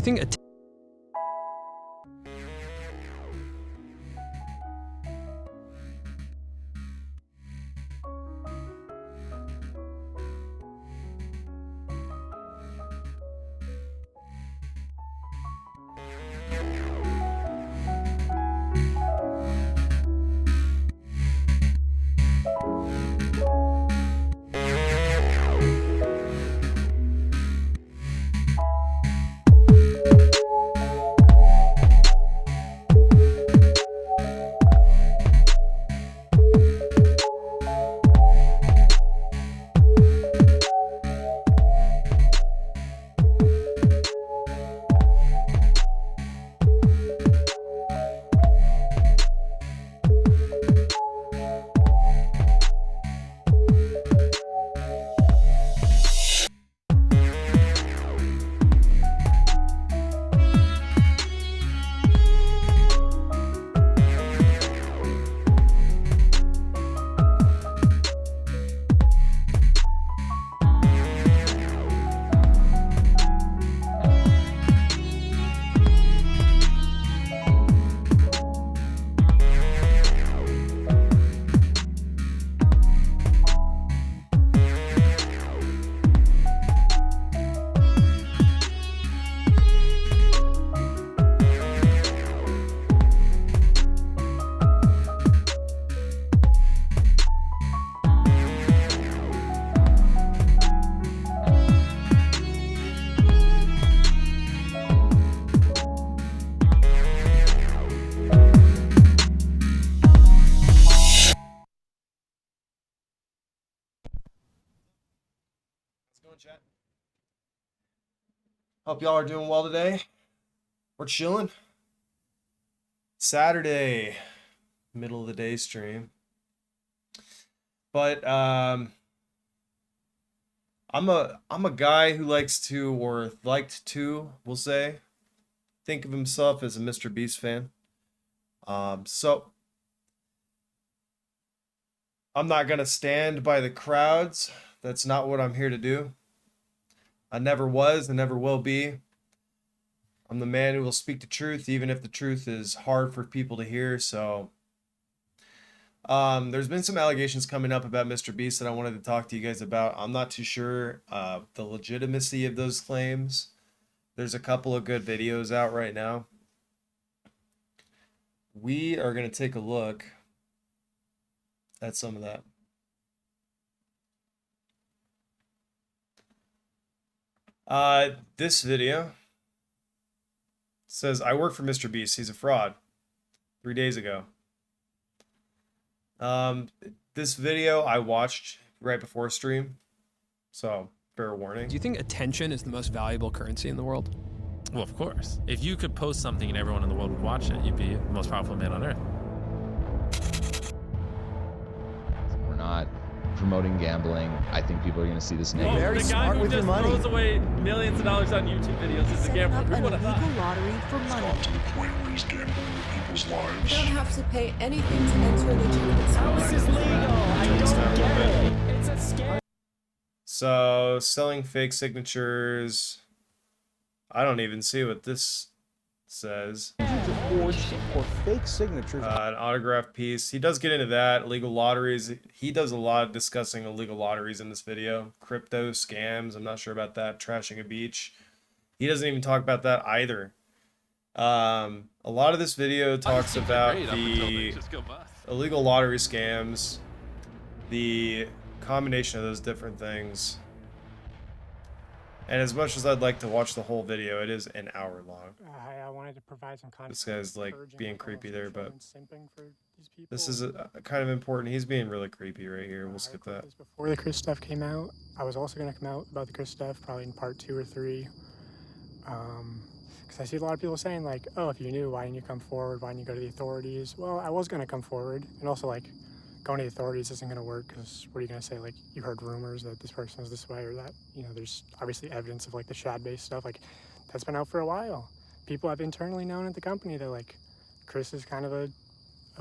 you think Chat. Hope y'all are doing well today. We're chilling. Saturday, middle of the day stream. But I'm a guy who likes to, or liked to, we'll say, think of himself as a Mr. Beast fan. So I'm not gonna stand by the crowds. That's not what I'm here to do. I never was and never will be. I'm the man who will speak the truth, even if the truth is hard for people to hear. So, there's been some allegations coming up about Mr. Beast that I wanted to talk to you guys about. I'm not too sure the legitimacy of those claims. There's a couple of good videos out right now. We are going to take a look at some of that. This video says, I work for Mr. Beast. He's a fraud. 3 days ago. This video I watched right before stream. So, fair warning. do you think attention is the most valuable currency in the world? Well, of course. If you could post something and everyone in the world would watch it, you'd be the most powerful man on earth. We're not promoting gambling. I think people are going to see this negative. Very the guy smart who with your just money. throws away millions of dollars on YouTube videos is a Setting gambler. up Who an would have illegal thought? lottery for money. To the point where he's gambling with people's You lives. don't have to pay anything to enter legitimate How is this legal? I don't get it. It's a scam. So, selling fake signatures. I don't even see what this says. To forge or fake signatures. An autograph piece. He does get into that. Illegal lotteries. He does a lot of discussing illegal lotteries in this video. Crypto scams. I'm not sure about that. Trashing a beach. He doesn't even talk about that either. A lot of this video talks about the illegal lottery scams, the combination of those different things. And as much as I'd like to watch the whole video, it is an hour long. I wanted to provide some context. This guy's like encouraging, being like, creepy almost there, sexual but and simping for these people. this is kind of important. He's being really creepy right here. We'll skip that. Before the Chris stuff came out, I was also going to come out about the Chris stuff, probably in part 2 or 3. Because I see a lot of people saying, like, oh, if you knew, why didn't you come forward? Why didn't you go to the authorities? Well, I was going to come forward. And also, like, going to the authorities isn't going to work because what are you going to say? Like, you heard rumors that this person is this way or that, you know, there's obviously evidence of, like, the shad-based stuff. Like, that's been out for a while. People have internally known at the company that, like, Chris is kind of a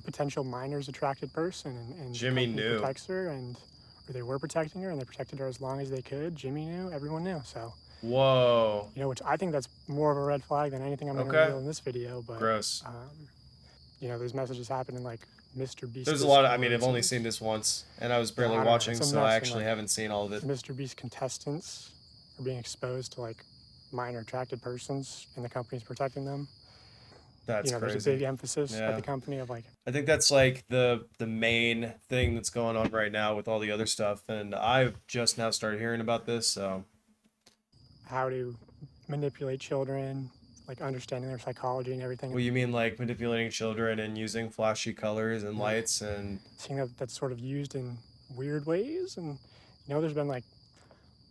potential minors attracted person. And Jimmy the company knew. protects her or they were protecting her and they protected her as long as they could. Jimmy knew. Everyone knew. So Whoa. You know, which I think that's more of a red flag than anything I'm going to Okay. reveal in this video. But Gross. you know, there's messages happening like Mr. Beast. There's a lot of, I mean, I've only seen this once, and I was barely I don't know, watching, it's a so I mess, and, actually like, haven't seen all of it. Mr. Beast contestants are being exposed to like minor attracted persons, and the company's protecting them. That's You know, crazy. there's a big emphasis Yeah. at the company of like, I think that's like the main thing that's going on right now with all the other stuff, and I've just now started hearing about this, so how to manipulate children, like understanding their psychology and everything. well, you mean like manipulating children and using flashy colors and lights and Seeing that that's sort of used in weird ways, and you know, there's been like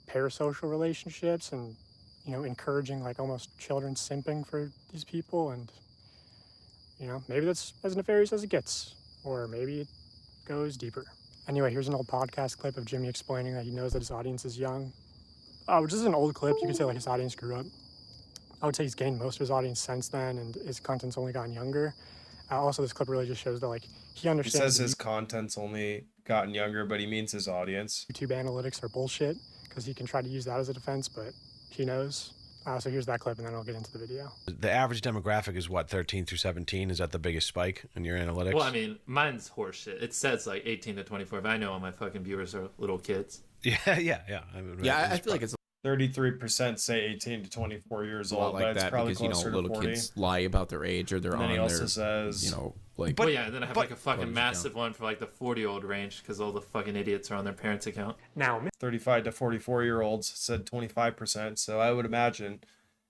parasocial relationships, and you know, encouraging like almost children simping for these people, and you know, maybe that's as nefarious as it gets, or maybe it goes deeper. Anyway, here's an old podcast clip of Jimmy explaining that he knows that his audience is young. Which is an old clip. You could say like his audience grew up. I would say he's gained most of his audience since then, and his content's only gotten younger. Also, this clip really just shows that like he he understands says his content's only gotten younger, but he means his audience. YouTube analytics are bullshit, because he can try to use that as a defense, but he knows. So here's that clip, and then I'll get into the video. The average demographic is what, 13 through 17? Is that the biggest spike in your analytics? Well, I mean, mine's horseshit. It says like 18 to 24, but I know all my fucking viewers are little kids. yeah. I mean, Yeah, I feel like it's 33% say 18 to 24 years a lot old, like but it's that probably because, you know, closer to little 40. kids lie about their age, or they're And then on he also their, says, you know, like. But yeah, and then I have like a fucking Photos massive one for like the 40-year-old range because all the fucking idiots are on their parents' account. Now, 35 to 44-year-olds said 25%, so I would imagine,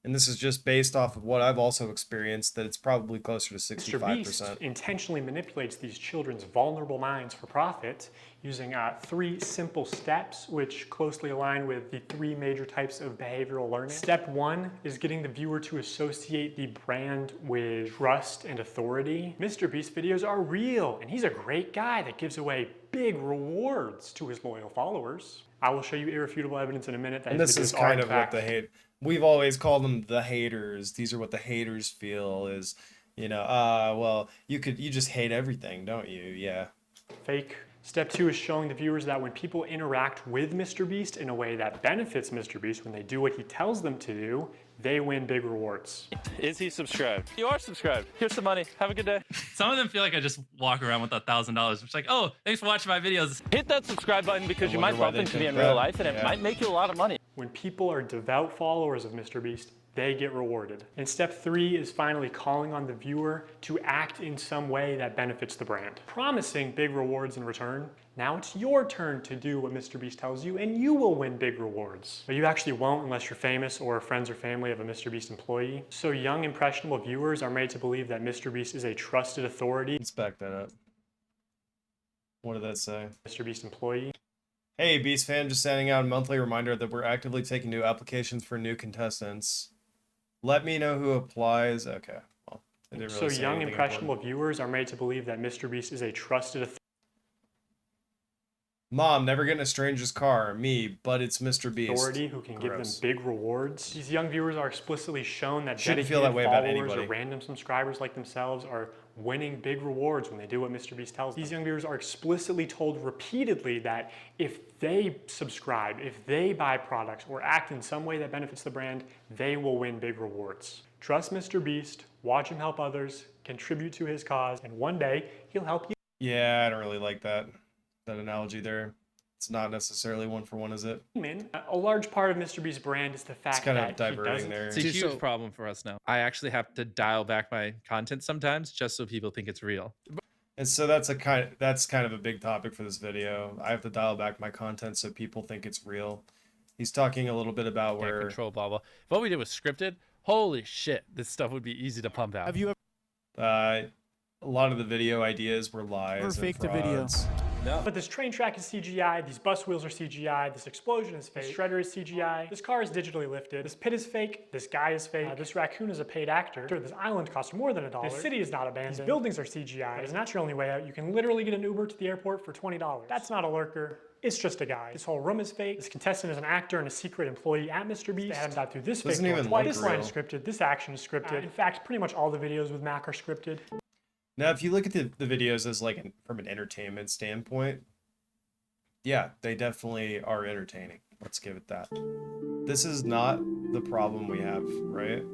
and this is just based off of what I've also experienced, that it's probably closer to Mr. Beast 65%. intentionally manipulates these children's vulnerable minds for profit using 3 simple steps, which closely align with the 3 major types of behavioral learning. Step 1 is getting the viewer to associate the brand with trust and authority. Mr. Beast videos are real, and he's a great guy that gives away big rewards to his loyal followers. I will show you irrefutable evidence in a minute that And his this is videos are, kind in of what fact, the hate. We've always called them the haters. These are what the haters feel is, you know, well, you just hate everything, don't you? Yeah. fake. Step 2 is showing the viewers that when people interact with Mr. Beast in a way that benefits Mr. Beast, when they do what he tells them to do, they win big rewards. Is he subscribed? You are subscribed. Here's some money. Have a good day. Some of them feel like I just walk around with $1,000. It's like, oh, thanks for watching my videos. Hit that subscribe button because I you wonder might why bump they into me think in real that. life, and it Yeah. might make you a lot of money. When people are devout followers of Mr. Beast, they get rewarded. And step 3 is finally calling on the viewer to act in some way that benefits the brand, promising big rewards in return. Now it's your turn to do what Mr. Beast tells you, and you will win big rewards. But you actually won't unless you're famous or friends or family of a Mr. Beast employee. So young, impressionable viewers are made to believe that Mr. Beast is a trusted authority. Let's back that up. What did that say? Mr. Beast employee. Hey, Beast fan, just sending out a monthly reminder that we're actively taking new applications for new contestants. Let me know who applies. Okay, well, they didn't really So say young, anything impressionable important. viewers are made to believe that Mr. Beast is a trusted authority. Mom, never get in a stranger's car. Me, but it's Mr. Beast. Who can give them Gross. big rewards. These young viewers are explicitly shown that Shouldn't dedicated feel that way about followers anybody. or random subscribers like themselves are winning big rewards when they do what Mr. Beast tells them. These young viewers are explicitly told repeatedly that if they subscribe, if they buy products or act in some way that benefits the brand, they will win big rewards. Trust Mr. Beast, watch him help others, contribute to his cause, and one day he'll help you. Yeah, I don't really like that analogy there. It's not necessarily one for one, is it? A large part of Mr. Beast's brand is the fact It's kind that of diverting there. It's a huge problem for us now. I actually have to dial back my content sometimes just so people think it's real. And so that's kind of a big topic for this video. I have to dial back my content so people think it's real. He's talking a little bit about where Control, blah, blah. If what we did was scripted, holy shit, this stuff would be easy to pump out. Have you a lot of the video ideas were lies ever and faked a video? frauds. No. But this train track is CGI, these bus wheels are CGI, this explosion is fake, this shredder is CGI, this car is digitally lifted, this pit is fake, this guy is fake, this raccoon is a paid actor, this island costs more than $1, this city is not abandoned, these buildings are CGI, but it's not your only way out. You can literally get an Uber to the airport for $20. That's not a lurker. It's just a guy. This whole room is fake. This contestant is an actor and a secret employee at Mr. Beast. They had him dive through this Doesn't fake door even twice. look This line real. is scripted. This action is scripted. In fact, pretty much all the videos with Mac are scripted. Now, if you look at the videos as like from an entertainment standpoint, yeah, they definitely are entertaining. Let's give it that. This is not the problem we have, right?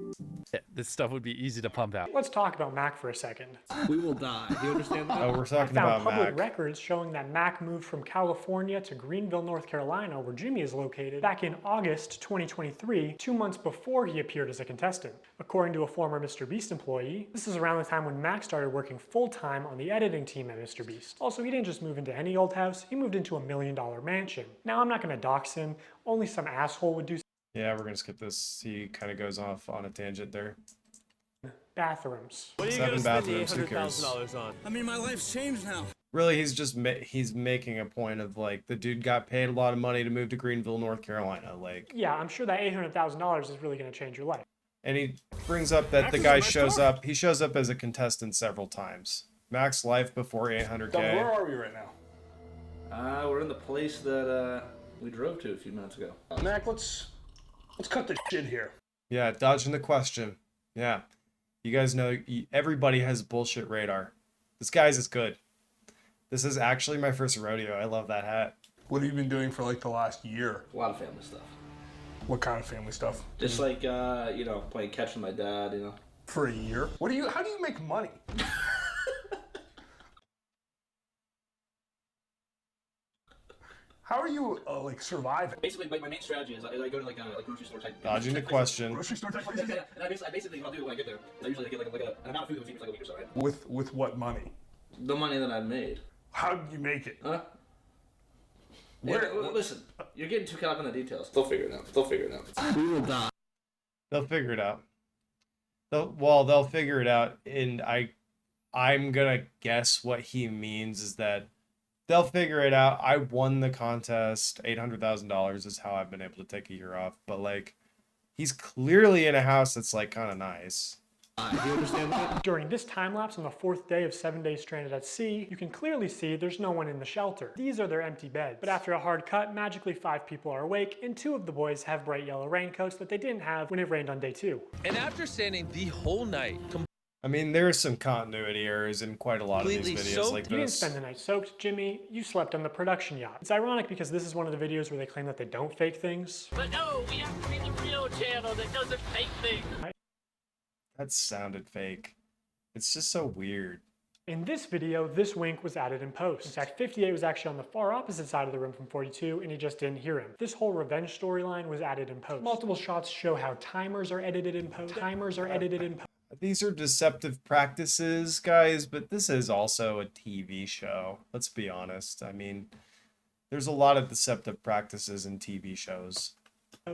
This stuff would be easy to pump out. Let's talk about Mac for a second. We will die. Do you understand that? Oh, we're I talking found about public Mac. records showing that Mac moved from California to Greenville, North Carolina, where Jimmy is located, back in August 2023, 2 months before he appeared as a contestant. According to a former MrBeast employee, this is around the time when Mac started working full-time on the editing team at MrBeast. Also, he didn't just move into any old house, he moved into a $1 million mansion. Now, I'm not gonna dox him, only some asshole would do. Yeah, we're gonna skip this. He kind of goes off on a tangent there. Bathrooms. What are you 7 gonna spend the bathrooms, who cares? $800,000 on? I mean, my life's changed now. Really, he's just he's making a point of like the dude got paid a lot of money to move to Greenville, North Carolina, like. Yeah, I'm sure that $800,000 is really gonna change your life. And he brings up that the guy shows up. He shows up as a contestant several times. Max life before 800K. Where are we right now? We're in the place that we drove to a few minutes ago. Mac, let's cut the shit here. Yeah, dodging the question. Yeah, you guys know everybody has bullshit radar. This guy's is good. This is actually my first rodeo. I love that hat. What have you been doing for like the last year? A lot of family stuff. What kind of family stuff? Just like you know, playing catch with my dad. You know. For a year? How do you make money? How are you like surviving? Basically, my main strategy is I go to like a grocery store type. Dodging the question. Grocery store type. And I basically what I'll do when I get there, I usually get like an amount of food that would feed me for like a week or so, right? With what money? The money that I've made. How did you make it? Huh? Listen, you're getting too caught up in the details. They'll figure it out. We will die. They'll figure it out. They'll figure it out, and I'm gonna guess what he means is that they'll figure it out. I won the contest. $800,000 is how I've been able to take a year off. But like, he's clearly in a house that's like kind of nice. Do you understand that? During this time lapse on the 4th day of 7 days stranded at sea, you can clearly see there's no one in the shelter. These are their empty beds. But after a hard cut, magically 5 people are awake, and 2 of the boys have bright yellow raincoats that they didn't have when it rained on day 2. And after standing the whole night, I mean, there's some continuity errors in quite a lot of these videos like You didn't this. spend the night soaked, Jimmy. You slept on the production yacht. It's ironic because this is one of the videos where they claim that they don't fake things. But no, we have to be the real channel that doesn't fake things. That sounded fake. It's just so weird. In this video, this wink was added in post. In fact, 58 was actually on the far opposite side of the room from 42, and he just didn't hear him. This whole revenge storyline was added in post. Multiple shots show how timers are edited in post. These are deceptive practices, guys, but this is also a TV show. Let's be honest. I mean, there's a lot of deceptive practices in TV shows.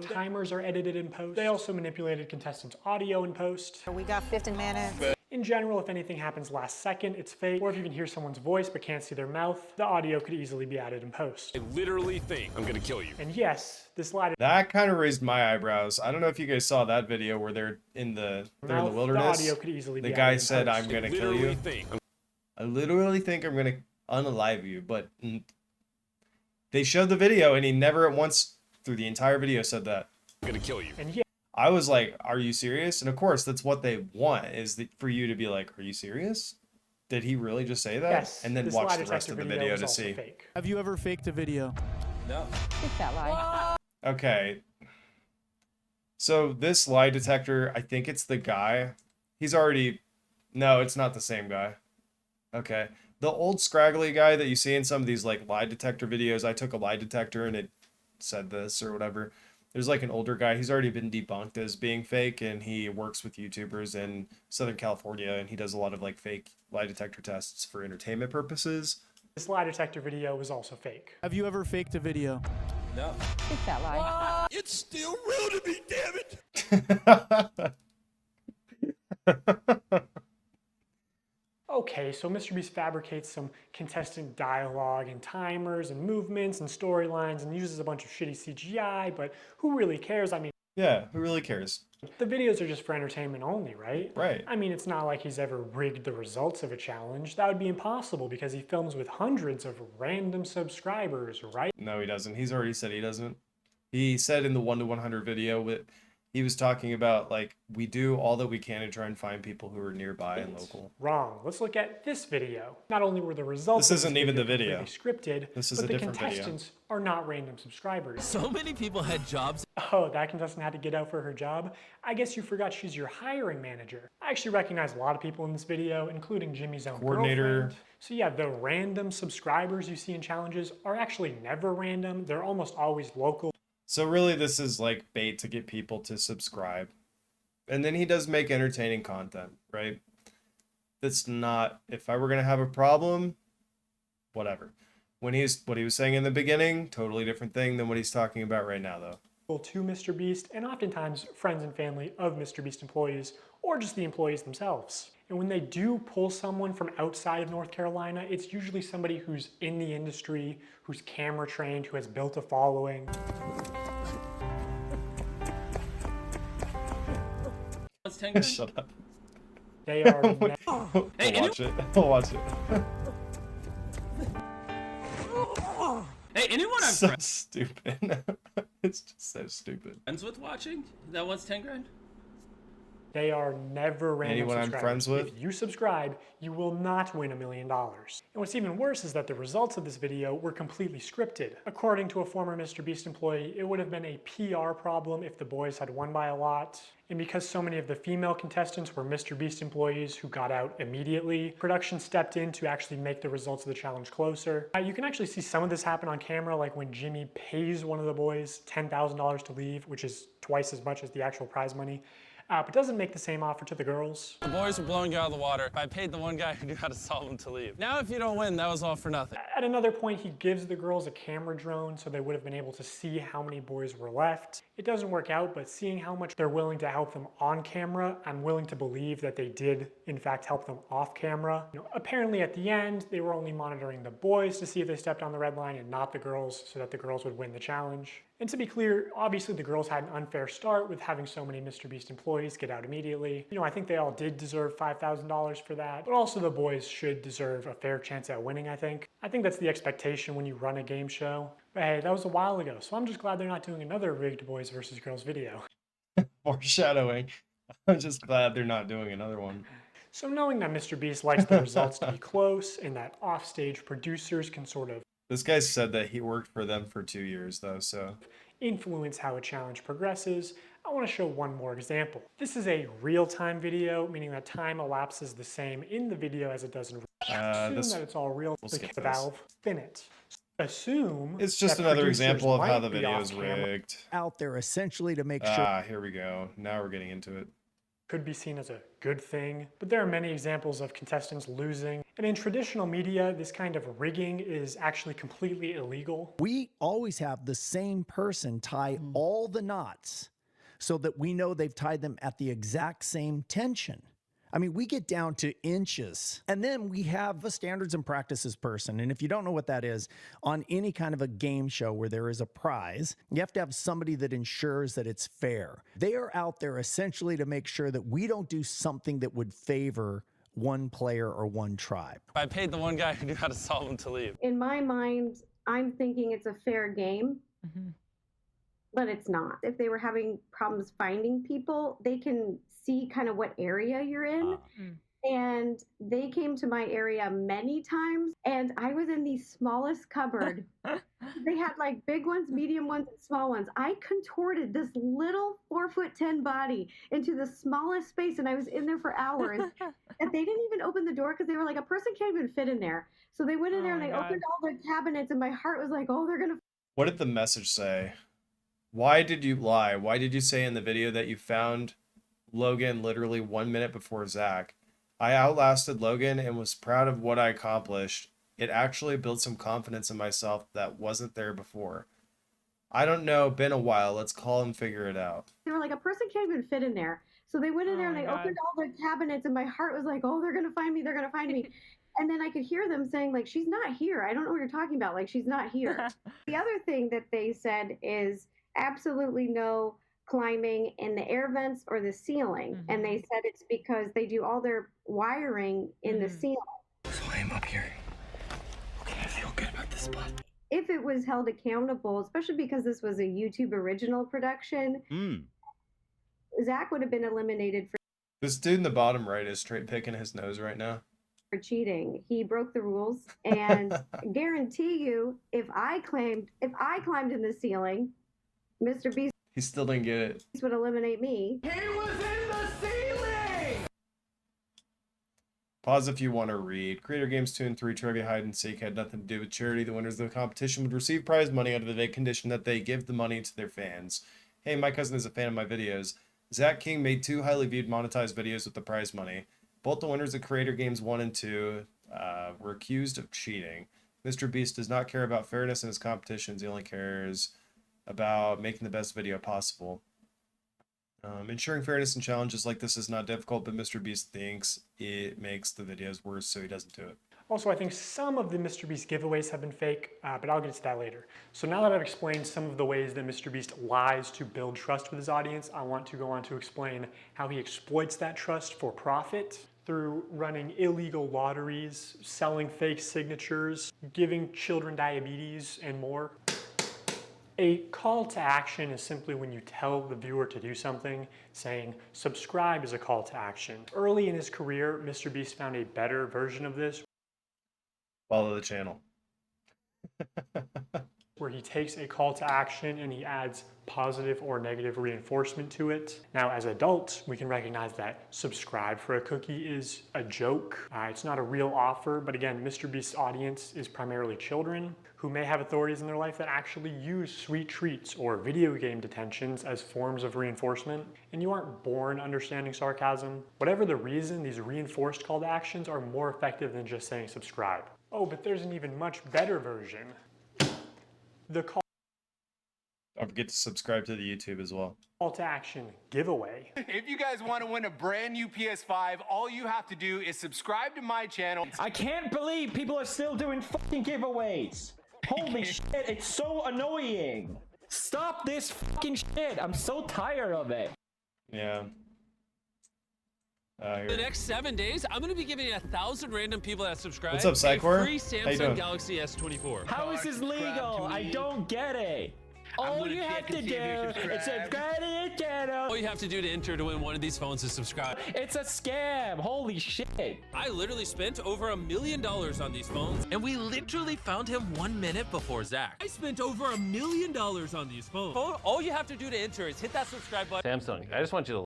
Timers are edited in post. They also manipulated contestants' audio in post. We got 15 minutes. In general, if anything happens last second, it's fake. Or if you can hear someone's voice but can't see their mouth, the audio could easily be added in post. I literally think I'm gonna kill you. And yes, this lie That kind of raised my eyebrows. I don't know if you guys saw that video where they're in the wilderness. The audio could easily the be guy added in said, post. "I'm gonna kill you." I literally think I'm gonna unalive you, but they showed the video and he never at once through the entire video said that. I'm gonna kill you. And yeah. I was like, are you serious? And of course, that's what they want, is that for you to be like, are you serious? Did he really just say that? Yes, and then this watch lie the rest of the detector video was to also see. fake. Have you ever faked a video? No. It's that lie. Okay. So this lie detector, I think it's the guy. He's already... No, it's not the same guy. Okay. The old scraggly guy that you see in some of these like lie detector videos, I took a lie detector and it said this or whatever. There's like an older guy. He's already been debunked as being fake, and he works with YouTubers in Southern California, and he does a lot of like fake lie detector tests for entertainment purposes. This lie detector video was also fake. Have you ever faked a video? No. It's that lie. It's still real to me, damn it! Okay, so MrBeast fabricates some contestant dialogue and timers and movements and storylines and uses a bunch of shitty CGI, but who really cares? I mean, yeah, who really cares? The videos are just for entertainment only, right? Right. I mean, it's not like he's ever rigged the results of a challenge. That would be impossible because he films with hundreds of random subscribers, right? No, he doesn't. He's already said he doesn't. He said in the 1 to 100 video he was talking about like we do all that we can to try and find people who are nearby and local. Wrong. Let's look at this video. Not only were the results This isn't even the video. completely scripted, This is but a the different video. contestants are not random subscribers. So many people had jobs. Oh, that contestant had to get out for her job? I guess you forgot she's your hiring manager. I actually recognize a lot of people in this video, including Jimmy's own Coordinator. girlfriend. So yeah, the random subscribers you see in challenges are actually never random. They're almost always local. So really this is like bait to get people to subscribe. And then he does make entertaining content, right? That's not, if I were going to have a problem, whatever. What he was saying in the beginning, totally different thing than what he's talking about right now though. To Mr. Beast, and oftentimes friends and family of Mr. Beast employees, or just the employees themselves. And when they do pull someone from outside of North Carolina, it's usually somebody who's in the industry, who's camera trained, who has built a following. Shut up. They are. I'll watch it. I'll watch it. Hey, anyone I'm So stupid. It's just so stupid. friends with watching that wants 10 grand? They are never random Anyone I'm subscribers. friends with? If you subscribe, you will not win $1 million. And what's even worse is that the results of this video were completely scripted. According to a former Mr. Beast employee, it would have been a PR problem if the boys had won by a lot. And because so many of the female contestants were Mr. Beast employees who got out immediately, production stepped in to actually make the results of the challenge closer. You can actually see some of this happen on camera, like when Jimmy pays one of the boys $10,000 to leave, which is twice as much as the actual prize money. But doesn't make the same offer to the girls. The boys were blowing you out of the water. I paid the one guy who knew how to solve them to leave. Now if you don't win, that was all for nothing. At another point, he gives the girls a camera drone so they would have been able to see how many boys were left. It doesn't work out, but seeing how much they're willing to help them on camera, I'm willing to believe that they did, in fact, help them off camera. Apparently at the end, they were only monitoring the boys to see if they stepped on the red line and not the girls, so that the girls would win the challenge. And to be clear, obviously the girls had an unfair start with having so many Mr. Beast employees get out immediately. I think they all did deserve $5,000 for that, but also the boys should deserve a fair chance at winning, I think. I think that's the expectation when you run a game show. But hey, that was a while ago, so I'm just glad they're not doing another rigged boys versus girls video. Foreshadowing. I'm just glad they're not doing another one. So knowing that Mr. Beast likes the results to be close and that offstage producers can sort of This guy said that he worked for them for 2 years though, so influence how a challenge progresses, I want to show one more example. This is a real-time video, meaning that time elapses the same in the video as it does in real time. Assume that it's all real. We'll Click skip the this. valve, spin it. Assume it's just that another producers example of how might the be video off is camera. rigged. Out there essentially to make sure. Here we go. Now we're getting into it. Could be seen as a good thing, but there are many examples of contestants losing. And in traditional media, this kind of rigging is actually completely illegal. We always have the same person tie all the knots so that we know they've tied them at the exact same tension. I mean, we get down to inches. And then we have a standards and practices person. And if you don't know what that is, on any kind of a game show where there is a prize, you have to have somebody that ensures that it's fair. They are out there essentially to make sure that we don't do something that would favor one player or one tribe. I paid the one guy who knew how to solve them to leave. In my mind, I'm thinking it's a fair game, but it's not. If they were having problems finding people, they can see kind of what area you're in. And they came to my area many times, and I was in the smallest cupboard. They had like big ones, medium ones, and small ones. I contorted this little 4'10" body into the smallest space, and I was in there for hours. And they didn't even open the door because they were like, a person can't even fit in there. So they went in there and they opened all the cabinets, and my heart was like, oh, they're gonna. What did the message say? Why did you lie? Why did you say in the video that you found Logan literally 1 minute before Zach? I outlasted Logan and was proud of what I accomplished. It actually built some confidence in myself that wasn't there before. I don't know, been a while. Let's call and figure it out. They were like, a person can't even fit in there. So they went in there and they opened all the cabinets, and my heart was like, oh, they're gonna find me, they're gonna find me. And then I could hear them saying, like, she's not here. I don't know what you're talking about. Like, she's not here. The other thing that they said is absolutely no climbing in the air vents or the ceiling. And they said it's because they do all their wiring in the ceiling. So I am up here. Okay, I feel good about this spot. If it was held accountable, especially because this was a YouTube original production, Zach would have been eliminated This dude in the bottom right is straight picking his nose right now. for cheating. He broke the rules, and guarantee you, if I climbed in the ceiling, Mr. Beast He still didn't get it. would eliminate me. He was in the ceiling! Pause if you want to read. Creator Games 2 and 3 Trivia Hide and Seek had nothing to do with charity. The winners of the competition would receive prize money under the vague condition that they give the money to their fans. Hey, my cousin is a fan of my videos. Zach King made 2 highly viewed monetized videos with the prize money. Both the winners of Creator Games 1 and 2 were accused of cheating. Mr. Beast does not care about fairness in his competitions. He only cares about making the best video possible. Ensuring fairness in challenges like this is not difficult, but Mr. Beast thinks it makes the videos worse, so he doesn't do it. Also, I think some of the Mr. Beast giveaways have been fake, but I'll get to that later. So now that I've explained some of the ways that Mr. Beast lies to build trust with his audience, I want to go on to explain how he exploits that trust for profit through running illegal lotteries, selling fake signatures, giving children diabetes, and more. A call to action is simply when you tell the viewer to do something, saying subscribe is a call to action. Early in his career, Mr. Beast found a better version of this. Follow the channel. Where he takes a call to action and he adds positive or negative reinforcement to it. Now, as adults, we can recognize that subscribe for a cookie is a joke. It's not a real offer, but again, Mr. Beast's audience is primarily children who may have authorities in their life that actually use sweet treats or video game detentions as forms of reinforcement, and you aren't born understanding sarcasm. Whatever the reason, these reinforced call to actions are more effective than just saying subscribe. Oh, but there's an even much better version. The call Don't forget to subscribe to the YouTube as well. to action giveaway. If you guys want to win a brand new PS5, all you have to do is subscribe to my channel. I can't believe people are still doing fucking giveaways. Holy shit, it's so annoying. Stop this fucking shit. I'm so tired of it. Yeah. The next 7 days, I'm going to be giving 1,000 random people that subscribe What's up, Psychor? a free How you Samsung doing? Galaxy S24. How is this legal? I don't get it. All you have to do is subscribe to your channel. All you have to do to enter to win one of these phones is subscribe. It's a scam. Holy shit. I literally spent over $1 million on these phones, and we literally found him 1 minute before Zach. I spent over $1 million on these phones. All you have to do to enter is hit that subscribe button. Samsung, I just want you to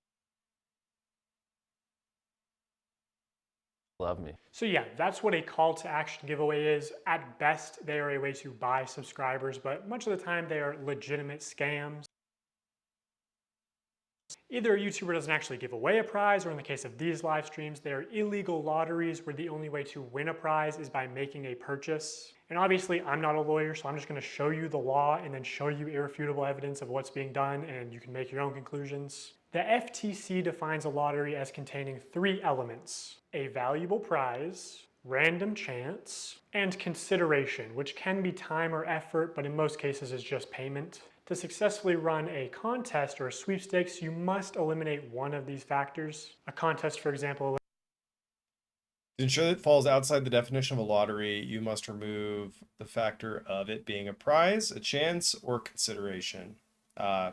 love me. So yeah, that's what a call to action giveaway is. At best, they are a way to buy subscribers, but much of the time they are legitimate scams. Either a YouTuber doesn't actually give away a prize, or in the case of these live streams, they are illegal lotteries where the only way to win a prize is by making a purchase. And obviously, I'm not a lawyer, so I'm just going to show you the law and then show you irrefutable evidence of what's being done, and you can make your own conclusions. The FTC defines a lottery as containing 3 elements: a valuable prize, random chance, and consideration, which can be time or effort, but in most cases is just payment. To successfully run a contest or a sweepstakes, you must eliminate one of these factors. A contest, for example, To ensure that it falls outside the definition of a lottery, you must remove the factor of it being a prize, a chance, or consideration.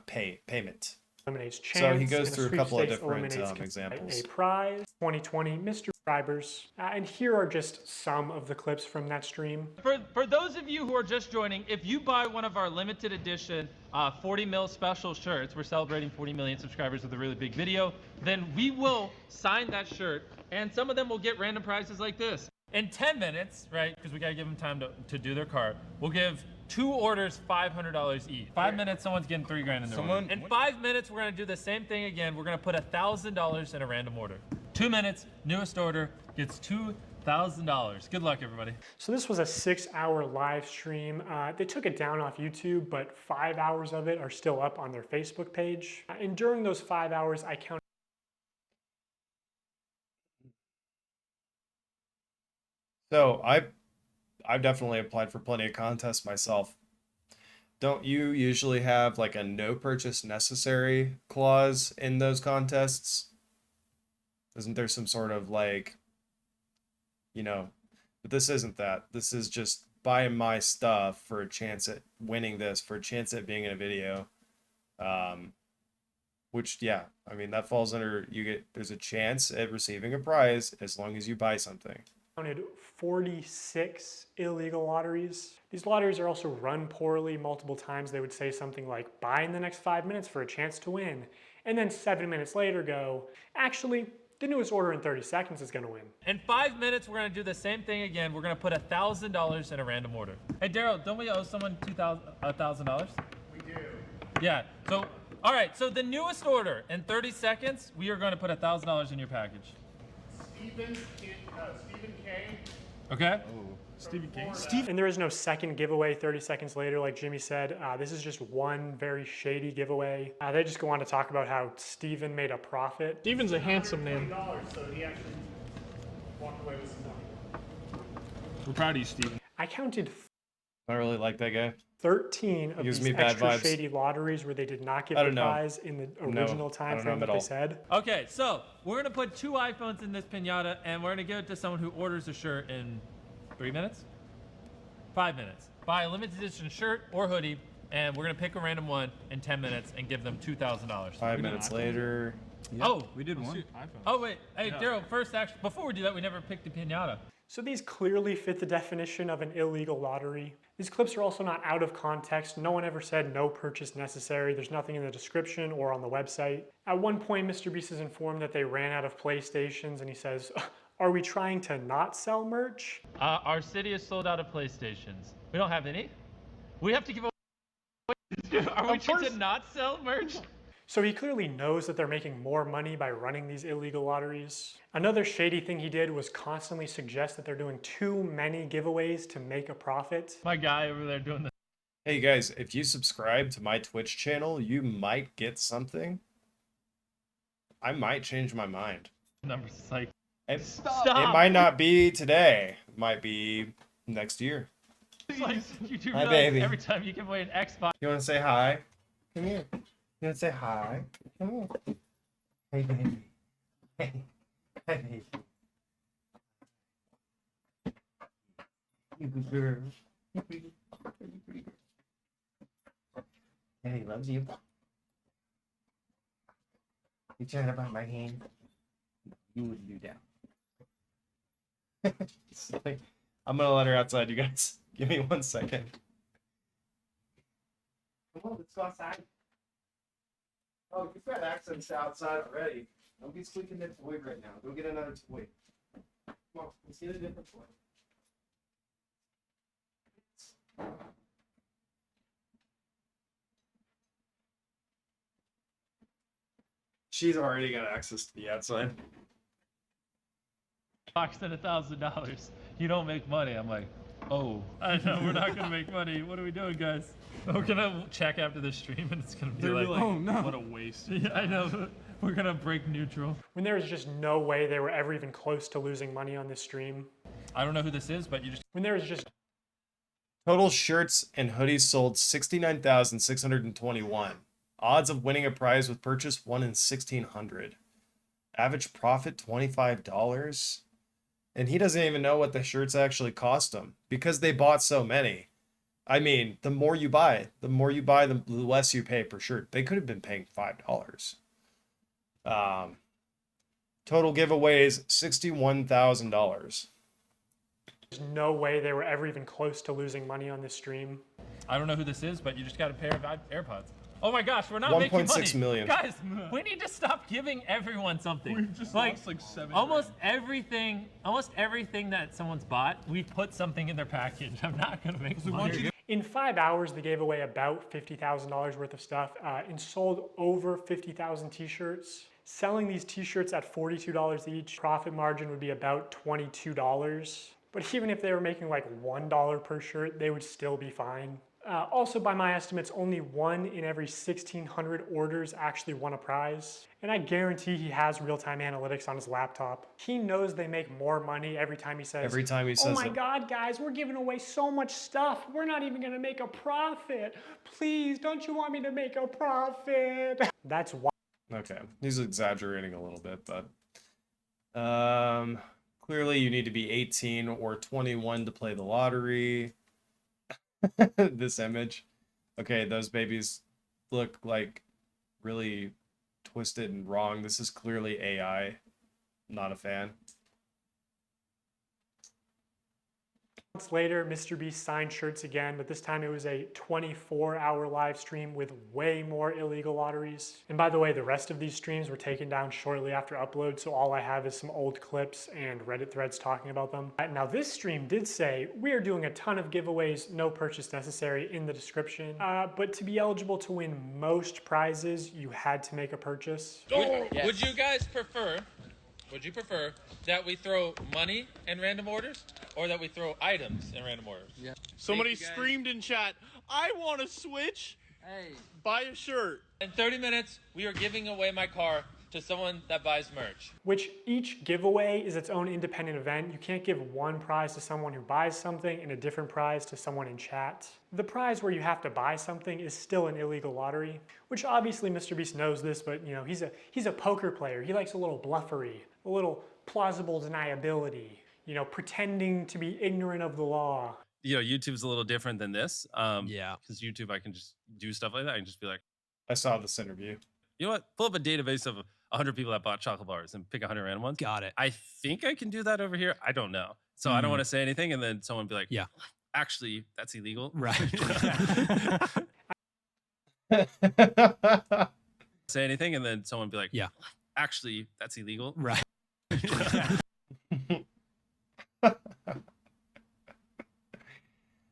Payment. eliminates chance. So he goes and through a couple of sweepstakes different eliminates examples. a prize, 2020 Mr. Subscribers. And here are just some of the clips from that stream. For those of you who are just joining, if you buy one of our limited edition 40 mil special shirts, we're celebrating 40 million subscribers with a really big video, then we will sign that shirt, and some of them will get random prizes like this. In 10 minutes, right, because we gotta give them time to do their cart, we'll give 2 orders $500 each. 5 minutes, someone's getting $3 grand in their order. In 5 minutes, we're gonna do the same thing again. We're gonna put $1,000 in a random order. 2 minutes, newest order gets $2,000. Good luck, everybody. So this was a 6-hour live stream. They took it down off YouTube, but 5 hours of it are still up on their Facebook page. And during those 5 hours, I counted So I've definitely applied for plenty of contests myself. Don't you usually have like a no purchase necessary clause in those contests? Isn't there some sort of like, you know, but this isn't that. This is just buy my stuff for a chance at winning this, for a chance at being in a video. which, yeah, I mean, that falls under, there's a chance at receiving a prize as long as you buy something. Counted 46 illegal lotteries. These lotteries are also run poorly. Multiple times they would say something like, buy in the next 5 minutes for a chance to win. And then 7 minutes later go, actually, the newest order in 30 seconds is gonna win. In 5 minutes, we're gonna do the same thing again. We're gonna put $1,000 in a random order. Hey, Daryl, don't we owe someone $1,000? We do. Yeah, so, all right, so the newest order, in 30 seconds, we are gonna put $1,000 in your package. Stephen K. Okay? Stephen K. And there is no second giveaway 30 seconds later, like Jimmy said. This is just one very shady giveaway. They just go on to talk about how Steven made a profit. Steven's a handsome name. So he actually walked away with some money. We're proud of you, Steven. I counted I really like that guy. 13 of Gives these me bad extra vibes. shady lotteries where they did not give I the don't know. prize in the original time frame that they said. Okay, so we're gonna put 2 iPhones in this pinata, and we're gonna give it to someone who orders a shirt in 3 minutes? 5 minutes. Buy a limited edition shirt or hoodie, and we're gonna pick a random one in 10 minutes and give them $2,000. 5 minutes later. Oh, we did one. Oh wait, hey Daryl. First, actually, before we do that, we never picked a pinata. So these clearly fit the definition of an illegal lottery. These clips are also not out of context. No one ever said no purchase necessary. There's nothing in the description or on the website. At one point, Mr. Beast is informed that they ran out of PlayStations, and he says, are we trying to not sell merch? Our city is sold out of PlayStations. We don't have any. We have to give away. Are we trying to not sell merch? So he clearly knows that they're making more money by running these illegal lotteries. Another shady thing he did was constantly suggest that they're doing too many giveaways to make a profit. My guy over there doing the. Hey guys, if you subscribe to my Twitch channel, you might get something. I might change my mind. Numbers like. Stop. It might not be today. It might be next year. It's like, you do Hi, realize baby. every time you give away an Xbox. You want to say hi? Come here. You want to say hi? Come here. Hey, baby. Hey. Hi, baby. You good girl. You pretty girl. Daddy loves you. You trying to bite my hand? You wouldn't do that. It's like, I'm gonna let her outside, you guys. Give me 1 second. Come on, let's go outside. Oh, you've got access to outside already. Don't be squeaking that toy right now. Go get another toy. Come on, let's get a different toy. She's already got access to the outside. Box than $1,000. You don't make money. I'm like, oh, I know we're not gonna make money. What are we doing, guys? We're gonna check after the stream, and it's gonna be like, oh no, what a waste. Yeah, I know. We're gonna break neutral. When there was just no way they were ever even close to losing money on this stream. I don't know who this is, but you just. When there was just. Total shirts and hoodies sold 69,621. Odds of winning a prize with purchase 1 in 1,600. Average profit $25. And he doesn't even know what the shirts actually cost him because they bought so many. I mean, the more you buy, the less you pay per shirt. They could have been paying $5. Total giveaways $61,000. There's no way they were ever even close to losing money on this stream. I don't know who this is, but you just got a pair of AirPods. Oh my gosh, we're not making money. 1.6 million. Guys, we need to stop giving everyone something. We've just lost like 7 almost everything that someone's bought, we put something in their package. I'm not gonna make money. In 5 hours, they gave away about $50,000 worth of stuff and sold over 50,000 t-shirts. Selling these t-shirts at $42 each, profit margin would be about $22. But even if they were making like $1 per shirt, they would still be fine. Also, by my estimates, only 1 in every 1,600 orders actually won a prize. And I guarantee he has real-time analytics on his laptop. He knows they make more money every time he says, oh my God, guys, we're giving away so much stuff. We're not even gonna make a profit. Please, don't you want me to make a profit? That's why. Okay, he's exaggerating a little bit, but clearly you need to be 18 or 21 to play the lottery. This image. Okay, those babies look like really twisted and wrong. This is clearly AI. Not a fan. Months later, Mr. Beast signed shirts again, but this time it was a 24-hour live stream with way more illegal lotteries. And by the way, the rest of these streams were taken down shortly after upload, so all I have is some old clips and Reddit threads talking about them. Now this stream did say, we are doing a ton of giveaways, no purchase necessary in the description. But to be eligible to win most prizes, you had to make a purchase. Would you guys prefer, would you prefer that we throw money in random orders or that we throw items in random orders? Yeah. Somebody screamed in chat, I want to switch. Hey. Buy a shirt. In 30 minutes, we are giving away my car to someone that buys merch. Which each giveaway is its own independent event. You can't give one prize to someone who buys something and a different prize to someone in chat. The prize where you have to buy something is still an illegal lottery, which obviously Mr. Beast knows this, but you know, he's a poker player. He likes a little bluffery, a little plausible deniability, you know, pretending to be ignorant of the law. You know, YouTube's a little different than this. Yeah. Because YouTube, I can just do stuff like that. I can just be like, I saw this interview. you know what? Pull up a database of 100 people that bought chocolate bars and pick 100 random ones. Got it. I think I can do that over here. I don't know. So I don't want to say anything. And then someone be like, yeah, actually, that's illegal. Right. Say anything. And then someone be like, yeah, actually, that's illegal. Right.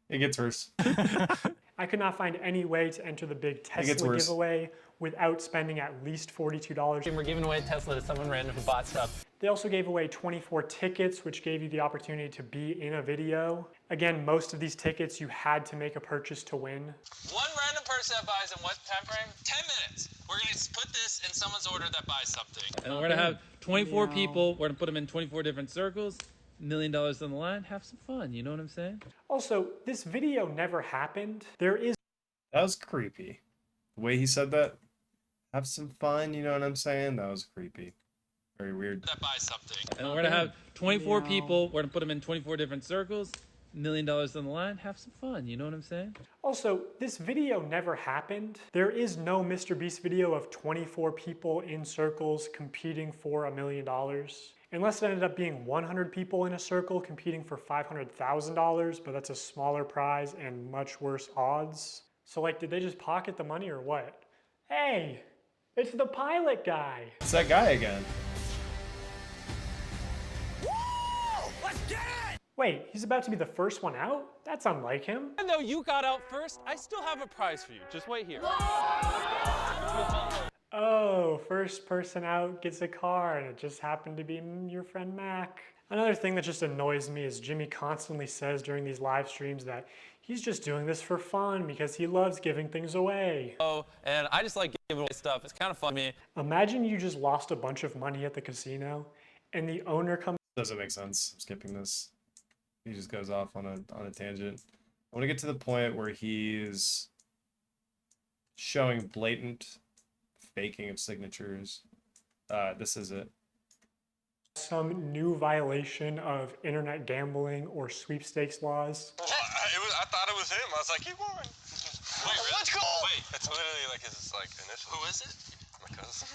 It gets worse. I could not find any way to enter the big Tesla giveaway without spending at least $42. And we're giving away a Tesla to someone random who bought stuff. They also gave away 24 tickets, which gave you the opportunity to be in a video. Again, most of these tickets you had to make a purchase to win. One random person that buys in what time frame? 10 minutes. We're going to put this in someone's order that buys something. And we're going to have 24 people. We're going to put them in 24 different circles. $1 million on the line. Have some fun. You know what I'm saying? Also, this video never happened. There is... That was creepy. The way he said that. Have some fun, you know what I'm saying? That was creepy. Very weird. That buys something. And we're going to have 24 people. We're going to put them in 24 different circles. $1 million on the line. Have some fun. You know what I'm saying? Also, this video never happened. There is no Mr. Beast video of 24 people in circles competing for $1 million. Unless it ended up being 100 people in a circle competing for $500,000, but that's a smaller prize and much worse odds. So like, did they just pocket the money or what? Hey, it's the pilot guy. It's that guy again. Let's get it! Wait, he's about to be the first one out? That's unlike him. Even though you got out first, I still have a prize for you. Just wait here. Oh, first person out gets a car, and it just happened to be your friend Mac. Another thing that just annoys me is Jimmy constantly says during these live streams that he's just doing this for fun because he loves giving things away. Oh, and I just like giving away stuff. It's kind of fun to me. Imagine you just lost a bunch of money at the casino, and the owner comes... Doesn't make sense. I'm skipping this. He just goes off on a tangent. I want to get to the point where he's showing blatant faking of signatures. This is it. Some new violation of internet gambling or sweepstakes laws. I thought it was him. I was like, he won. Wait, really? Let's go! Wait, it's literally like his initial. Who is it? My cousin.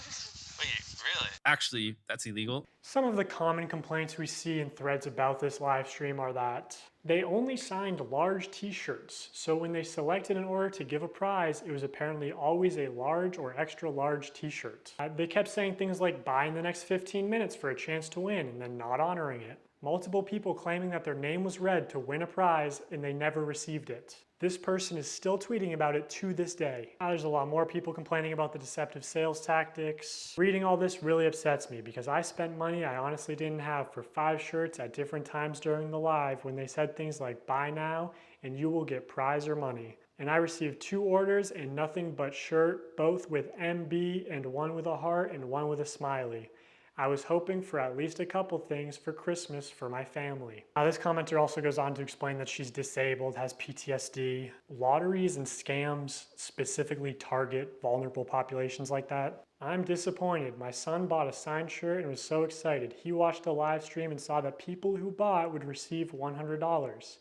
Wait, really? Actually, that's illegal. Some of the common complaints we see in threads about this live stream are that they only signed large t-shirts, so when they selected an order to give a prize, it was apparently always a large or extra large t-shirt. They kept saying things like buy in the next 15 minutes for a chance to win and then not honoring it. Multiple people claiming that their name was read to win a prize and they never received it. This person is still tweeting about it to this day. There's a lot more people complaining about the deceptive sales tactics. Reading all this really upsets me because I spent money I honestly didn't have for 5 shirts at different times during the live when they said things like buy now and you will get prize or money. And I received 2 orders and nothing but shirt, both with MB and one with a heart and one with a smiley. I was hoping for at least a couple things for Christmas for my family. This commenter also goes on to explain that she's disabled, has PTSD. Lotteries and scams specifically target vulnerable populations like that. I'm disappointed. My son bought a signed shirt and was so excited. He watched the live stream and saw that people who bought would receive $100.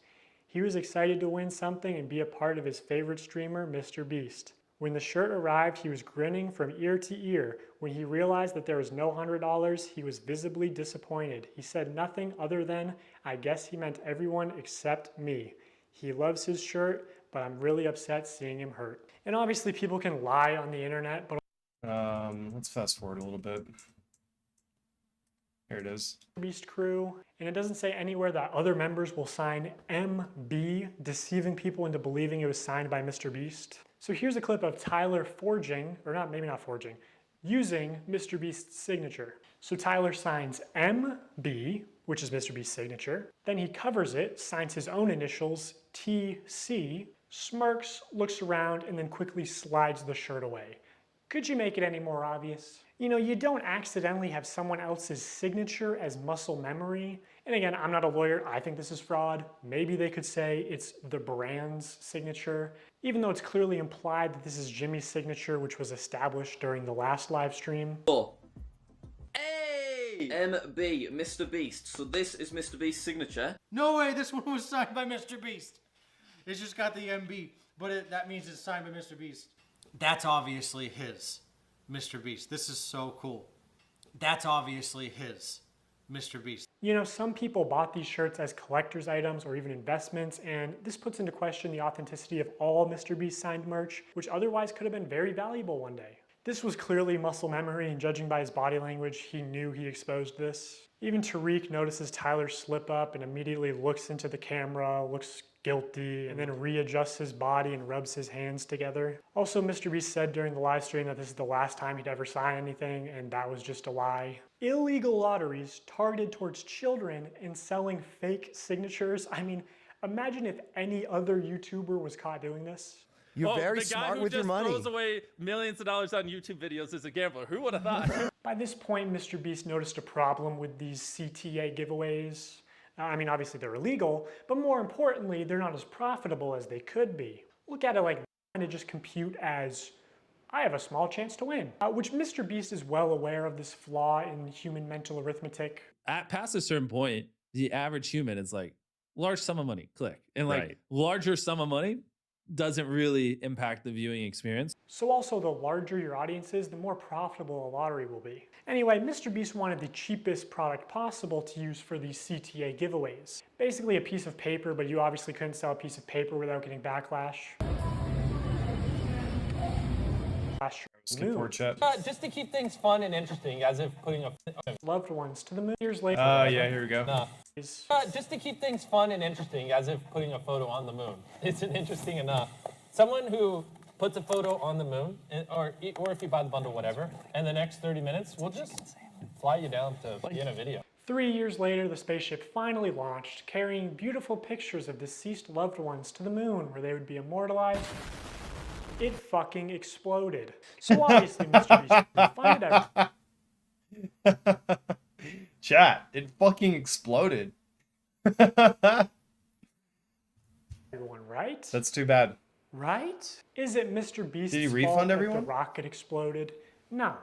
He was excited to win something and be a part of his favorite streamer, Mr. Beast. When the shirt arrived, he was grinning from ear to ear. When he realized that there was no $100, he was visibly disappointed. He said nothing other than, I guess he meant everyone except me. He loves his shirt, but I'm really upset seeing him hurt. And obviously people can lie on the internet, but let's fast forward a little bit. Here it is. Beast crew, and it doesn't say anywhere that other members will sign MB, deceiving people into believing it was signed by Mr. Beast. So here's a clip of Tyler forging, or not, maybe not forging, using Mr. Beast's signature. So Tyler signs MB, which is Mr. Beast's signature. Then he covers it, signs his own initials, TC, smirks, looks around, and then quickly slides the shirt away. Could you make it any more obvious? You know, you don't accidentally have someone else's signature as muscle memory. And again, I'm not a lawyer, I think this is fraud. Maybe they could say it's the brand's signature, even though it's clearly implied that this is Jimmy's signature, which was established during the last live stream. Hey! MB, Mr. Beast. So this is Mr. Beast's signature. No way, this one was signed by Mr. Beast. It's just got the MB, but that means it's signed by Mr. Beast. That's obviously his, Mr. Beast. This is so cool. That's obviously his, Mr. Beast. You know, some people bought these shirts as collector's items or even investments, and this puts into question the authenticity of all Mr. Beast signed merch, which otherwise could have been very valuable one day. This was clearly muscle memory, and judging by his body language, he knew he exposed this. Even Tariq notices Tyler slip up and immediately looks into the camera, looks guilty, and then readjusts his body and rubs his hands together. Also, Mr. Beast said during the live stream that this is the last time he'd ever sign anything, and that was just a lie. Illegal lotteries targeted towards children and selling fake signatures. I mean, imagine if any other YouTuber was caught doing this. You're very smart with your money. The guy who just throws away millions of dollars on YouTube videos is a gambler. Who would have thought? By this point, Mr. Beast noticed a problem with these CTA giveaways. I mean, obviously they're illegal, but more importantly, they're not as profitable as they could be. Look at it like trying to just compute as, I have a small chance to win, which Mr. Beast is well aware of this flaw in human mental arithmetic. Past a certain point, the average human is like, large sum of money, click. And like larger sum of money doesn't really impact the viewing experience. So also the larger your audience is, the more profitable a lottery will be. Anyway, Mr. Beast wanted the cheapest product possible to use for these CTA giveaways. Basically a piece of paper, but you obviously couldn't sell a piece of paper without getting backlash. Skip forward chat. Just to keep things fun and interesting, as if putting a loved ones to the moon. Years later. Yeah, here we go. No. Just to keep things fun and interesting, as if putting a photo on the moon. Isn't interesting enough. Someone who puts a photo on the moon, or if you buy the bundle, whatever, and the next 30 minutes, we'll just fly you down to be in a video. 3 years later, the spaceship finally launched, carrying beautiful pictures of deceased loved ones to the moon, where they would be immortalized. It fucking exploded. So obviously, Mr. Beast couldn't find everything. Chat, it fucking exploded. Everyone, right? That's too bad. Right? Is it Mr. Beast's Did he fault refund that everyone? the rocket exploded? No.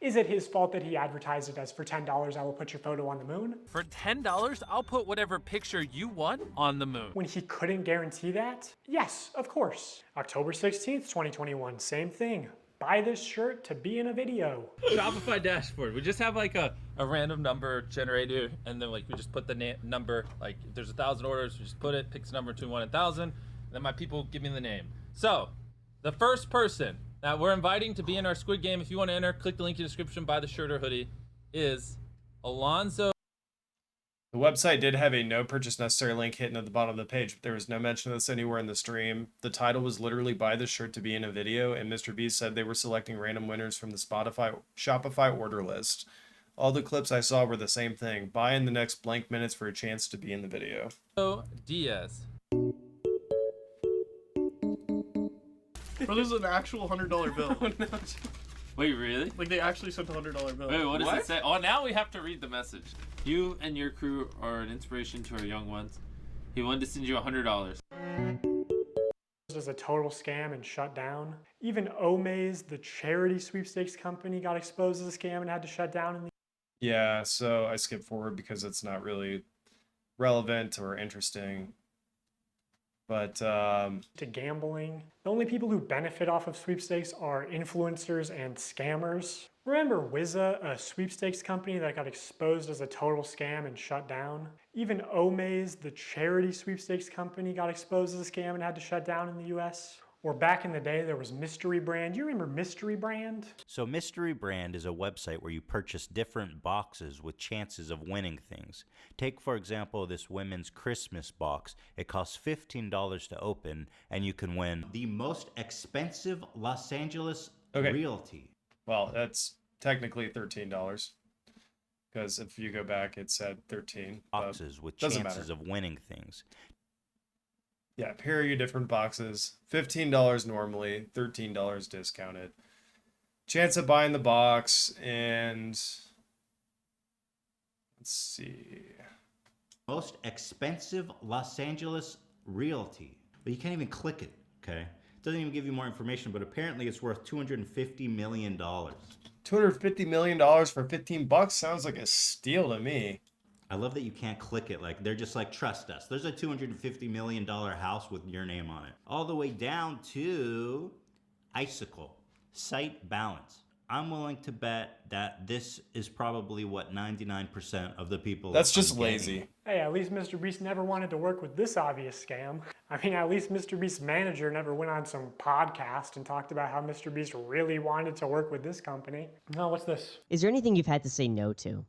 Is it his fault that he advertised it as for $10, I will put your photo on the moon? For $10, I'll put whatever picture you want on the moon. When he couldn't guarantee that? Yes, of course. October 16th, 2021, same thing. Buy this shirt to be in a video. Shopify dashboard. We just have like a random number generator, and then like we just put the number, like if there's 1,000 orders, we just put it, picks a number between 1 and 1,000, then my people give me the name. So, the first person that we're inviting to be in our Squid Game, if you want to enter, click the link in the description, buy the shirt or hoodie, is Alonzo. The website did have a no purchase necessary link hidden at the bottom of the page, but there was no mention of this anywhere in the stream. The title was literally buy this shirt to be in a video, and Mr. Beast said they were selecting random winners from the Shopify order list. All the clips I saw were the same thing. Buy in the next blank minutes for a chance to be in the video. Diaz. Bro, this is an actual $100 bill. Oh, no. Wait, really? Like, they actually sent a $100 bill. Wait, what does it say? Oh, now we have to read the message. You and your crew are an inspiration to our young ones. He wanted to send you $100. This was a total scam and shut down. Even Omaze, the charity sweepstakes company, got exposed as a scam and had to shut down. Yeah, so I skipped forward because it's not really relevant or interesting. But to gambling. The only people who benefit off of sweepstakes are influencers and scammers. Remember Wizza, a sweepstakes company that got exposed as a total scam and shut down? Even Omaze, the charity sweepstakes company, got exposed as a scam and had to shut down in the US. Or back in the day, there was Mystery Brand. You remember Mystery Brand? So Mystery Brand is a website where you purchase different boxes with chances of winning things. Take, for example, this women's Christmas box. It costs $15 to open, and you can win the most expensive Los Angeles realty. Well, that's technically $13. Because if you go back, it said 13. Boxes with chances of winning things. Yeah, pair your different boxes. $15 normally, $13 discounted. Chance of buying the box, and let's see. Most expensive Los Angeles realty. But you can't even click it, okay? It doesn't even give you more information, but apparently it's worth $250 million. $250 million for 15 bucks sounds like a steal to me. I love that you can't click it. Like, they're just like, trust us. There's a $250 million house with your name on it. All the way down to Icicle, Site Balance. I'm willing to bet that this is probably what 99% of the people. That's just lazy. Hey, at least Mr. Beast never wanted to work with this obvious scam. I mean, at least Mr. Beast's manager never went on some podcast and talked about how Mr. Beast really wanted to work with this company. Oh, what's this? Is there anything you've had to say no to?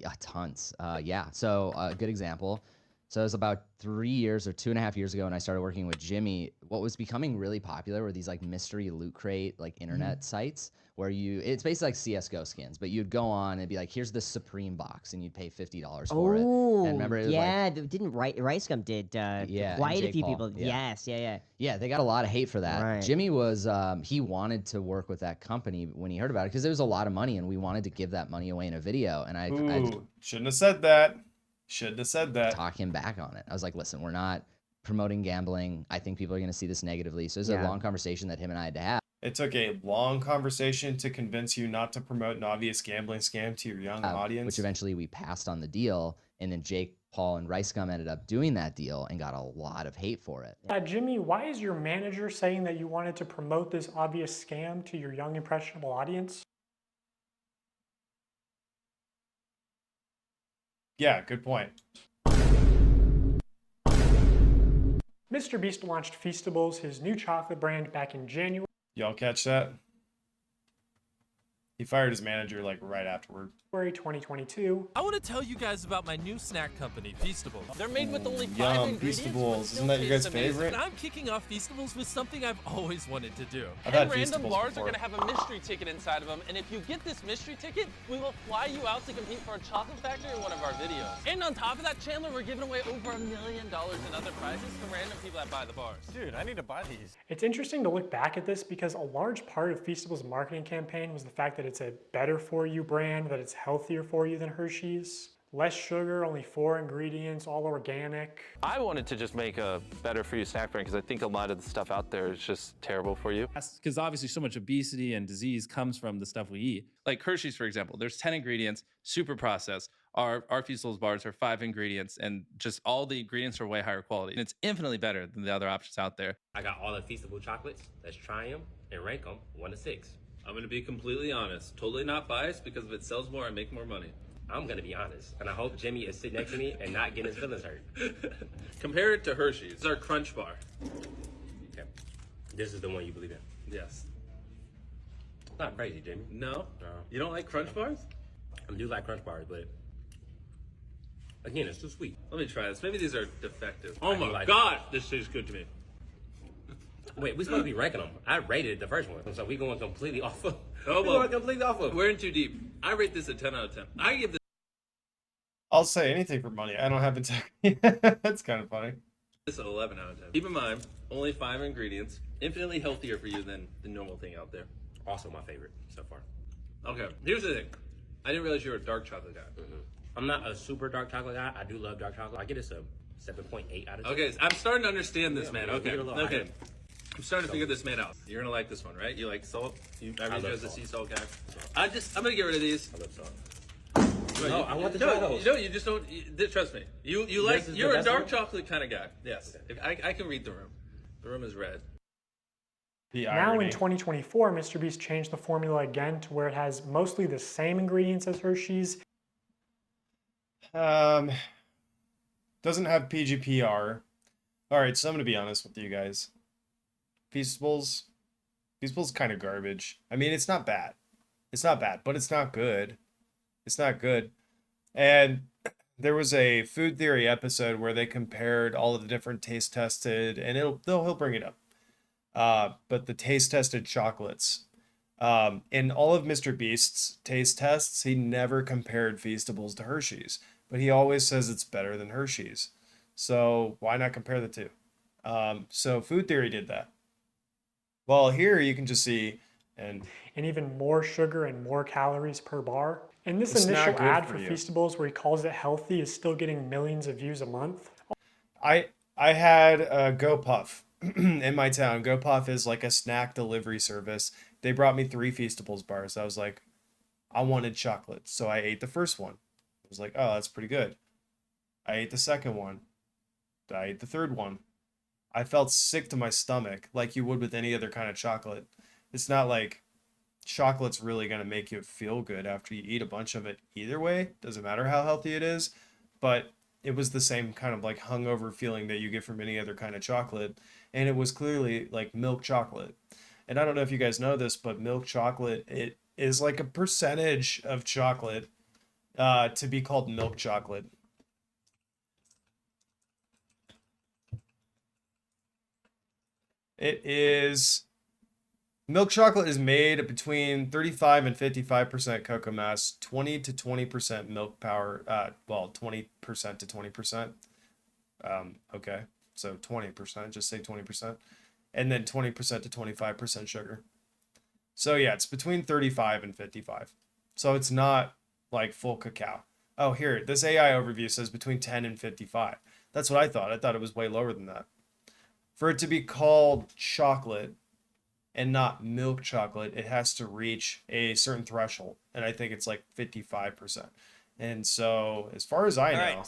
Yeah, tons. Yeah. So a good example. So it was about 3 years or 2.5 years ago when I started working with Jimmy. What was becoming really popular were these like mystery loot crate, like internet sites where it's basically like CSGO skins, but you'd go on and be like, here's the Supreme box, and you'd pay $50 for it. And remember, it was didn't Ricegum did quite a few people. Yeah. Yes, Yeah, they got a lot of hate for that. Right. Jimmy was, he wanted to work with that company when he heard about it because it was a lot of money and we wanted to give that money away in a video. And I shouldn't have said that. Shouldn't have said that. Talk him back on it. I was like, listen, we're not promoting gambling. I think people are going to see this negatively. So it was a long conversation that him and I had to have. It took a long conversation to convince you not to promote an obvious gambling scam to your young audience. Which eventually we passed on the deal. And then Jake, Paul, and Ricegum ended up doing that deal and got a lot of hate for it. Jimmy, why is your manager saying that you wanted to promote this obvious scam to your young, impressionable audience? Yeah, good point. Mr. Beast launched Feastables, his new chocolate brand, back in January. Y'all catch that? He fired his manager like right afterward. 2022. I want to tell you guys about my new snack company, Feastables. They're made with only 5 Yum, ingredients. Feastables. Isn't that your guys' favorite? And I'm kicking off Feastables with something I've always wanted to do. I've had Random Feastables bars before. are going to have a mystery ticket inside of them, and if you get this mystery ticket, we will fly you out to compete for a chocolate factory in one of our videos. And on top of that, Chandler, we're giving away over $1 million in other prizes to random people that buy the bars. Dude, I need to buy these. It's interesting to look back at this because a large part of Feastables' marketing campaign was the fact that it's a better for you brand, that it's healthier for you than Hershey's. Less sugar, only 4 ingredients, all organic. I wanted to just make a better for you snack brand because I think a lot of the stuff out there is just terrible for you. Because obviously so much obesity and disease comes from the stuff we eat. Like Hershey's, for example, there's 10 ingredients, super processed. Our Feastables bars are 5 ingredients, and just all the ingredients are way higher quality. And it's infinitely better than the other options out there. I got all the Feastable chocolates. Let's try them and rank them 1 to 6. I'm gonna be completely honest, totally not biased, because if it sells more, I make more money. I'm gonna be honest, and I hope Jimmy is sitting next to me and not getting his feelings hurt. Compare it to Hershey's. It's our Crunch Bar. Okay. This is the one you believe in? Yes. Not crazy, Jimmy. No? No. You don't like Crunch Bars? I do like Crunch Bars, but again, it's too sweet. Let me try this. Maybe these are defective. I Oh do my like God, this tastes good to me. Wait, we're supposed to be ranking them. I rated the first one, so we going completely off of. Oh, we well, going completely off of. we're in too deep. I rate this a 10 out of 10. I give I'll say anything for money. I don't have integrity. That's kind of funny. this an 11 out of 10. Keep in mind, only 5 ingredients, infinitely healthier for you than the normal thing out there. Also my favorite so far. Okay, here's the thing. I didn't realize you were a dark chocolate guy. I'm not a super dark chocolate guy. I do love dark chocolate. I get this a 7.8 out of 10. Okay, I'm starting to understand this, Yeah, man. we Okay, get a little okay. higher. I'm starting to figure this man out. You're gonna like this one, right? You like salt? I love raised you as a salt. sea salt guy. I'm gonna get rid of these. I love salt. No, I want to no, try those. No, you just don't. Trust me. You like. This is You're the a best dark one? chocolate kind of guy. Yes. I can read the room. The room is red. Now in 2024, Mr. Beast changed the formula again to where it has mostly the same ingredients as Hershey's. Doesn't have PGPR. All right, so I'm gonna be honest with you guys. Feastables kind of garbage. I mean, it's not bad. It's not bad, but it's not good. It's not good. And there was a food theory episode where they compared all of the different taste tested, and he'll bring it up. But the taste tested chocolates. In all of Mr. Beast's taste tests, he never compared Feastables to Hershey's, but he always says it's better than Hershey's. So why not compare the two? So Food Theory did that. Well, here you can just see and even more sugar and more calories per bar. And this It's not initial good ad for for you. Feastables where he calls it healthy is still getting millions of views a month. I had a GoPuff in my town. GoPuff is like a snack delivery service. They brought me 3 Feastables bars. I was like, I wanted chocolate, so I ate the first one. I was like, oh, that's pretty good. I ate the second one. I ate the third one. I felt sick to my stomach, like you would with any other kind of chocolate. It's not like chocolate's really going to make you feel good after you eat a bunch of it either way. Doesn't matter how healthy it is. But it was the same kind of like hungover feeling that you get from any other kind of chocolate. And it was clearly like milk chocolate. And I don't know if you guys know this, but milk chocolate, it is like a percentage of chocolate to be called milk chocolate. It is milk chocolate is made between 35 and 55% cocoa mass, 20 to 20% milk power, 20% to 20%. Okay, so 20%, just say 20%, and then 20% to 25% sugar. So yeah, it's between 35 and 55. So it's not like full cacao. Oh, here, this AI overview says between 10 and 55. That's what I thought. I thought it was way lower than that. For it to be called chocolate and not milk chocolate, it has to reach a certain threshold. And I think it's like 55%. And so, as far as I know,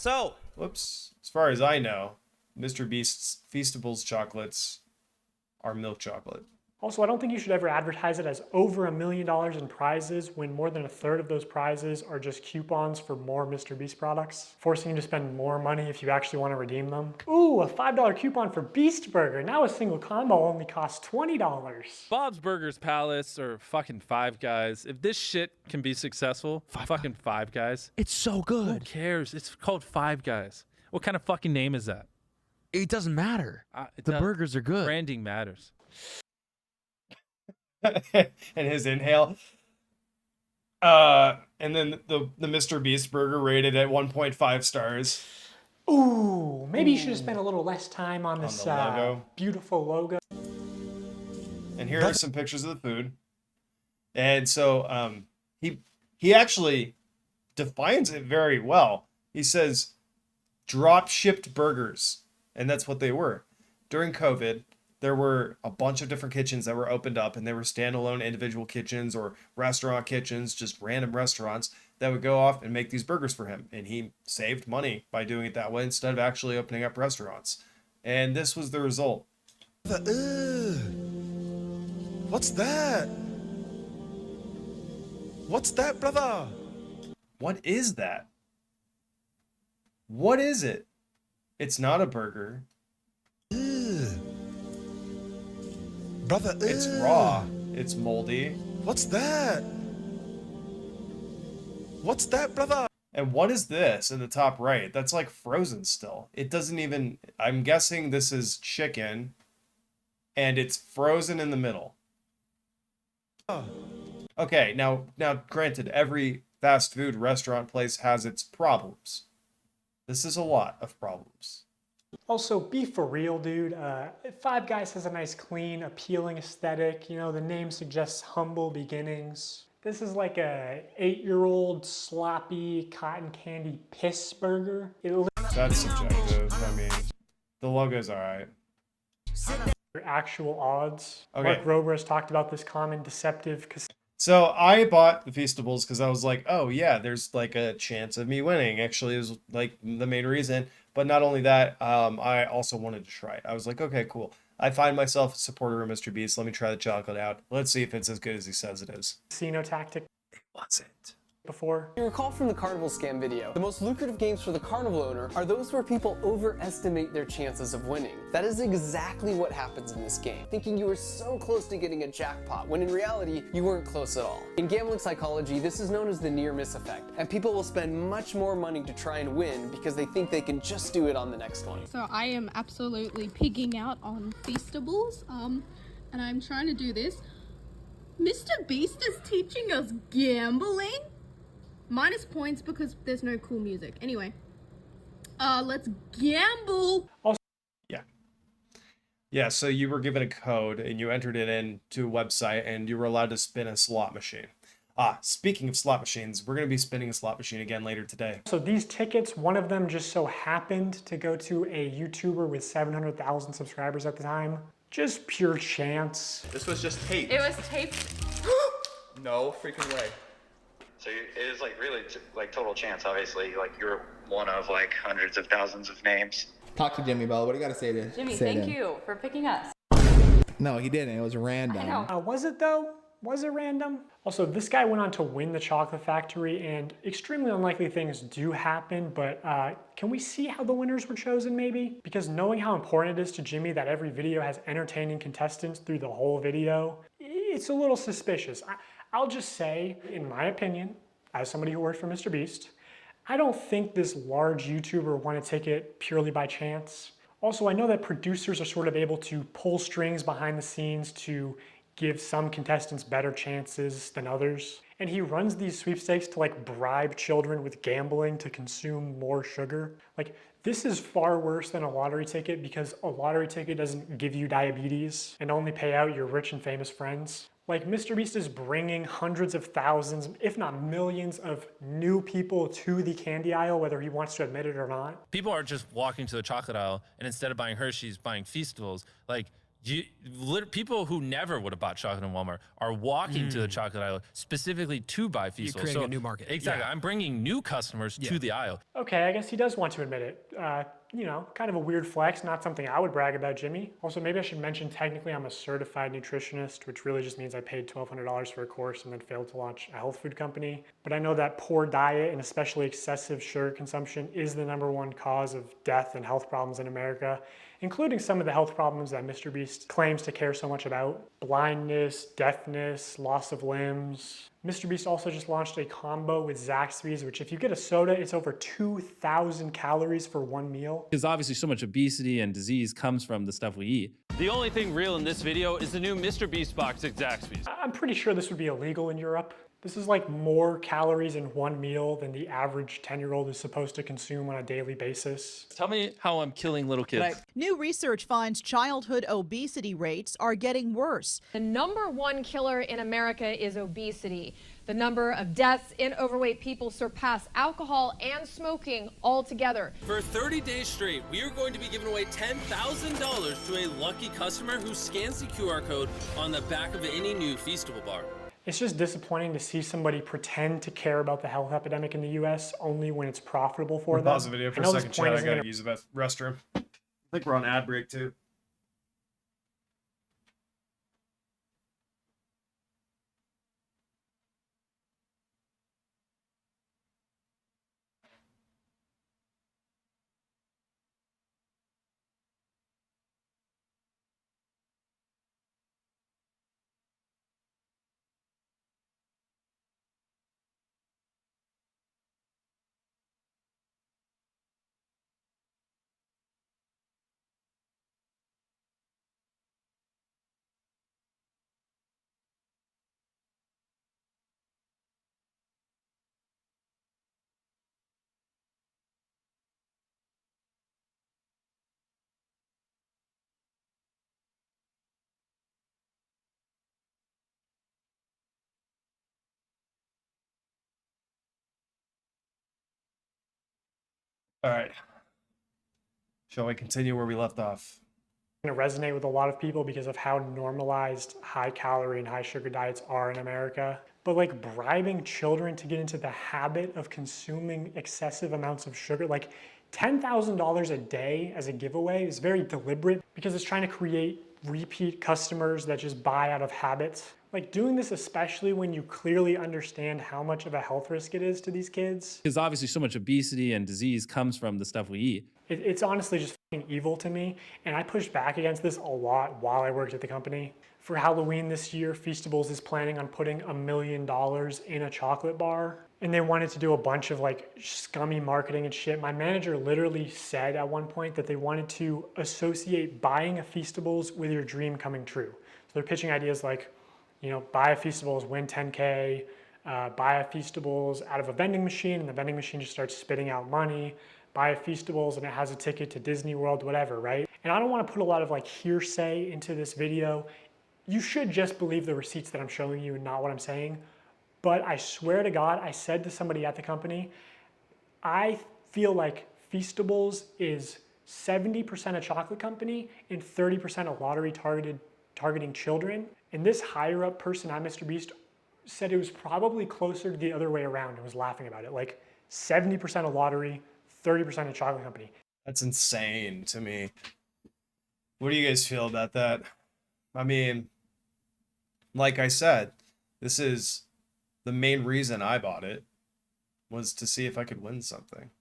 as far as I know, Mr. Beast's Feastables chocolates are milk chocolate. Also, I don't think you should ever advertise it as over $1 million in prizes when more than a third of those prizes are just coupons for more Mr. Beast products, forcing you to spend more money if you actually want to redeem them. Ooh, a $5 coupon for Beast Burger. Now a single combo only costs $20. Bob's Burgers Palace or fucking Five Guys. If this shit can be successful, fucking Five Guys. It's so good. Who cares? It's called Five Guys. What kind of fucking name is that? It doesn't matter. The burgers are good. Branding matters. And his inhale. And then the Mr. Beast burger rated at 1.5 stars. Ooh, maybe you should have spent a little less time on this the logo. Beautiful logo. And here are some pictures of the food. And so he actually defines it very well. He says drop shipped burgers, and that's what they were. During COVID, there were a bunch of different kitchens that were opened up, and they were standalone individual kitchens or restaurant kitchens, just random restaurants that would go off and make these burgers for him. And he saved money by doing it that way instead of actually opening up restaurants. And this was the result. What's that? What's that, brother? What is that? What is it? It's not a burger. Brother, it's raw. It's moldy. What's that? What's that, brother? And what is this in the top right? That's like frozen still. It doesn't even... I'm guessing this is chicken, and it's frozen in the middle. Okay, now granted, every fast food restaurant place has its problems. This is a lot of problems. Also, be for real, dude. Five Guys has a nice, clean, appealing aesthetic. You know, the name suggests humble beginnings. This is like a 8-year-old sloppy cotton candy piss burger. That's subjective. I mean, the logo's alright. Actual odds. Okay. Mark Rober has talked about this common deceptive. So I bought the Feastables because I was like, oh yeah, there's like a chance of me winning. Actually, is like the main reason. But not only that, I also wanted to try it. I was like, okay, cool. I find myself a supporter of Mr. Beast. Let me try the chocolate out. Let's see if it's as good as he says it is. Casino tactic. What's it? Before. You recall from the carnival scam video, the most lucrative games for the carnival owner are those where people overestimate their chances of winning. That is exactly what happens in this game, thinking you were so close to getting a jackpot, when in reality, you weren't close at all. In gambling psychology, this is known as the near-miss effect, and people will spend much more money to try and win because they think they can just do it on the next one. So I am absolutely pigging out on Feastables, and I'm trying to do this. Mr. Beast is teaching us gambling? Minus points because there's no cool music. Anyway, let's gamble. Yeah, so you were given a code and you entered it into a website and you were allowed to spin a slot machine. Speaking of slot machines, we're going to be spinning a slot machine again later today. So these tickets, one of them just so happened to go to a YouTuber with 700,000 subscribers at the time. Just pure chance. This was just taped. It was taped. No freaking way. So it is like really like total chance, obviously. Like you're one of like hundreds of thousands of names. Talk to Jimmy, Bella. What do you got to say to Jimmy, say thank to you for picking us. No, he didn't. It was random. I know. Was it though? Was it random? Also, this guy went on to win the Chocolate Factory, and extremely unlikely things do happen, but can we see how the winners were chosen maybe? Because knowing how important it is to Jimmy that every video has entertaining contestants through the whole video, it's a little suspicious. I'll just say, in my opinion, as somebody who worked for Mr. Beast, I don't think this large YouTuber won a ticket purely by chance. Also, I know that producers are sort of able to pull strings behind the scenes to give some contestants better chances than others. And he runs these sweepstakes to like bribe children with gambling to consume more sugar. Like, this is far worse than a lottery ticket because a lottery ticket doesn't give you diabetes and only pay out your rich and famous friends. Like, Mr. Beast is bringing hundreds of thousands, if not millions, of new people to the candy aisle, whether he wants to admit it or not. People are just walking to the chocolate aisle and instead of buying Hershey's, buying Feastables. Like, people who never would have bought chocolate in Walmart are walking to the chocolate aisle specifically to buy Feastables. You're creating a new market. Exactly. Yeah. I'm bringing new customers to the aisle. Okay, I guess he does want to admit it. You know, kind of a weird flex, not something I would brag about Jimmy. Also, maybe I should mention technically I'm a certified nutritionist, which really just means I paid $1,200 for a course and then failed to launch a health food company. But I know that poor diet and especially excessive sugar consumption is the #1 cause of death and health problems in America, including some of the health problems that Mr. Beast claims to care so much about. Blindness, deafness, loss of limbs. Mr. Beast also just launched a combo with Zaxby's, which if you get a soda, it's over 2,000 calories for one meal. Because obviously so much obesity and disease comes from the stuff we eat. The only thing real in this video is the new Mr. Beast box at Zaxby's. I'm pretty sure this would be illegal in Europe. This is like more calories in one meal than the average 10-year-old is supposed to consume on a daily basis. Tell me how I'm killing little kids. New research finds childhood obesity rates are getting worse. The #1 killer in America is obesity. The number of deaths in overweight people surpass alcohol and smoking altogether. For 30 days straight, we are going to be giving away $10,000 to a lucky customer who scans the QR code on the back of any new Feastable bar. It's just disappointing to see somebody pretend to care about the health epidemic in the US only when it's profitable for them. Pause the video for a second, chat. I gotta use the restroom. I think we're on ad break too. All right. Shall we continue where we left off? Going to resonate with a lot of people because of how normalized high calorie and high sugar diets are in America. but like bribing children to get into the habit of consuming excessive amounts of sugar, like $10,000 a day as a giveaway is very deliberate because it's trying to create repeat customers that just buy out of habit. Like doing this, especially when you clearly understand how much of a health risk it is to these kids. Because obviously so much obesity and disease comes from the stuff we eat. It's honestly just fucking evil to me. And I pushed back against this a lot while I worked at the company. For Halloween this year, Feastables is planning on putting $1 million in a chocolate bar. And they wanted to do a bunch of like scummy marketing and shit. My manager literally said at one point that they wanted to associate buying a Feastables with your dream coming true. So they're pitching ideas like, you know, buy a Feastables, win 10K, buy a Feastables out of a vending machine and the vending machine just starts spitting out money, buy a Feastables and it has a ticket to Disney World, whatever, right? And I don't want to put a lot of like hearsay into this video. You should just believe the receipts that I'm showing you and not what I'm saying. But I swear to God, I said to somebody at the company, I feel like Feastables is 70% a chocolate company and 30% a lottery targeting children. And this higher up person at Mr. Beast said it was probably closer to the other way around and was laughing about it. Like 70% a lottery, 30% a chocolate company. That's insane to me. What do you guys feel about that? I mean, like I said, this is the main reason I bought it was to see if I could win something.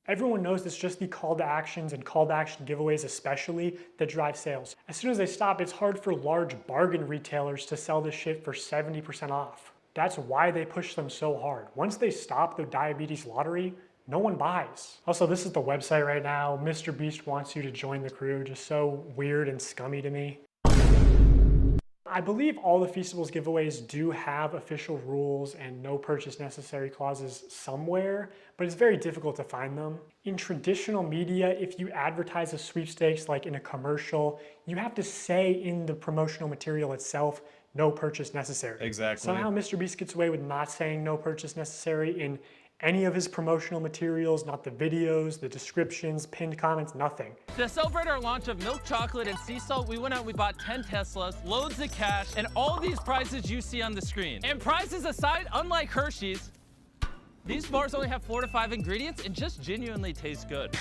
Everyone knows it's just the call to actions and call to action giveaways especially that drive sales. As soon as they stop, it's hard for large bargain retailers to sell this shit for 70% off. That's why they push them so hard. Once they stop the diabetes lottery, no one buys. Also, this is the website right now. Mr. Beast wants you to join the crew. Just so weird and scummy to me. I believe all the Feastables giveaways do have official rules and no purchase necessary clauses somewhere, but it's very difficult to find them. In traditional media, if you advertise a sweepstakes like in a commercial, you have to say in the promotional material itself, no purchase necessary. Exactly. Somehow Mr. Beast gets away with not saying no purchase necessary in any of his promotional materials, not the videos, the descriptions, pinned comments, nothing. To celebrate our launch of milk chocolate and sea salt, we went out and we bought 10 Teslas, loads of cash, and all these prizes you see on the screen. And prizes aside, unlike Hershey's, these bars only have 4 to 5 ingredients and just genuinely taste good.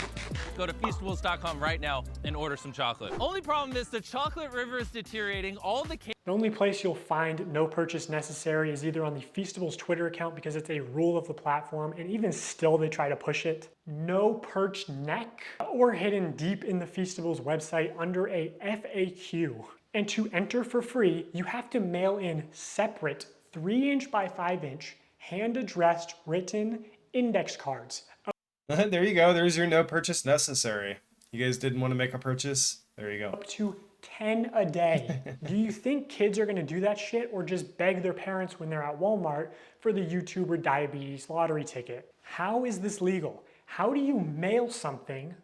Go to Feastables.com right now and order some chocolate. Only problem is the chocolate river is deteriorating. The only place you'll find no purchase necessary is either on the Feastables Twitter account because it's a rule of the platform, and even still they try to push it. No perch neck, or hidden deep in the Feastables website under a FAQ. And to enter for free, you have to mail in separate 3" by 5" hand-addressed written index cards. There you go. There's your no purchase necessary. You guys didn't want to make a purchase? There you go. Up to 10 a day. Do you think kids are gonna do that shit or just beg their parents when they're at Walmart for the YouTuber diabetes lottery ticket? How is this legal? How do you mail something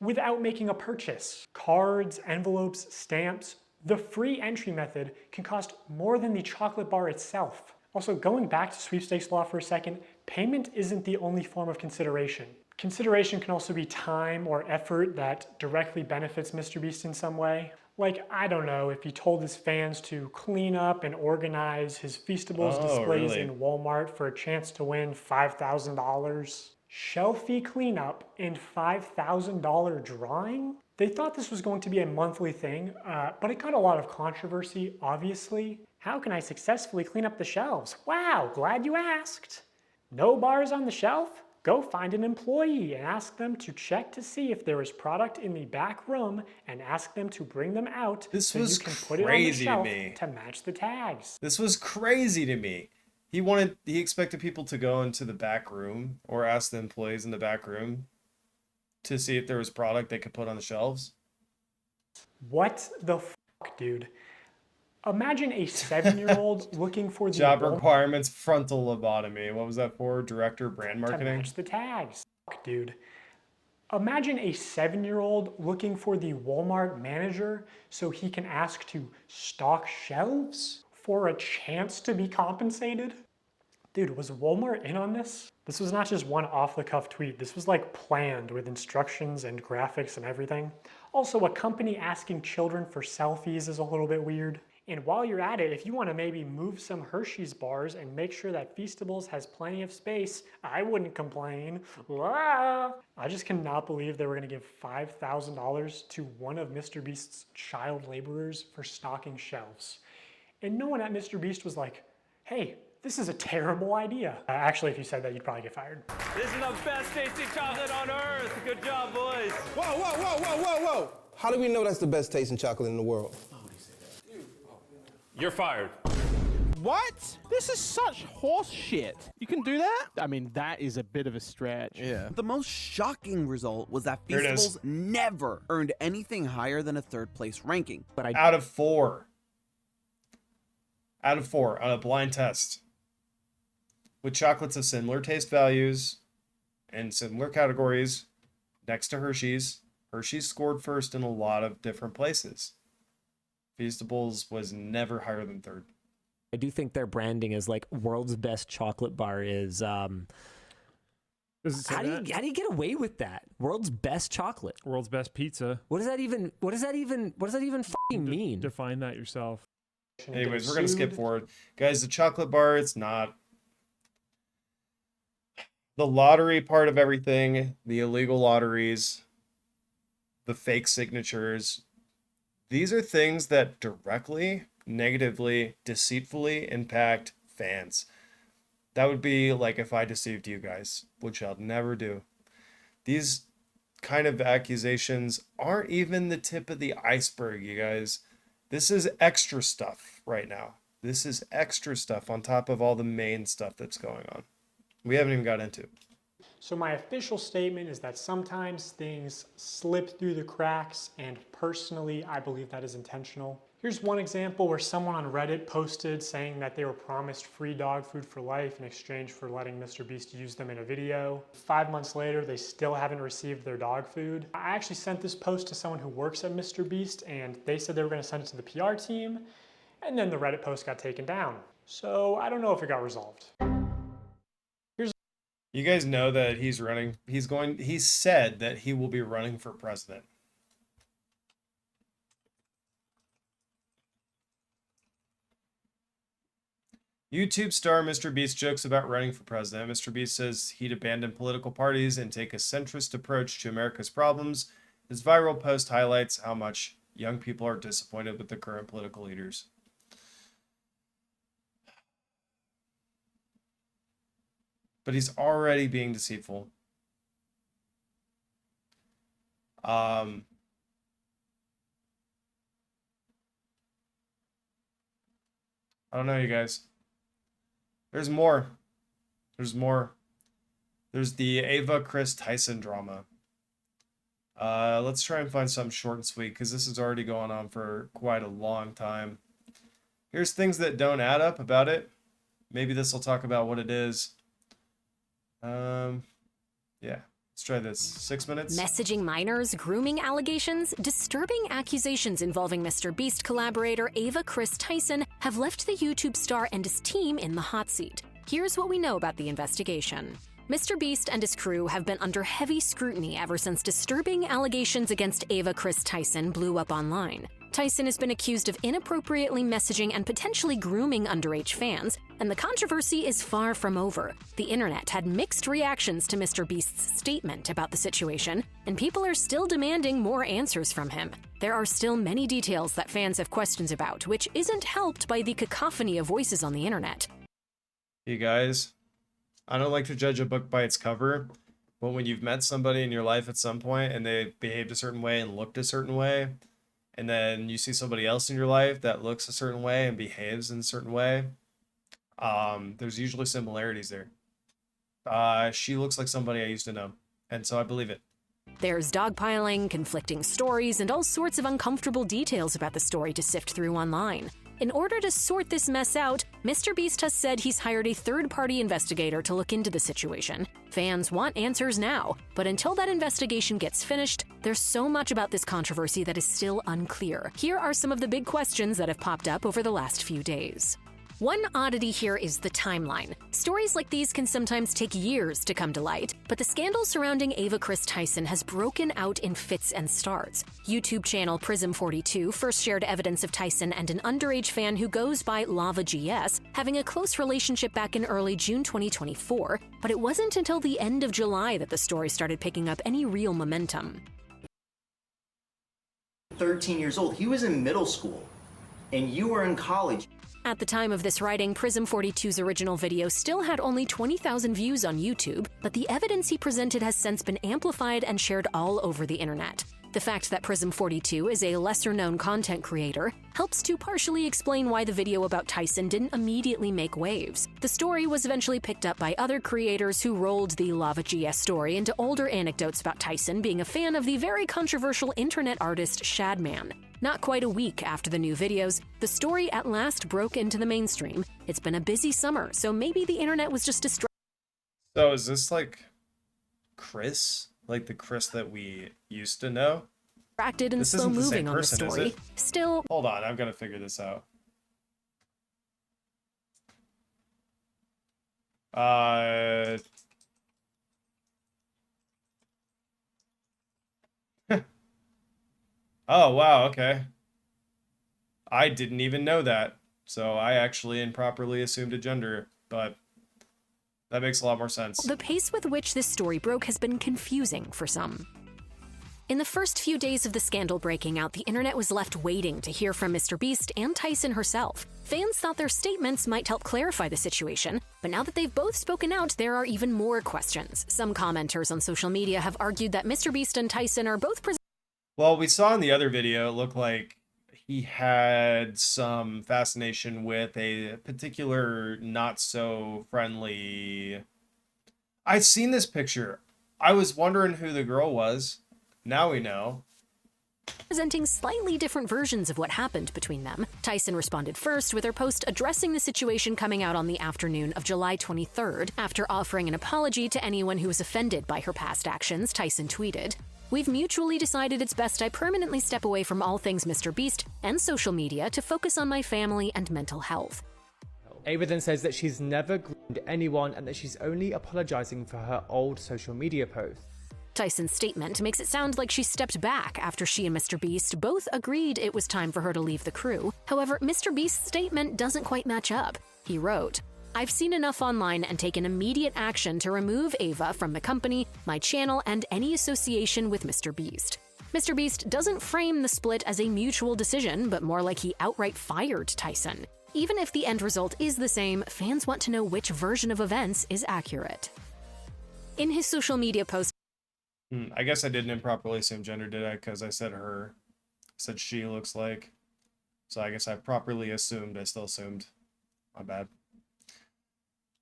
without making a purchase? Cards, envelopes, stamps. The free entry method can cost more than the chocolate bar itself. Also, going back to sweepstakes law for a second, payment isn't the only form of consideration. Consideration can also be time or effort that directly benefits Mr. Beast in some way. Like, I don't know, if he told his fans to clean up and organize his Feastables displays in Walmart for a chance to win $5,000. Shelfie cleanup and $5,000 drawing? They thought this was going to be a monthly thing, but it got a lot of controversy, obviously. How can I successfully clean up the shelves? Wow, glad you asked. No bars on the shelf? Go find an employee and ask them to check to see if there is product in the back room and ask them to bring them out so you can put it on the shelf to match the tags. This was crazy to me. He expected people to go into the back room or ask the employees in the back room to see if there was product they could put on the shelves. What the fuck, dude? Imagine a 7-year-old looking for the job requirements, frontal lobotomy. What was that for? Director, brand marketing? To match the tags. Fuck, dude. Imagine a 7-year-old looking for the Walmart manager so he can ask to stock shelves for a chance to be compensated. Dude, was Walmart in on this? This was not just one off-the-cuff tweet. This was like planned with instructions and graphics and everything. Also, a company asking children for selfies is a little bit weird. And while you're at it, if you want to maybe move some Hershey's bars and make sure that Feastables has plenty of space, I wouldn't complain. Ah! I just cannot believe they were going to give $5,000 to one of Mr. Beast's child laborers for stocking shelves. And no one at Mr. Beast was like, hey, this is a terrible idea. Actually, if you said that, you'd probably get fired. This is the best tasting chocolate on earth. Good job, boys. Whoa, whoa, whoa, whoa, whoa, whoa. How do we know that's the best tasting chocolate in the world? You're fired. What? This is such horse shit. You can do that? I mean, that is a bit of a stretch. Yeah. The most shocking result was that Here it is. Feastables never earned anything higher than a third place ranking. But Out of 4. Out of 4 on a blind test. With chocolates of similar taste values and similar categories next to Hershey's. Hershey's scored first in a lot of different places. Feastables was never higher than 3rd. I do think their branding is like world's best chocolate bar is how do you get away with that? World's best chocolate. World's best pizza. What does that even fucking mean? Define that yourself. Anyways, we're gonna skip forward. Guys, the chocolate bar, it's not the lottery part of everything, the illegal lotteries, the fake signatures. These are things that directly, negatively, deceitfully impact fans. That would be like if I deceived you guys, which I'll never do. These kind of accusations aren't even the tip of the iceberg, you guys. This is extra stuff right now. This is extra stuff on top of all the main stuff that's going on. We haven't even got into. So my official statement is that sometimes things slip through the cracks, and personally, I believe that is intentional. Here's one example where someone on Reddit posted saying that they were promised free dog food for life in exchange for letting Mr. Beast use them in a video. 5 months later, they still haven't received their dog food. I actually sent this post to someone who works at Mr. Beast, and they said they were going to send it to the PR team, and then the Reddit post got taken down. So I don't know if it got resolved. You guys know that he's running. He said that he will be running for president. YouTube star Mr. Beast jokes about running for president. Mr. Beast says he'd abandon political parties and take a centrist approach to America's problems. His viral post highlights how much young people are disappointed with the current political leaders. But he's already being deceitful. I don't know, you guys. There's more. There's more. There's the Ava Chris Tyson drama. Let's try and find something short and sweet, because this is already going on for quite a long time. Here's things that don't add up about it. Maybe this will talk about what it is. Yeah, let's try this. 6 minutes. Messaging minors, grooming allegations, disturbing accusations involving Mr. Beast collaborator Ava Chris Tyson have left the YouTube star and his team in the hot seat. Here's what we know about the investigation. Mr. Beast and his crew have been under heavy scrutiny ever since disturbing allegations against Ava Chris Tyson blew up online. Tyson has been accused of inappropriately messaging and potentially grooming underage fans, and the controversy is far from over. The internet had mixed reactions to Mr. Beast's statement about the situation, and people are still demanding more answers from him. There are still many details that fans have questions about, which isn't helped by the cacophony of voices on the internet. You guys, I don't like to judge a book by its cover, but when you've met somebody in your life at some point and they behaved a certain way and looked a certain way, and then you see somebody else in your life that looks a certain way and behaves in a certain way, there's usually similarities there. She looks like somebody I used to know, and so I believe it. There's dogpiling, conflicting stories, and all sorts of uncomfortable details about the story to sift through online. In order to sort this mess out, Mr. Beast has said he's hired a third-party investigator to look into the situation. Fans want answers now, but until that investigation gets finished, there's so much about this controversy that is still unclear. Here are some of the big questions that have popped up over the last few days. One oddity here is the timeline. Stories like these can sometimes take years to come to light, but the scandal surrounding Ava Chris Tyson has broken out in fits and starts. YouTube channel Prism42 first shared evidence of Tyson and an underage fan who goes by Lava GS having a close relationship back in early June 2024, but it wasn't until the end of July that the story started picking up any real momentum. 13 years old. He was in middle school, and you were in college. At the time of this writing, Prism42's original video still had only 20,000 views on YouTube, but the evidence he presented has since been amplified and shared all over the internet. The fact that Prism42 is a lesser-known content creator helps to partially explain why the video about Tyson didn't immediately make waves. The story was eventually picked up by other creators who rolled the Lava GS story into older anecdotes about Tyson being a fan of the very controversial internet artist Shadman. Not quite a week after the new videos, the story at last broke into the mainstream. It's been a busy summer, so maybe the internet was just distracted. So is this like Chris? Like the Chris that we used to know? Distracted and slow moving on the story. Still, hold on, I'm gonna figure this out. Oh wow, okay. I didn't even know that. So I actually improperly assumed a gender, but that makes a lot more sense. The pace with which this story broke has been confusing for some. In the first few days of the scandal breaking out, the internet was left waiting to hear from MrBeast and Tyson herself. Fans thought their statements might help clarify the situation, but now that they've both spoken out, there are even more questions. Some commenters on social media have argued that MrBeast and Tyson are both well, we saw in the other video, it looked like he had some fascination with a particular not so friendly... I've seen this picture. I was wondering who the girl was. Now we know. Presenting slightly different versions of what happened between them. Tyson responded first with her post addressing the situation coming out on the afternoon of July 23rd. After offering an apology to anyone who was offended by her past actions, Tyson tweeted, "We've mutually decided it's best I permanently step away from all things MrBeast and social media to focus on my family and mental health." Ava then says that she's never groomed anyone and that she's only apologizing for her old social media posts. Tyson's statement makes it sound like she stepped back after she and MrBeast both agreed it was time for her to leave the crew. However, MrBeast's statement doesn't quite match up. He wrote, "I've seen enough online and taken immediate action to remove Ava from the company, my channel, and any association with MrBeast." MrBeast doesn't frame the split as a mutual decision, but more like he outright fired Tyson. Even if the end result is the same, fans want to know which version of events is accurate. In his social media post, I guess I didn't improperly assume gender, did I? Because I said her. I said she looks like. So I guess I properly assumed. I still assumed. My bad.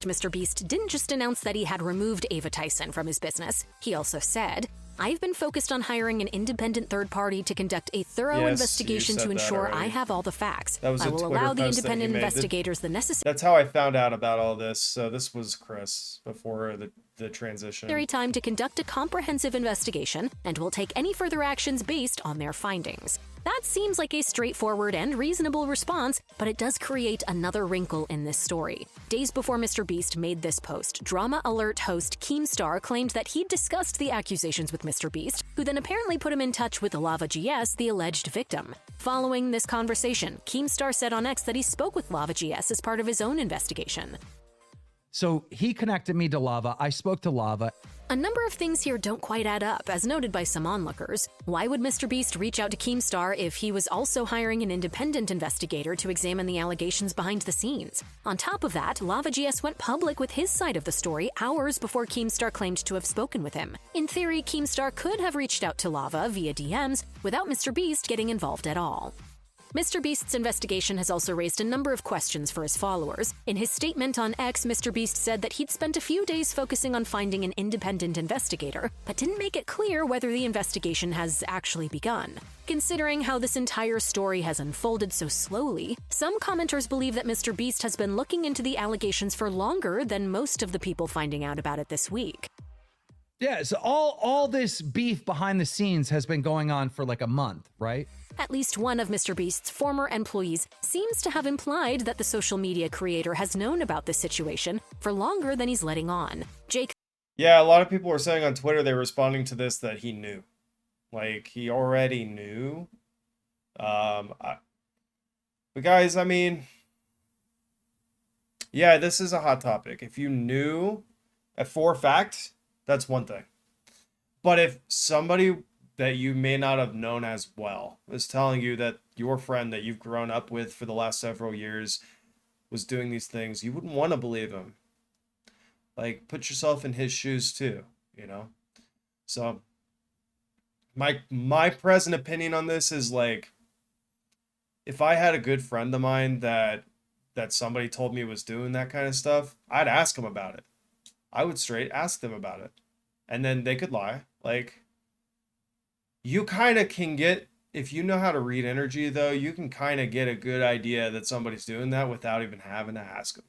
MrBeast didn't just announce that he had removed Ava Tyson from his business. He also said, "I've been focused on hiring an independent third party to conduct a thorough investigation to ensure I have all the facts. That was I a will Twitter allow the post that he independent made. investigators the necessary That's how I found out about all this. So this was Chris before the transition. time to conduct a comprehensive investigation and will take any further actions based on their findings." That seems like a straightforward and reasonable response, but it does create another wrinkle in this story. Days before MrBeast made this post, Drama Alert host Keemstar claimed that he'd discussed the accusations with MrBeast, who then apparently put him in touch with Lava GS, the alleged victim. Following this conversation, Keemstar said on X that he spoke with Lava GS as part of his own investigation. So he connected me to Lava. I spoke to Lava. A number of things here don't quite add up, as noted by some onlookers. Why would MrBeast reach out to Keemstar if he was also hiring an independent investigator to examine the allegations behind the scenes? On top of that, Lava GS went public with his side of the story hours before Keemstar claimed to have spoken with him. In theory, Keemstar could have reached out to Lava via DMs without MrBeast getting involved at all. MrBeast's investigation has also raised a number of questions for his followers. In his statement on X, MrBeast said that he'd spent a few days focusing on finding an independent investigator, but didn't make it clear whether the investigation has actually begun. Considering how this entire story has unfolded so slowly, some commenters believe that MrBeast has been looking into the allegations for longer than most of the people finding out about it this week. Yeah, so all this beef behind the scenes has been going on for like a month, right? At least one of Mr. Beast's former employees seems to have implied that the social media creator has known about this situation for longer than he's letting on. Jake. Yeah, a lot of people were saying on Twitter, they were responding to this that he knew. Like, he already knew. But guys, I mean, yeah, this is a hot topic. If you knew for a fact, that's one thing. But if somebody that you may not have known as well is telling you that your friend that you've grown up with for the last several years was doing these things, you wouldn't want to believe him. Like, put yourself in his shoes too, you know? So my present opinion on this is like, if I had a good friend of mine that somebody told me was doing that kind of stuff, I'd ask him about it. I would straight ask them about it. And then they could lie. Like, you kind of can get, if you know how to read energy though, you can kind of get a good idea that somebody's doing that without even having to ask them.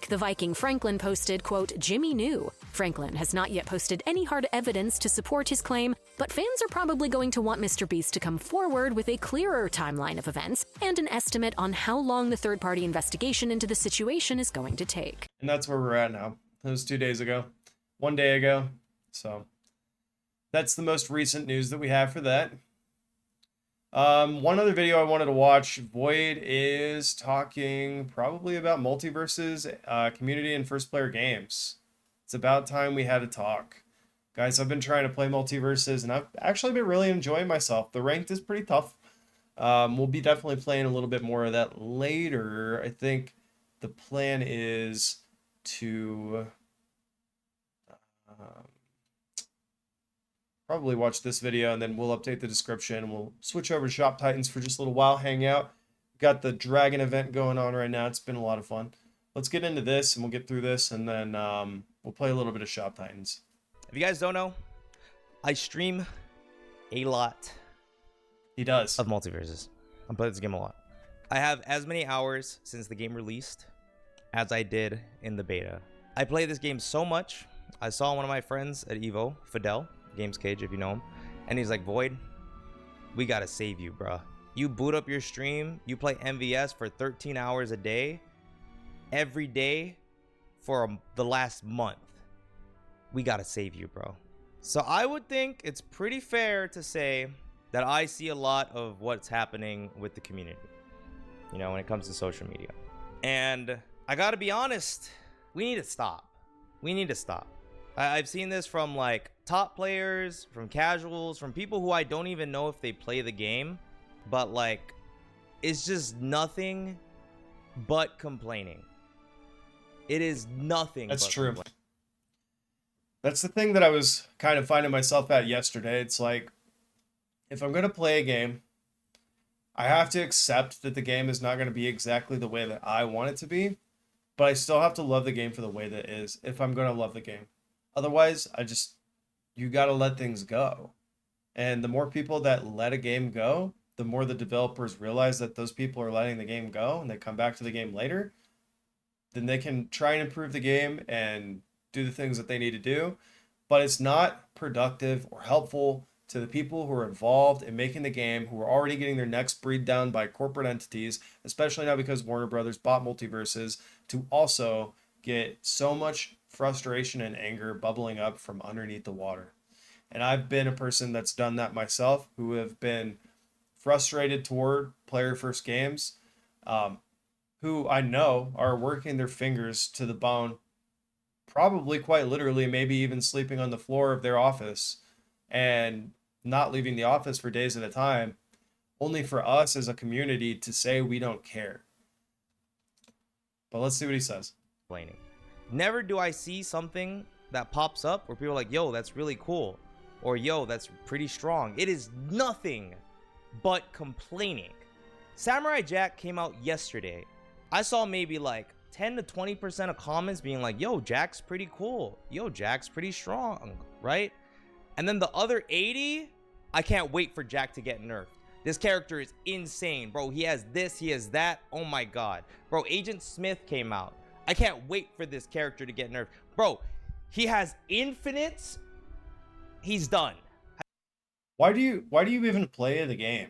The Viking Franklin posted, quote, Jimmy knew. Franklin has not yet posted any hard evidence to support his claim, but fans are probably going to want Mr. Beast to come forward with a clearer timeline of events and an estimate on how long the third-party investigation into the situation is going to take. And that's where we're at now. It was 2 days ago. 1 day ago. So that's the most recent news that we have for that. One other video I wanted to watch, Void is talking probably about multiverses, community, and first player games. It's about time we had a talk. Guys, I've been trying to play multiverses and I've actually been really enjoying myself. The ranked is pretty tough. We'll be definitely playing a little bit more of that later. I think the plan is to probably watch this video and then we'll update the description. We'll switch over to Shop Titans for just a little while, hang out. Got the Dragon event going on right now. It's been a lot of fun. Let's get into this and we'll get through this and then we'll play a little bit of Shop Titans. If you guys don't know, I stream a lot. He does. Of multiverses. I play this game a lot. I have as many hours since the game released as I did in the beta. I play this game so much. I saw one of my friends at Evo, Fidel, Games Cage, if you know him, and he's like, Void, we gotta save you, bruh. You boot up your stream, you play MVS for 13 hours a day, every day for the last month. We gotta save you, bro. So I would think it's pretty fair to say that I see a lot of what's happening with the community, you know, when it comes to social media. And I gotta be honest, we need to stop. We need to stop. I've seen this from like top players, from casuals, from people who I don't even know if they play the game, but like, it's just nothing but complaining. It is nothing. That's true. That's the thing that I was kind of finding myself at yesterday. It's like, if I'm going to play a game, I have to accept that the game is not going to be exactly the way that I want it to be, but I still have to love the game for the way that it is if I'm going to love the game. Otherwise, you got to let things go. And the more people that let a game go, the more the developers realize that those people are letting the game go and they come back to the game later, then they can try and improve the game and do the things that they need to do. But it's not productive or helpful to the people who are involved in making the game, who are already getting their necks breathed down by corporate entities, especially now because Warner Brothers bought multiverses, to also get so much frustration and anger bubbling up from underneath the water. And I've been a person that's done that myself, who have been frustrated toward player first games, who I know are working their fingers to the bone, probably quite literally, maybe even sleeping on the floor of their office and not leaving the office for days at a time, only for us as a community to say we don't care. But let's see what he says. Never do I see something that pops up where people are like, yo, that's really cool, or yo, that's pretty strong. It is nothing but complaining. Samurai Jack came out yesterday. I saw maybe like 10 to 20% of comments being like, yo, Jack's pretty cool, yo, Jack's pretty strong, right? And then the other 80, I can't wait for Jack to get nerfed. This character is insane, bro. He has this, he has that. Oh my god, bro. Agent Smith came out. I can't wait for this character to get nerfed. Bro, He has infinites. He's done. Why do you even play the game?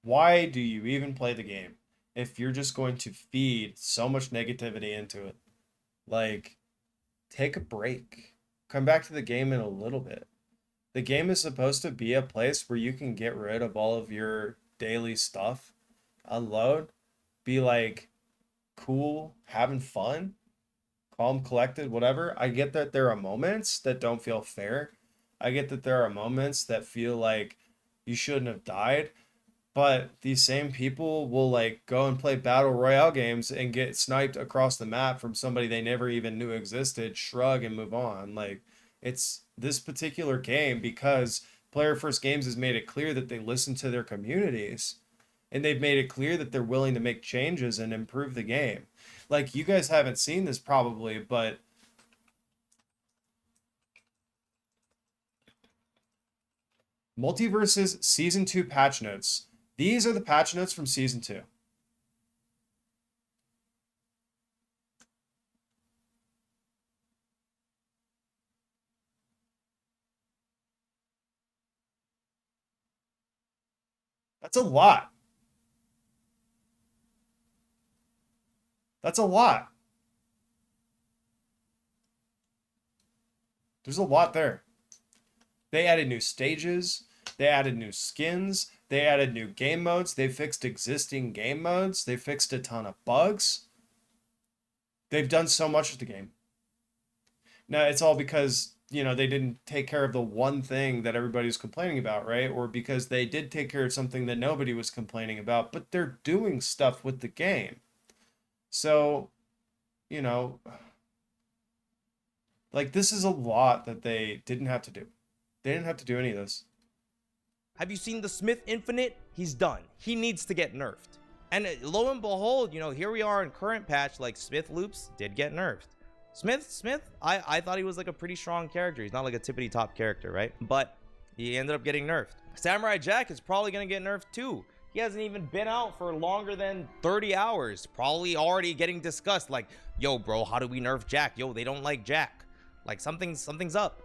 Why do you even play the game if you're just going to feed so much negativity into it? Like, take a break. Come back to the game in a little bit. The game is supposed to be a place where you can get rid of all of your daily stuff, unload, be like cool, having fun, calm, collected, whatever. I get that there are moments that don't feel fair. I get that there are moments that feel like you shouldn't have died. But these same people will like go and play battle royale games and get sniped across the map from somebody they never even knew existed, shrug and move on. Like, it's this particular game because Player First Games has made it clear that they listen to their communities and they've made it clear that they're willing to make changes and improve the game. Like, you guys haven't seen this probably, but Multiverse's Season 2 patch notes. These are the patch notes from Season 2. That's a lot. That's a lot. There's a lot there. They added new stages. They added new skins. They added new game modes. They fixed existing game modes. They fixed a ton of bugs. They've done so much with the game. Now, it's all because, you know, they didn't take care of the one thing that everybody's complaining about, right? Or because they did take care of something that nobody was complaining about, but they're doing stuff with the game. So, you know, like, this is a lot that they didn't have to do. They didn't have to do any of this. Have you seen the Smith Infinite? He's done. He needs to get nerfed. And lo and behold, you know, here we are in current patch, like Smith loops did get nerfed. Smith, I thought he was like a pretty strong character. He's not like a tippity top character, right? But he ended up getting nerfed. Samurai Jack is probably going to get nerfed too. He hasn't even been out for longer than 30 hours. Probably already getting discussed like, yo, bro, how do we nerf Jack? Yo, they don't like Jack. Like something's up.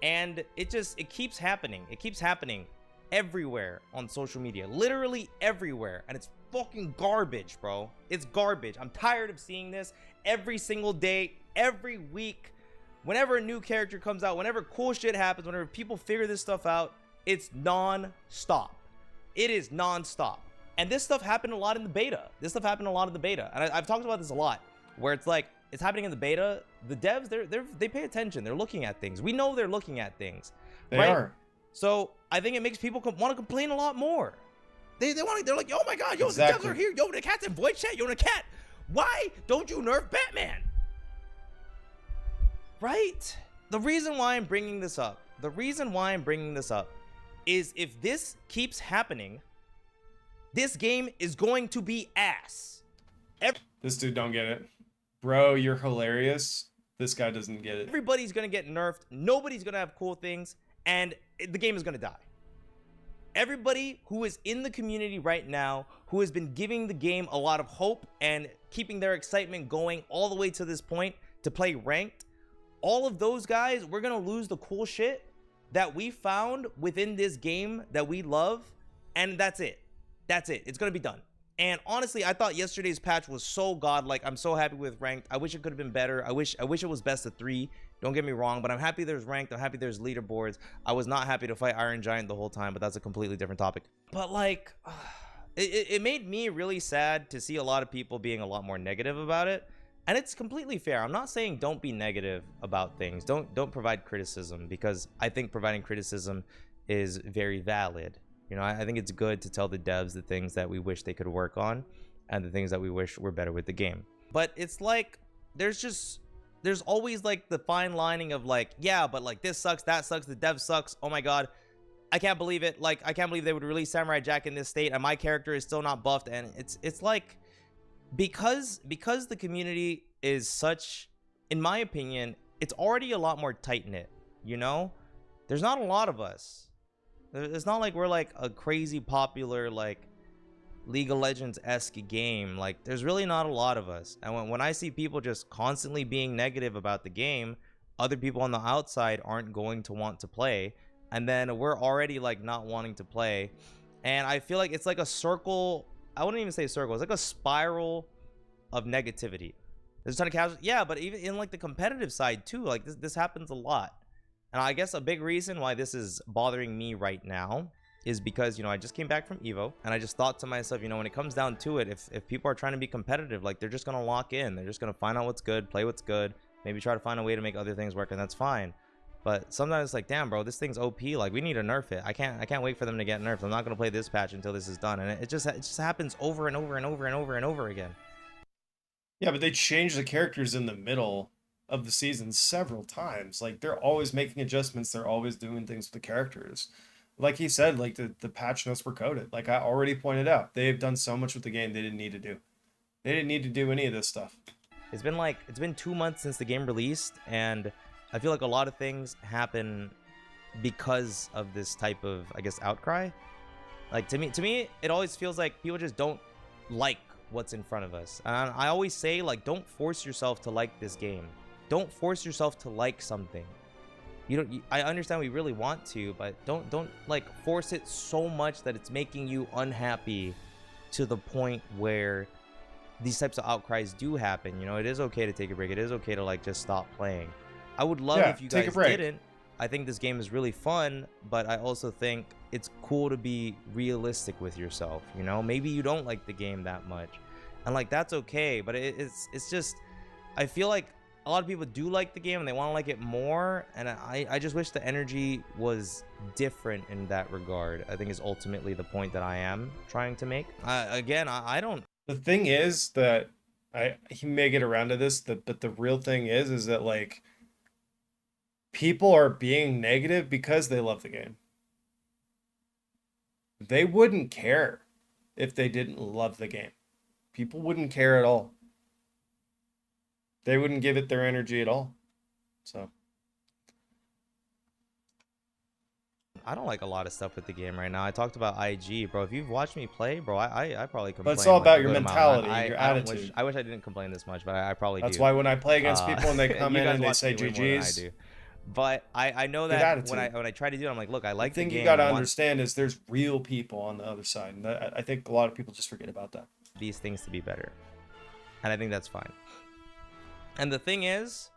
And it keeps happening. It keeps happening everywhere on social media. Literally everywhere. And it's fucking garbage, bro. It's garbage. I'm tired of seeing this every single day, every week. Whenever a new character comes out, whenever cool shit happens, whenever people figure this stuff out, it's non-stop. It is non-stop. And this stuff happened a lot in the beta. And I've talked about this a lot, where it's like, it's happening in the beta. The devs, they pay attention. They're looking at things. We know they're looking at things. They are. So I think it makes people want to complain a lot more. They're like, oh my God, yo, Exactly. The devs are here. Yo, the cat's in voice chat. Yo, the cat. Why don't you nerf Batman? Right? The reason why I'm bringing this up is if this keeps happening, this game is going to be ass. This dude don't get it. Bro, you're hilarious. This guy doesn't get it. Everybody's going to get nerfed. Nobody's going to have cool things. And the game is going to die. Everybody who is in the community right now, who has been giving the game a lot of hope and keeping their excitement going all the way to this point to play ranked, all of those guys, we're going to lose the cool shit that we found within this game that we love. And that's it. That's it. It's going to be done. And honestly, I thought yesterday's patch was so godlike. I'm so happy with ranked. I wish it could have been better. I wish it was best of 3. Don't get me wrong, but I'm happy there's ranked. I'm happy there's leaderboards. I was not happy to fight Iron Giant the whole time, but that's a completely different topic. But like, it made me really sad to see a lot of people being a lot more negative about it. And it's completely fair. I'm not saying don't be negative about things. Don't provide criticism, because I think providing criticism is very valid. You know, I think it's good to tell the devs the things that we wish they could work on and the things that we wish were better with the game. But it's like, there's always like the fine lining of like, yeah, but like this sucks, that sucks, the dev sucks. Oh my God, I can't believe it. Like, I can't believe they would release Samurai Jack in this state and my character is still not buffed. And it's like, because the community is such, in my opinion, it's already a lot more tight-knit, you know? There's not a lot of us. It's not like we're like a crazy popular like League of Legends-esque game, like there's really not a lot of us. And when I see people just constantly being negative about the game, other people on the outside aren't going to want to play, and then we're already like not wanting to play. And I feel like it's like a circle. I wouldn't even say circle. It's like a spiral of negativity. There's a ton of casual. Yeah, but even in like the competitive side too, like this happens a lot. And I guess a big reason why this is bothering me right now is because, you know, I just came back from Evo, and I just thought to myself, you know, when it comes down to it, if people are trying to be competitive, like they're just going to lock in. They're just going to find out what's good, play what's good, maybe try to find a way to make other things work, and that's fine. But sometimes it's like, damn, bro, this thing's OP. Like, we need to nerf it. I can't wait for them to get nerfed. I'm not going to play this patch until this is done. And it just happens over and over and over and over and over again. Yeah, but they changed the characters in the middle of the season several times. Like, they're always making adjustments. They're always doing things with the characters. Like he said, like the patch notes were coded. Like I already pointed out, they've done so much with the game they didn't need to do. They didn't need to do any of this stuff. It's been 2 months since the game released, and I feel like a lot of things happen because of this type of, I guess, outcry. Like to me, it always feels like people just don't like what's in front of us. And I always say, like, don't force yourself to like this game. Don't force yourself to like something. I understand we really want to, but don't like force it so much that it's making you unhappy to the point where these types of outcries do happen. You know, it is okay to take a break. It is okay to like just stop playing. I would love if you guys didn't. I think this game is really fun, but I also think it's cool to be realistic with yourself. You know, maybe you don't like the game that much, and like that's okay. But it's just, I feel like a lot of people do like the game and they want to like it more, and I just wish the energy was different in that regard. I think is ultimately the point that I am trying to make. Again, I don't. The thing is that he may get around to this, but the real thing is that like people are being negative because they love the game. They wouldn't care if they didn't love the game. People wouldn't care at all. They wouldn't give it their energy at all. So I don't like a lot of stuff with the game right now. I talked about IG, bro. If you've watched me play, bro, I probably complain. But it's all like, about your mentality, your attitude. I wish I didn't complain this much, but I probably That's do. why when I play against people and they come in and they say GG's. But I know that when I try to do it, I'm like, look, I like the game. The thing you gotta understand is there's real people on the other side, and I think a lot of people just forget about that. These things to be better, and I think that's fine. And the thing is,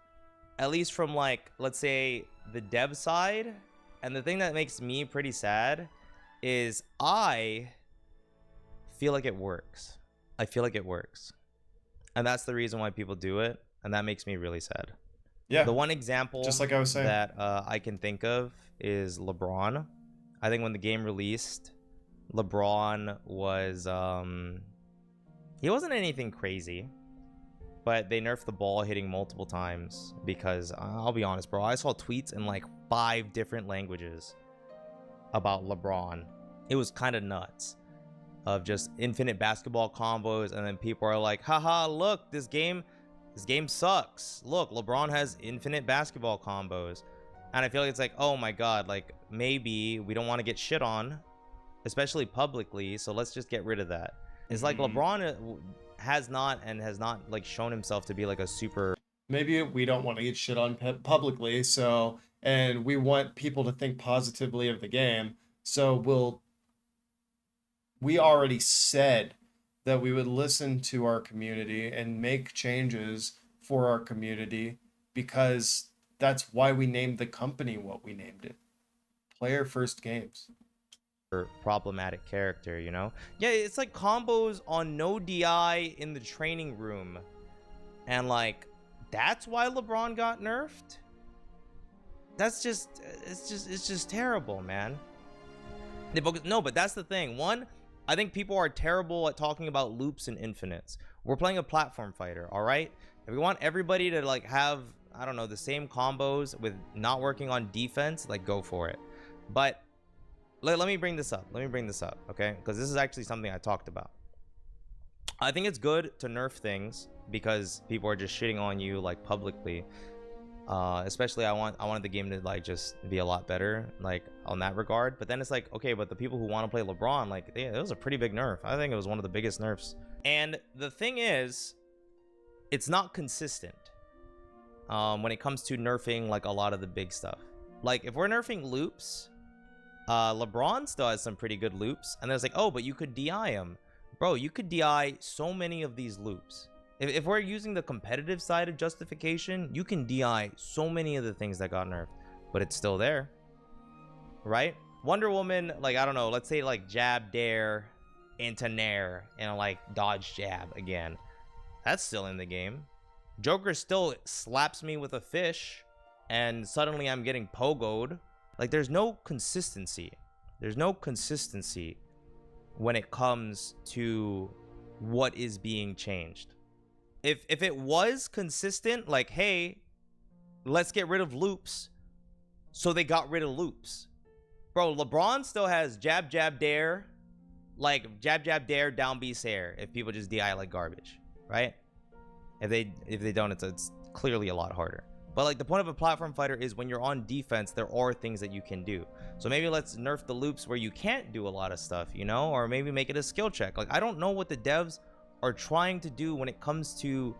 at least from like, let's say the dev side, and the thing that makes me pretty sad is I feel like it works. I feel like it works, and that's the reason why people do it, and that makes me really sad. Yeah. The one example, just like I was saying, that I can think of is LeBron. I think when the game released, LeBron was he wasn't anything crazy, but they nerfed the ball hitting multiple times because I'll be honest, bro, I saw tweets in like 5 different languages about LeBron. It was kind of nuts, of just infinite basketball combos, and then people are like, haha, look, this game sucks. Look, LeBron has infinite basketball combos. And I feel like it's like, oh my god, like maybe we don't want to get shit on, especially publicly, so let's just get rid of that. It's like LeBron has not like shown himself to be like a super. Maybe we don't want to get shit on publicly, so, and we want people to think positively of the game, so we already said that we would listen to our community and make changes for our community, because that's why we named the company what we named it. Player First Games. Problematic character, you know? Yeah, it's like combos on no DI in the training room. And like, that's why LeBron got nerfed? That's just, it's just terrible, man. No, but that's the thing. One, I think people are terrible at talking about loops and infinites. We're playing a platform fighter, all right? If we want everybody to like have, I don't know, the same combos with not working on defense, like go for it. But let me bring this up. Okay? Because this is actually something I talked about. I think it's good to nerf things because people are just shitting on you like publicly. Especially I wanted the game to like just be a lot better like on that regard. But then it's like, okay, but the people who want to play LeBron, like it was a pretty big nerf. I think it was one of the biggest nerfs. And the thing is, it's not consistent when it comes to nerfing like a lot of the big stuff. Like if we're nerfing loops, LeBron still has some pretty good loops, and there's like, oh, but you could DI him. Bro, you could DI so many of these loops. If we're using the competitive side of justification, you can DI so many of the things that got nerfed, but it's still there, right? Wonder Woman, like, I don't know, let's say like jab, dare, into nair, and like dodge jab again. That's still in the game. Joker still slaps me with a fish, and suddenly I'm getting pogoed. Like, there's no consistency. There's no consistency when it comes to what is being changed. If it was consistent, like, hey, let's get rid of loops, so they got rid of loops. Bro, LeBron still has jab, jab, dare, like jab, jab, dare, down B air if people just DI like garbage, right? If they don't, it's clearly a lot harder. But like the point of a platform fighter is when you're on defense, there are things that you can do. So maybe let's nerf the loops where you can't do a lot of stuff, you know, or maybe make it a skill check. Like, I don't know what the devs are trying to do when it comes to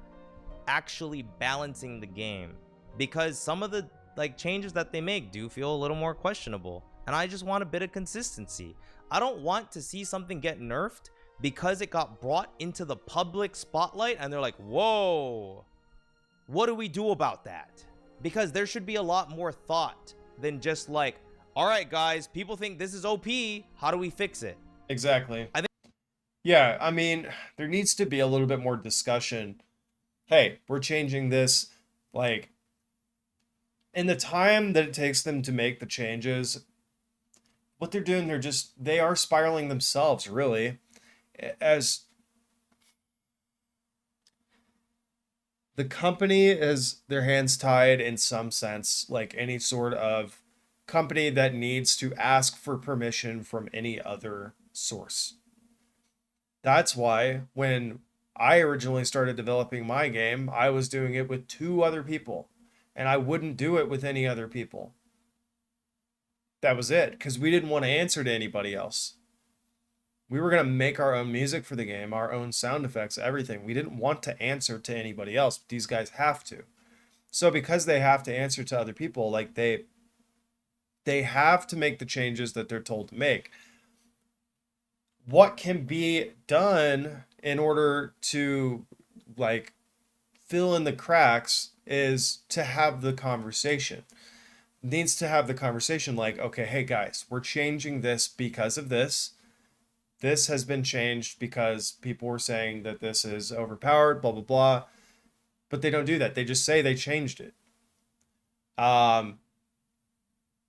actually balancing the game, because some of the like changes that they make do feel a little more questionable, and I just want a bit of consistency. I don't want to see something get nerfed because it got brought into the public spotlight and they're like, whoa, what do we do about that? Because there should be a lot more thought than just like, all right guys, people think this is OP, how do we fix it? Exactly. Yeah, I mean, there needs to be a little bit more discussion. Hey, we're changing this, like, in the time that it takes them to make the changes, what they're doing, they are spiraling themselves, really. As the company has their hands tied in some sense, like any sort of company that needs to ask for permission from any other source. That's why when I originally started developing my game, I was doing it with 2 other people, and I wouldn't do it with any other people. That was it, because we didn't want to answer to anybody else. We were going to make our own music for the game, our own sound effects, everything. We didn't want to answer to anybody else. But these guys have to. So because they have to answer to other people, like they have to make the changes that they're told to make. What can be done in order to like fill in the cracks is to have the conversation. Needs to have the conversation like, okay, hey guys, we're changing this because of this. This has been changed because people were saying that this is overpowered, blah, blah, blah. But they don't do that. They just say they changed it.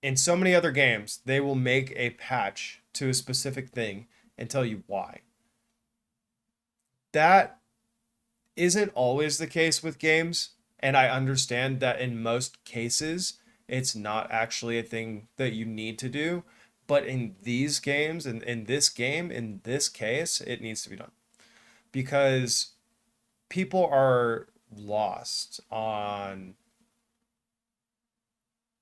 In so many other games, they will make a patch to a specific thing and tell you why. That isn't always the case with games, and I understand that in most cases it's not actually a thing that you need to do, but in these games, and in this game, in this case, it needs to be done because people are lost on,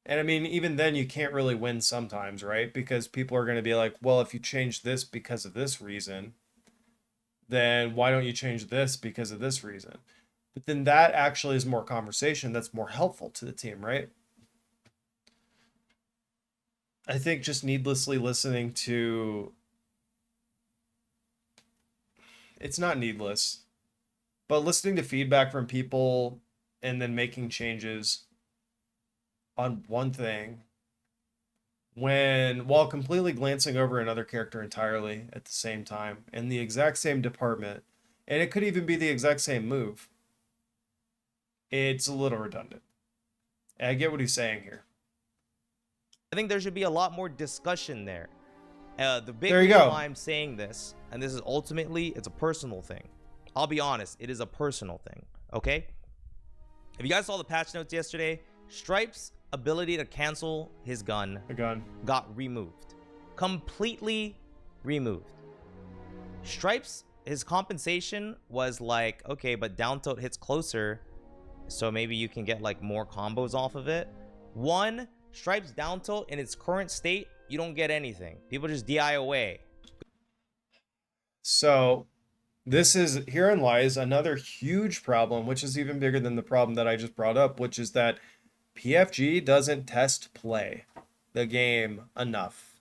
and I mean, even then you can't really win sometimes, right? Because people are going to be like, well, if you change this because of this reason, then why don't you change this because of this reason? But then that actually is more conversation that's more helpful to the team, right? I think just needlessly listening to, it's not needless, but listening to feedback from people and then making changes on one thing while completely glancing over another character entirely at the same time in the exact same department, and it could even be the exact same move, it's a little redundant. And I get what he's saying here. I think there should be a lot more discussion there. The big There you reason go. why I'm saying this, and this is ultimately, it's a personal thing. I'll be honest, it is a personal thing, okay? If you guys saw the patch notes yesterday, Stripe's ability to cancel his gun got removed. Completely removed. Stripe's, his compensation was like, okay, but down tilt hits closer, so maybe you can get like more combos off of it. One, Stripe's down tilt in its current state, you don't get anything. People just DI away. So herein lies another huge problem, which is even bigger than the problem that I just brought up, which is that PFG doesn't test play the game enough.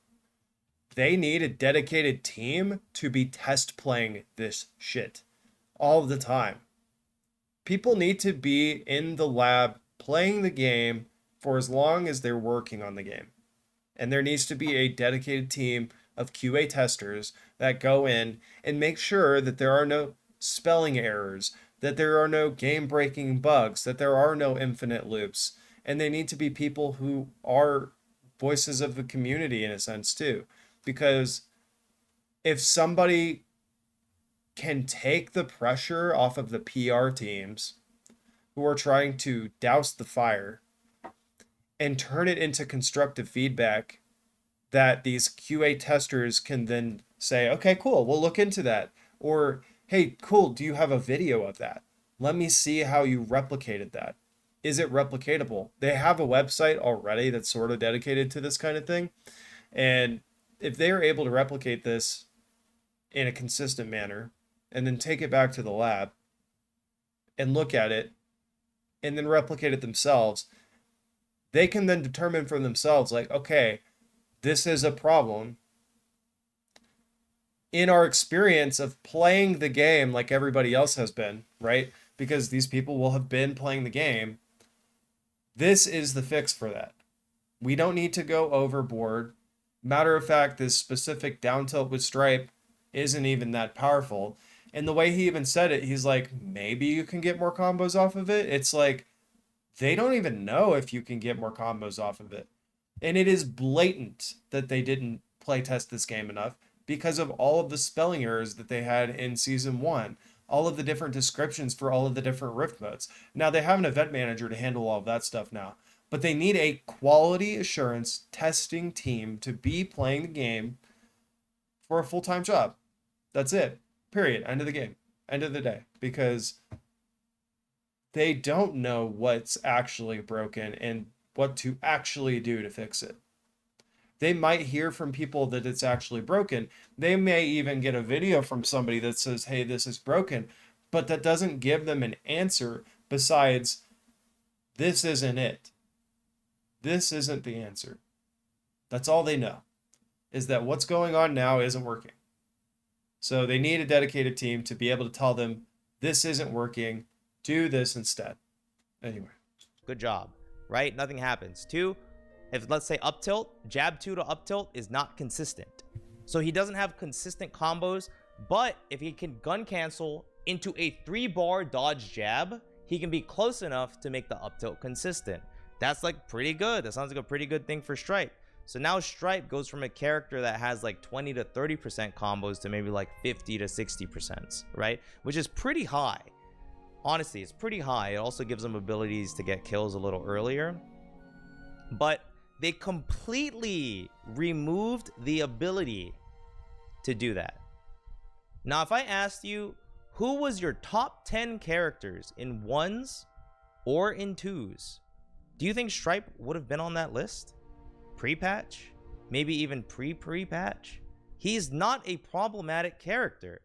They need a dedicated team to be test playing this shit all the time. People need to be in the lab playing the game for as long as they're working on the game. And there needs to be a dedicated team of QA testers that go in and make sure that there are no spelling errors, that there are no game-breaking bugs, that there are no infinite loops. And they need to be people who are voices of the community in a sense too. Because if somebody can take the pressure off of the PR teams who are trying to douse the fire and turn it into constructive feedback that these QA testers can then say, okay, cool, we'll look into that. Or, hey, cool, do you have a video of that? Let me see how you replicated that. Is it replicatable? They have a website already that's sort of dedicated to this kind of thing. And if they are able to replicate this in a consistent manner and then take it back to the lab and look at it and then replicate it themselves, they can then determine for themselves, like, okay, this is a problem. In our experience of playing the game like everybody else has been, right? Because these people will have been playing the game. This is the fix for that. We don't need to go overboard. Matter of fact, this specific down tilt with Stripe isn't even that powerful. And the way he even said it, he's like, maybe you can get more combos off of it. It's like, they don't even know if you can get more combos off of it. And it is blatant that they didn't play test this game enough because of all of the spelling errors that they had in season 1, all of the different descriptions for all of the different Rift modes. Now they have an event manager to handle all of that stuff now, but they need a quality assurance testing team to be playing the game for a full-time job. That's it. Period. End of the game. End of the day. Because they don't know what's actually broken and what to actually do to fix it. They might hear from people that it's actually broken. They may even get a video from somebody that says, hey, this is broken, but that doesn't give them an answer besides, this isn't it. This isn't the answer. That's all they know, is that what's going on now isn't working. So they need a dedicated team to be able to tell them, this isn't working, do this instead. Anyway. Good job, right? Nothing happens. 2, if let's say up tilt, jab 2 to up tilt is not consistent. So he doesn't have consistent combos, but if he can gun cancel into a 3-bar dodge jab, he can be close enough to make the up tilt consistent. That's like pretty good. That sounds like a pretty good thing for Stripe. So now Stripe goes from a character that has like 20 to 30% combos to maybe like 50 to 60%, right? Which is pretty high. Honestly, it's pretty high. It also gives them abilities to get kills a little earlier. But they completely removed the ability to do that. Now, if I asked you, who was your top 10 characters in 1s or in 2s? Do you think Stripe would have been on that list? Pre-patch? Maybe even pre-patch? He's not a problematic character.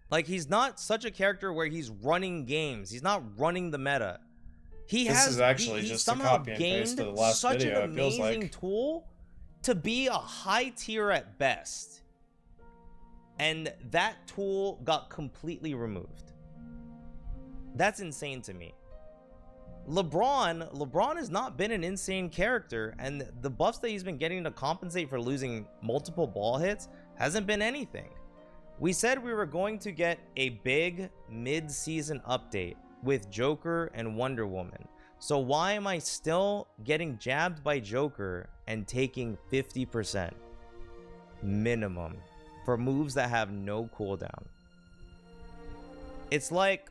Like, he's not such a character where he's running games. He's not running the meta. This is actually just a copy and paste of the last video, it feels like. Such an amazing tool to be a high tier at best. And that tool got completely removed. That's insane to me. LeBron has not been an insane character, and the buffs that he's been getting to compensate for losing multiple ball hits hasn't been anything. We said we were going to get a big mid-season update with Joker and Wonder Woman. So why am I still getting jabbed by Joker and taking 50% minimum for moves that have no cooldown? It's like,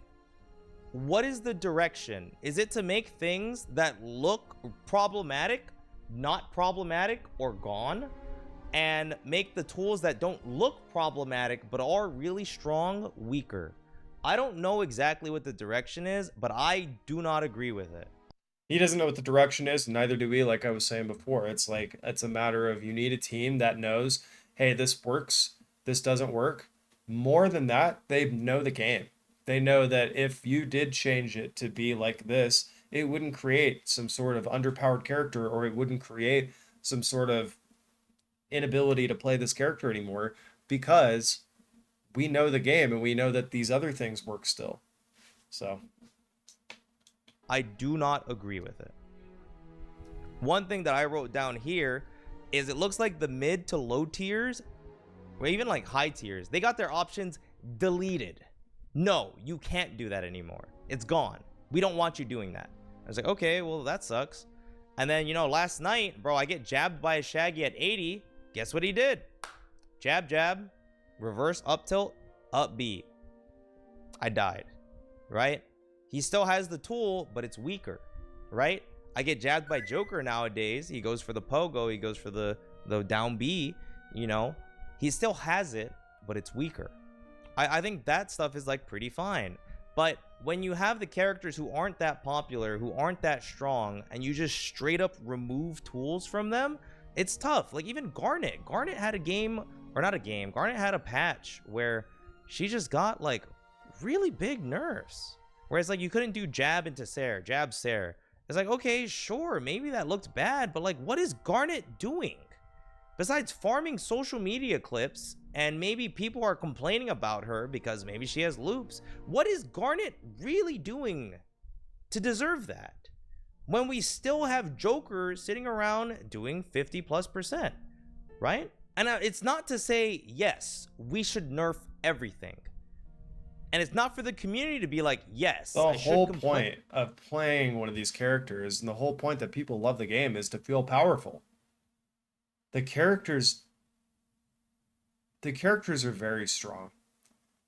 what is the direction? Is it to make things that look problematic, not problematic, or gone? And make the tools that don't look problematic but are really strong weaker? I don't know exactly what the direction is, but I do not agree with it. He doesn't know what the direction is, neither do we, like I was saying before. It's like, it's a matter of you need a team that knows, hey, this works, this doesn't work. More than that, they know the game. They know that if you did change it to be like this, it wouldn't create some sort of underpowered character, or it wouldn't create some sort of inability to play this character anymore, because we know the game and we know that these other things work still. So I do not agree with it. One thing that I wrote down here is it looks like the mid to low tiers, or even like high tiers, they got their options deleted. No, you can't do that anymore. It's gone. We don't want you doing that. I was like, okay, well, that sucks. And then, you know, last night, bro, I get jabbed by a Shaggy at 80. Guess what he did? Jab, jab, reverse up tilt, up B. I died, right? He still has the tool, but it's weaker, right? I get jabbed by Joker nowadays. He goes for the pogo. He goes for the down B, you know. He still has it, but it's weaker. I think that stuff is like pretty fine. But when you have the characters who aren't that popular, who aren't that strong, and you just straight up remove tools from them, it's tough. Like even Garnet. Garnet had a game, or not a game, Garnet had a patch where she just got like really big nerfs. Whereas like you couldn't do jab into Sair, jab Sair. It's like, okay, sure, maybe that looked bad, but like what is Garnet doing? Besides farming social media clips, and maybe people are complaining about her because maybe she has loops, what is Garnet really doing to deserve that? When we still have Joker sitting around doing 50+%, right? And it's not to say, yes, we should nerf everything. And it's not for the community to be like, yes, the whole point of playing one of these characters, and the whole point that people love the game, is to feel powerful. The characters are very strong.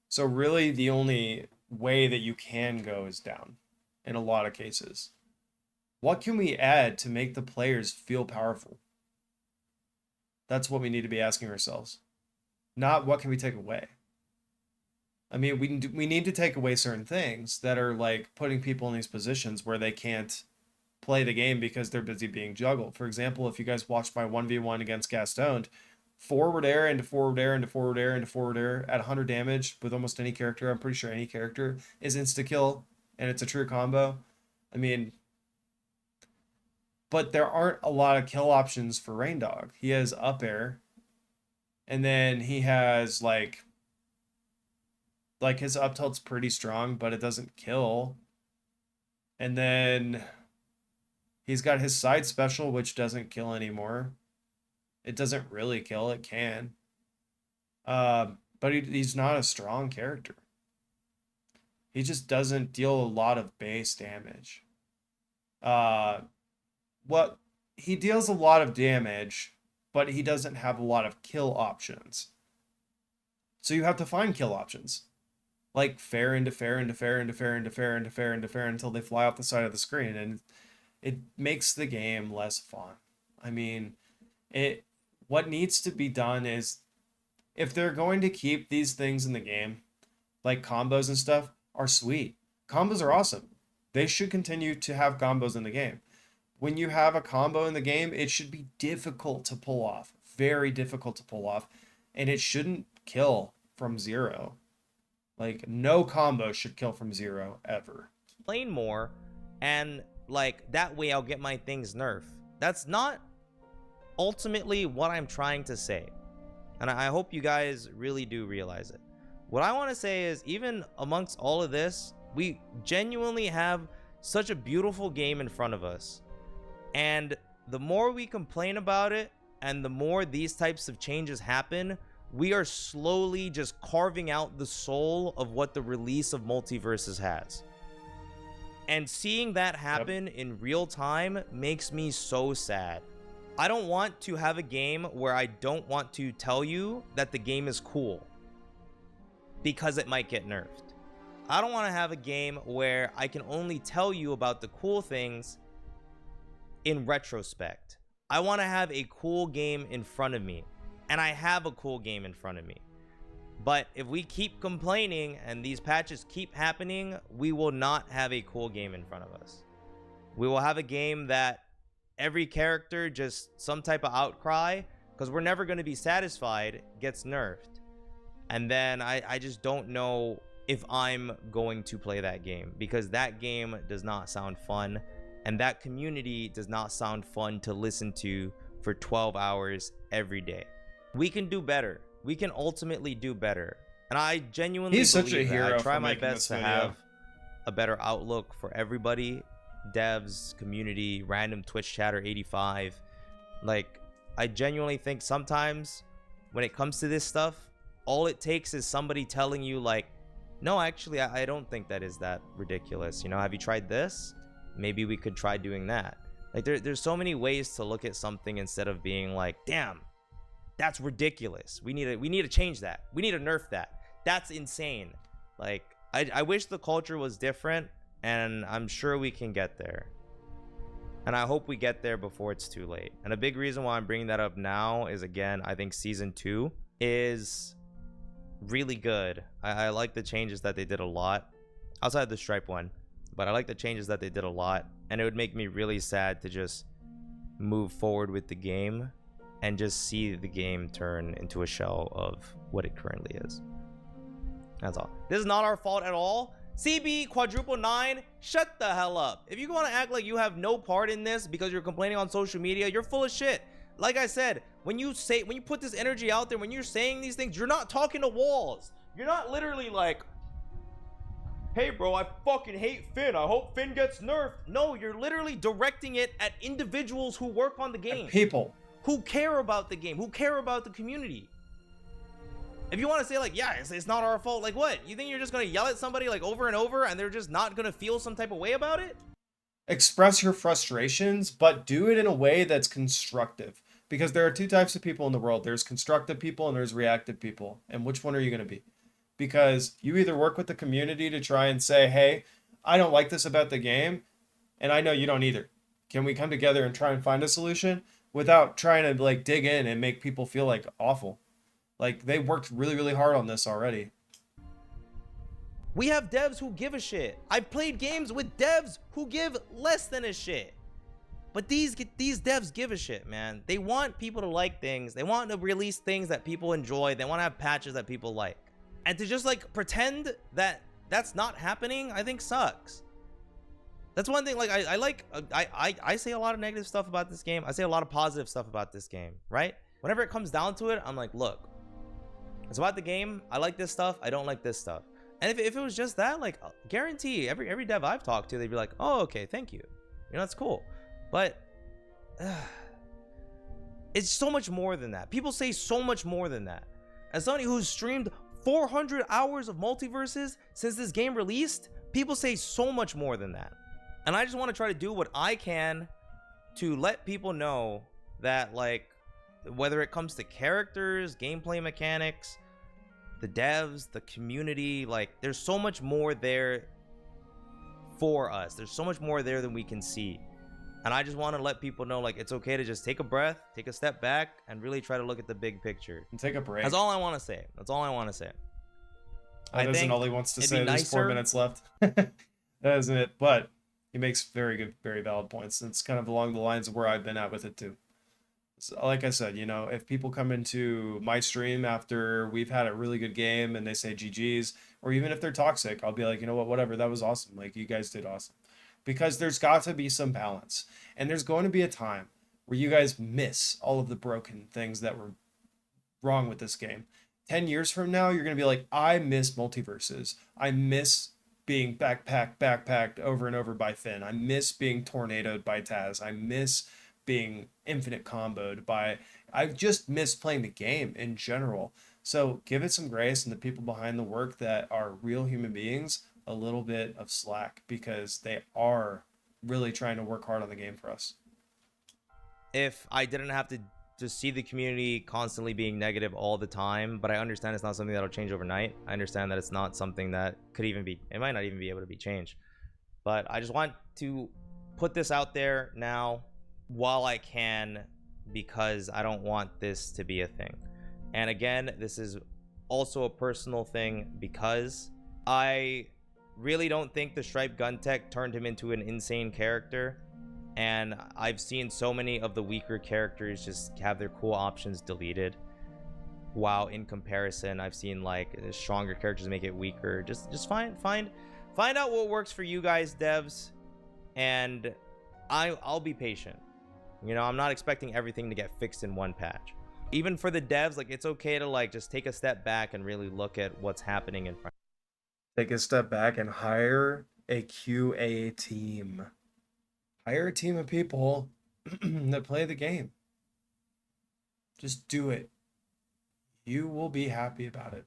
So really the only way that you can go is down in a lot of cases. What can we add to make the players feel powerful? That's what we need to be asking ourselves. Not what can we take away. I mean, we need to take away certain things that are like putting people in these positions where they can't play the game because they're busy being juggled. For example, if you guys watched my 1v1 against Gaston, forward air into forward air into forward air into forward air at 100 damage with almost any character, I'm pretty sure any character, is insta-kill, and it's a true combo. I mean, but there aren't a lot of kill options for Rain Dog. He has up air, and then he has like his up tilt's pretty strong, but it doesn't kill. And then he's got his side special, which doesn't kill anymore. It doesn't really kill, it can. But he's not a strong character. He just doesn't deal a lot of base damage. He deals a lot of damage, but he doesn't have a lot of kill options. So you have to find kill options. Like fair into fair into fair into fair into fair into fair into fair until they fly off the side of the screen, and it makes the game less fun. I mean, what needs to be done is, if they're going to keep these things in the game, like combos and stuff, are sweet. Combos are awesome. They should continue to have combos in the game. When you have a combo in the game, it should be difficult to pull off. Very difficult to pull off. And it shouldn't kill from 0. Like, no combo should kill from 0 ever. Playing more, and like that way I'll get my things nerfed. That's not ultimately what I'm trying to say. And I hope you guys really do realize it. What I want to say is, even amongst all of this, we genuinely have such a beautiful game in front of us. And the more we complain about it, and the more these types of changes happen, we are slowly just carving out the soul of what the release of Multiverses has. And seeing that happen in real time makes me so sad. I don't want to have a game where I don't want to tell you that the game is cool because it might get nerfed. I don't want to have a game where I can only tell you about the cool things in retrospect. I want to have a cool game in front of me, and I have a cool game in front of me. But if we keep complaining and these patches keep happening, we will not have a cool game in front of us. We will have a game that every character, just some type of outcry, because we're never going to be satisfied, gets nerfed. And then I just don't know if I'm going to play that game, because that game does not sound fun, and that community does not sound fun to listen to for 12 hours every day. We can do better. We can ultimately do better. And I genuinely He's such a believe that. hero I try for my making best this to video. have a better outlook for everybody. Devs, community, random Twitch chatter 85. Like, I genuinely think sometimes when it comes to this stuff, all it takes is somebody telling you like, no, actually, I don't think that is that ridiculous. You know, have you tried this? Maybe we could try doing that. Like, there's so many ways to look at something instead of being like, damn, that's ridiculous. We need to change that. We need to nerf that. That's insane. Like, I wish the culture was different, and I'm sure we can get there. And I hope we get there before it's too late. And a big reason why I'm bringing that up now is, again, I think season 2 is really good. I like the changes that they did a lot outside the Stripe one, but I like the changes that they did a lot, and it would make me really sad to just move forward with the game and just see the game turn into a shell of what it currently is. That's all. This is not our fault at all. CB quadruple 9, shut the hell up. If you want to act like you have no part in this because you're complaining on social media, you're full of shit. Like I said, when you put this energy out there, when you're saying these things, you're not talking to walls. You're not literally like, hey bro, I fucking hate Finn. I hope Finn gets nerfed. No, you're literally directing it at individuals who work on the game. People who care about the game, who care about the community. If you want to say like, yeah, it's not our fault, like what? You think you're just going to yell at somebody like over and over and they're just not going to feel some type of way about it? Express your frustrations, but do it in a way that's constructive. Because there are two types of people in the world. There's constructive people and there's reactive people. And which one are you going to be? Because you either work with the community to try and say, hey, I don't like this about the game, and I know you don't either. Can we come together and try and find a solution without trying to like dig in and make people feel like awful? Like, they worked really, really hard on this already. We have devs who give a shit. I've played games with devs who give less than a shit. But these devs give a shit, man. They want people to like things. They want to release things that people enjoy. They want to have patches that people like. And to just like pretend that that's not happening, I think sucks. That's one thing. Like, I say a lot of negative stuff about this game. I say a lot of positive stuff about this game, right? Whenever it comes down to it, I'm like, look, it's about the game. I like this stuff. I don't like this stuff. And if it was just that, like, guarantee every dev I've talked to, they'd be like, oh, okay, thank you. You know, that's cool. But it's so much more than that. People say so much more than that. As somebody who's streamed 400 hours of multiverses since this game released, people say so much more than that. And I just want to try to do what I can to let people know that, like, whether it comes to characters, gameplay mechanics, the devs, the community, like, there's so much more there for us. There's so much more there than we can see. And I just want to let people know, like, it's okay to just take a breath, take a step back, and really try to look at the big picture. And take a break. That's all I want to say. That's all I want to say. That isn't all he wants to say. There's 4 minutes left. That isn't it. But he makes very good, very valid points. And it's kind of along the lines of where I've been at with it too. So, like I said, you know, if people come into my stream after we've had a really good game and they say GG's, or even if they're toxic, I'll be like, you know what, whatever, that was awesome. Like, you guys did awesome. Because there's got to be some balance. And there's going to be a time where you guys miss all of the broken things that were wrong with this game. 10 years from now, you're going to be like, I miss multiverses. I miss being backpacked over and over by Finn. I miss being tornadoed by Taz. I miss being infinite comboed by... I just miss playing the game in general. So give it some grace, and the people behind the work that are real human beings a little bit of slack, because they are really trying to work hard on the game for us. If I didn't have to just see the community constantly being negative all the time, but I understand it's not something that'll change overnight. I understand that it's not something that could even be, it might not even be able to be changed. But I just want to put this out there now while I can, because I don't want this to be a thing. And again, this is also a personal thing because I really don't think the Stripe gun tech turned him into an insane character. And I've seen so many of the weaker characters just have their cool options deleted. While in comparison, I've seen like stronger characters make it weaker. Just find out what works for you guys, devs, and I'll be patient. You know, I'm not expecting everything to get fixed in one patch. Even for the devs, like it's okay to like just take a step back and really look at what's happening in front. Take a step back and hire a QA team. Hire a team of people that play the game. Just do it. You will be happy about it.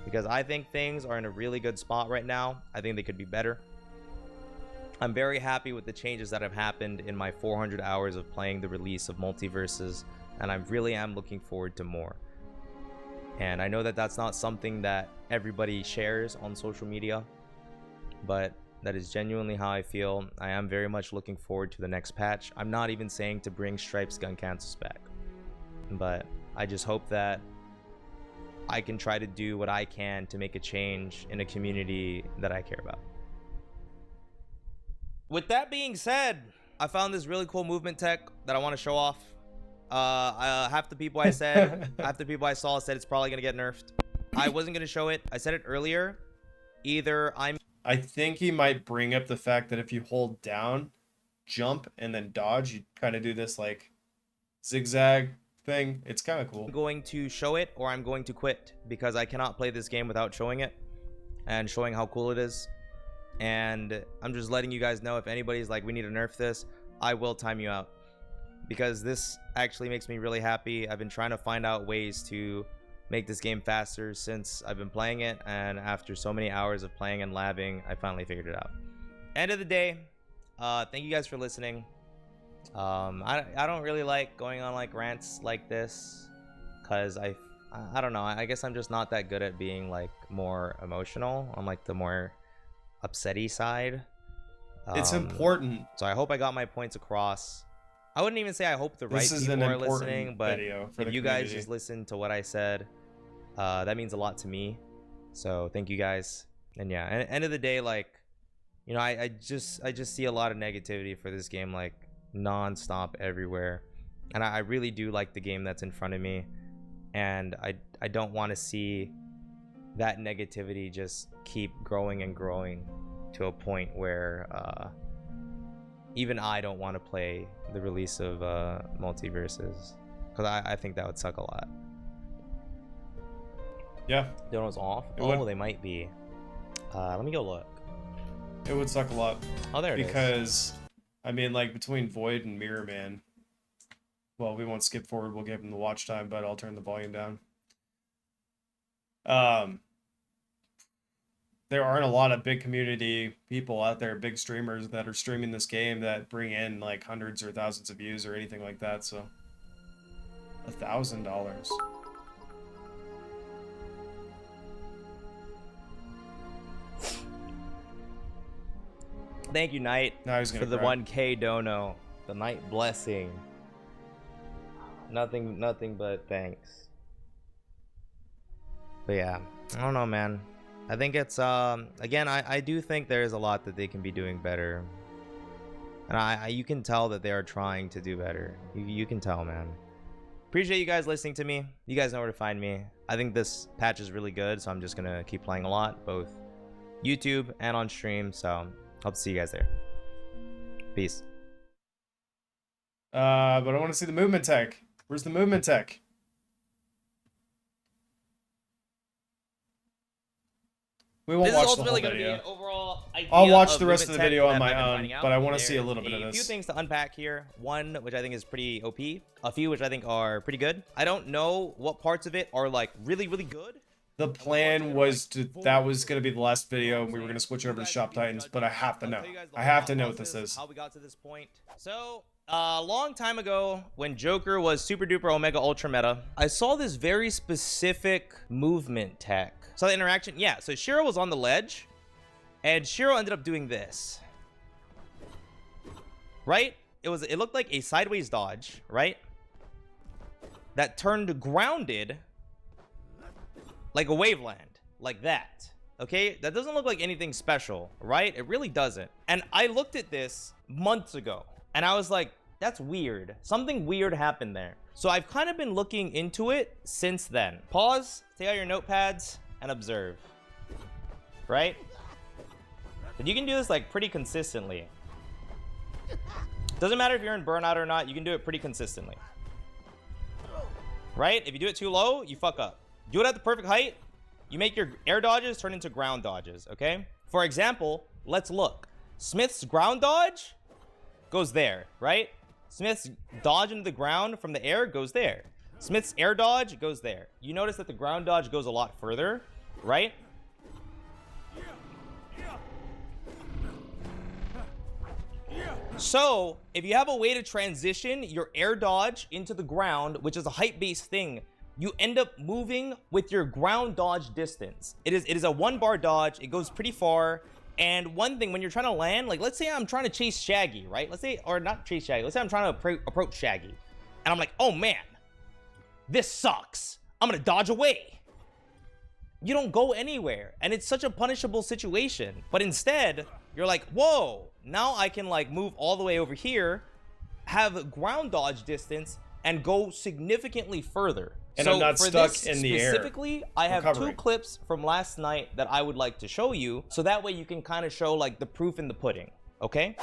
Because I think things are in a really good spot right now. I think they could be better. I'm very happy with the changes that have happened in my 400 hours of playing the release of Multiverses, and I really am looking forward to more. And I know that that's not something that everybody shares on social media, but that is genuinely how I feel. I am very much looking forward to the next patch. I'm not even saying to bring Stripe's gun cancels back, but I just hope that I can try to do what I can to make a change in a community that I care about. With that being said, I found this really cool movement tech that I want to show off. Half the people I saw said it's probably gonna get nerfed. I wasn't gonna show it. I said it earlier. I think he might bring up the fact that if you hold down, jump, and then dodge, you kind of do this like zigzag thing. It's kind of cool. I'm going to show it or I'm going to quit because I cannot play this game without showing it and showing how cool it is. And I'm just letting you guys know, if anybody's like, we need to nerf this, I will time you out, because this actually makes me really happy. I've been trying to find out ways to make this game faster since I've been playing it, and after so many hours of playing and labbing, I finally figured it out. End of the day, thank you guys for listening. I don't really like going on like rants like this because I don't know, I guess I'm just not that good at being like more emotional on like the more upsetty side. It's important. So I hope I got my points across. I wouldn't even say I hope the right people are listening, but if you guys just listen to what I said, that means a lot to me. So thank you guys. And yeah, at the end of the day, like, you know, I just see a lot of negativity for this game, like non-stop everywhere. And I really do like the game that's in front of me, and I don't want to see that negativity just keep growing and growing to a point where even I don't want to play the release of Multiverses, because I think that would suck a lot. Yeah. Dono's off? They might be. Let me go look. It would suck a lot. Oh, there it is. Because, I mean, like, between Void and Mirror Man, well, we won't skip forward, we'll give him the watch time, but I'll turn the volume down. There aren't a lot of big community people out there, big streamers that are streaming this game that bring in like hundreds or thousands of views or anything like that. So $1,000. Thank you, Knight, for the cry. 1K dono. The Knight blessing. Nothing but thanks. But yeah, I don't know, man. I think it's again, I do think there is a lot that they can be doing better, and you can tell that they are trying to do better. You can tell, man. Appreciate you guys listening to me. You guys know where to find me. I think this patch is really good, so I'm just gonna keep playing a lot, both YouTube and on stream. So hope to see you guys there. Peace. But I want to see the movement tech. Where's the movement tech? We won't watch the whole video. I'll watch the rest of the video on my own, but I want to see a little bit of this. A few things to unpack here. One, which I think is pretty OP. A few, which I think are pretty good. I don't know what parts of it are like really, really good. The plan was that was going to be the last video, and we were going to switch over to Shop Titans, but I have to know. I have to know what this is. How we got to this point. So, a long time ago, when Joker was super duper omega ultra meta, I saw this very specific movement tech. So the interaction, yeah, so Shiro was on the ledge, and Shiro ended up doing this. Right? It looked like a sideways dodge, right? That turned grounded like a waveland, like that. Okay, that doesn't look like anything special, right? It really doesn't. And I looked at this months ago, and I was like, that's weird. Something weird happened there. So I've kind of been looking into it since then. Pause, take out your notepads, and observe. Right? But you can do this like pretty consistently. Doesn't matter if you're in burnout or not, you can do it pretty consistently. Right? If you do it too low, you fuck up. Do it at the perfect height, you make your air dodges turn into ground dodges, okay? For example, let's look. Smith's ground dodge goes there, right? Smith's dodge into the ground from the air goes there. Smith's air dodge goes there. You notice that the ground dodge goes a lot further, right? So, if you have a way to transition your air dodge into the ground, which is a height-based thing, you end up moving with your ground dodge distance. It is a 1-bar dodge. It goes pretty far. And one thing, when you're trying to land, like let's say I'm trying to chase Shaggy, right? Let's say, or not chase Shaggy. Let's say I'm trying to approach Shaggy. And I'm like, oh man, this sucks. I'm gonna dodge away. You don't go anywhere. And it's such a punishable situation. But instead, you're like, whoa, now I can like move all the way over here, have ground dodge distance, and go significantly further. And so I'm not for stuck this in the air. Specifically, I have recovering. 2 clips from last night that I would like to show you, so that way you can kind of show like the proof in the pudding, okay?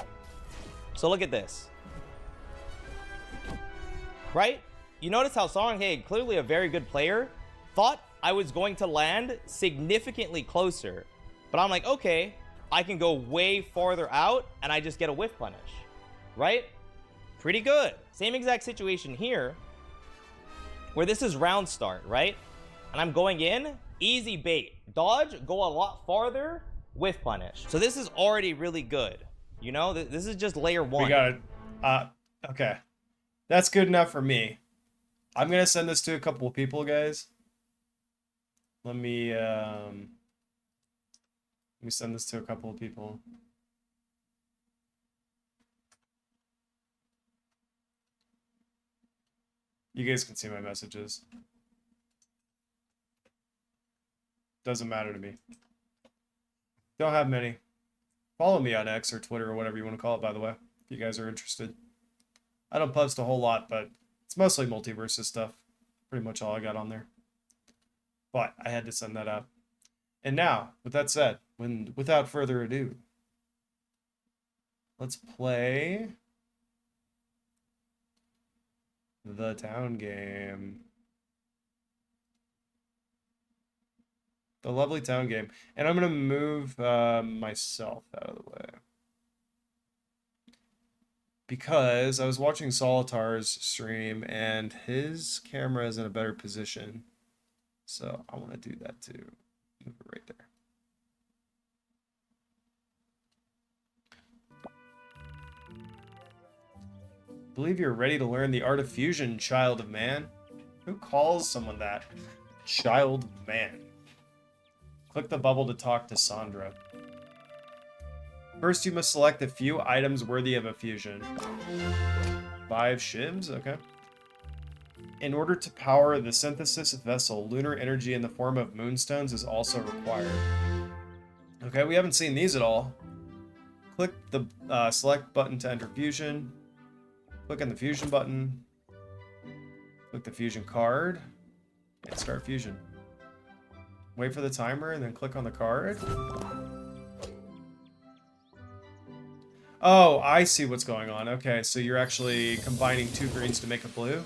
So look at this. Right? You notice how Songhae, clearly a very good player, thought I was going to land significantly closer. But I'm like, okay, I can go way farther out and I just get a whiff punish, right? Pretty good. Same exact situation here, where this is round start, right? And I'm going in, easy bait. Dodge, go a lot farther, whiff punish. So this is already really good. You know, this is just layer 1. We got it. Okay. That's good enough for me. I'm going to send this to a couple of people, guys. Let me send this to a couple of people. You guys can see my messages. Doesn't matter to me. Don't have many. Follow me on X or Twitter or whatever you want to call it, by the way, if you guys are interested. I don't post a whole lot, but it's mostly multiverses stuff. Pretty much all I got on there. But I had to send that out. And now, with that said, without further ado, let's play the town game. The lovely town game. And I'm going to move myself out of the way. Because I was watching Solitar's stream and his camera is in a better position. So I want to do that too. Move it right there. Believe you're ready to learn the art of fusion, child of man. Who calls someone that? Child of man. Click the bubble to talk to Sandra. First, you must select a few items worthy of a fusion. 5 shivs? Okay. In order to power the synthesis vessel, lunar energy in the form of moonstones is also required. Okay, we haven't seen these at all. Click the select button to enter fusion. Click on the fusion button. Click the fusion card. And start fusion. Wait for the timer and then click on the card. Oh, I see what's going on. Okay, so you're actually combining 2 greens to make a blue?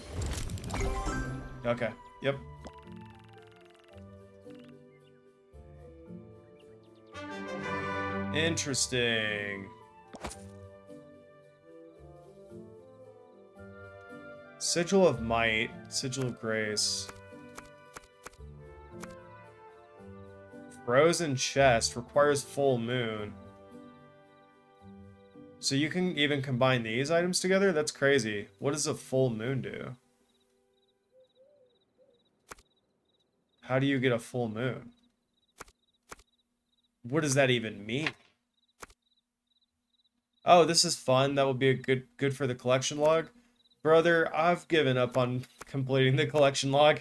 Okay, yep. Interesting. Sigil of Might, Sigil of Grace. Frozen Chest requires full moon. So you can even combine these items together? That's crazy. What does a full moon do? How do you get a full moon? What does that even mean? Oh, this is fun. That will be a good for the collection log. Brother, I've given up on completing the collection log.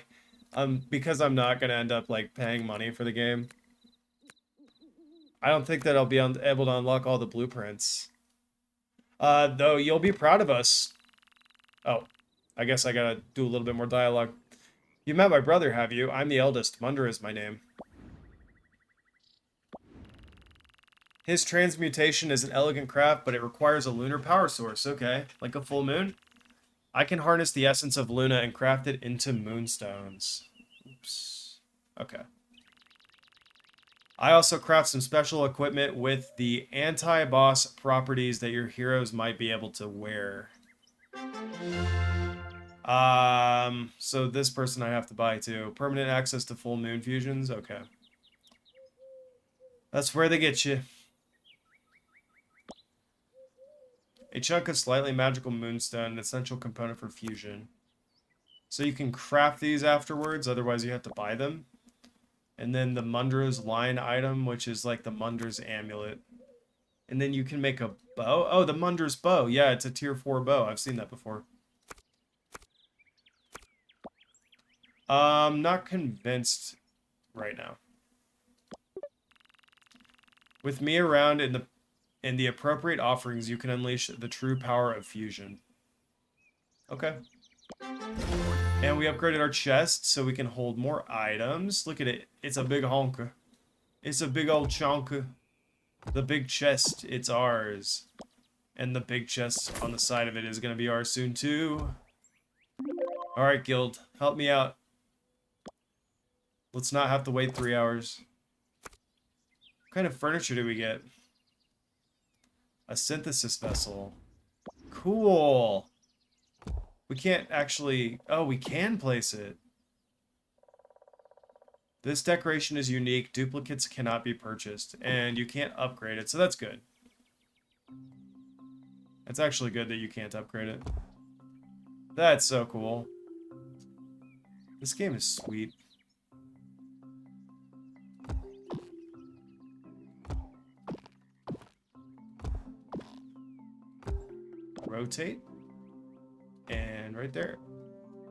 Because I'm not gonna end up like paying money for the game. I don't think that I'll be able to unlock all the blueprints. Though you'll be proud of us. Oh, I guess I gotta do a little bit more dialogue. You met my brother, have you? I'm the eldest. Munder is my name. His transmutation is an elegant craft, but it requires a lunar power source. Okay, like a full moon? I can harness the essence of Luna and craft it into moonstones. Oops. Okay. I also craft some special equipment with the anti-boss properties that your heroes might be able to wear. So this person I have to buy too. Permanent access to full moon fusions? Okay. That's where they get you. A chunk of slightly magical moonstone, an essential component for fusion. So you can craft these afterwards, otherwise you have to buy them. And then the Munder's line item, which is like the Munder's amulet. And then you can make a bow. Oh, the Munder's bow. Yeah, it's a tier 4 bow. I've seen that before. Not convinced right now. With me around in the appropriate offerings, you can unleash the true power of fusion. Okay. And we upgraded our chest so we can hold more items. Look at it. It's a big honker. It's a big old chonker. The big chest, it's ours. And the big chest on the side of it is going to be ours soon too. Alright, guild. Help me out. Let's not have to wait 3 hours. What kind of furniture do we get? A synthesis vessel. Cool. We can't actually... Oh, we can place it. This decoration is unique. Duplicates cannot be purchased. And you can't upgrade it, so that's good. It's actually good that you can't upgrade it. That's so cool. This game is sweet. Rotate. And right there.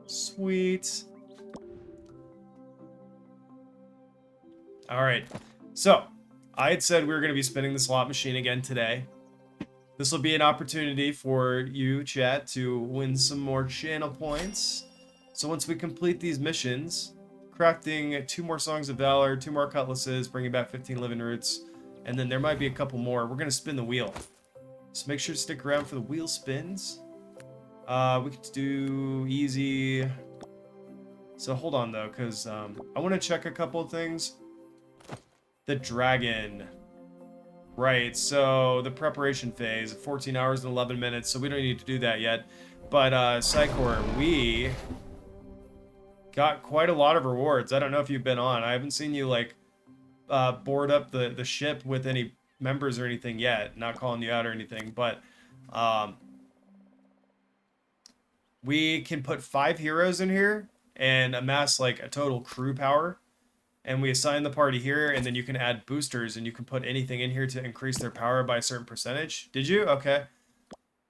Sweet. Alright. So, I had said we were going to be spinning the slot machine again today. This will be an opportunity for you, chat, to win some more channel points. So once we complete these missions, crafting 2 more Songs of Valor, 2 more Cutlasses, bringing back 15 Living Roots, and then there might be a couple more. We're going to spin the wheel. So make sure to stick around for the wheel spins. We could do easy. So hold on though, because I want to check a couple of things. The dragon. Right, so the preparation phase, 14 hours and 11 minutes, so we don't need to do that yet. But Psychor, we got quite a lot of rewards. I don't know if you've been on. I haven't seen you like board up the ship with any members or anything yet. Not calling you out or anything, but we can put 5 heroes in here and amass like a total crew power. And we assign the party here, and then you can add boosters, and you can put anything in here to increase their power by a certain percentage. Did you? Okay.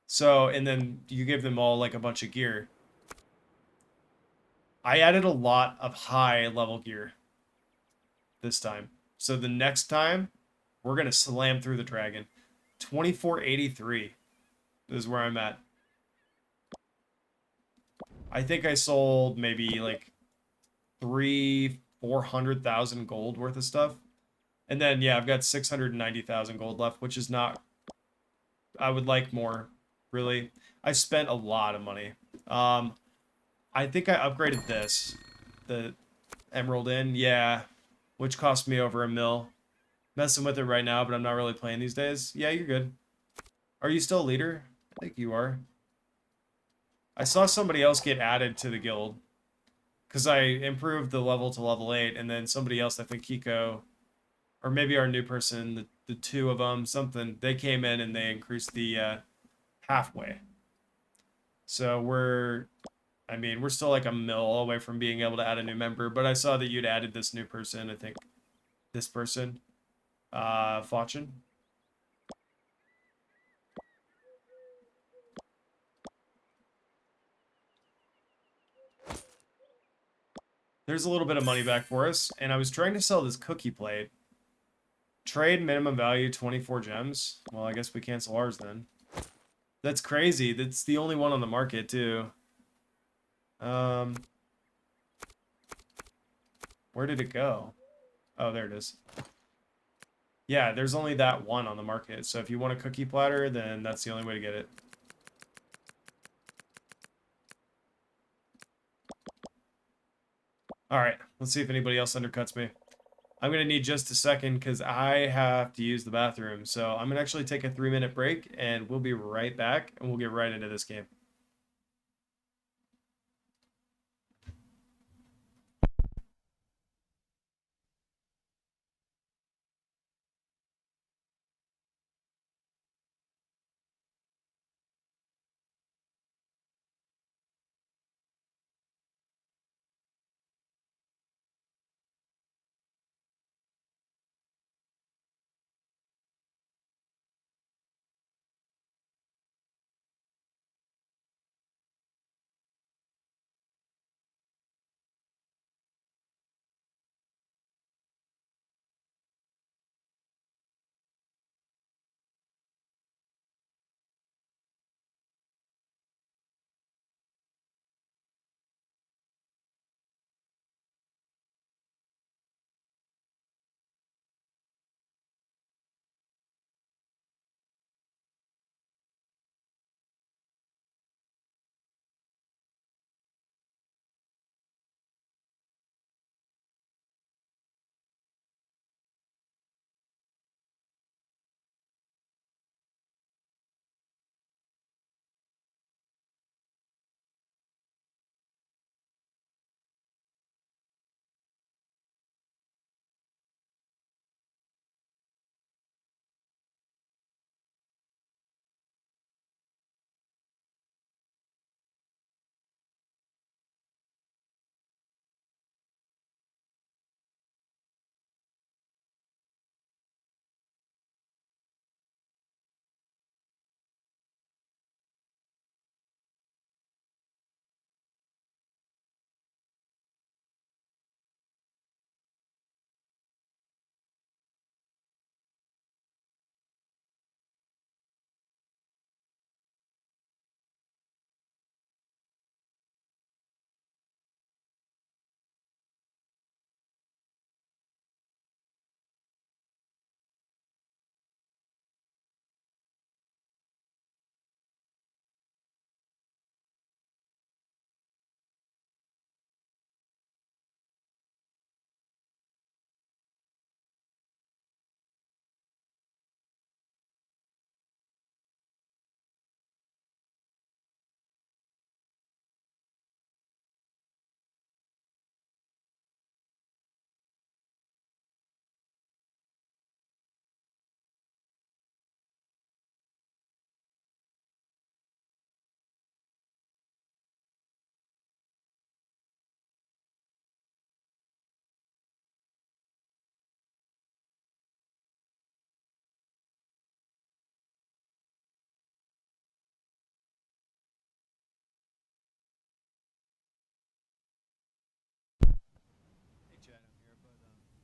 So, and then you give them all like a bunch of gear. I added a lot of high level gear this time. So the next time, we're going to slam through the dragon. 2483 is where I'm at. I think I sold maybe like 400,000 gold worth of stuff. And then, yeah, I've got 690,000 gold left, which is not... I would like more, really. I spent a lot of money. I think I upgraded this. The Emerald Inn, yeah. Which cost me over $1 mil. Messing with it right now, but I'm not really playing these days. Yeah, you're good. Are you still a leader? I think you are. I saw somebody else get added to the guild. Because I improved the level to level 8, and then somebody else, I think Kiko, or maybe our new person, the 2 of them, something, they came in and they increased the halfway. So we're still like $1 mil away from being able to add a new member, but I saw that you'd added this new person, I think this person, Fortune. there's a little bit of money back for us. And I was trying to sell this cookie plate. Trade minimum value 24 gems. Well, I guess we cancel ours then. That's crazy. That's the only one on the market too. Where did it go? Oh, there it is. Yeah, there's only that one on the market. So if you want a cookie platter, then that's the only way to get it. All right, let's see if anybody else undercuts me. I'm going to need just a second because I have to use the bathroom. So I'm going to actually take a 3-minute break and we'll be right back and we'll get right into this game.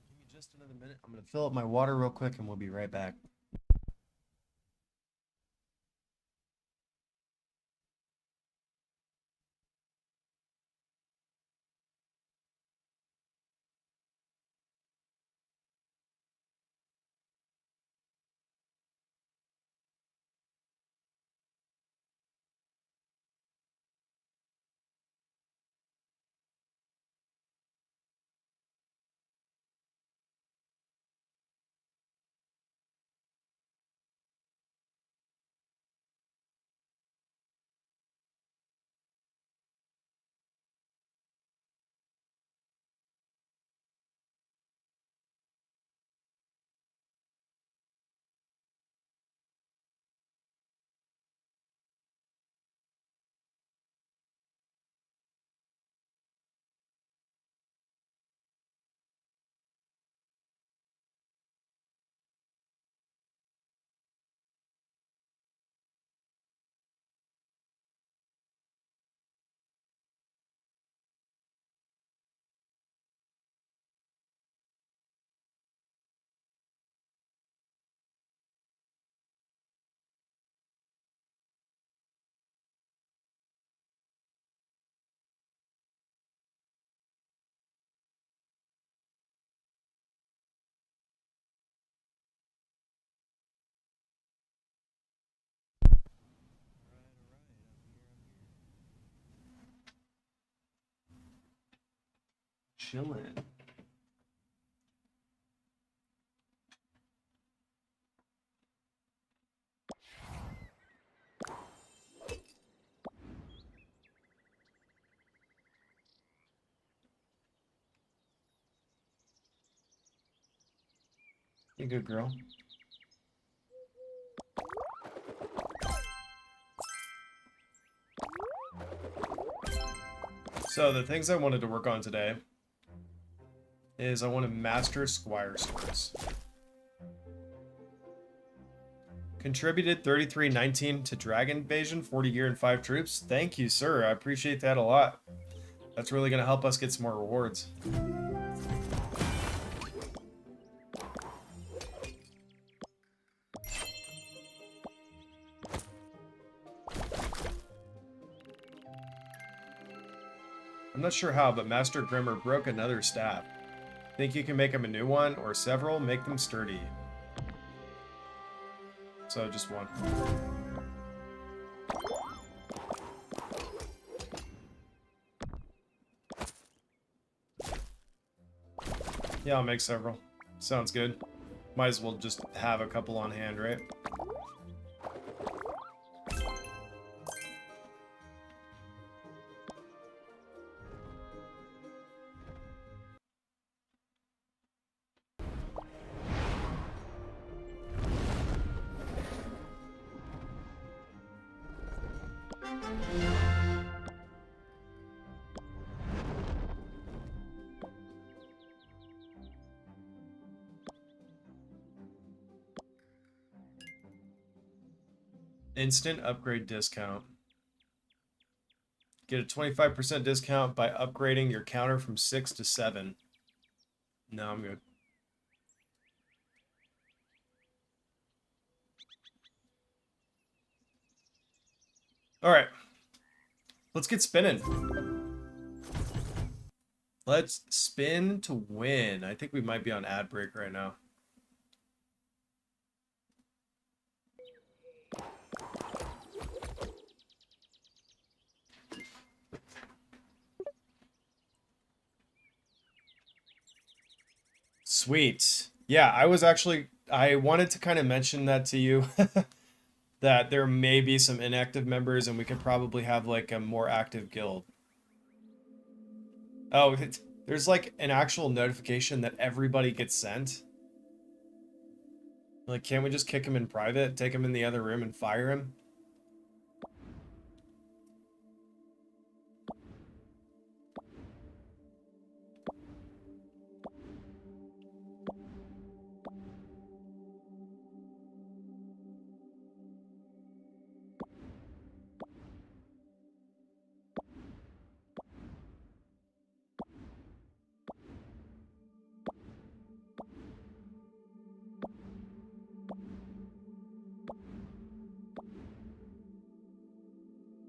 Give me just another minute. I'm going to fill up my water real quick and we'll be right back. chilling. You good girl. So the things I wanted to work on today is I want to master Squire swords. Contributed 3319 to Dragon Invasion, 40 gear and 5 troops. Thank you, sir. I appreciate that a lot. That's really going to help us get some more rewards. I'm not sure how, but Master Grimmer broke another staff. Think you can make him a new one, or several? Make them sturdy. So, just one. Yeah, I'll make several. Sounds good. Might as well just have a couple on hand, right? Instant upgrade discount. Get a 25% discount by upgrading your counter from 6 to 7. No, I'm good. Alright. Let's get spinning. Let's spin to win. I think we might be on ad break right now. Sweet. Yeah, I wanted to kind of mention that to you. That there may be some inactive members and we could probably have like a more active guild. Oh, there's like an actual notification that everybody gets sent. Like, can't we just kick him in private, take him in the other room and fire him?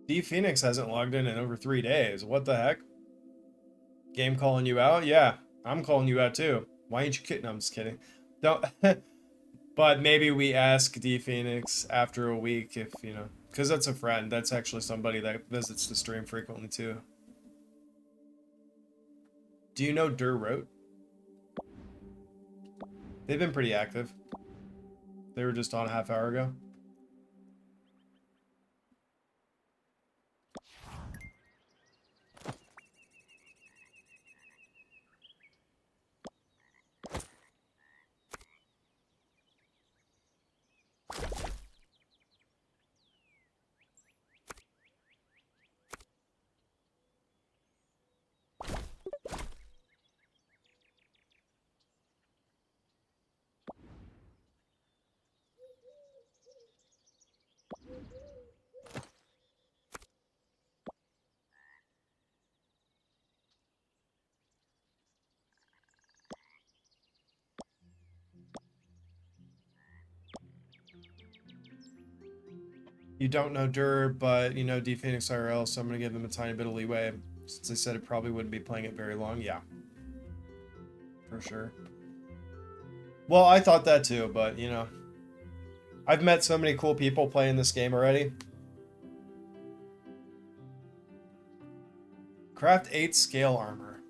D Phoenix hasn't logged in over 3 days. What the heck? Game calling you out? Yeah, I'm calling you out too. Why ain't you kidding? No, I'm just kidding. Don't. But maybe we ask D Phoenix after a week if, you know, because that's a friend. That's actually somebody that visits the stream frequently too. Do you know Dur Rote? They've been pretty active. They were just on a half hour ago. You don't know Dur, but you know D Phoenix IRL, so I'm gonna give him a tiny bit of leeway. Since I said it probably wouldn't be playing it very long, yeah. For sure. Well, I thought that too, but you know. I've met so many cool people playing this game already. Craft 8 scale armor.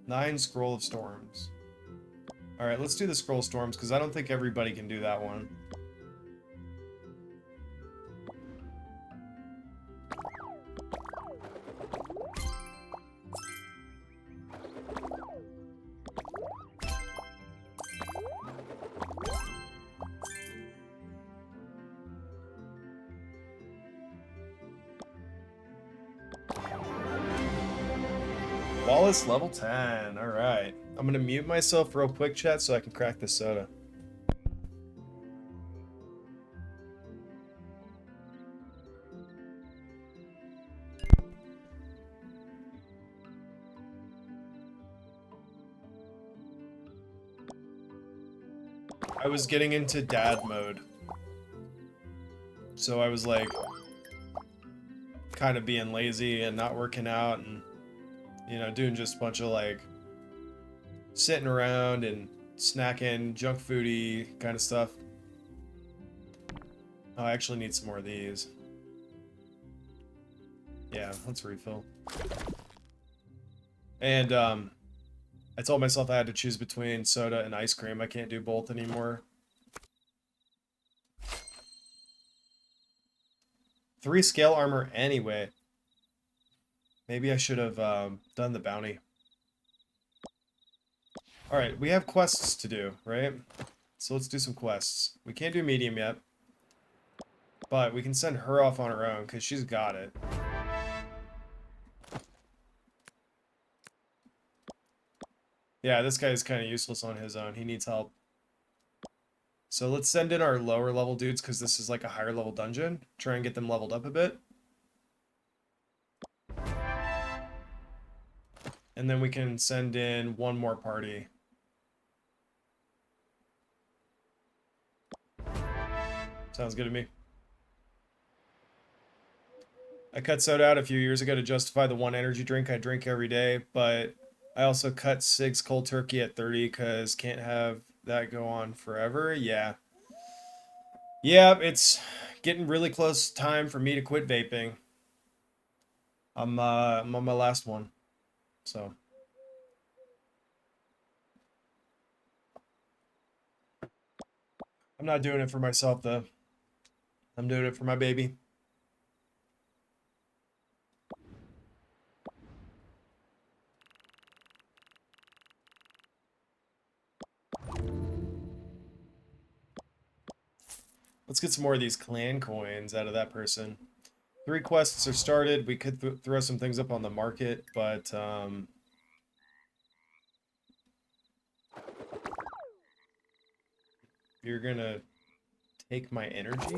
9 Scroll of Storms. Alright, let's do the Scroll Storms, because I don't think everybody can do that one. Wallace level 10. Alright. I'm gonna mute myself real quick, chat, so I can crack this soda. I was getting into dad mode. So I was like kind of being lazy and not working out and, you know, doing just a bunch of like sitting around and snacking, junk foody kind of stuff. Oh, I actually need some more of these. Yeah, let's refill. And I told myself I had to choose between soda and ice cream. I can't do both anymore. 3 scale armor anyway. Maybe I should have done the bounty. Alright, we have quests to do, right? So let's do some quests. We can't do medium yet. But we can send her off on her own, because she's got it. Yeah, this guy is kind of useless on his own. He needs help. So let's send in our lower level dudes, because this is like a higher level dungeon. Try and get them leveled up a bit. And then we can send in one more party. Sounds good to me. I cut soda out a few years ago to justify the one energy drink I drink every day, but I also cut cigs cold turkey at 30 because can't have that go on forever. Yeah. Yeah, it's getting really close time for me to quit vaping. I'm on my last one. So. I'm not doing it for myself though. I'm doing it for my baby. Let's get some more of these clan coins out of that person. 3 quests are started. We could throw some things up on the market, but you're gonna take my energy?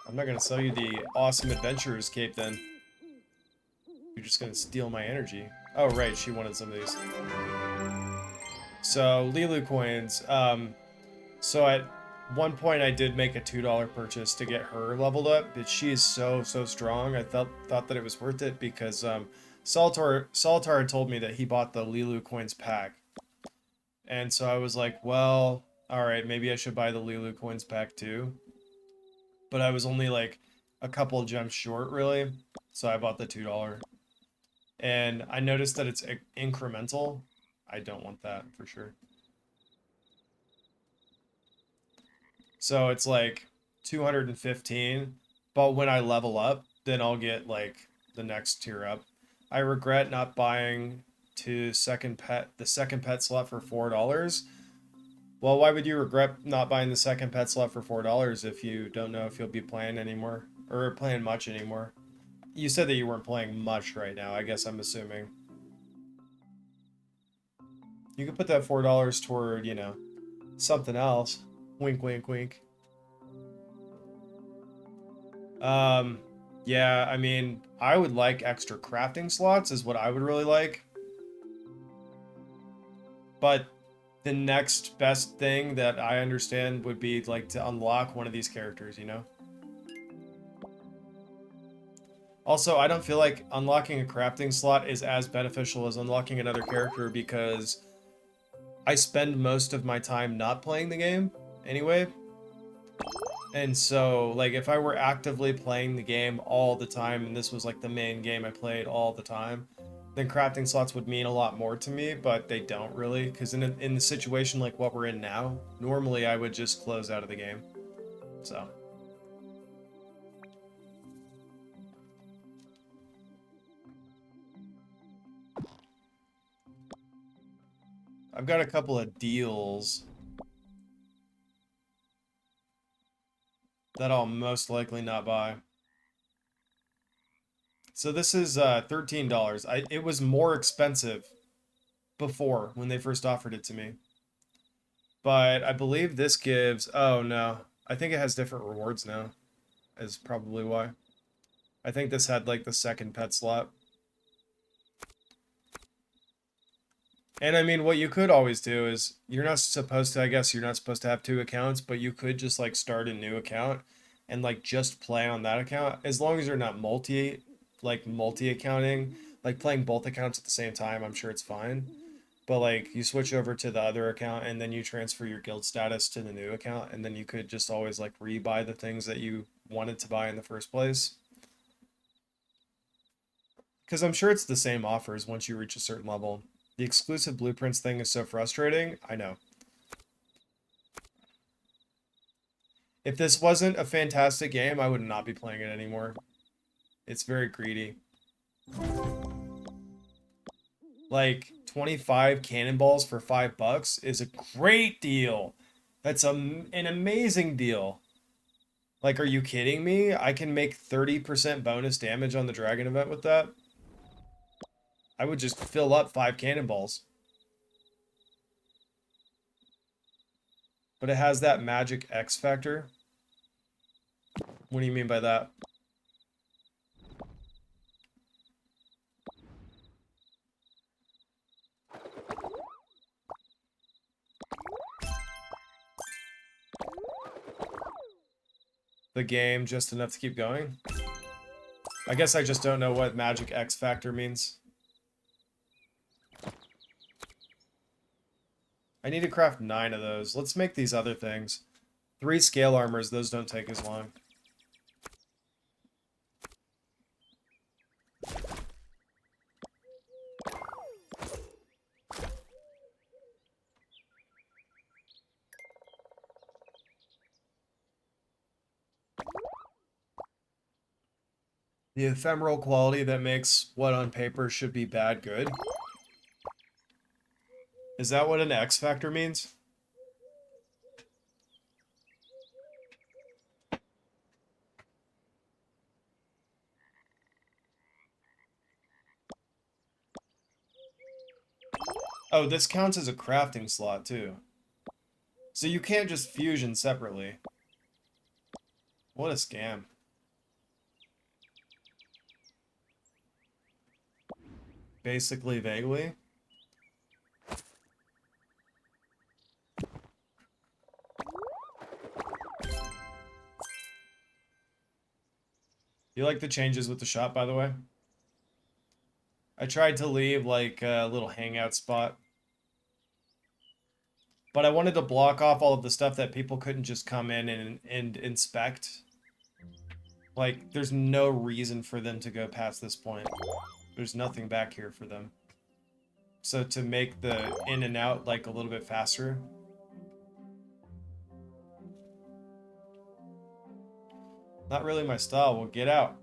I'm not gonna sell you the awesome adventurer's cape then. You're just gonna steal my energy. Oh right, she wanted some of these. So, Lilu coins. So at one point I did make a $2 purchase to get her leveled up, but she is so strong. I thought that it was worth it because Solitar had told me that he bought the Lilu coins pack. And so I was like, well, alright, maybe I should buy the Lilu coins pack too. But I was only like a couple of gems short, really. So I bought the $2. And I noticed that it's incremental. I don't want that for sure. So it's like 215, but when I level up, then I'll get like the next tier up. I regret not buying the second pet slot for $4. Well, why would you regret not buying the second pet slot for $4 if you don't know if you'll be playing anymore or playing much anymore? You said that you weren't playing much right now, I guess I'm assuming. You could put that $4 toward, you know, something else. Wink, wink, wink. Yeah, I mean, I would like extra crafting slots is what I would really like. But the next best thing that I understand would be like to unlock one of these characters, you know? Also, I don't feel like unlocking a crafting slot is as beneficial as unlocking another character because I spend most of my time not playing the game anyway. And so, like, if I were actively playing the game all the time, and this was like the main game I played all the time, then crafting slots would mean a lot more to me, but they don't really, because in the situation like what we're in now, normally I would just close out of the game. So. I've got a couple of deals that I'll most likely not buy. So this is $13. It was more expensive before when they first offered it to me. But I believe this gives, oh no, I think it has different rewards now, is probably why. I think this had like the second pet slot. And I mean, what you could always do is, you're not supposed to, I guess you're not supposed to have 2 accounts, but you could just like start a new account and like just play on that account, as long as you're not multi-accounting, like playing both accounts at the same time, I'm sure it's fine. But like, you switch over to the other account and then you transfer your guild status to the new account, and then you could just always like rebuy the things that you wanted to buy in the first place. Because I'm sure it's the same offers once you reach a certain level. The exclusive blueprints thing is so frustrating. I know. If this wasn't a fantastic game, I would not be playing it anymore. It's very greedy. Like, 25 cannonballs for $5 is a great deal. That's an amazing deal. Like, are you kidding me? I can make 30% bonus damage on the dragon event with that. I would just fill up 5 cannonballs. But it has that magic X factor. What do you mean by that? The game just enough to keep going? I guess I just don't know what magic X factor means. I need to craft 9 of those. Let's make these other things. 3 scale armors, those don't take as long. The ephemeral quality that makes what on paper should be bad good. Is that what an X factor means? Oh, this counts as a crafting slot too. So you can't just fusion separately. What a scam. Basically, vaguely. You like the changes with the shop, by the way? I tried to leave like a little hangout spot. But I wanted to block off all of the stuff that people couldn't just come in and inspect. Like, there's no reason for them to go past this point. There's nothing back here for them. So to make the in and out like a little bit faster. Not really my style. Well, get out.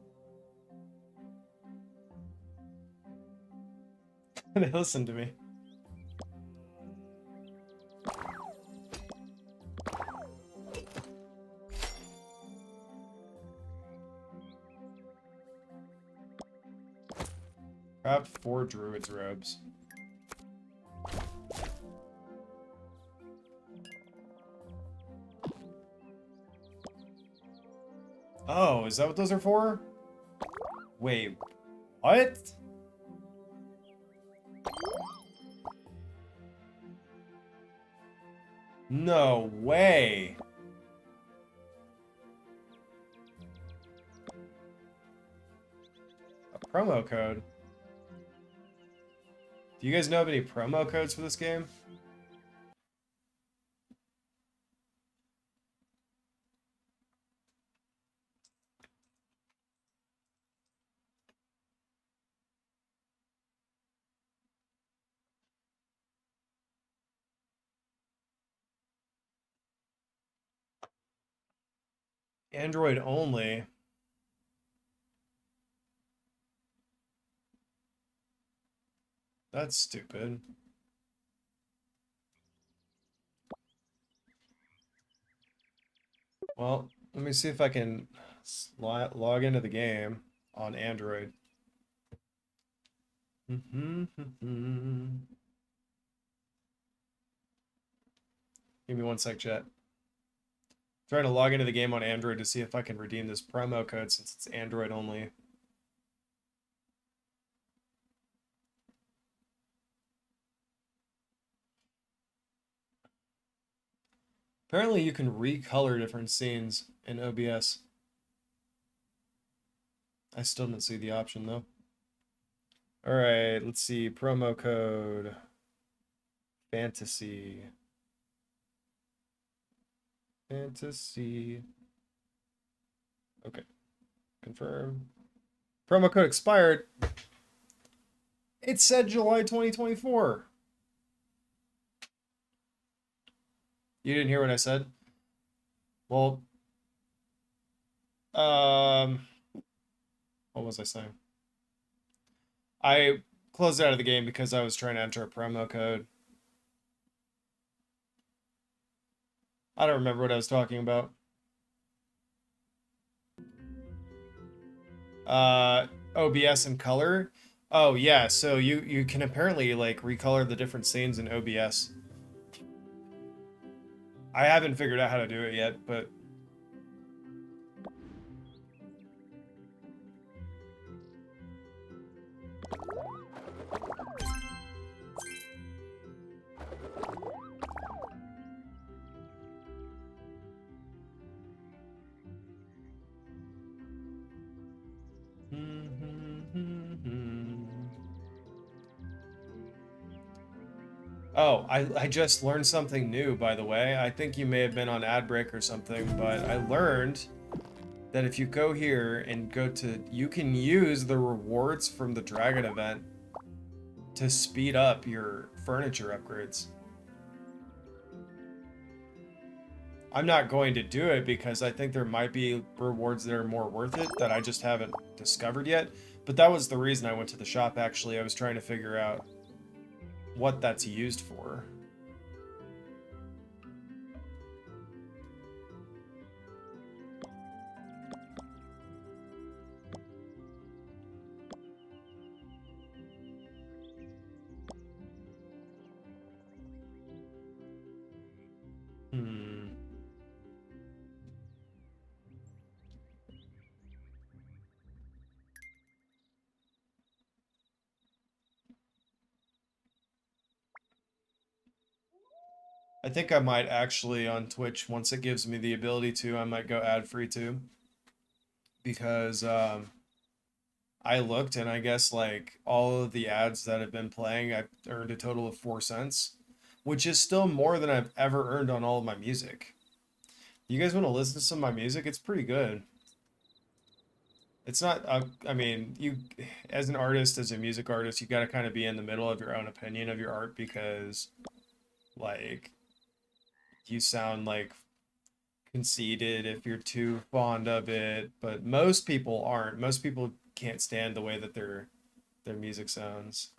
They listen to me. Craft 4 druid's robes. Oh, is that what those are for? Wait, what? No way. A promo code. Do you guys know of any promo codes for this game? Android only. That's stupid. Well, let me see if I can log into the game on Android. Give me one sec, chat. Trying to log into the game on Android to see if I can redeem this promo code since it's Android only. Apparently you can recolor different scenes in OBS. I still didn't see the option though. All right, let's see. Promo code fantasy. Fantasy. Okay. Confirm. Promo code expired. It said July 2024. You didn't hear what I said? Well, what was I saying? I closed out of the game because I was trying to enter a promo code. I don't remember what I was talking about. OBS and color. Oh yeah, so you can apparently like recolor the different scenes in OBS. I haven't figured out how to do it yet, but oh, I just learned something new, by the way. I think you may have been on ad break or something, but I learned that if you go here and go to, you can use the rewards from the Dragon event to speed up your furniture upgrades. I'm not going to do it because I think there might be rewards that are more worth it that I just haven't discovered yet. But that was the reason I went to the shop, actually. I was trying to figure out what that's used for. I think I might actually on Twitch, once it gives me the ability to, I might go ad-free too. Because I looked and I guess like all of the ads that have been playing, I've earned a total of 4 cents, which is still more than I've ever earned on all of my music. You guys want to listen to some of my music? It's pretty good. It's not, I mean, you, as an artist, as a music artist, you got to kind of be in the middle of your own opinion of your art because, like, you sound like conceited if you're too fond of it, but most people aren't. Most people can't stand the way that their music sounds.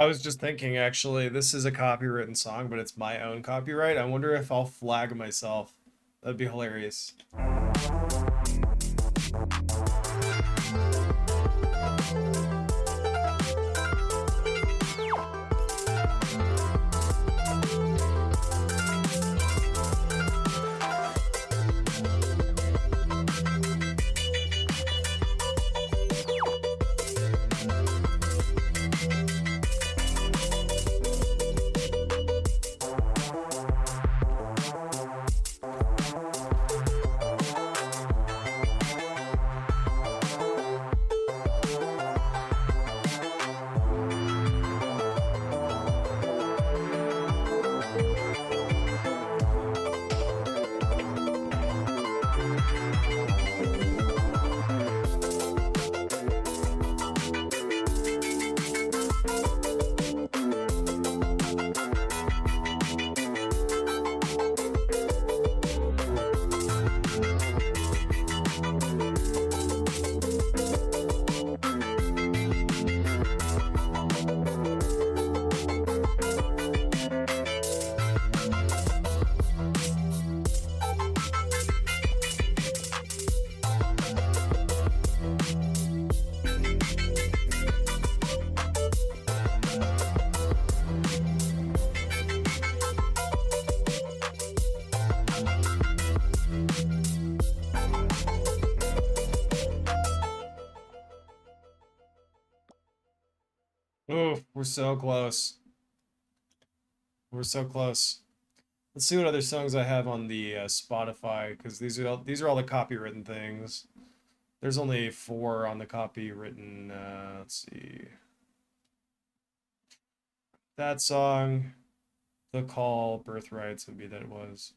I was just thinking, actually, this is a copywritten song, but it's my own copyright. I wonder if I'll flag myself. That'd be hilarious. Ooh, we're so close. We're so close. Let's see what other songs I have on the Spotify, because these are all the copywritten things. There's only 4 on the copywritten. Let's see. That song, The Call, Birthrights would be that it was.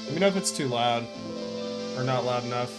Let me know if it's too loud or not loud enough.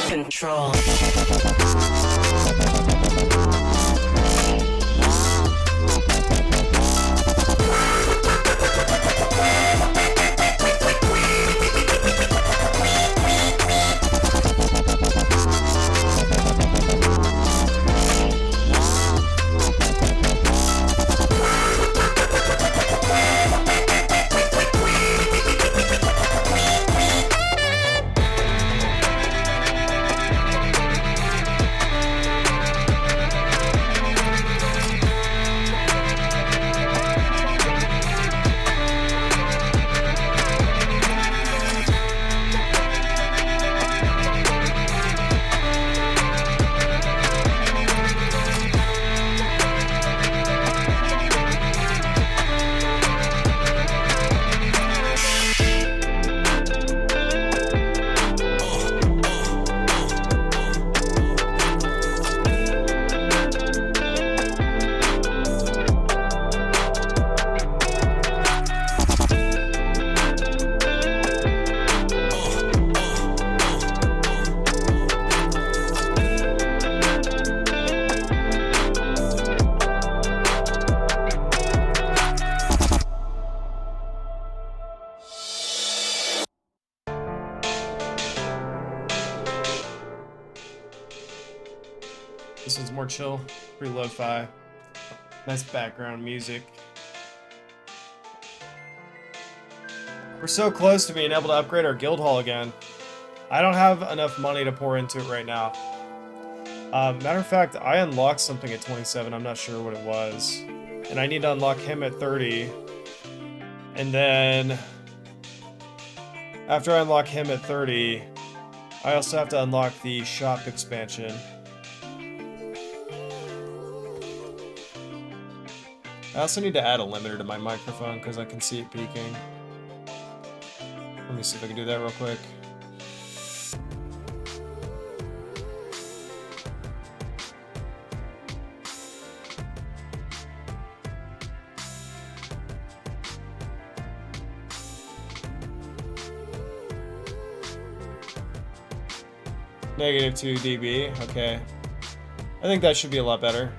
Control. This one's more chill, pretty lo-fi. Nice background music. We're so close to being able to upgrade our guild hall again. I don't have enough money to pour into it right now. Matter of fact, I unlocked something at 27. I'm not sure what it was. And I need to unlock him at 30. And then after I unlock him at 30, I also have to unlock the shop expansion. I also need to add a limiter to my microphone because I can see it peaking. Let me see if I can do that real quick. -2 dB, okay. I think that should be a lot better.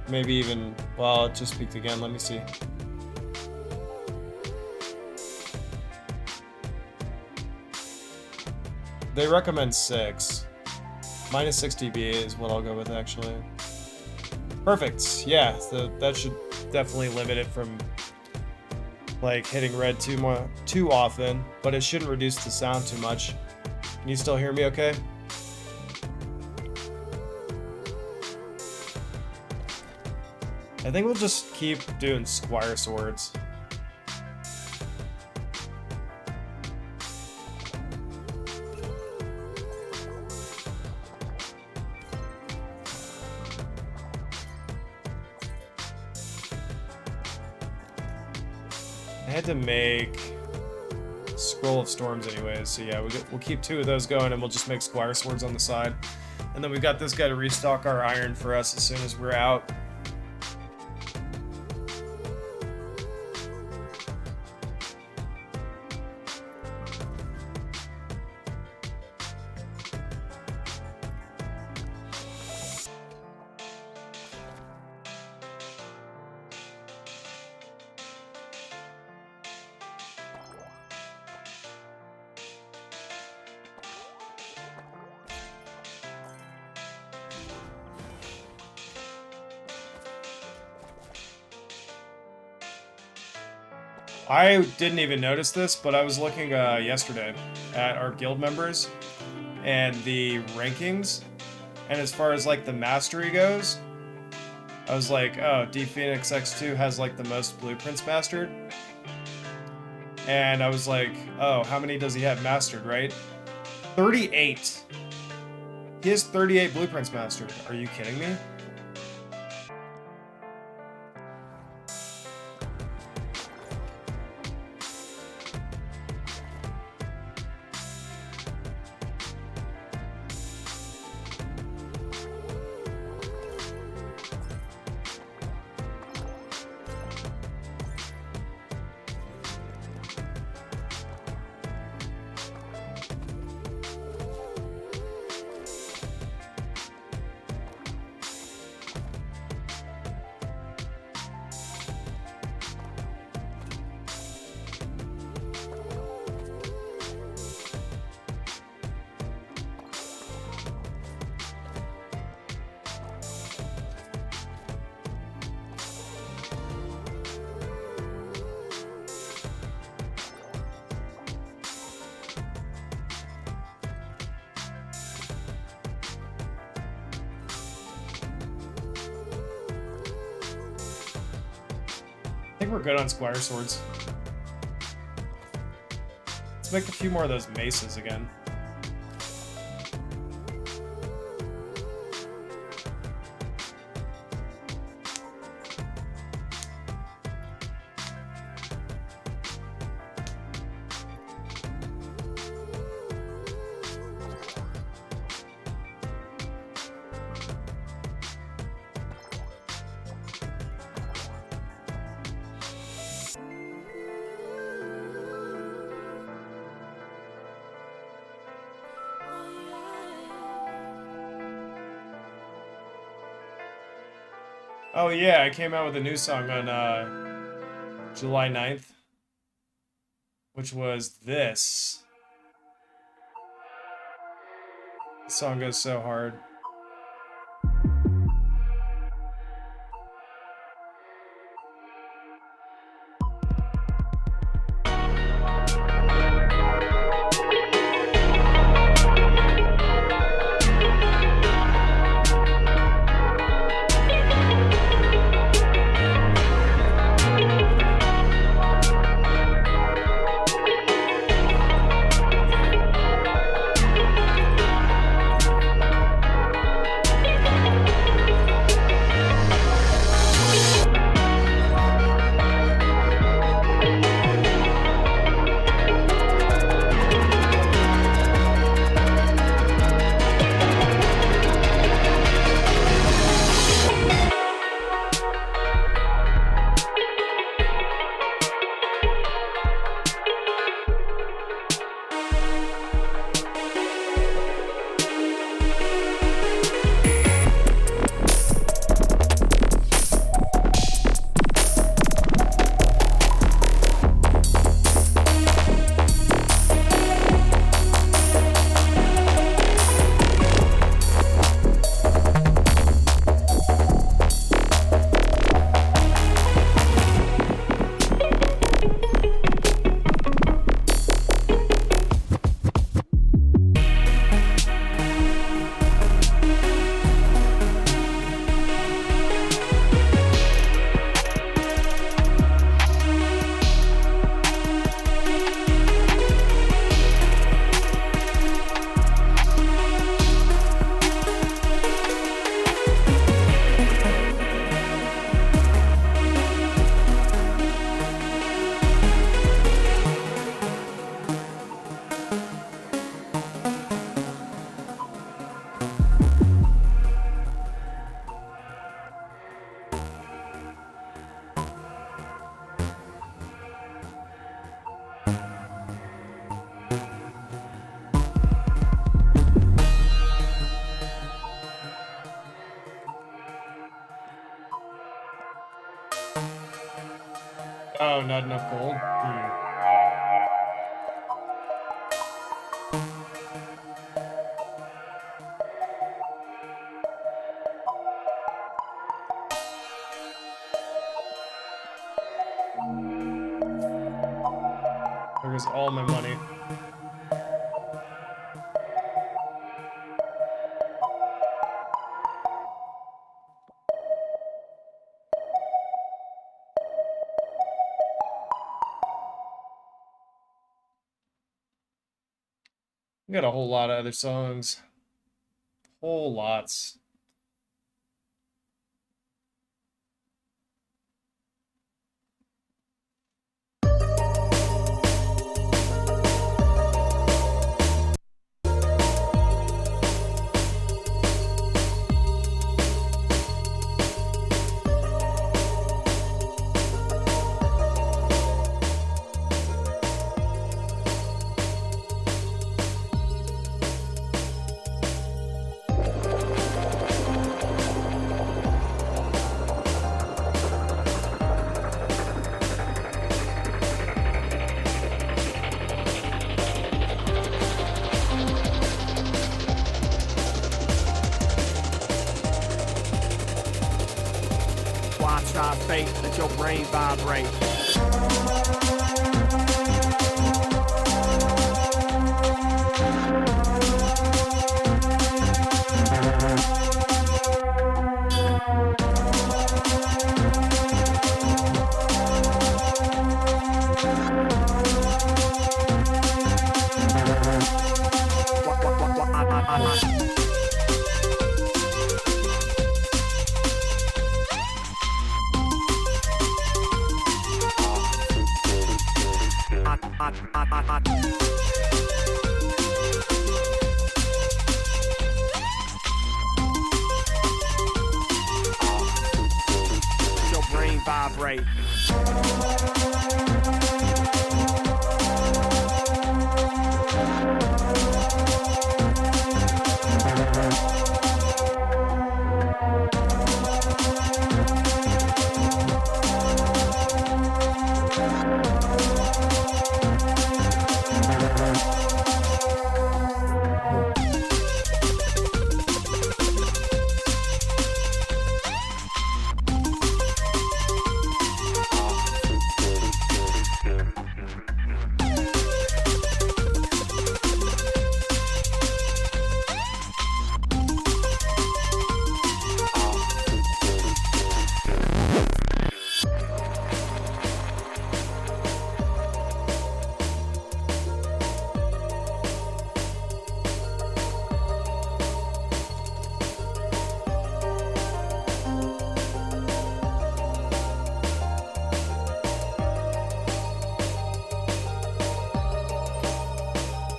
Maybe even, well, it just peaked again, let me see. They recommend 6. -6 dB is what I'll go with, actually. Perfect, yeah, so that should definitely limit it from like hitting red too often, but it shouldn't reduce the sound too much. Can you still hear me okay? I think we'll just keep doing squire swords. I had to make Scroll of Storms anyways, so yeah, we'll keep 2 of those going and we'll just make squire swords on the side. And then we've got this guy to restock our iron for us as soon as we're out. I didn't even notice this, but I was looking yesterday at our guild members and the rankings, and as far as like the mastery goes, I was like, oh, D Phoenix X2 has like the most blueprints mastered, and I was like, oh, how many does he have mastered, right? 38. He has 38 blueprints mastered. Are you kidding me? I think we're good on squire swords. Let's make a few more of those maces again. Oh yeah, I came out with a new song on July 9th, which was this. The song goes so hard. not enough gold. There goes all my money. We got a whole lot of other songs. Whole lots. Watch our fate, let your brain vibrate. Your brain vibrate.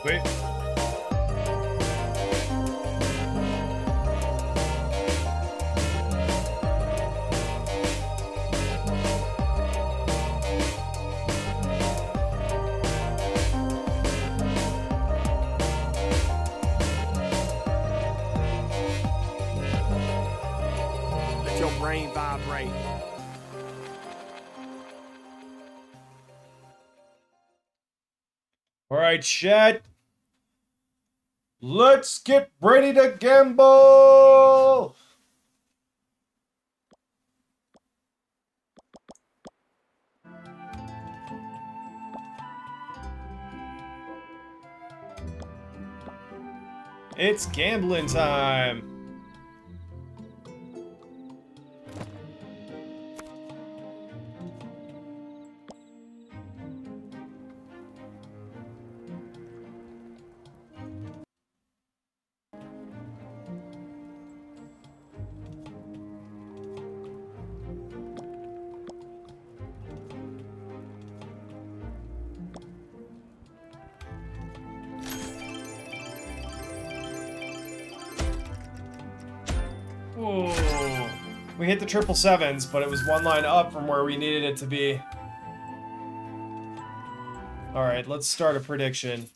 Wait. Let your brain vibrate. All right, chat. Let's get ready to gamble. It's gambling time. Whoa. We hit the 777s, but it was one line up from where we needed it to be. Alright, let's start a prediction.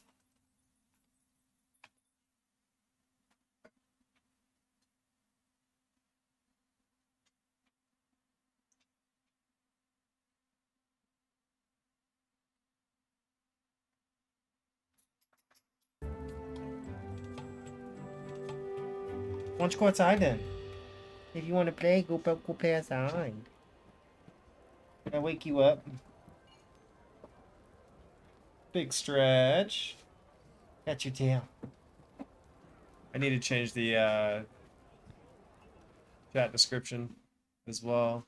don't you go outside then? If you want to play, go play outside. Can I wake you up? Big stretch. Got your tail. I need to change the chat description as well.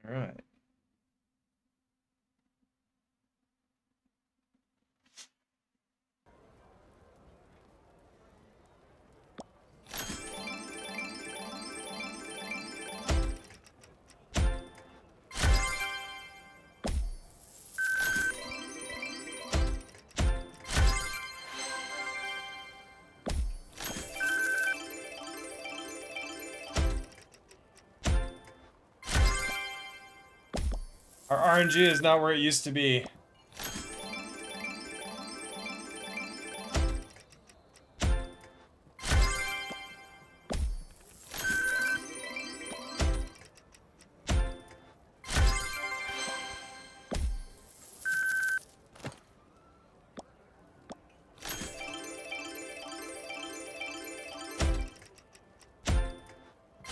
All right. Our RNG is not where it used to be.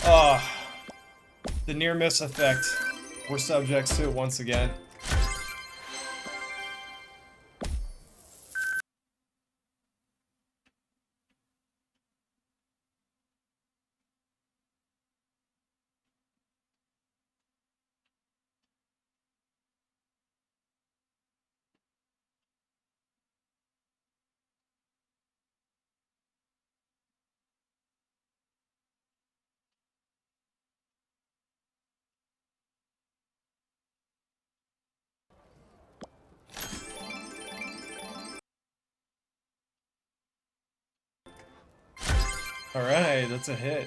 Oh, the near miss effect. We're subjects to it once again. All right, that's a hit.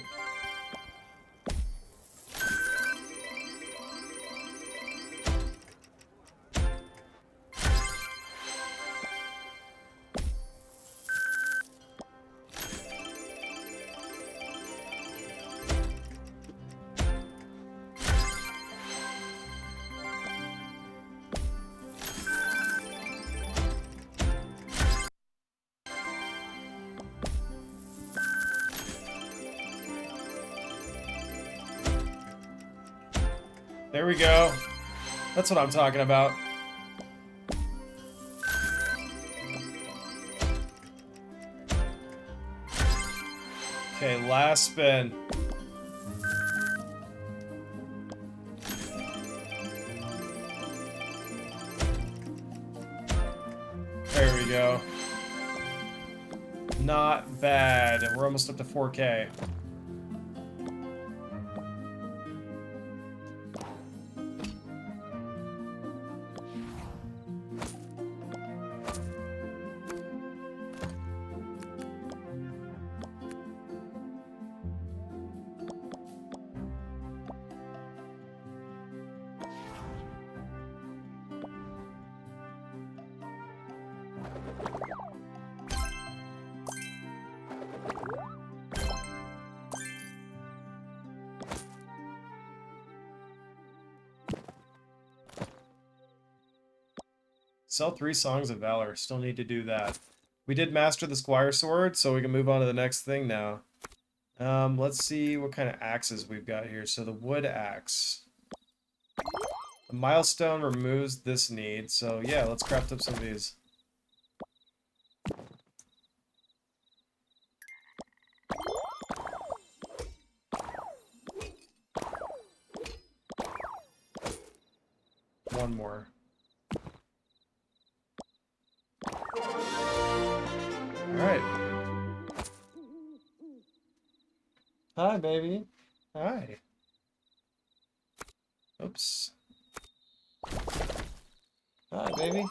There we go. That's what I'm talking about. Okay, last spin. There we go. Not bad. We're almost up to 4K. Sell 3 Songs of Valor. Still need to do that. We did master the Squire Sword, so we can move on to the next thing now. Let's see what kind of axes we've got here. So the wood axe. The milestone removes this need, so yeah, let's craft up some of these. One more. Alright. Hi, baby. Hi. Oops. Hi, baby.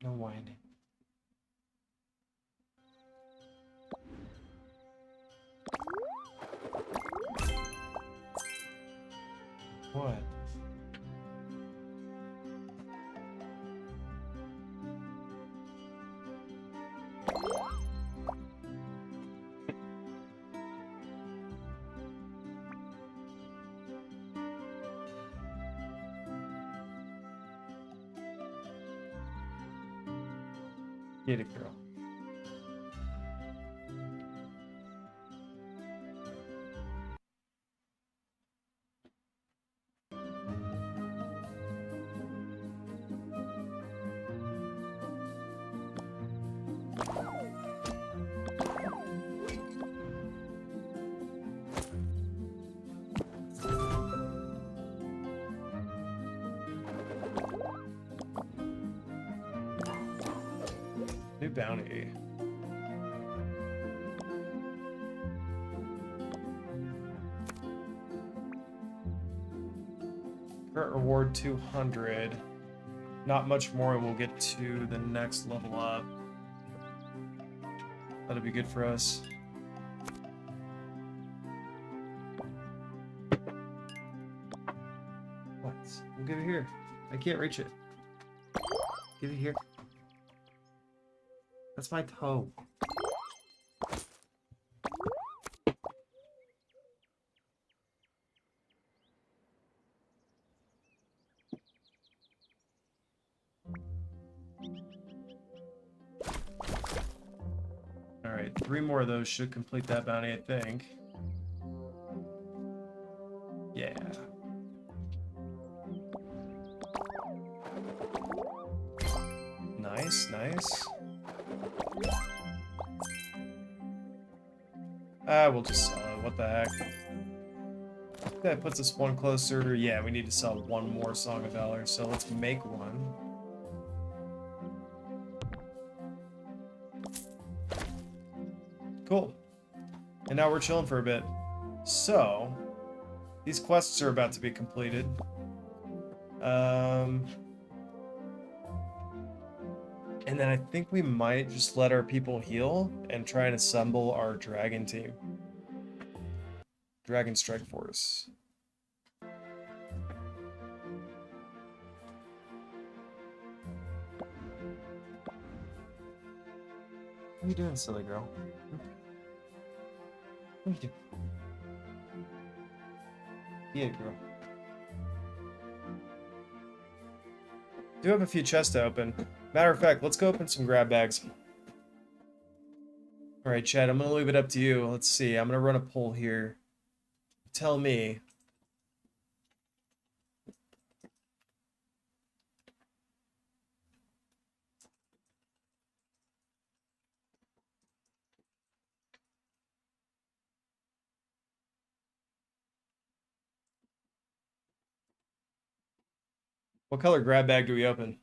No whining. What? Get it, girl. New bounty. Current reward 200. Not much more and we'll get to the next level up. That'll be good for us. What? We'll give it here. I can't reach it. Give it here. That's my toe. Alright, 3 more of those should complete that bounty, I think. Yeah. Nice, nice. We'll just sell it. What the heck? That puts us one closer. Yeah, we need to sell one more Song of Valor, so let's make one. Cool. And now we're chilling for a bit. So, these quests are about to be completed. And then I think we might just let our people heal and try and assemble our dragon team. Dragon Strike Force. What are you doing, silly girl? What are you doing? Yeah, girl. Do have a few chests to open. Matter of fact, let's go open some grab bags. Alright, Chad, I'm gonna leave it up to you. Let's see, I'm gonna run a poll here. Tell me. What color grab bag do we open?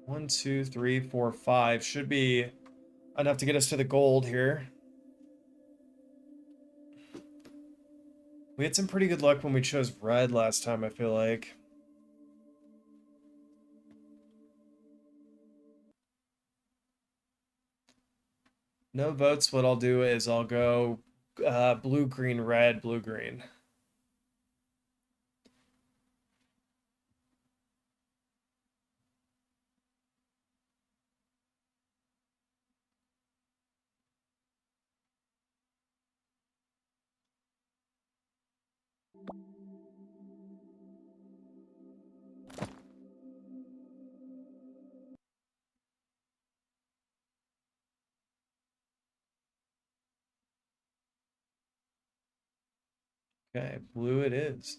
One, two, three, four, five. Should be enough to get us to the gold here. We had some pretty good luck when we chose red last time, I feel like. No votes. What I'll do is I'll go blue, green, red, blue, green. Okay, blue it is.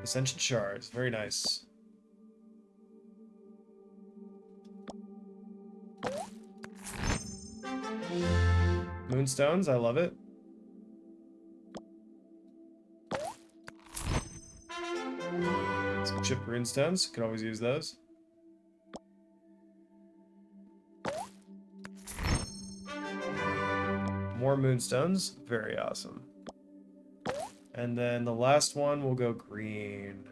Ascension shards, very nice. Moonstones, I love it. Some chip runestones, could always use those. more moonstones. Very awesome. And then the last one will go green.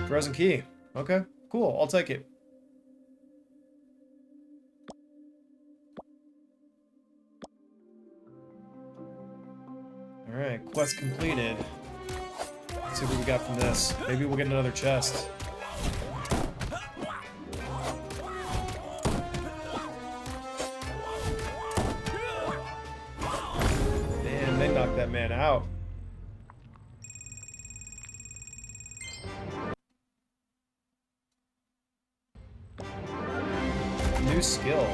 Frozen key. Okay, cool. I'll take it. Alright, quest completed. Let's see what we got from this. Maybe we'll get another chest. Man, they knocked that man out. New skill.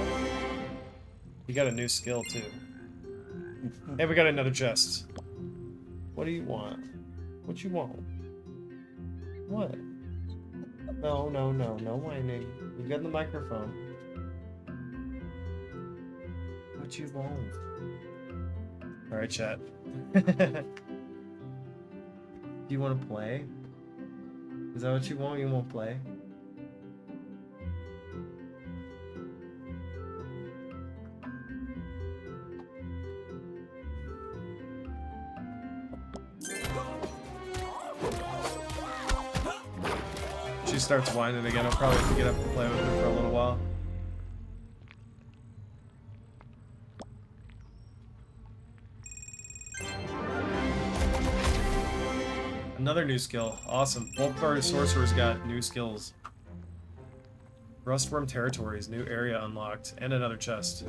You got a new skill too. Hey, we got another chest. What do you want? What you want? What? No, no, no, no whining. You got the microphone. What you want? Alright, chat. Do you want to play? Is that what you want? You want to play? She starts whining again. I'll probably have to get up and play with her for a little while. Another new skill. Awesome. Both of our sorcerers got new skills. Rustworm territories, new area unlocked, and another chest.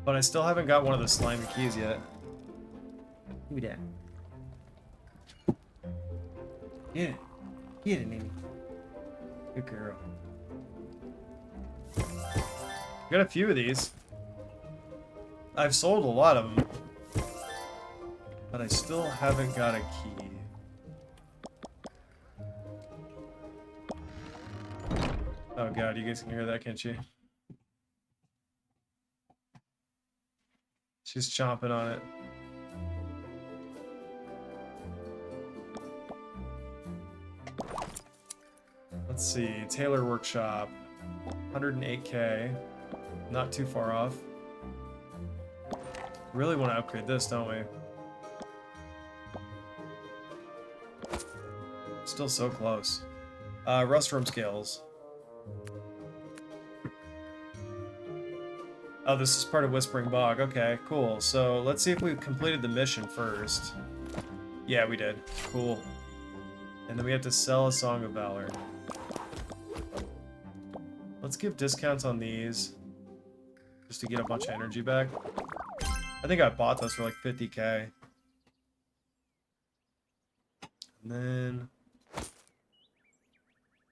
But I still haven't got one of the slimy keys yet. Give me that. Yeah. Get it, Nini. Good girl. Got a few of these. I've sold a lot of them. But I still haven't got a key. Oh god, you guys can hear that, can't you? She's chomping on it. Let's see, Taylor Workshop, 108k, not too far off. Really want to upgrade this, don't we? Still so close. Rustworm scales. Oh, this is part of Whispering Bog. Okay, cool. So let's see if we completed the mission first. Yeah, we did. Cool. And then we have to sell a Song of Valor. Let's give discounts on these. Just to get a bunch of energy back. I think I bought those for like 50k. And then...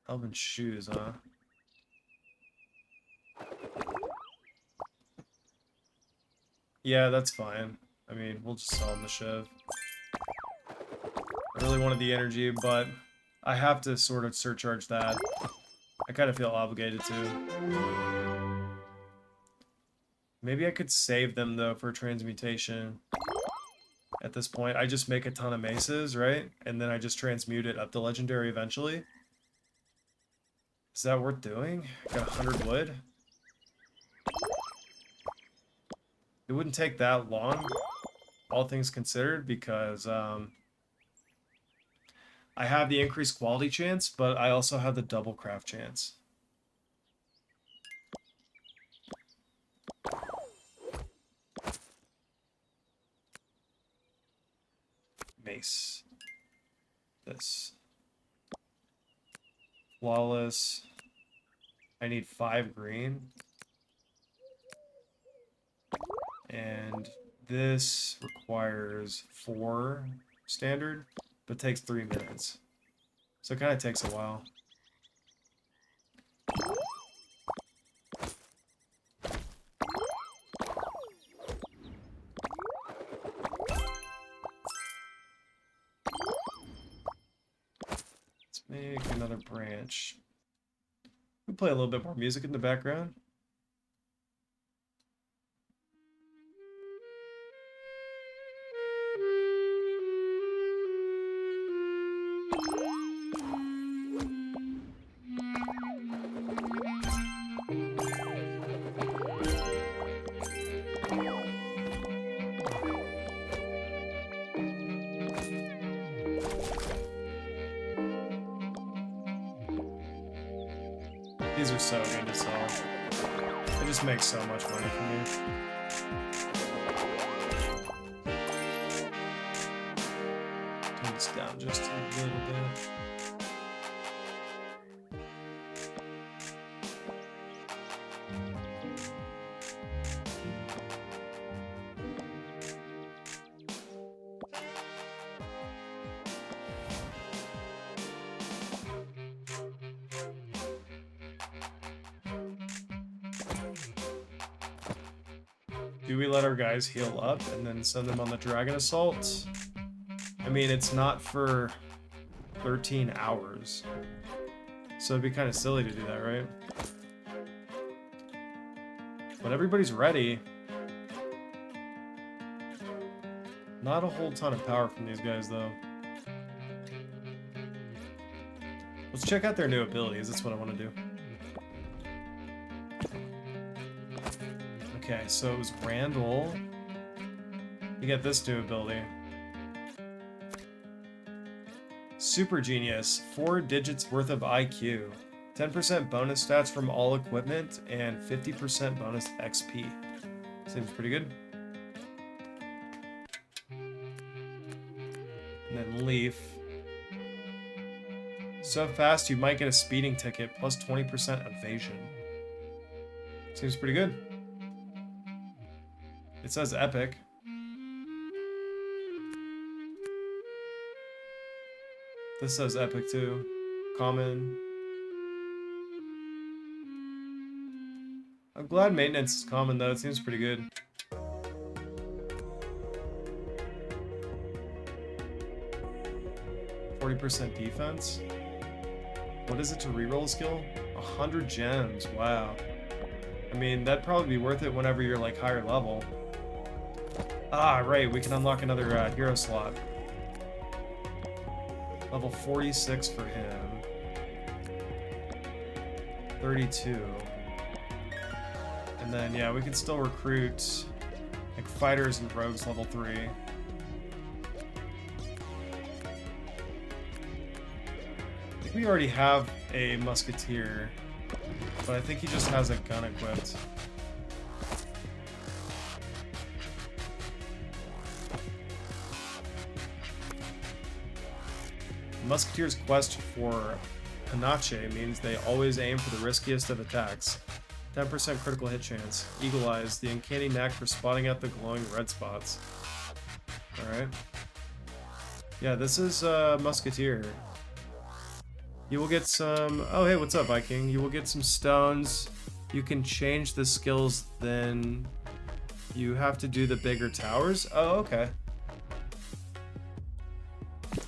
Elven shoes, huh? Yeah, that's fine. I mean, we'll just sell them the Shiv. I really wanted the energy, but I have to sort of surcharge that. I kind of feel obligated to. Maybe I could save them, though, for transmutation. At this point, I just make a ton of maces, right? And then I just transmute it up to legendary eventually. Is that worth doing? Got 100 wood? It wouldn't take that long, all things considered, because I have the increased quality chance, but I also have the double craft chance. Mace. This. Flawless. I need 5 green. And this requires 4 standard, but takes 3 minutes. So it kind of takes a while. Let's make another branch. We play a little bit more music in the background. These are so good to sell. It just makes so much money for me. Turn this down just a little bit. Do we let our guys heal up and then send them on the Dragon Assault? I mean, it's not for 13 hours. So it'd be kind of silly to do that, right? But everybody's ready. Not a whole ton of power from these guys, though. Let's check out their new abilities. That's what I want to do. Okay, so it was Randall. You get this new ability. Super Genius, 4 digits worth of IQ, 10% bonus stats from all equipment, and 50% bonus XP. Seems pretty good. And then Leaf. So fast you might get a speeding ticket, plus 20% evasion. Seems pretty good. It says epic. This says epic too. Common. I'm glad maintenance is common though, it seems pretty good. %40 defense. What is it to reroll a skill? 100 gems, wow. I mean, that'd probably be worth it whenever you're like higher level. Ah, right, we can unlock another hero slot. Level 46 for him. 32. And then, yeah, we can still recruit like fighters and rogues level 3. I think we already have a musketeer, but I think he just has a gun equipped. Musketeer's quest for Panache means they always aim for the riskiest of attacks. 10% critical hit chance. Eagle Eyes, the uncanny knack for spotting out the glowing red spots. Alright. Yeah, this is Musketeer. You will get some... Oh, hey, what's up, Viking? You will get some stones. You can change the skills, then you have to do the bigger towers? Oh, okay.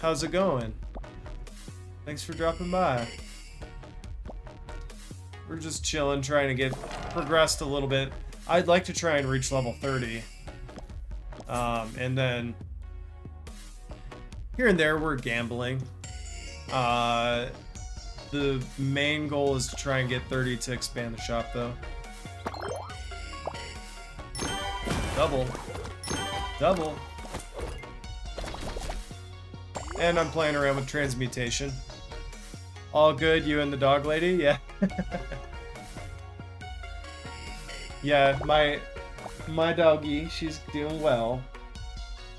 How's it going? Thanks for dropping by. We're just chilling, trying to get progressed a little bit. I'd like to try and reach level 30. And then here and there we're gambling. The main goal is to try and get 30 to expand the shop though. Double. Double. And I'm playing around with transmutation. All good, you and the dog lady? Yeah. Yeah, my doggy, she's doing well.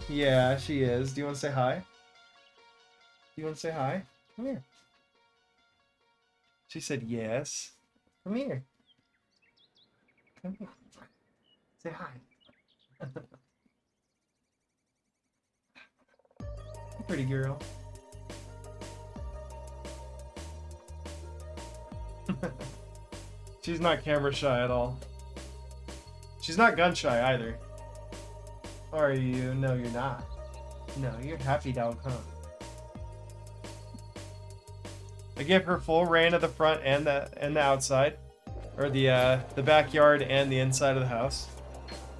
Yeah, she is. Do you want to say hi? Do you want to say hi? Come here. She said yes. Come here. Come here. Say hi. Pretty girl. She's not camera shy at all. She's not gun shy either. Are you? No, you're not. No, you're happy dog, huh? I give her full reign of the front and the outside, or the backyard and the inside of the house.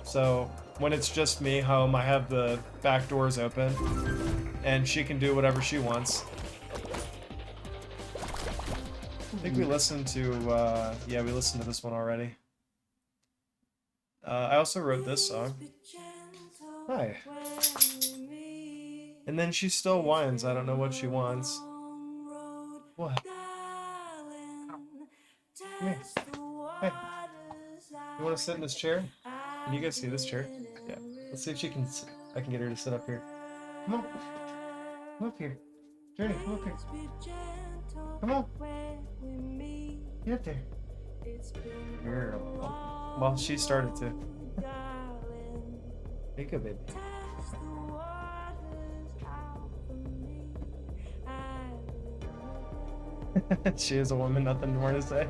So when it's just me home, I have the back doors open, and she can do whatever she wants. I think we listened to, yeah, we listened to this one already. I also wrote this song. Hi. And then she still whines. I don't know what she wants. What? Come here. Hey. You want to sit in this chair? Can you guys see this chair? Yeah. Let's see if she can. I can get her to sit up here. Come on. Come up here. Journey, come up here. Come on. Get up there. Girl. Well, she started to. Hey, good baby. She is a woman, nothing more to say.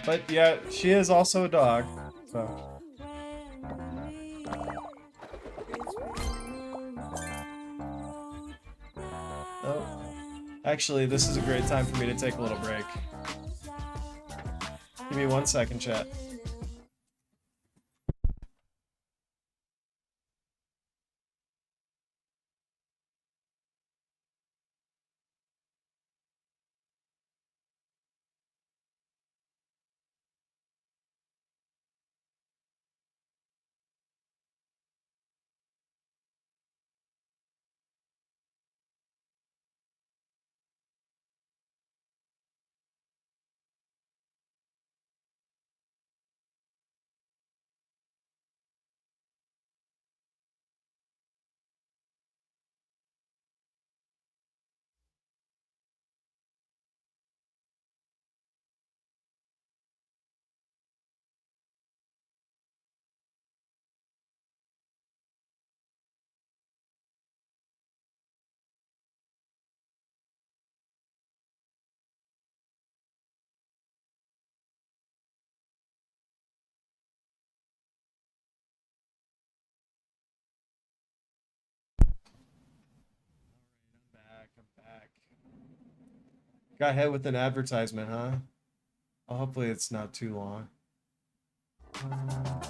But yeah, she is also a dog. So. Oh. Actually, this is a great time for me to take a little break. Give me 1 second, chat. I'm back. Got hit with an advertisement, huh? Well, hopefully it's not too long.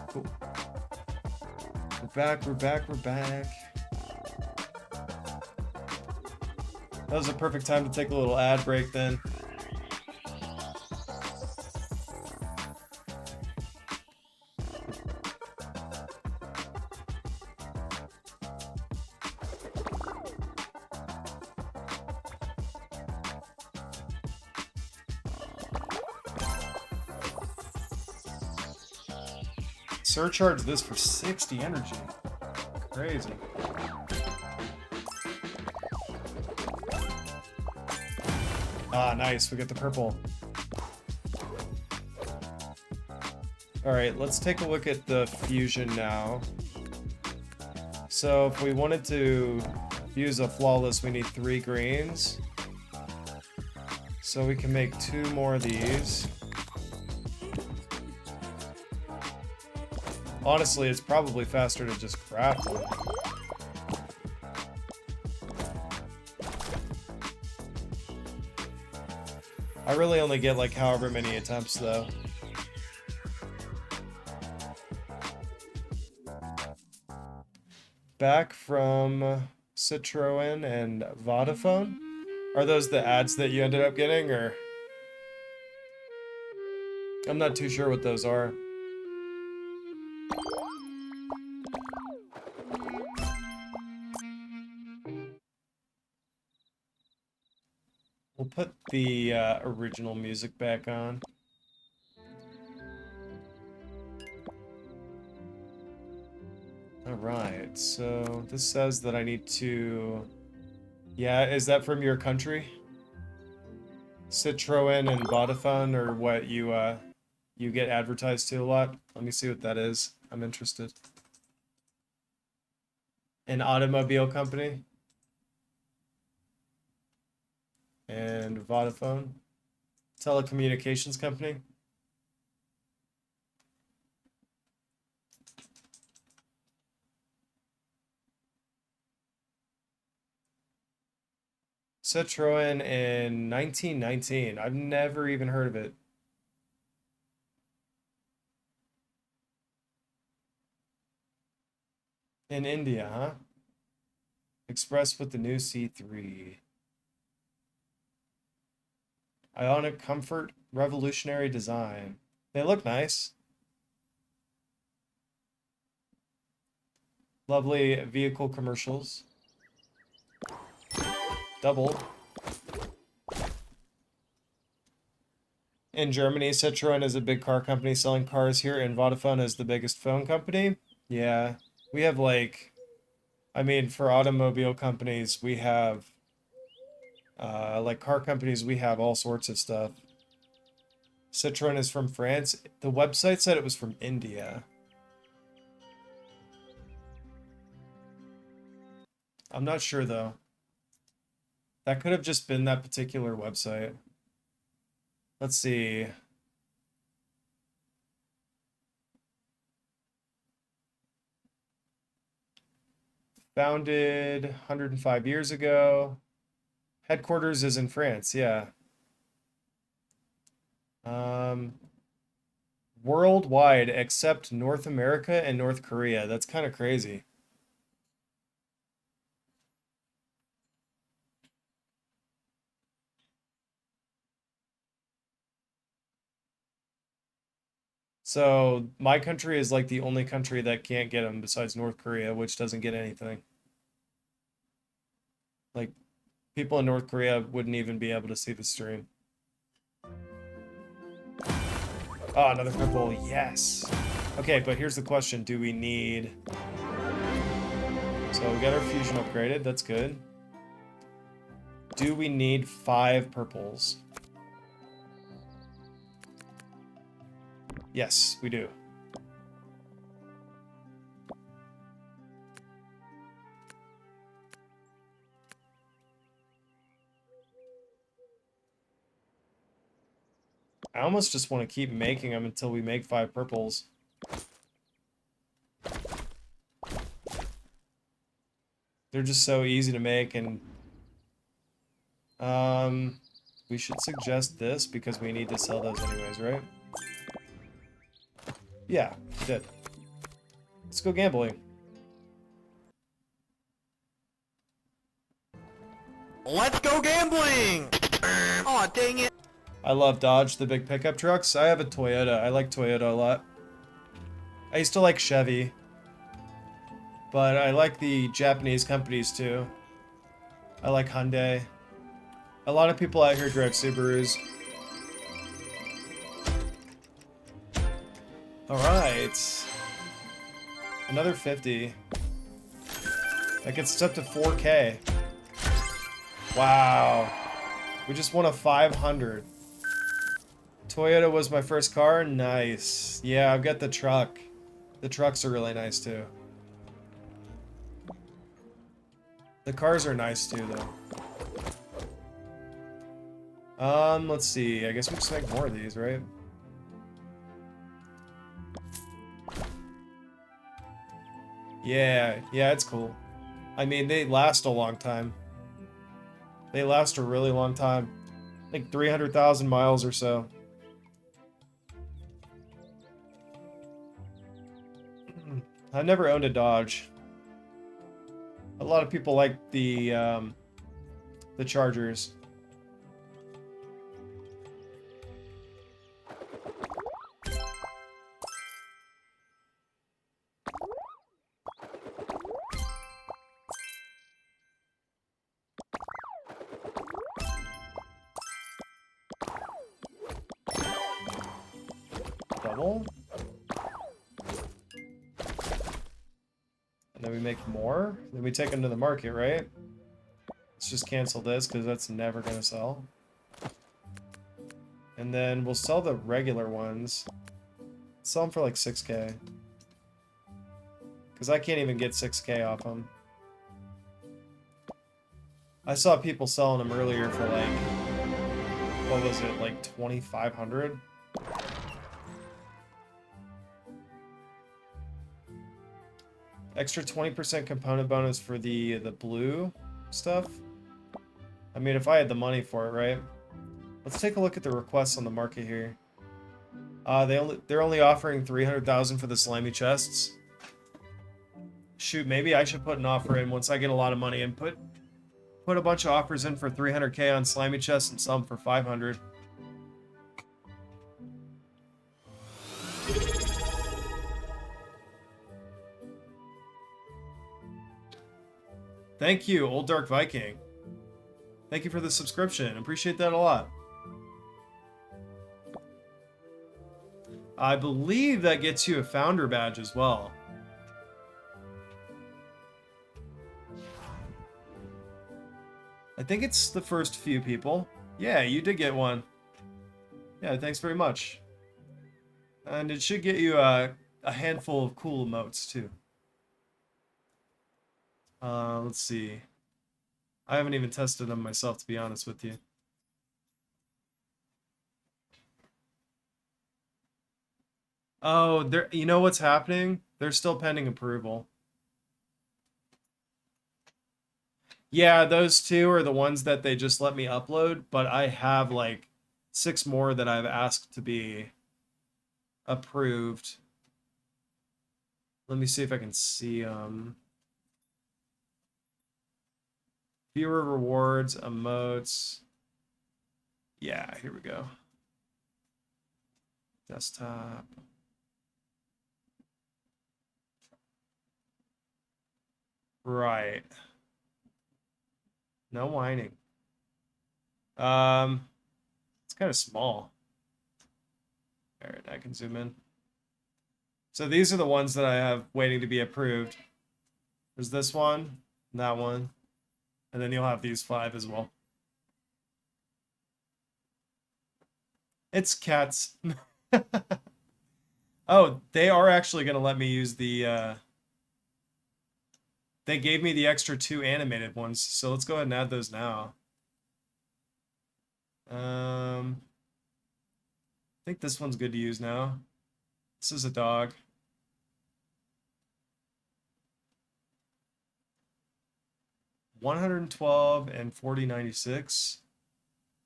Cool. We're back, we're back, we're back. That was a perfect time to take a little ad break then. Surcharge this for 60 energy. Crazy. Ah, nice. We get the purple. Alright, let's take a look at the fusion now. So if we wanted to use a flawless, we need 3 greens. So we can make 2 more of these. Honestly, it's probably faster to just craft one. I really only get like however many attempts though. Back from Citroën and Vodafone? Are those the ads that you ended up getting, or? I'm not too sure what those are. We'll put the original music back on. Alright, so this says that I need to... Yeah, is that from your country? Citroën and Vodafone, or what you get advertised to a lot? Let me see what that is. I'm interested. An automobile company? And Vodafone, telecommunications company. Citroën in 1919. I've never even heard of it. In India, huh? Express with the new C3. Ionic comfort, revolutionary design. They look nice. Lovely vehicle commercials. Double. In Germany, Citroen is a big car company selling cars here, and Vodafone is the biggest phone company. Yeah, we have like, I mean, for automobile companies, we have, like car companies, we have all sorts of stuff. Citroen is from France. The website said it was from India. I'm not sure though. That could have just been that particular website. Let's see. Founded 105 years ago. Headquarters is in France, yeah. Worldwide except North America and North Korea. That's kind of crazy. So my country is like the only country that can't get them besides North Korea, which doesn't get anything. Like people in North Korea wouldn't even be able to see the stream. Oh, another purple, yes. Okay, but here's the question. Do we need... So we got our fusion upgraded, that's good. Do we need 5 purples? Yes, we do. I almost just want to keep making them until we make 5 purples. They're just so easy to make, and we should suggest this because we need to sell those anyways, right? Yeah, did. Let's go gambling. Let's go gambling! Aw, dang it. I love Dodge, the big pickup trucks. I have a Toyota. I like Toyota a lot. I used to like Chevy. But I like the Japanese companies too. I like Hyundai. A lot of people out here drive Subarus. Alright. Another 50. That gets us up to 4K. Wow. We just won a 500. Toyota was my first car. Nice. Yeah, I've got the truck. The trucks are really nice too. The cars are nice too, though. Let's see. I guess we just make more of these, right? Yeah, it's cool. I mean, they last a long time. They last a really long time. Like 300,000 miles or so. I've never owned a Dodge. A lot of people like the Chargers. Double. And then we make more. Then we take them to the market, right? Let's just cancel this because that's never going to sell. And then we'll sell the regular ones. Sell them for like 6K. Because I can't even get 6K off them. I saw people selling them earlier for like, what was it, like 2,500? Extra 20% component bonus for the blue stuff. I mean, if I had the money for it, right? Let's take a look at the requests on the market here. They're only offering 300,000 for the slimy chests. Shoot, maybe I should put an offer in once I get a lot of money and put a bunch of offers in for 300K on slimy chests and some for 500. Thank you, Old Dark Viking. Thank you for the subscription. Appreciate that a lot. I believe that gets you a founder badge as well. I think it's the first few people. Yeah, you did get one. Yeah, thanks very much. And it should get you a handful of cool emotes too. Let's see. I haven't even tested them myself, to be honest with you. Oh, you know what's happening? They're still pending approval. Yeah, those two are the ones that they just let me upload, but I have like 6 more that I've asked to be approved. Let me see if I can see fewer rewards, emotes. Yeah, here we go. Desktop. Right. No whining. It's kind of small. All right, I can zoom in. So these are the ones that I have waiting to be approved. There's this one, that one, and then you'll have these 5 as well. It's cats. Oh, they are actually going to let me use the, they gave me the extra 2 animated ones, so let's go ahead and add those now. I think this one's good to use now. This is a dog. $112 and $40.96.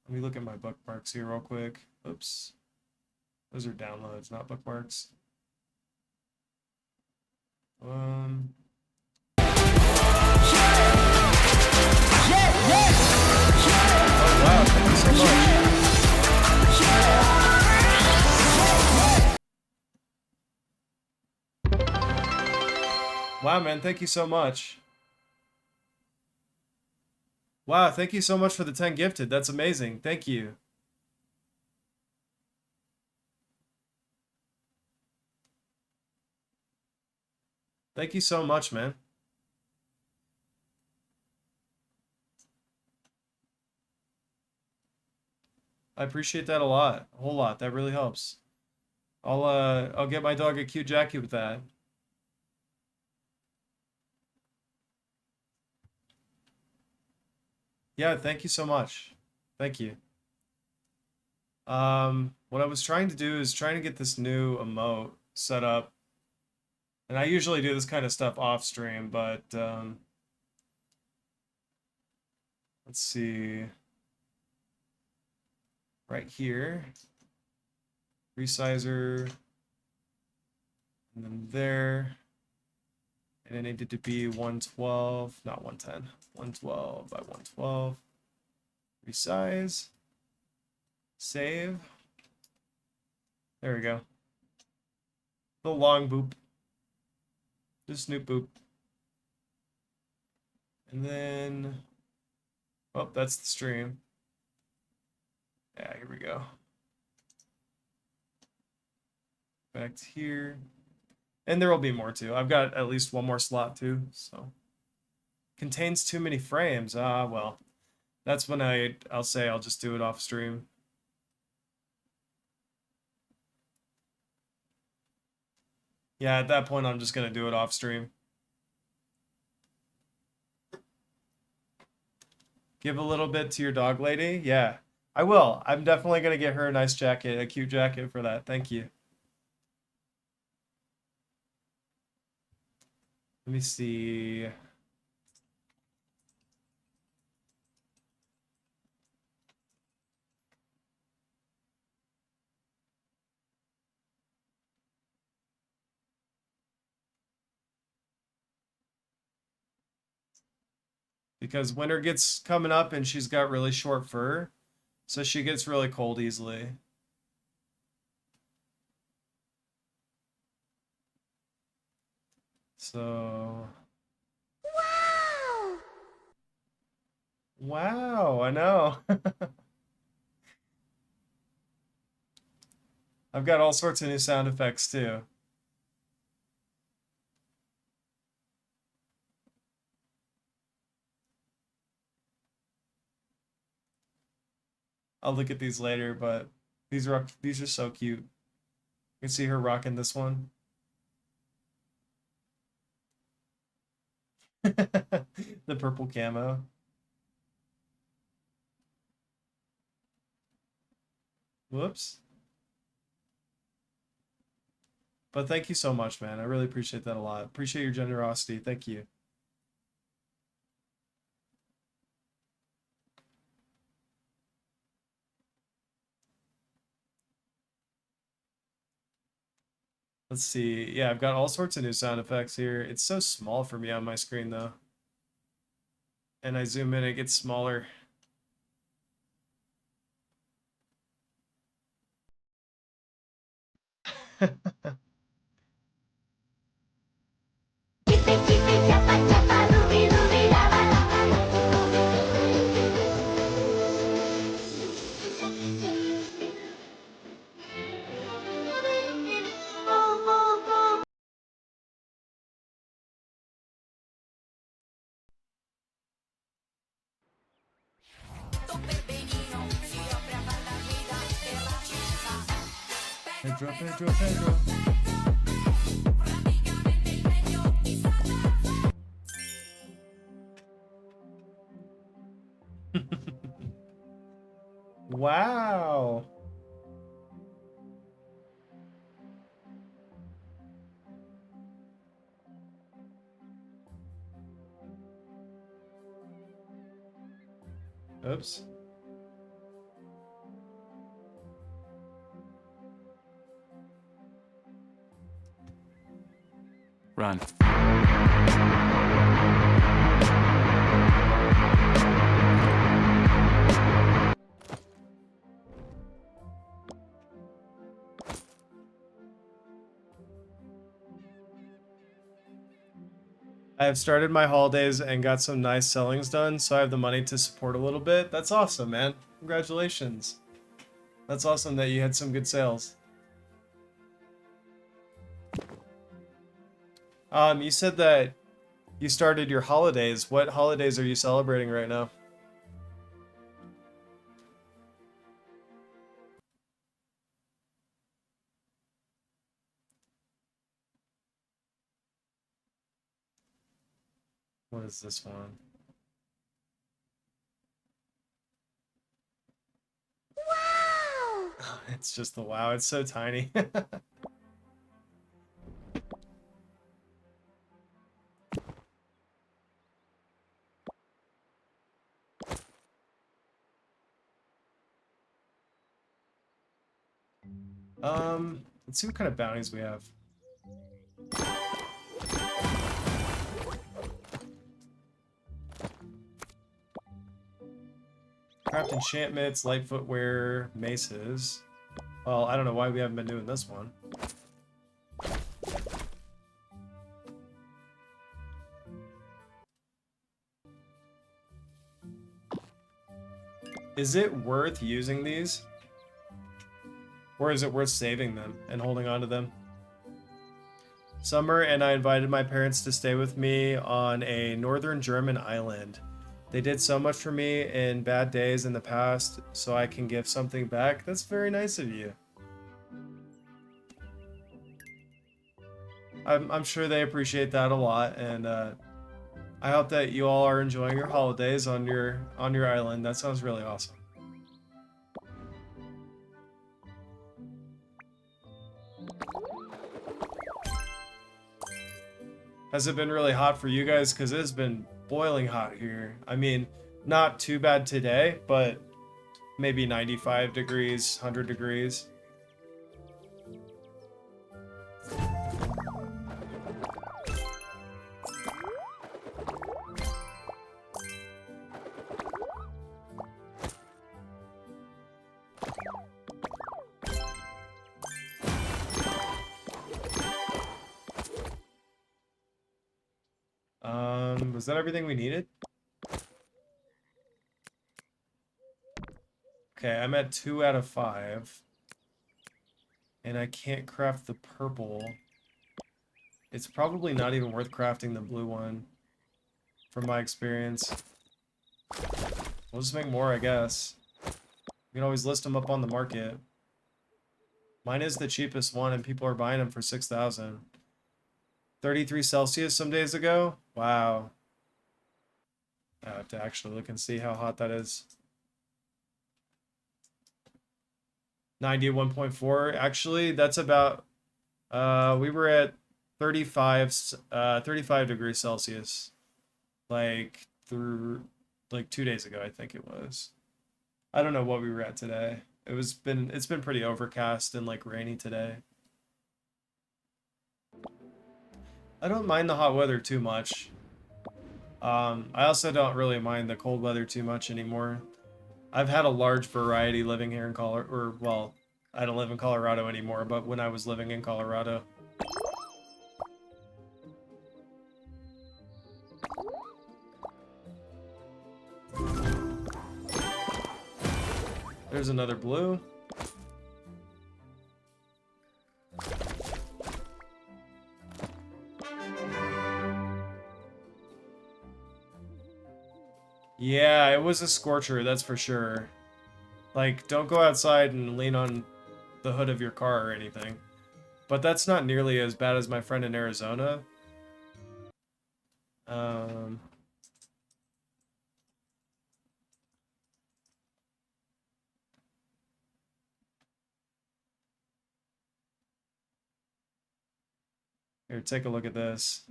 Let me look at my bookmarks here real quick. Oops. Those are downloads, not bookmarks. Oh, wow, thank you so much. Wow, man, thank you so much. Wow, thank you so much for the 10 gifted. That's amazing. Thank you. Thank you so much, man. I appreciate that a lot. A whole lot. That really helps. I'll get my dog a cute Jackie with that. Yeah, thank you so much. Thank you. What I was trying to do is trying to get this new emote set up. And I usually do this kind of stuff off stream, but let's see. Right here. Resizer. And then there. And it needed to be 112, not 110. 112 by 112. Resize. Save. There we go. The long boop. The snoop boop. And then, oh, that's the stream. Yeah, here we go. Back to here. And there will be more too. I've got at least one more slot too, so. Contains too many frames. Ah, well. That's when I'll say I'll just do it off stream. Yeah, at that point I'm just gonna do it off stream. Give a little bit to your dog lady? Yeah, I will. I'm definitely gonna get her a nice jacket, a cute jacket for that. Thank you. Let me see. Because winter gets coming up and she's got really short fur, so she gets really cold easily. So... Wow! Wow, I know. I've got all sorts of new sound effects too. I'll look at these later, but these are so cute. You can see her rocking this one. The purple camo. Whoops. But thank you so much, man. I really appreciate that a lot. Appreciate your generosity. Thank you. Let's see. Yeah, I've got all sorts of new sound effects here. It's so small for me on my screen, though. And I zoom in, it gets smaller. Pedro, Pedro, Pedro. Wow. Oops. Run. I have started my holidays and got some nice sellings done, so I have the money to support a little bit. That's awesome, man. Congratulations. That's awesome that you had some good sales. You said that you started your holidays. What holidays are you celebrating right now? What is this one? Wow! It's just the wow. It's so tiny. Let's see what kind of bounties we have. Craft enchantments, light footwear, maces. Well, I don't know why we haven't been doing this one. Is it worth using these? Or is it worth saving them and holding on to them? Summer and I invited my parents to stay with me on a northern German island. They did so much for me in bad days in the past, so I can give something back. That's very nice of you. I'm sure they appreciate that a lot, and I hope that you all are enjoying your holidays on your island. That sounds really awesome. Has it been really hot for you guys? Because it's been boiling hot here. I mean, not too bad today, but maybe 95 degrees, 100 degrees. Was that everything we needed? Okay, I'm at 2 out of 5. And I can't craft the purple. It's probably not even worth crafting the blue one, from my experience. We'll just make more, I guess. You can always list them up on the market. Mine is the cheapest one, and people are buying them for 6,000. 33 Celsius some days ago? Wow. I have to actually look and see how hot that is. 91.4. Actually, that's about... we were at 35 degrees Celsius. Like, through... Like 2 days ago, I think it was. I don't know what we were at today. It's been pretty overcast and like rainy today. I don't mind the hot weather too much. I also don't really mind the cold weather too much anymore. I've had a large variety living here in Colorado, or well, I don't live in Colorado anymore, but when I was living in Colorado. There's another blue. Yeah, it was a scorcher, that's for sure. Like, don't go outside and lean on the hood of your car or anything. But that's not nearly as bad as my friend in Arizona. Here, take a look at this.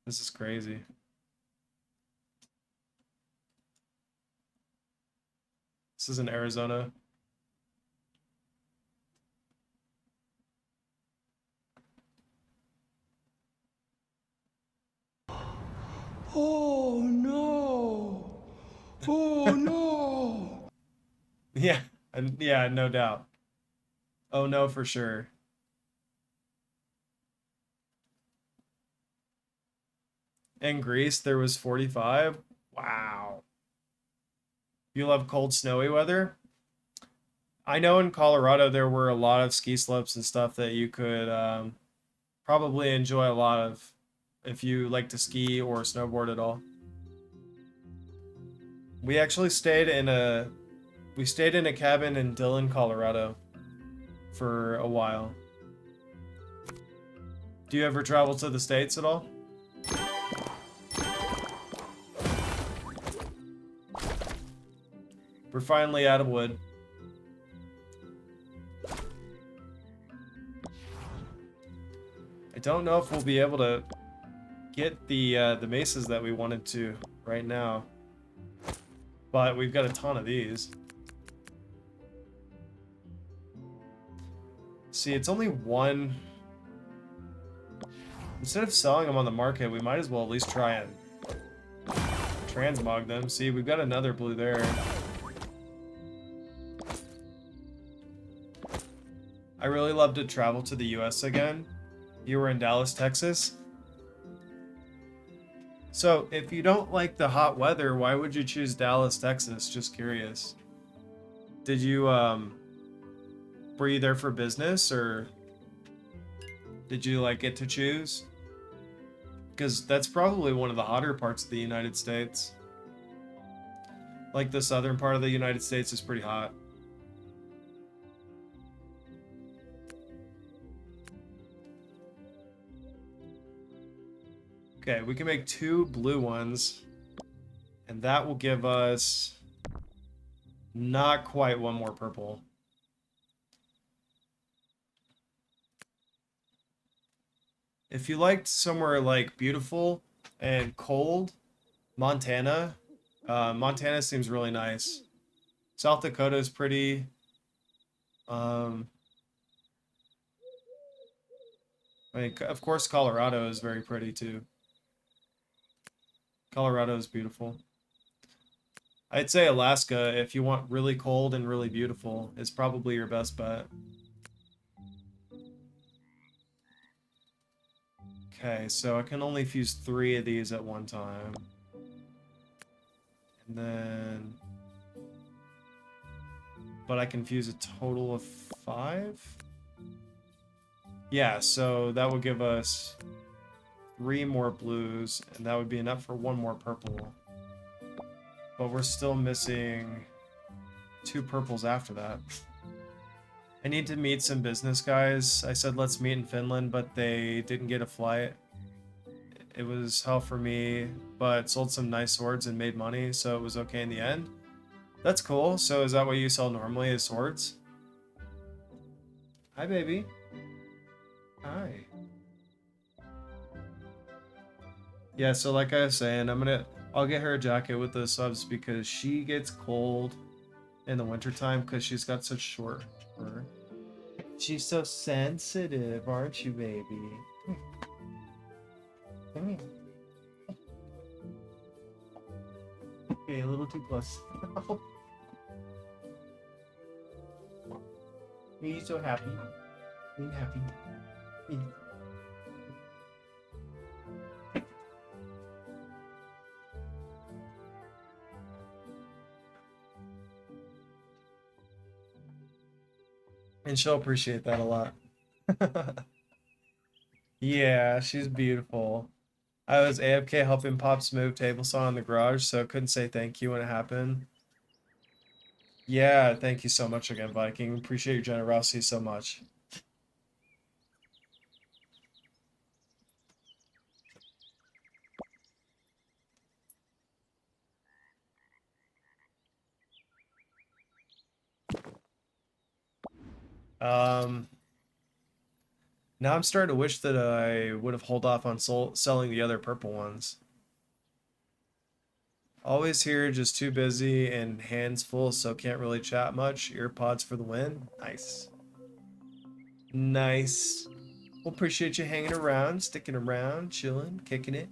This is crazy. This is in Arizona. Oh no! Oh no! Yeah, yeah, no doubt. Oh no, for sure. In Greece, there was 45. Wow. You love cold, snowy weather? I know in Colorado there were a lot of ski slopes and stuff that you could probably enjoy a lot of if you like to ski or snowboard at all. We actually stayed in a cabin in Dillon, Colorado for a while. Do you ever travel to the States at all? We're finally out of wood. I don't know if we'll be able to get the mesas that we wanted to right now, but we've got a ton of these. See, it's only one. Instead of selling them on the market, we might as well at least try and transmog them. See, we've got another blue there. I really love to travel to the US again. You were in Dallas, Texas. So, if you don't like the hot weather, why would you choose Dallas, Texas? Just curious. Did you, were you there for business, or did you, like, get to choose? Because that's probably one of the hotter parts of the United States. Like, the southern part of the United States is pretty hot. Okay, we can make 2 blue ones, and that will give us not quite one more purple. If you liked somewhere like beautiful and cold, Montana, Montana seems really nice. South Dakota is pretty. I mean, of course, Colorado is very pretty too. Colorado is beautiful. I'd say Alaska, if you want really cold and really beautiful, is probably your best bet. Okay, so I can only fuse 3 of these at one time. And then... but I can fuse a total of 5. Yeah, so that will give us 3 more blues, and that would be enough for 1 more purple. But we're still missing 2 purples after that. I need to meet some business guys. I said let's meet in Finland, but they didn't get a flight. It was hell for me, but sold some nice swords and made money, so it was okay in the end. That's cool. So is that what you sell normally, is swords? Hi, baby. Hi. Yeah, so like I was saying, I'll get her a jacket with the subs because she gets cold in the wintertime because she's got such short fur. She's so sensitive, aren't you, baby? Come here. Okay, a little too close. Are you so happy? Are you happy? And she'll appreciate that a lot. Yeah, she's beautiful. I was AFK helping Pops move table saw in the garage, so couldn't say thank you when it happened. Yeah, thank you so much again, Viking. Appreciate your generosity so much. Now I'm starting to wish that I would have held off on selling the other purple ones. Always here, just too busy and hands full, so can't really chat much. Earpods for the win. Nice. Nice. Well, appreciate you hanging around, sticking around, chilling, kicking it.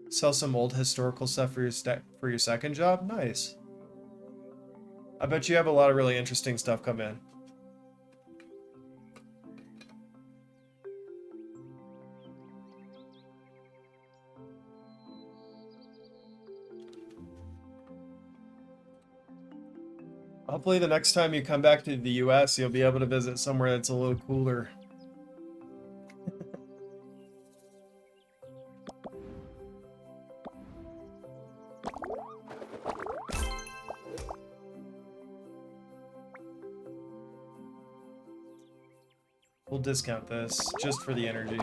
Sell some old historical stuff for your second job? Nice. I bet you have a lot of really interesting stuff come in. Hopefully the next time you come back to the US, you'll be able to visit somewhere that's a little cooler. We'll discount this just for the energy.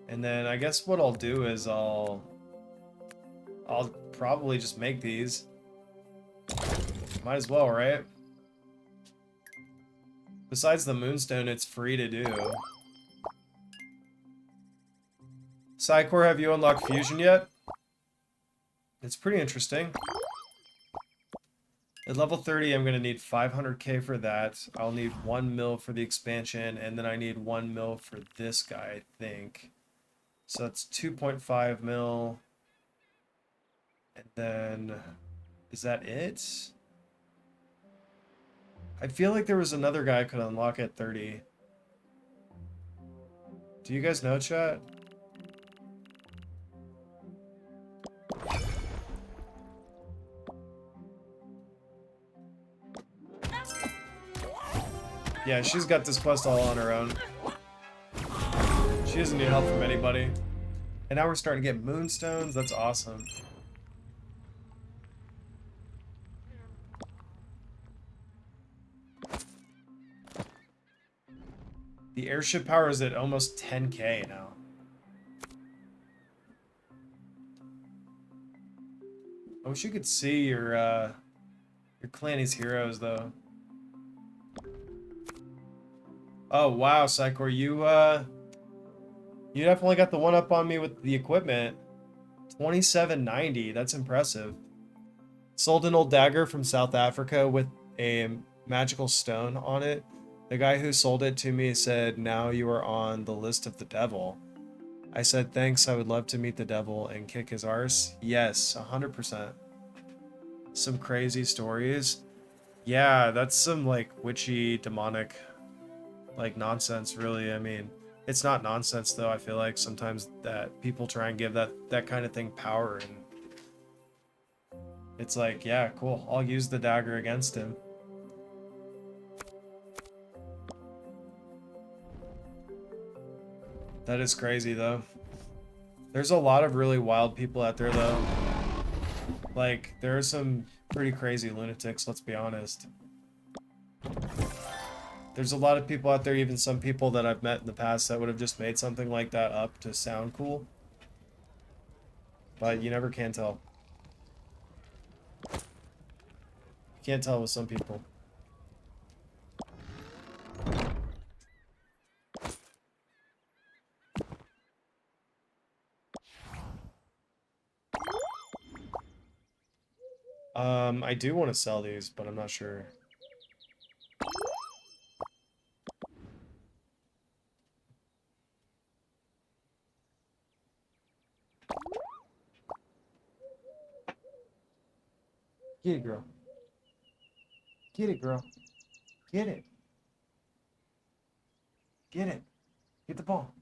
And then I guess what I'll do is I'll probably just make these. Might as well, right? Besides the moonstone, it's free to do. Psycor, have you unlocked fusion yet? It's pretty interesting. At level 30, I'm going to need 500k for that. I'll need 1 mil for the expansion, and then I need 1 mil for this guy, I think. So that's 2.5 mil. And then, is that it? I feel like there was another guy I could unlock at 30. Do you guys know, chat? Yeah, she's got this quest all on her own. She doesn't need help from anybody. And now we're starting to get moonstones. That's awesome. The airship power is at almost 10k now. I wish you could see your Clanny's heroes though. Oh wow, Psycor, you definitely got the one up on me with the equipment. 2790, that's impressive. Sold an old dagger from South Africa with a magical stone on it. The guy who sold it to me said, "Now you are on the list of the devil." I said, "Thanks, I would love to meet the devil and kick his arse." Yes, 100%. Some crazy stories. Yeah, that's some like witchy, demonic like nonsense, really. I mean, It's not nonsense though. I feel like sometimes that people try and give that kind of thing power, and it's like, yeah, cool, I'll use the dagger against him. That is crazy though. There's a lot of really wild people out there though. Like, there are some pretty crazy lunatics, let's be honest. There's a lot of people out there, even some people that I've met in the past, that would have just made something like that up to sound cool. But you never can tell. You can't tell with some people. I do want to sell these, but I'm not sure. Get it, girl. Get it, girl. Get it. Get it. Get the ball.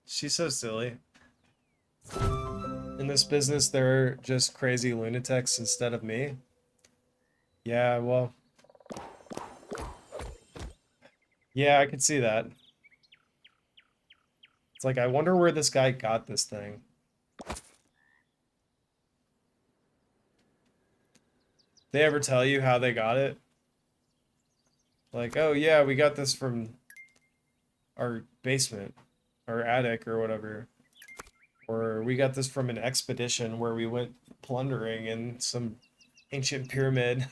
She's so silly. In this business, they're just crazy lunatics instead of me. Yeah, well. Yeah, I could see that. It's like, I wonder where this guy got this thing. They ever tell you how they got it? Like, oh yeah, we got this from our basement, our attic or whatever. Or we got this from an expedition where we went plundering in some ancient pyramid.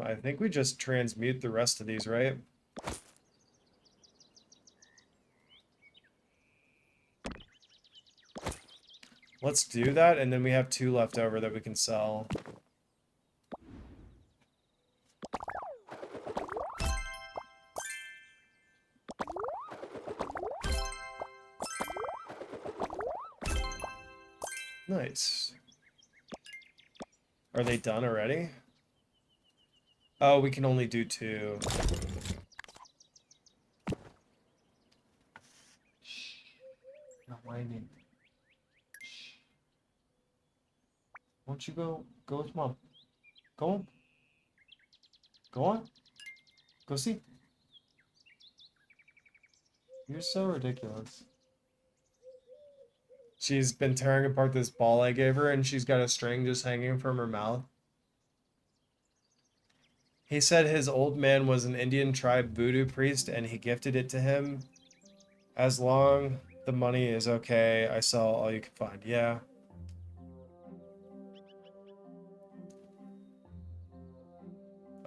I think we just transmute the rest of these, right? Let's do that, and then we have 2 left over that we can sell. Nice. Are they done already? Oh, we can only do 2. Shh. Not whining. Shh. Won't you go with mom? Go on. Go on. Go see. You're so ridiculous. She's been tearing apart this ball I gave her, and she's got a string just hanging from her mouth. He said his old man was an Indian tribe voodoo priest, and he gifted it to him. As long the money is okay, I sell all you can find. Yeah.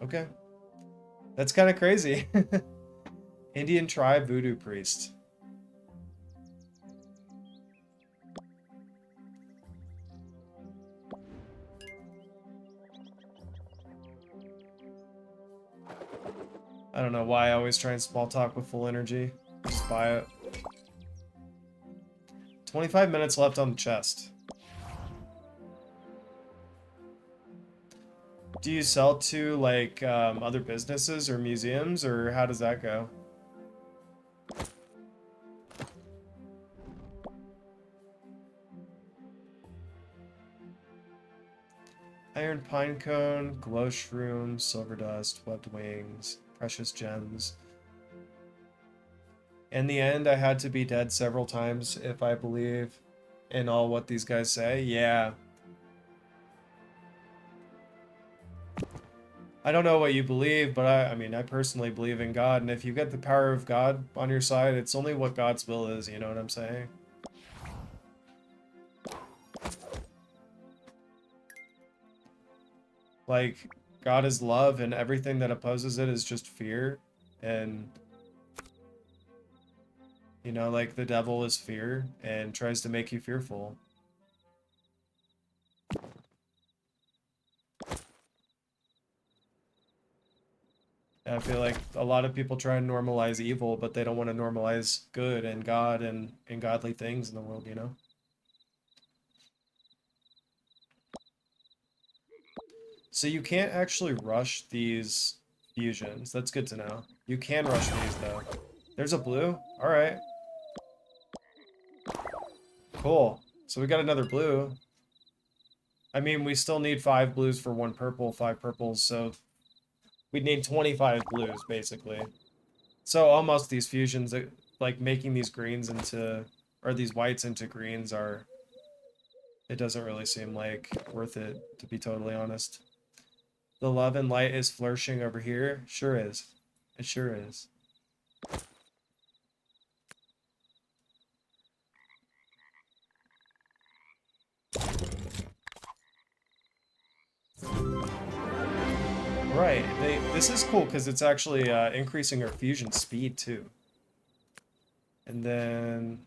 Okay. That's kind of crazy. Indian tribe voodoo priest. I don't know why I always try and small talk with full energy. Just buy it. 25 minutes left on the chest. Do you sell to, like, other businesses or museums, or how does that go? Iron pine cone, glow shroom, silver dust, webbed wings, precious gems. In the end, I had to be dead several times if I believe in all what these guys say. Yeah. I don't know what you believe, but I mean, I personally believe in God, and if you get the power of God on your side, it's only what God's will is, you know what I'm saying? Like, God is love, and everything that opposes it is just fear, and, you know, like, the devil is fear, and tries to make you fearful. I feel like a lot of people try and normalize evil, but they don't want to normalize good and God and godly things in the world, you know? So you can't actually rush these fusions. That's good to know. You can rush these though. There's a blue. All right. Cool. So we got another blue. I mean, we still need 5 blues for 1 purple, 5 purples, so we'd need 25 blues, basically. So almost these fusions, like making these greens into, or these whites into greens are, it doesn't really seem like worth it, to be totally honest. The love and light is flourishing over here. Sure is. It sure is. Right. This is cool because it's actually increasing our fusion speed too. And then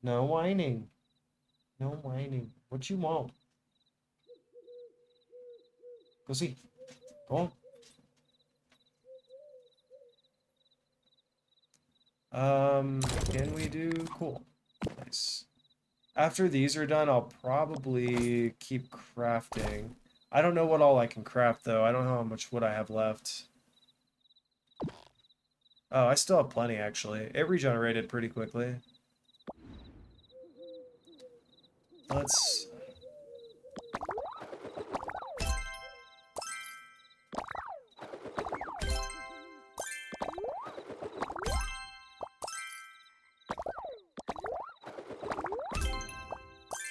no whining. No whining. What you want? Go see. Go on. Can we do cool? Nice. After these are done, I'll probably keep crafting. I don't know what all I can craft though. I don't know how much wood I have left. Oh, I still have plenty actually. It regenerated pretty quickly. Let's...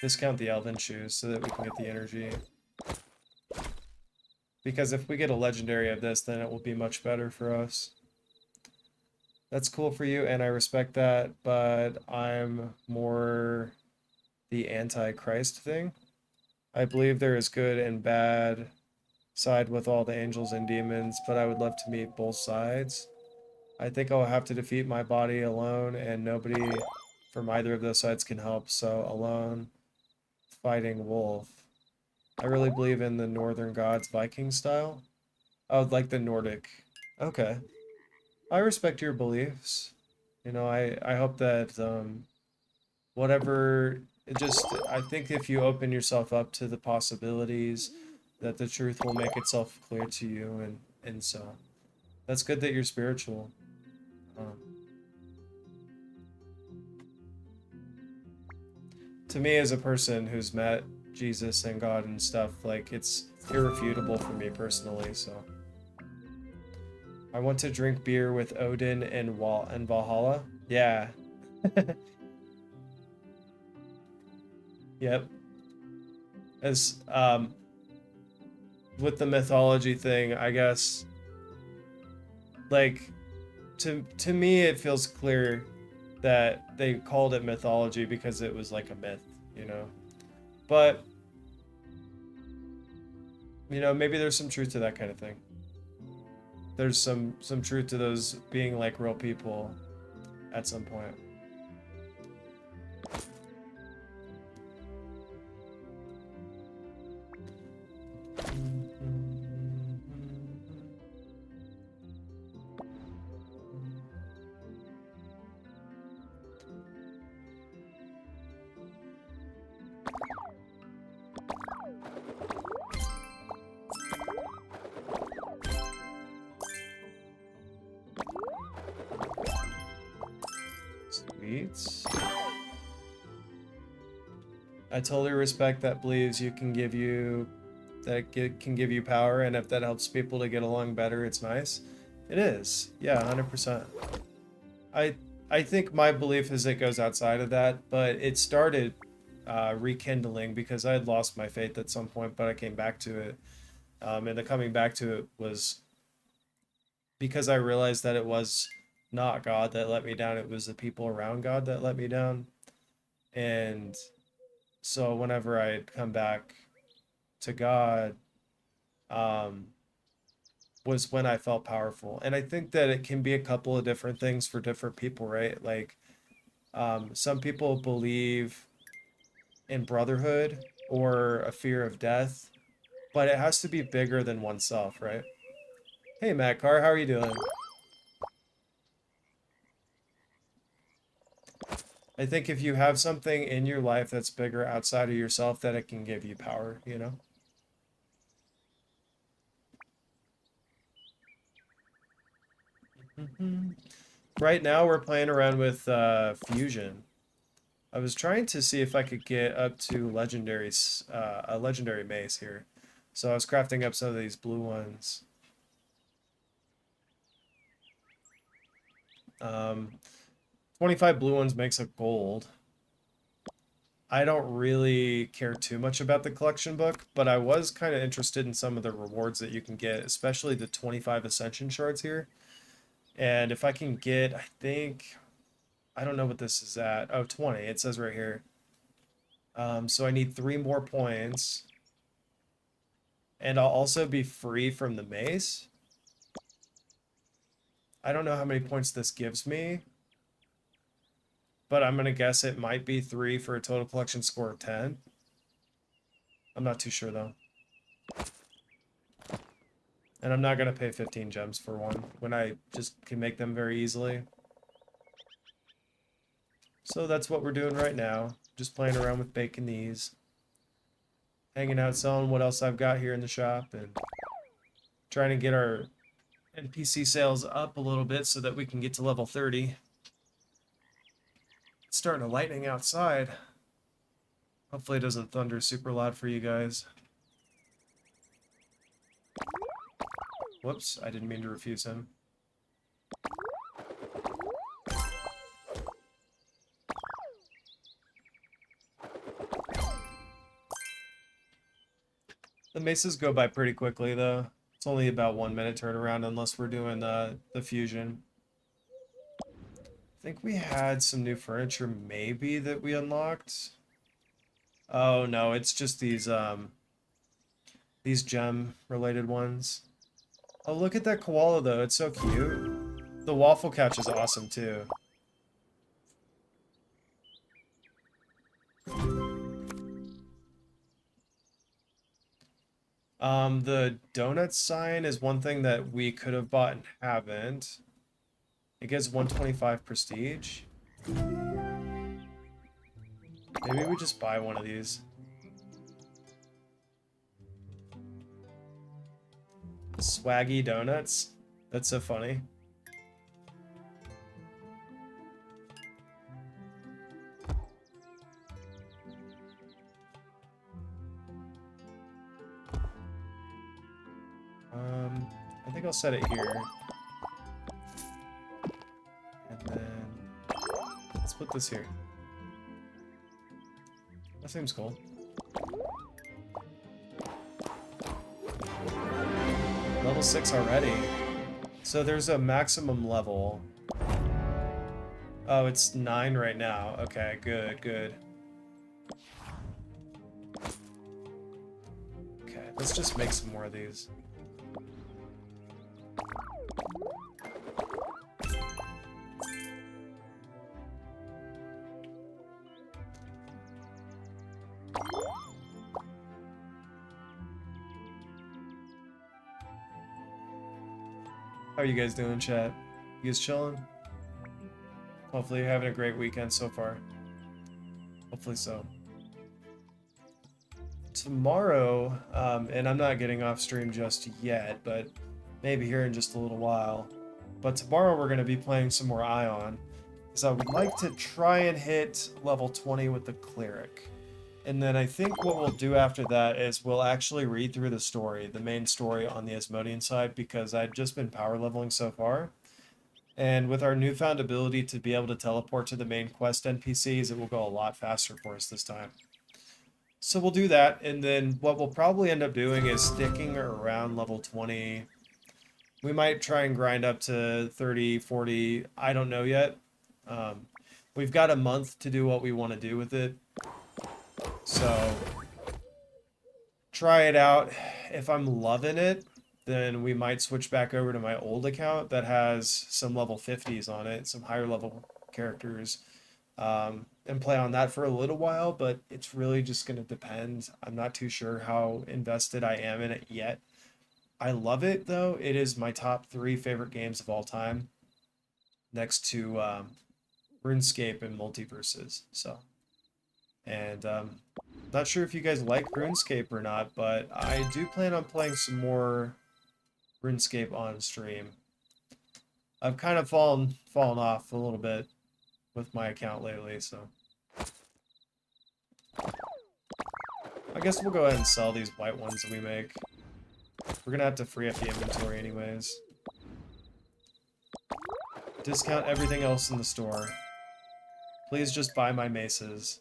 discount the elven shoes so that we can get the energy. Because if we get a legendary of this, then it will be much better for us. That's cool for you, and I respect that, but I'm more the anti-Christ thing. I believe there is good and bad side with all the angels and demons, but I would love to meet both sides. I think I'll have to defeat my body alone, and nobody from either of those sides can help, so alone, fighting wolf. I really believe in the northern gods Viking style. Oh, like the Nordic. Okay. I respect your beliefs. You know, I hope that whatever, it just, I think if you open yourself up to the possibilities, that the truth will make itself clear to you, and so that's good that you're spiritual. To me, as a person who's met Jesus and God and stuff, like, it's irrefutable for me personally, so. I want to drink beer with Odin and Valhalla. Yeah. Yep. As, with the mythology thing, I guess, like, to me, it feels clear that they called it mythology because it was like a myth, you know? But, you know, maybe there's some truth to that kind of thing. There's some truth to those being like real people at some point. I totally respect that believes you can give you can give you power, and if that helps people to get along better, it's nice. It is. Yeah, 100%. I think my belief is it goes outside of that, but it started rekindling because I had lost my faith at some point, but I came back to it. And the coming back to it was because I realized that it was not God that let me down, it was the people around God that let me down. And so whenever I come back to God, was when I felt powerful. And I think that it can be a couple of different things for different people, right? Like, some people believe in brotherhood or a fear of death, but it has to be bigger than oneself, right? Hey, Matt Carr, how are you doing? I think if you have something in your life that's bigger outside of yourself, that it can give you power, you know? Right now we're playing around with fusion. I was trying to see if I could get up to a legendary mace here. So I was crafting up some of these blue ones. 25 blue ones makes a gold. I don't really care too much about the collection book, but I was kind of interested in some of the rewards that you can get, especially the 25 ascension shards here. And if I can get, I think, I don't know what this is at. Oh, 20, it says right here. So I need 3 more points. And I'll also be free from the mace. I don't know how many points this gives me, but I'm going to guess it might be 3 for a total collection score of 10. I'm not too sure, though. And I'm not going to pay 15 gems for one when I just can make them very easily. So that's what we're doing right now. Just playing around with baking these. Hanging out, selling what else I've got here in the shop, and trying to get our NPC sales up a little bit so that we can get to level 30. It's starting to lightning outside. Hopefully it doesn't thunder super loud for you guys. Whoops, I didn't mean to refuse him. The maces go by pretty quickly though. It's only about 1 minute turnaround unless we're doing the fusion. I think we had some new furniture maybe that we unlocked. Oh no, it's just these gem related ones. Oh, look at that koala though, it's so cute. The waffle couch is awesome too. The donut sign is one thing that we could have bought and haven't. It gives 125 prestige. Maybe we just buy one of these. Swaggy donuts? That's so funny. I think I'll set it here. And then let's put this here. That seems cool. Level 6 already. So there's a maximum level. Oh, it's 9 right now. Okay, good, good. Okay, let's just make some more of these. How are you guys doing, chat? You guys chilling? Hopefully you're having a great weekend so far. Hopefully so. Tomorrow, and I'm not getting off stream just yet, but maybe here in just a little while. But tomorrow we're going to be playing some more Ion, because I would like to try and hit level 20 with the Cleric. And then I think what we'll do after that is we'll actually read through the story, the main story on the Asmodean side, because I've just been power leveling so far. And with our newfound ability to be able to teleport to the main quest NPCs, it will go a lot faster for us this time. So we'll do that, and then what we'll probably end up doing is sticking around level 20. We might try and grind up to 30, 40, I don't know yet. We've got a month to do what we want to do with it. So, try it out. If I'm loving it, then we might switch back over to my old account that has some level 50s on it, some higher level characters, and play on that for a little while, but it's really just going to depend. I'm not too sure how invested I am in it yet. I love it, though. It is my top 3 favorite games of all time, next to RuneScape and multiverses. So, and not sure if you guys like RuneScape or not, but I do plan on playing some more RuneScape on stream. I've kind of fallen off a little bit with my account lately, so I guess we'll go ahead and sell these white ones that we make. We're gonna have to free up the inventory anyways. Discount everything else in the store. Please just buy my maces.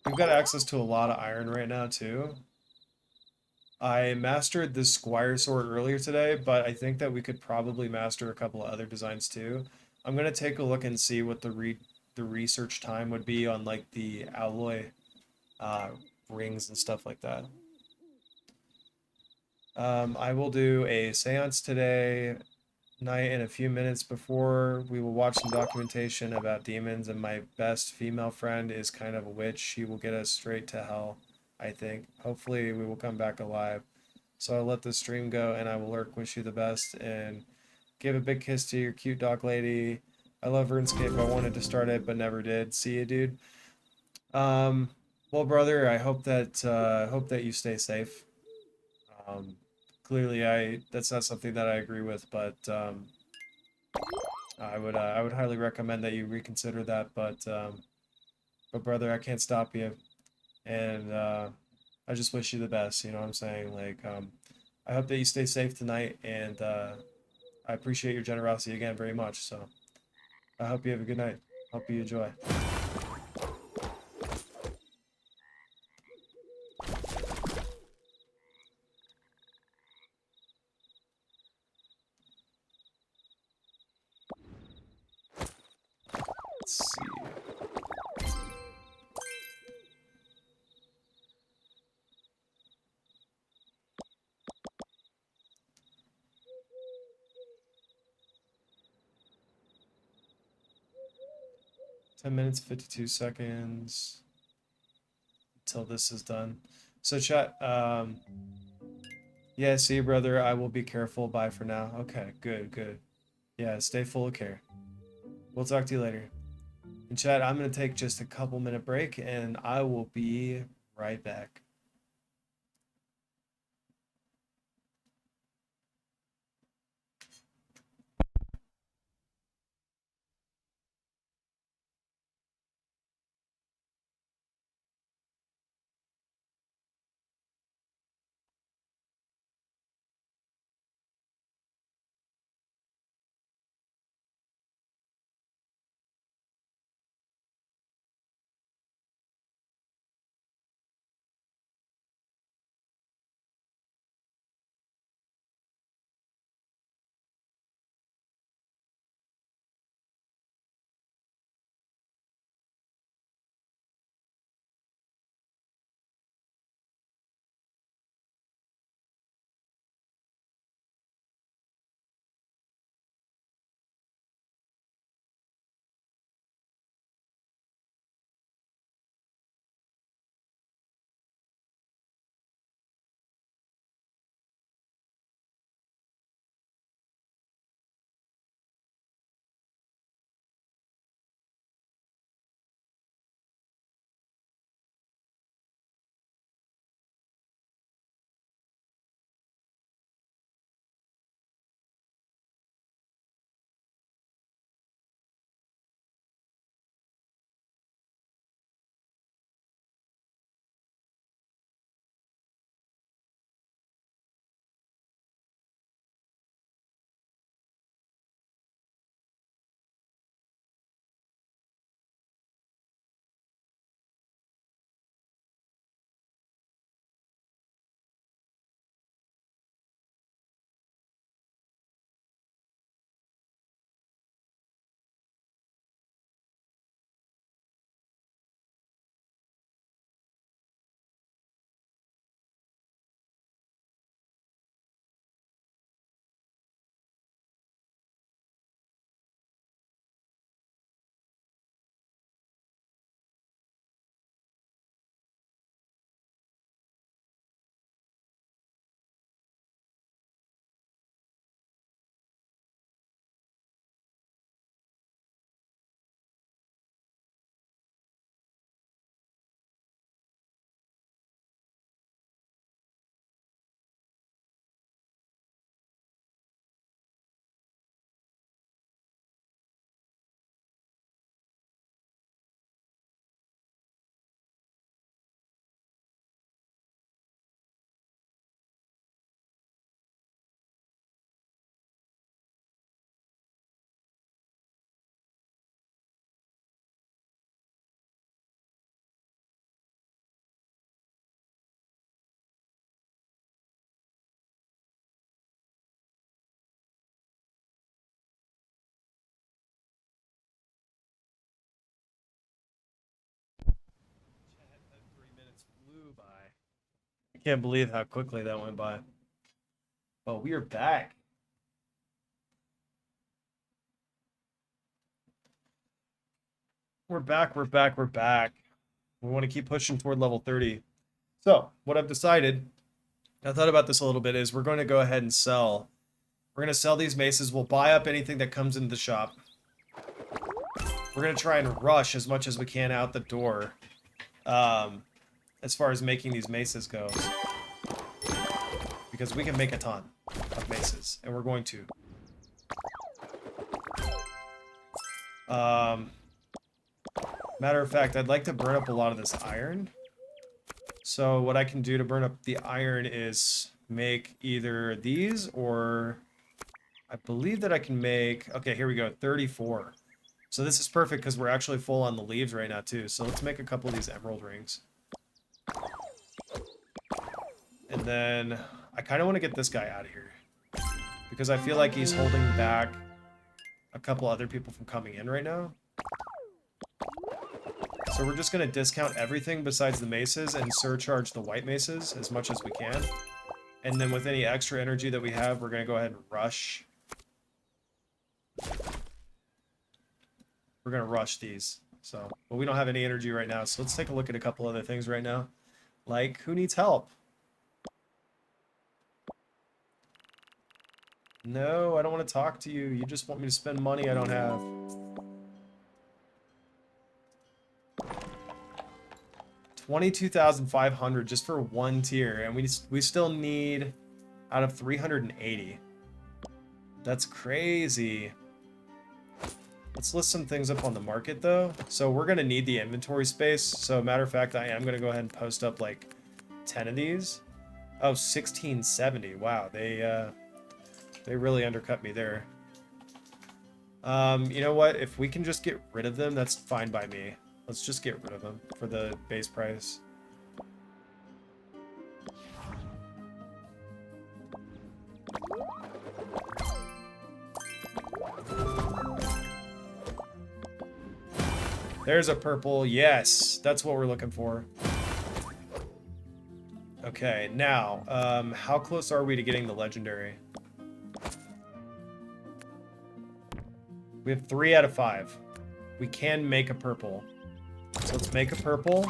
We've got access to a lot of iron right now, too. I mastered the Squire Sword earlier today, but I think that we could probably master a couple of other designs, too. I'm going to take a look and see what the research time would be on, like, the alloy rings and stuff like that. I will do a seance today night in a few minutes before. We will watch some documentation about demons, and my best female friend is kind of a witch. She will get us straight to hell, I think. Hopefully we will come back alive. So I'll let this stream go, and I will wish you the best, and give a big kiss to your cute dog lady. I love RuneScape. I wanted to start it, but never did. See you, dude. Well, brother, I hope that you stay safe. Clearly, that's not something that I agree with, but I would highly recommend that you reconsider that. But brother, I can't stop you, and I just wish you the best. You know what I'm saying? Like, I hope that you stay safe tonight, and I appreciate your generosity again very much. So I hope you have a good night. Hope you enjoy. 10 minutes, 52 seconds until this is done. So chat, yeah, see you, brother. I will be careful. Bye for now. Okay, good. Yeah, stay full of care. We'll talk to you later. And chat, I'm going to take just a couple minute break, and I will be right back. Can't believe how quickly that went by. Oh, we are back. We're back. We want to keep pushing toward level 30. So, what I've decided, I thought about this a little bit, is we're going to go ahead and sell. We're going to sell these maces. We'll buy up anything that comes into the shop. We're going to try and rush as much as we can out the door. As far as making these maces go. Because we can make a ton of maces. And we're going to. Matter of fact, I'd like to burn up a lot of this iron. So what I can do to burn up the iron is make either these or... I believe that I can make... Okay, here we go. 34. So this is perfect because we're actually full on the leaves right now too. So let's make a couple of these emerald rings. And then I kind of want to get this guy out of here. Because I feel like he's holding back a couple other people from coming in right now. So we're just going to discount everything besides the maces and surcharge the white maces as much as we can. And then with any extra energy that we have, we're going to go ahead and rush. We're going to rush these. So, but we don't have any energy right now. So let's take a look at a couple other things right now. Like, who needs help? No, I don't want to talk to you. You just want me to spend money I don't have. $22,500 just for one tier, and we still need out of 380. That's crazy. Let's list some things up on the market though. So we're gonna need the inventory space. So matter of fact, I am gonna go ahead and post up like 10 of these. Oh, 1670. Wow, they really undercut me there. You know what? If we can just get rid of them, that's fine by me. Let's just get rid of them for the base price. There's a purple. Yes, that's what we're looking for. Okay, now, how close are we to getting the legendary? We have 3 out of 5. We can make a purple. So let's make a purple.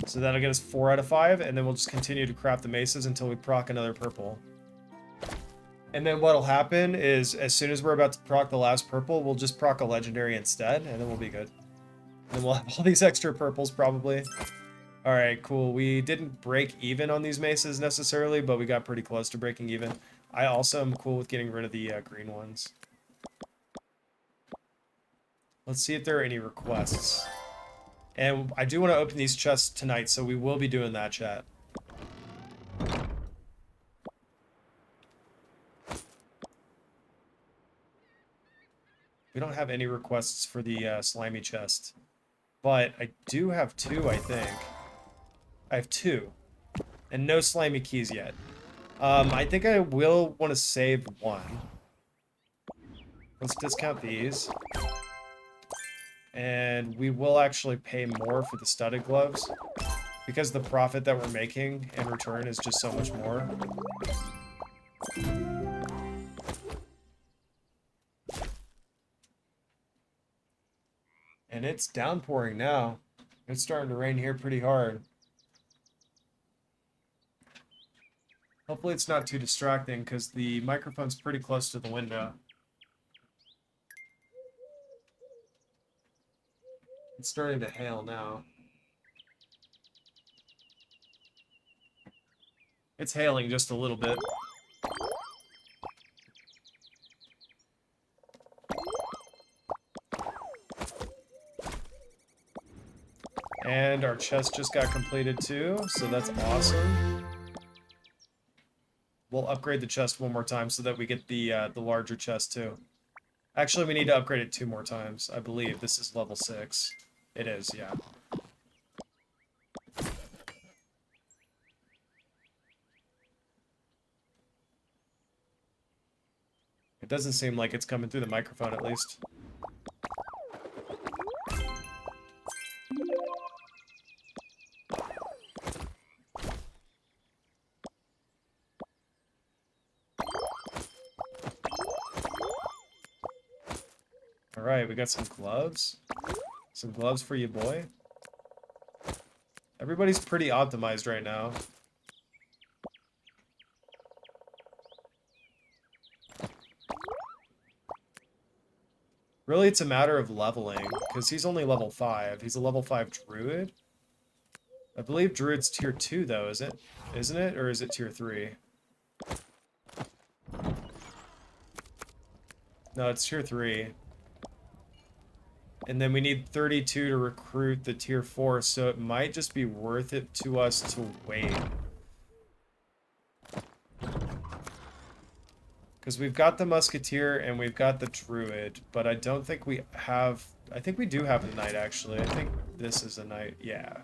So that'll get us 4 out of 5, and then we'll just continue to craft the maces until we proc another purple. And then what'll happen is, as soon as we're about to proc the last purple, we'll just proc a legendary instead, and then we'll be good. And then we'll have all these extra purples, probably. Alright, cool. We didn't break even on these maces necessarily, but we got pretty close to breaking even. I also am cool with getting rid of the green ones. Let's see if there are any requests. And I do want to open these chests tonight, so we will be doing that, chat. We don't have any requests for the slimy chest. But I do have 2, I think. I have 2. And no slimy keys yet. I think I will want to save 1. Let's discount these. And we will actually pay more for the studded gloves. Because the profit that we're making in return is just so much more. And it's downpouring now. It's starting to rain here pretty hard. Hopefully it's not too distracting because the microphone's pretty close to the window. It's starting to hail now. It's hailing just a little bit. And our chest just got completed too, so that's awesome. We'll upgrade the chest one more time so that we get the larger chest too. Actually, we need to upgrade it 2 more times. I believe this is level 6. It is, yeah. It doesn't seem like it's coming through the microphone, at least. All right, we got some gloves. Some gloves for you, boy. Everybody's pretty optimized right now. Really, it's a matter of leveling, because he's only level 5. He's a level 5 druid. I believe druid's tier 2, though, isn't it? Or is it tier 3? No, it's tier 3. And then we need 32 to recruit the tier 4, so it might just be worth it to us to wait. Because we've got the musketeer and we've got the druid, but I don't think we have... I think we do have a knight, actually. I think this is a knight. Yeah.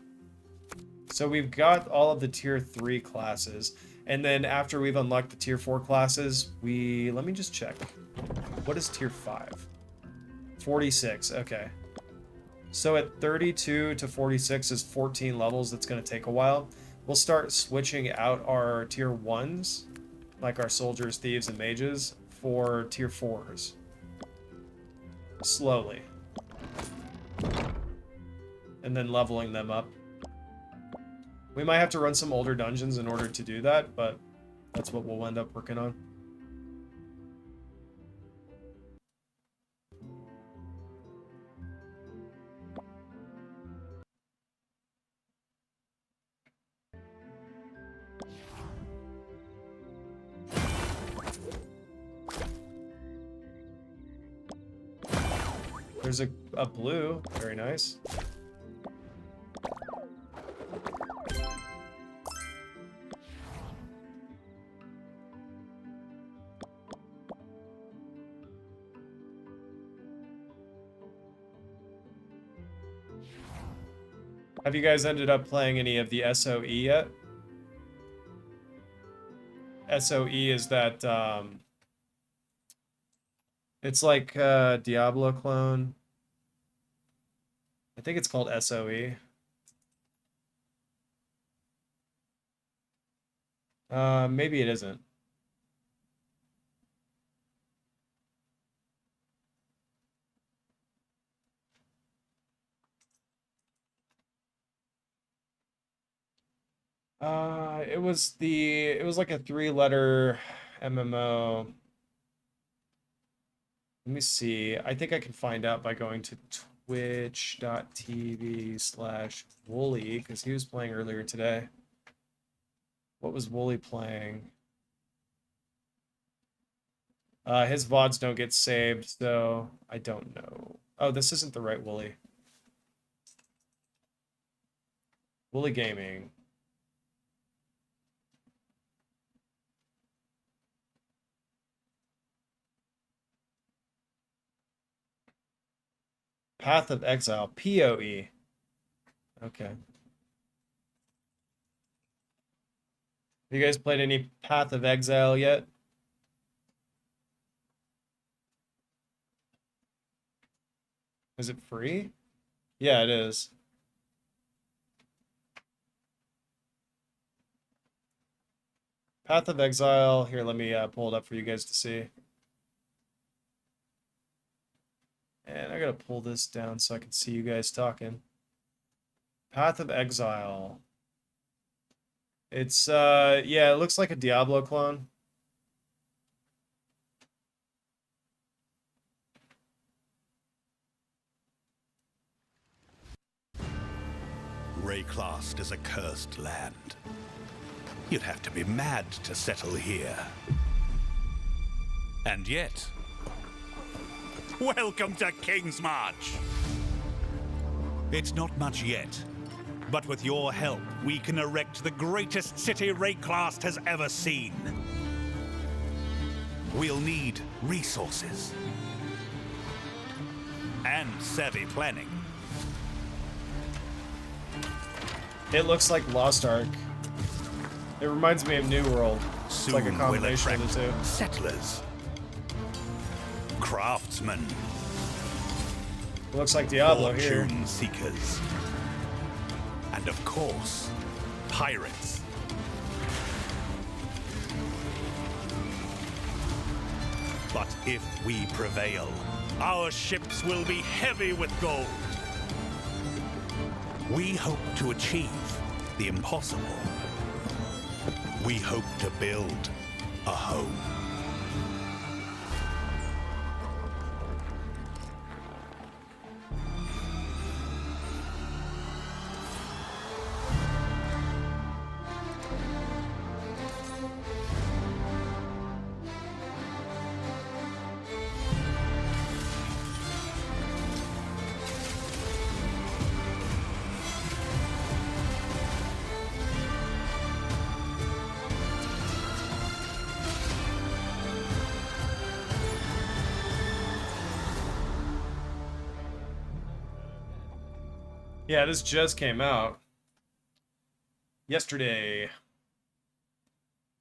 So we've got all of the tier 3 classes. And then after we've unlocked the tier 4 classes, let me just check. What is tier 5? 46, okay. So at 32 to 46 is 14 levels. That's going to take a while. We'll start switching out our tier 1s, like our soldiers, thieves, and mages, for tier 4s. Slowly. And then leveling them up. We might have to run some older dungeons in order to do that, but that's what we'll end up working on. There's a blue. Very nice. Have you guys ended up playing any of the SOE yet? SOE is that, it's like a Diablo clone. I think it's called SOE. Maybe it isn't. It was like a 3-letter MMO. Let me see. I think I can find out by going to twitch.tv/Wooly, because he was playing earlier today. What was Wooly playing? His VODs don't get saved, so I don't know. Oh, this isn't the right Wooly. Wooly Gaming. Path of Exile, PoE. Okay. Have you guys played any Path of Exile yet? Is it free? Yeah, it is. Path of Exile. Here, let me pull it up for you guys to see. And I gotta pull this down so I can see you guys talking. Path of Exile. It's, yeah, it looks like a Diablo clone. Rayclast is a cursed land. You'd have to be mad to settle here. And yet... Welcome to King's March! It's not much yet, but with your help, we can erect the greatest city Rayclast has ever seen. We'll need resources and savvy planning. It looks like Lost Ark. It reminds me of New World. It's like a combination of the two. Settlers, craftsmen, it looks like Diablo here. Fortune seekers, and of course, pirates. But if we prevail, our ships will be heavy with gold. We hope to achieve the impossible. We hope to build a home. Yeah, this just came out. Yesterday.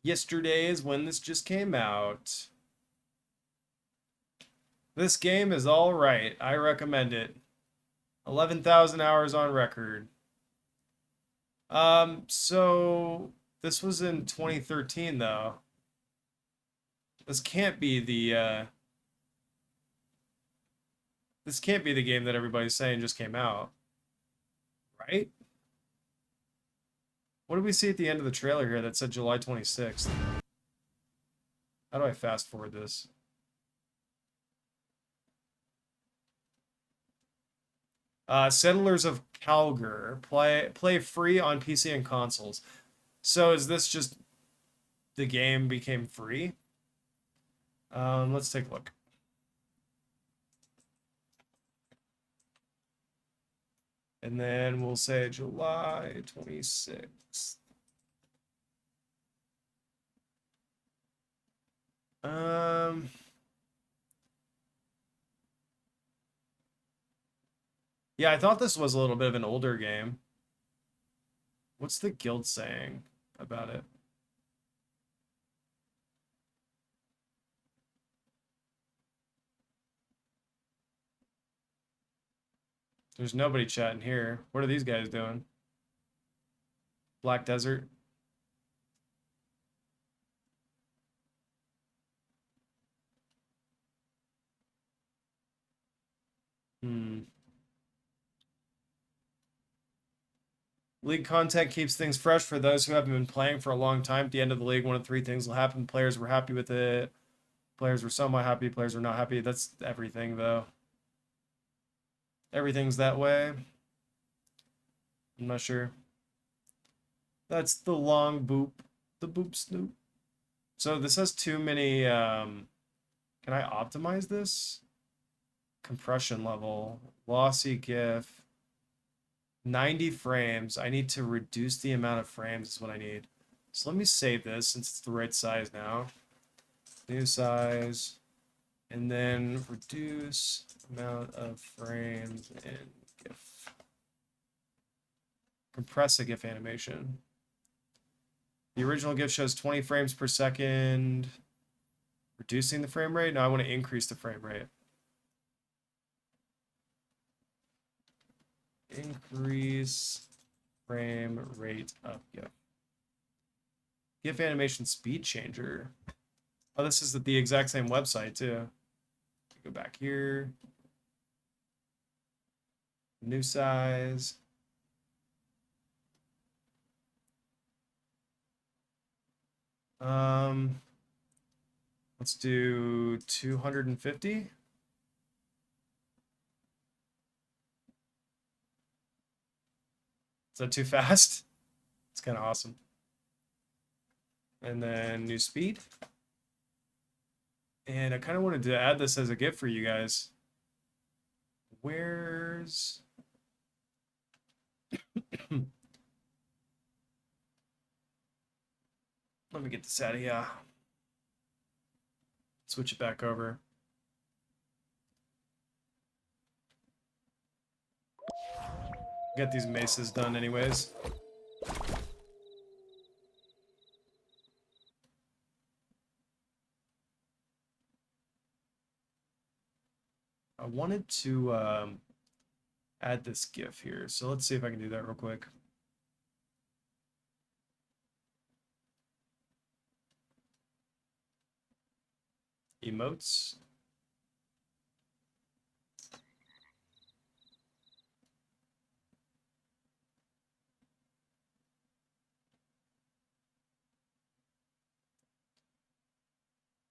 Yesterday is when this just came out. This game is all right. I recommend it. 11,000 hours on record. So this was in 2013 though. This can't be the this can't be the game that everybody's saying just came out. Right? What did we see at the end of the trailer here that said July 26th? How do I fast forward this? Settlers of Calgar. Play free on PC and consoles. So is this just the game became free? Let's take a look. And then we'll say July 26th. Yeah, I thought this was a little bit of an older game. What's the guild saying about it? There's nobody chatting here. What are these guys doing? Black Desert. League content keeps things fresh for those who haven't been playing for a long time. At the end of the league, one of three things will happen. Players were happy with it. Players were somewhat happy. Players were not happy. That's everything, though. Everything's that way. I'm not sure. That's the long boop. The boop snoop. So this has too many... can I optimize this? Compression level. Lossy GIF. 90 frames. I need to reduce the amount of frames is what I need. So let me save this since it's the right size now. New size. And then reduce amount of frames in GIF. Compress a GIF animation. The original GIF shows 20 frames per second. Reducing the frame rate? No, I want to increase the frame rate. Increase frame rate of GIF. GIF animation speed changer. Oh, this is the exact same website too. Go back here. New size. Let's do 250. Is that too fast? It's kind of awesome. And then new speed. And I kind of wanted to add this as a gift for you guys. Where's... Let me get this out of here. Switch it back over. Get these maces done anyways. I wanted to add this GIF here, so let's see if I can do that real quick. Emotes.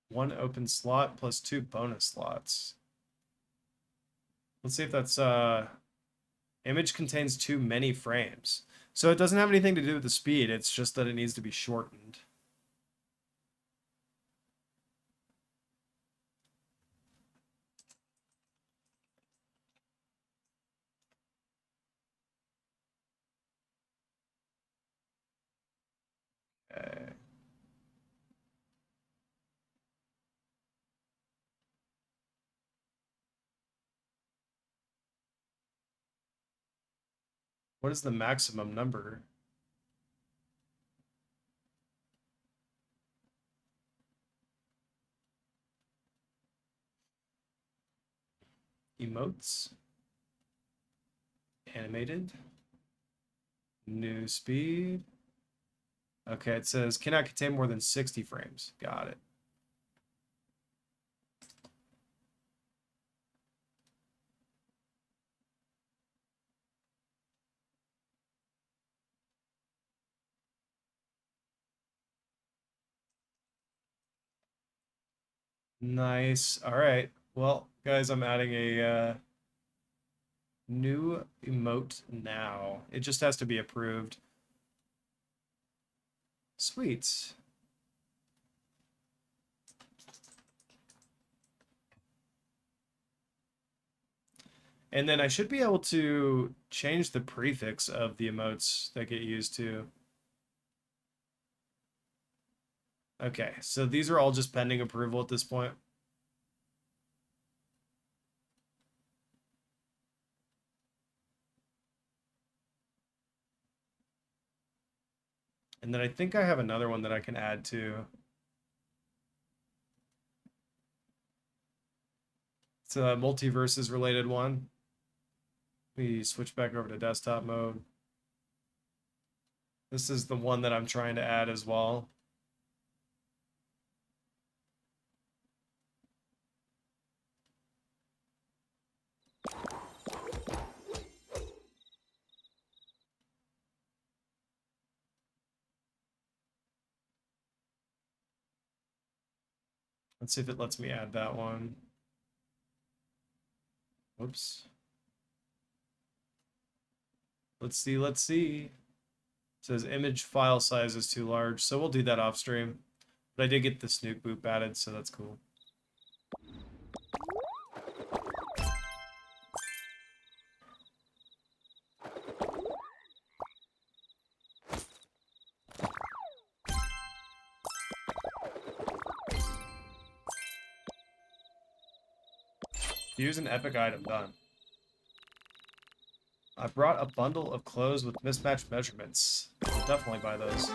One open slot plus 2 bonus slots. Let's see if that's image contains too many frames. So it doesn't have anything to do with the speed, it's just that it needs to be shortened. Okay. What is the maximum number? Emotes. Animated. New speed. Okay, it says cannot contain more than 60 frames. Got it. Nice. All right. Well, guys, I'm adding a new emote now. It just has to be approved. Sweet. And then I should be able to change the prefix of the emotes that get used to. Okay, so these are all just pending approval at this point. And then I think I have another one that I can add to. It's a multiverses related one. We switch back over to desktop mode. This is the one that I'm trying to add as well. Let's see if it lets me add that one. Whoops. Let's see, let's see. It says image file size is too large, so we'll do that off stream. But I did get the snoop boop added, so that's cool. Use an epic item, done. I brought a bundle of clothes with mismatched measurements. I'll definitely buy those.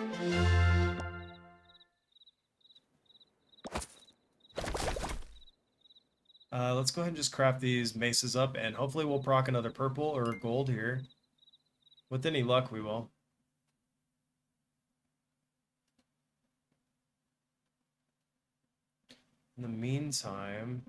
Let's go ahead and just craft these maces up, and hopefully we'll proc another purple or gold here. With any luck, we will. In the meantime...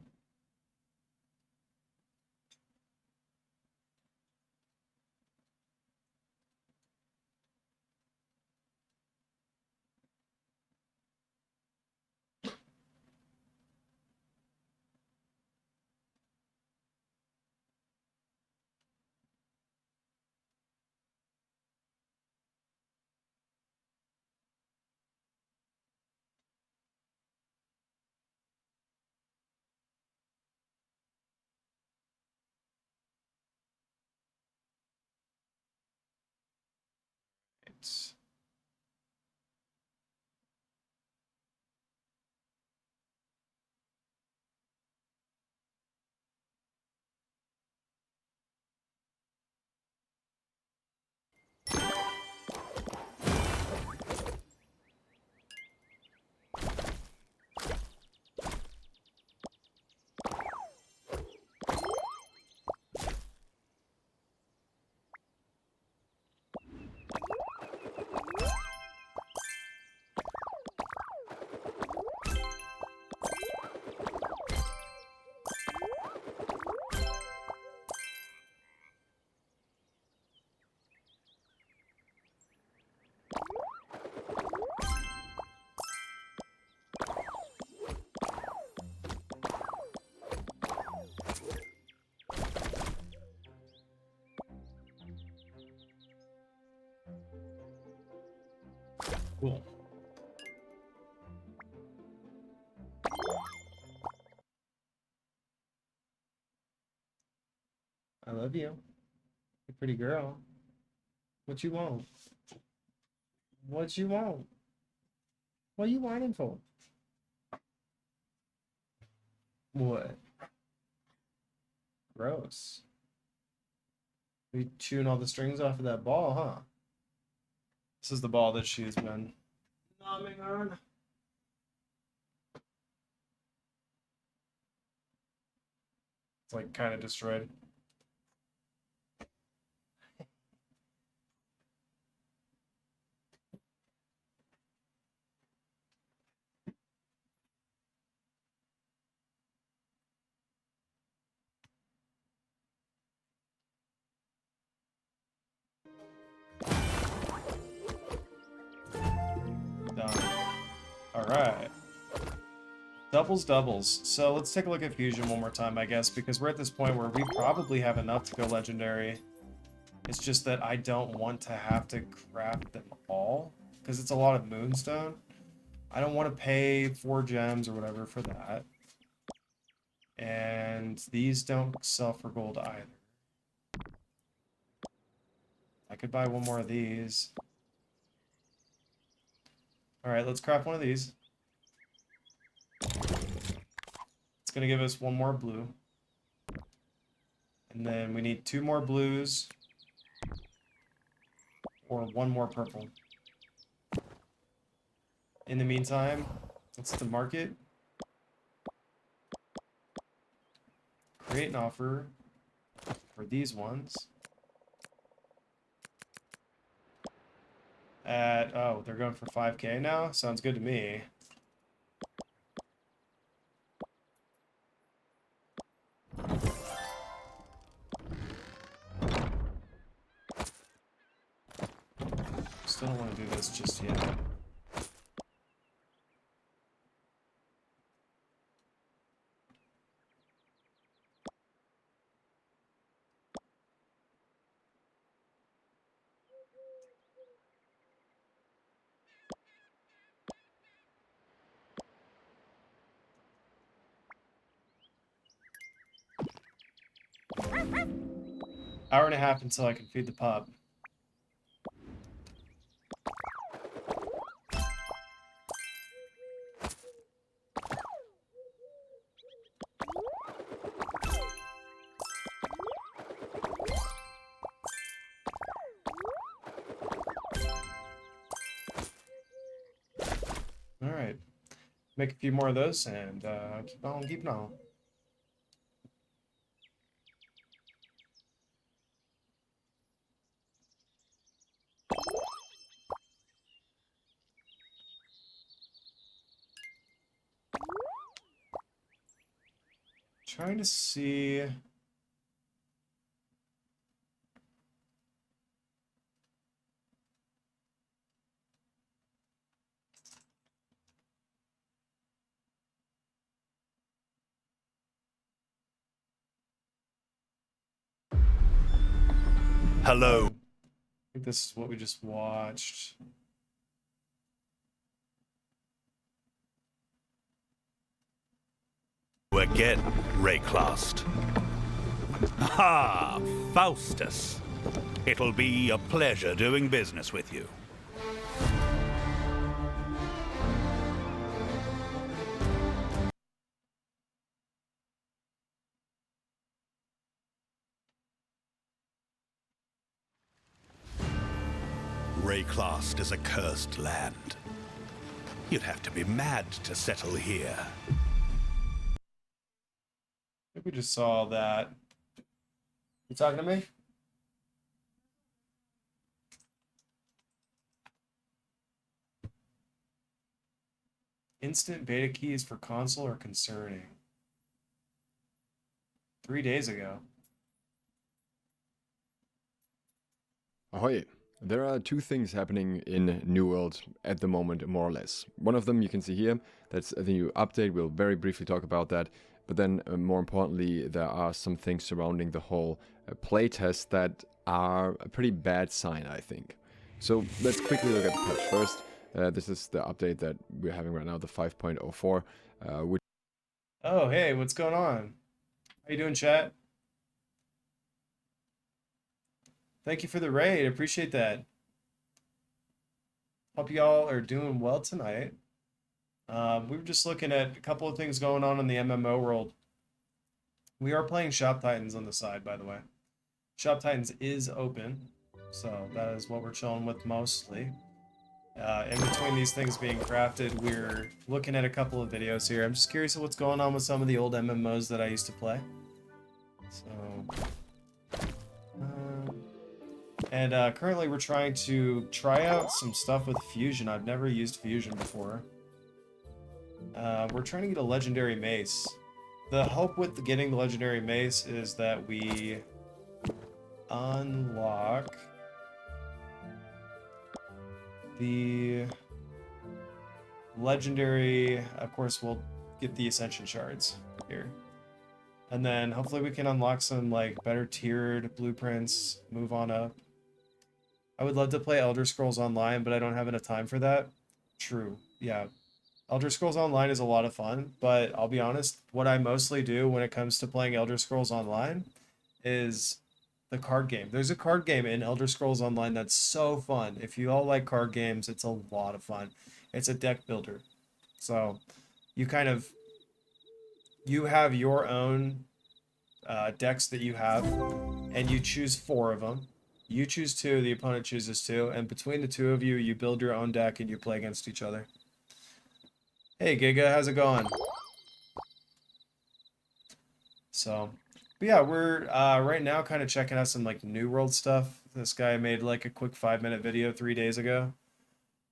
Cool. I love you. You pretty girl. What you want? What you want? What you whining for? What? Gross. You chewing all the strings off of that ball, huh? This is the ball that she's been nomming on. It's like kind of destroyed. Done. All right. Doubles. So let's take a look at Fusion one more time, I guess, because we're at this point where we probably have enough to go legendary. It's just that I don't want to have to craft them all, because it's a lot of moonstone. I don't want to pay 4 gems or whatever for that. And these don't sell for gold either. I could buy one more of these. Alright, let's craft one of these. It's going to give us 1 more blue. And then we need 2 more blues. Or 1 more purple. In the meantime, let's hit the market. Create an offer for these ones. Oh, they're going for 5K now? Sounds good to me. Still don't want to do this just yet. Hour and a half until I can feed the pup. Alright. Make a few more of those and keep on. Trying to see. Hello. I think this is what we just watched. Again, Rayclast. Ah, Faustus. It'll be a pleasure doing business with you. Rayclast is a cursed land. You'd have to be mad to settle here. I think we just saw that. You talking to me? Instant beta keys for console are concerning. 3 days ago. Ahoy! There are 2 things happening in New World at the moment, more or less. One of them you can see here, that's the new update, we'll very briefly talk about that. But then, more importantly, there are some things surrounding the whole playtest that are a pretty bad sign, I think. So let's quickly look at the patch first. This is the update that we're having right now, the 5.04, which... Oh, hey, what's going on? How you doing, chat? Thank you for the raid. Appreciate that. Hope y'all are doing well tonight. We were just looking at a couple of things going on in the MMO world. We are playing Shop Titans on the side, by the way. Shop Titans is open, so that is what we're chilling with mostly. In between these things being crafted, we're looking at a couple of videos here. I'm just curious of what's going on with some of the old MMOs that I used to play. So, and currently we're trying to try out some stuff with Fusion. I've never used Fusion before. We're trying to get a legendary mace. The hope with getting the legendary mace is that we unlock the legendary, of course we'll get the ascension shards here. And then hopefully we can unlock some like better tiered blueprints, move on up. I would love to play Elder Scrolls Online, but I don't have enough time for that. True, yeah. Elder Scrolls Online is a lot of fun, but I'll be honest, what I mostly do when it comes to playing Elder Scrolls Online is the card game. There's a card game in Elder Scrolls Online that's so fun. If you all like card games, it's a lot of fun. It's a deck builder. So you have your own decks that you have, and you choose 4 of them. You choose 2, the opponent chooses 2, and between the 2 of you, you build your own deck and you play against each other. Hey Giga, how's it going? So, but yeah, we're right now kind of checking out some like New World stuff. This guy made like a quick 5-minute video 3 days ago.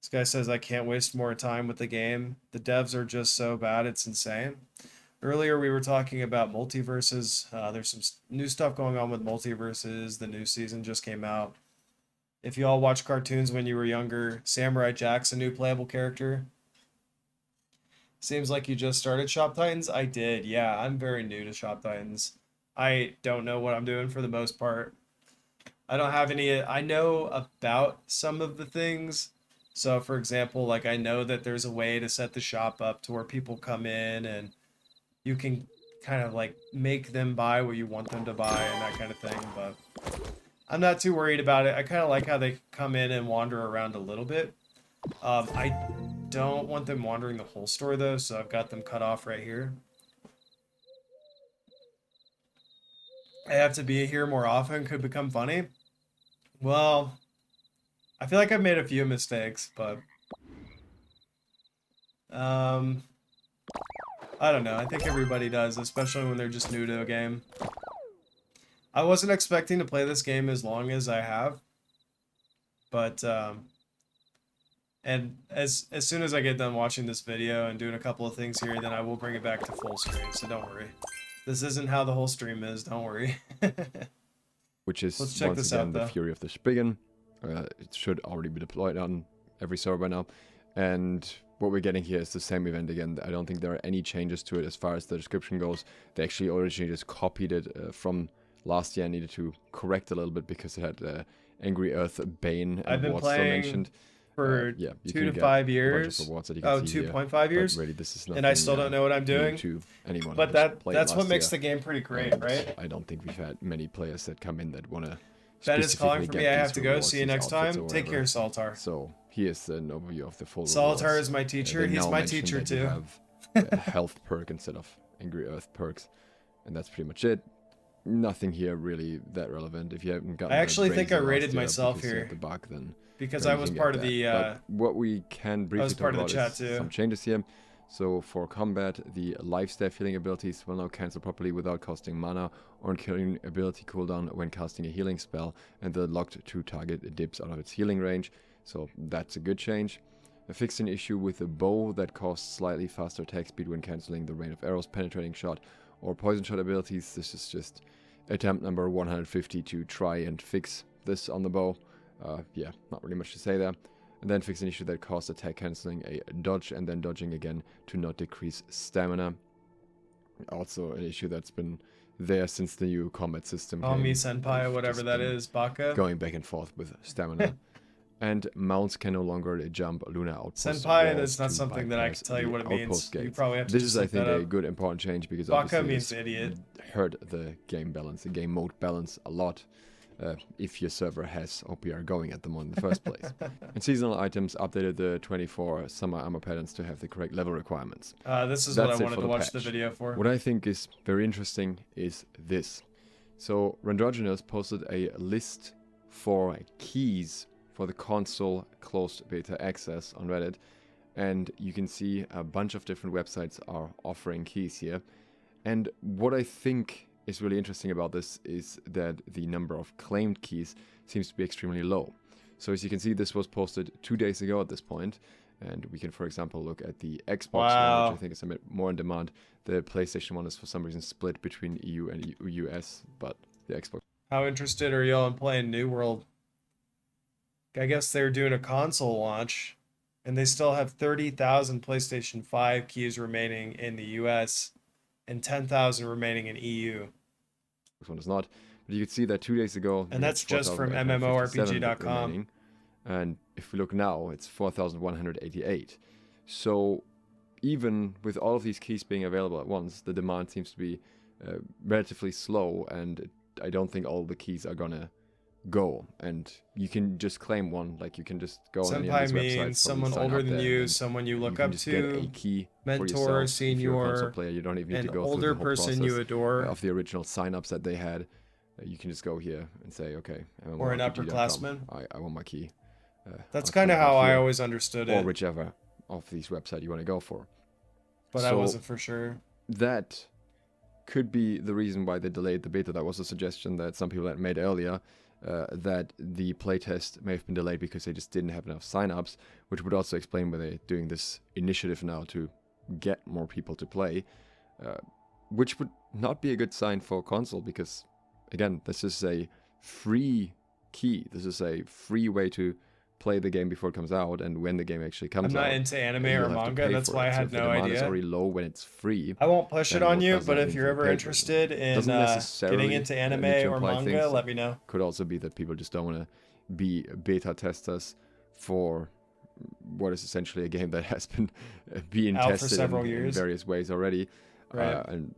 This guy says, I can't waste more time with the game. The devs are just so bad, it's insane. Earlier we were talking about multiverses. There's some new stuff going on with multiverses. The new season just came out. If you all watched cartoons when you were younger, Samurai Jack's a new playable character. Seems like you just started Shop Titans. I did, yeah. I'm very new to Shop Titans. I don't know what I'm doing for the most part. I don't have any... I know about some of the things. So, for example, like I know that there's a way to set the shop up to where people come in and you can kind of like make them buy what you want them to buy and that kind of thing. But I'm not too worried about it. I kind of like how they come in and wander around a little bit. I don't want them wandering the whole store though, so I've got them cut off right here. I have to be here more often, could become funny. Well, I feel like I've made a few mistakes, but I don't know. I think everybody does, especially when they're just new to a game. I wasn't expecting to play this game as long as I have, but and as soon as I get done watching this video and doing a couple of things here, then I will bring it back to full screen, so don't worry. This isn't how the whole stream is, don't worry. Which is, Let's check once this again, out, the though. Fury of the Spigen. It should already be deployed on every server by now. And what we're getting here is the same event again. I don't think there are any changes to it as far as the description goes. They actually originally just copied it from last year. I needed to correct a little bit because it had Angry Earth, Bane, and I've been Ward still playing mentioned. for Yeah, you 2 can to get 5 a bunch of years. rewards that you can Oh, see here, 2.5 but years? really, this is And I nothing, still don't know what I'm new doing. to anyone But who's that's played what last makes year. the game pretty great, And right? I don't think we've had many players that come in that want to Ben is calling for me. I have to go. See you next time. Take care, Saltar. So here's an overview of the full Solitaire rewards. is my teacher. They He's now my mention teacher that you too. have a health perk instead of Angry Earth perks, and that's pretty much it. Nothing here really that relevant. If you haven't gotten, I actually think I last rated year myself because you here had the bug, then because then I you was can part get of the. that. But what we can briefly was part talk of the about chat is too. some changes here. So for combat, the life staff healing abilities will now cancel properly without costing mana or killing ability cooldown when casting a healing spell, and the locked to target dips out of its healing range. So that's a good change. I fixed an issue with a bow that costs slightly faster attack speed when cancelling the rain of arrows, penetrating shot, or poison shot abilities. This is just attempt number 150 to try and fix this on the bow. Yeah, not really much to say there. And then fix an issue that caused attack cancelling a dodge and then dodging again to not decrease stamina. Also an issue that's been there since the new combat system Call me came. senpai or I've whatever just that been is, Baka. Going back and forth with stamina. and mounts can no longer jump Luna outposts. Senpai, walls that's not to something that I bypass can tell you the what it means. outpost You gates. probably have to This just is, I look think, that a up. good important change because Baka obviously means this idiot. hurt the game balance, the game mode balance a lot. If your server has OPR going at the moment in the first place. And seasonal items updated the 24 summer armor patterns to have the correct level requirements. This is That's what I it wanted for to the watch the patch. video for. What I think is very interesting is this. So Randrogenous posted a list for keys for the console closed beta access on Reddit. And you can see a bunch of different websites are offering keys here. And what I think is really interesting about this is that the number of claimed keys seems to be extremely low. So as you can see, this was posted 2 days ago at this point, and we can, for example, look at the Xbox one, which I think is a bit more in demand. The PlayStation one is for some reason split between EU and US, but the Xbox. How interested are y'all in playing New World? I guess they're doing a console launch, and they still have 30,000 PlayStation 5 keys remaining in the US and 10,000 remaining in EU. This one is not, but you can see that 2 days ago, And that's just from MMORPG.com. remaining, and if we look now, it's 4,188. So even with all of these keys being available at once, the demand seems to be relatively slow, and I don't think all the keys are gonna go. And you can just claim one, like you can just go on any of these Senpai websites, means probably someone sign older up than there, you, and someone you look can up just get a to, key for mentor, yourself. If you're a console senior, player, you don't even need an to go through older the whole person you process adore. of the original signups that they had. You can just go here and say, okay, Or an MMORPG.com, upperclassman. I want my key. That's I'll kind of put it how out I here, always understood or it. whichever of these websites you want to go for. But I So wasn't for sure. That could be the reason why they delayed the beta. That was a suggestion that some people had made earlier, that the playtest may have been delayed because they just didn't have enough signups, which would also explain why they're doing this initiative now to get more people to play, which would not be a good sign for console because, again, this is a free key. This is a free way to play the game before it comes out, and when the game actually comes out, I'm not into anime you'll or have to manga, pay that's for why I it. So had if the no demand is idea. already low when it's free, I won't push it then on what you, does but that if mean you're for the ever paid interested version? in Doesn't getting necessarily into need anime to or imply manga, things. let me know. Could also be that people just don't want to be beta testers for what is essentially a game that has been being Out for tested several in years. various ways already. Right. And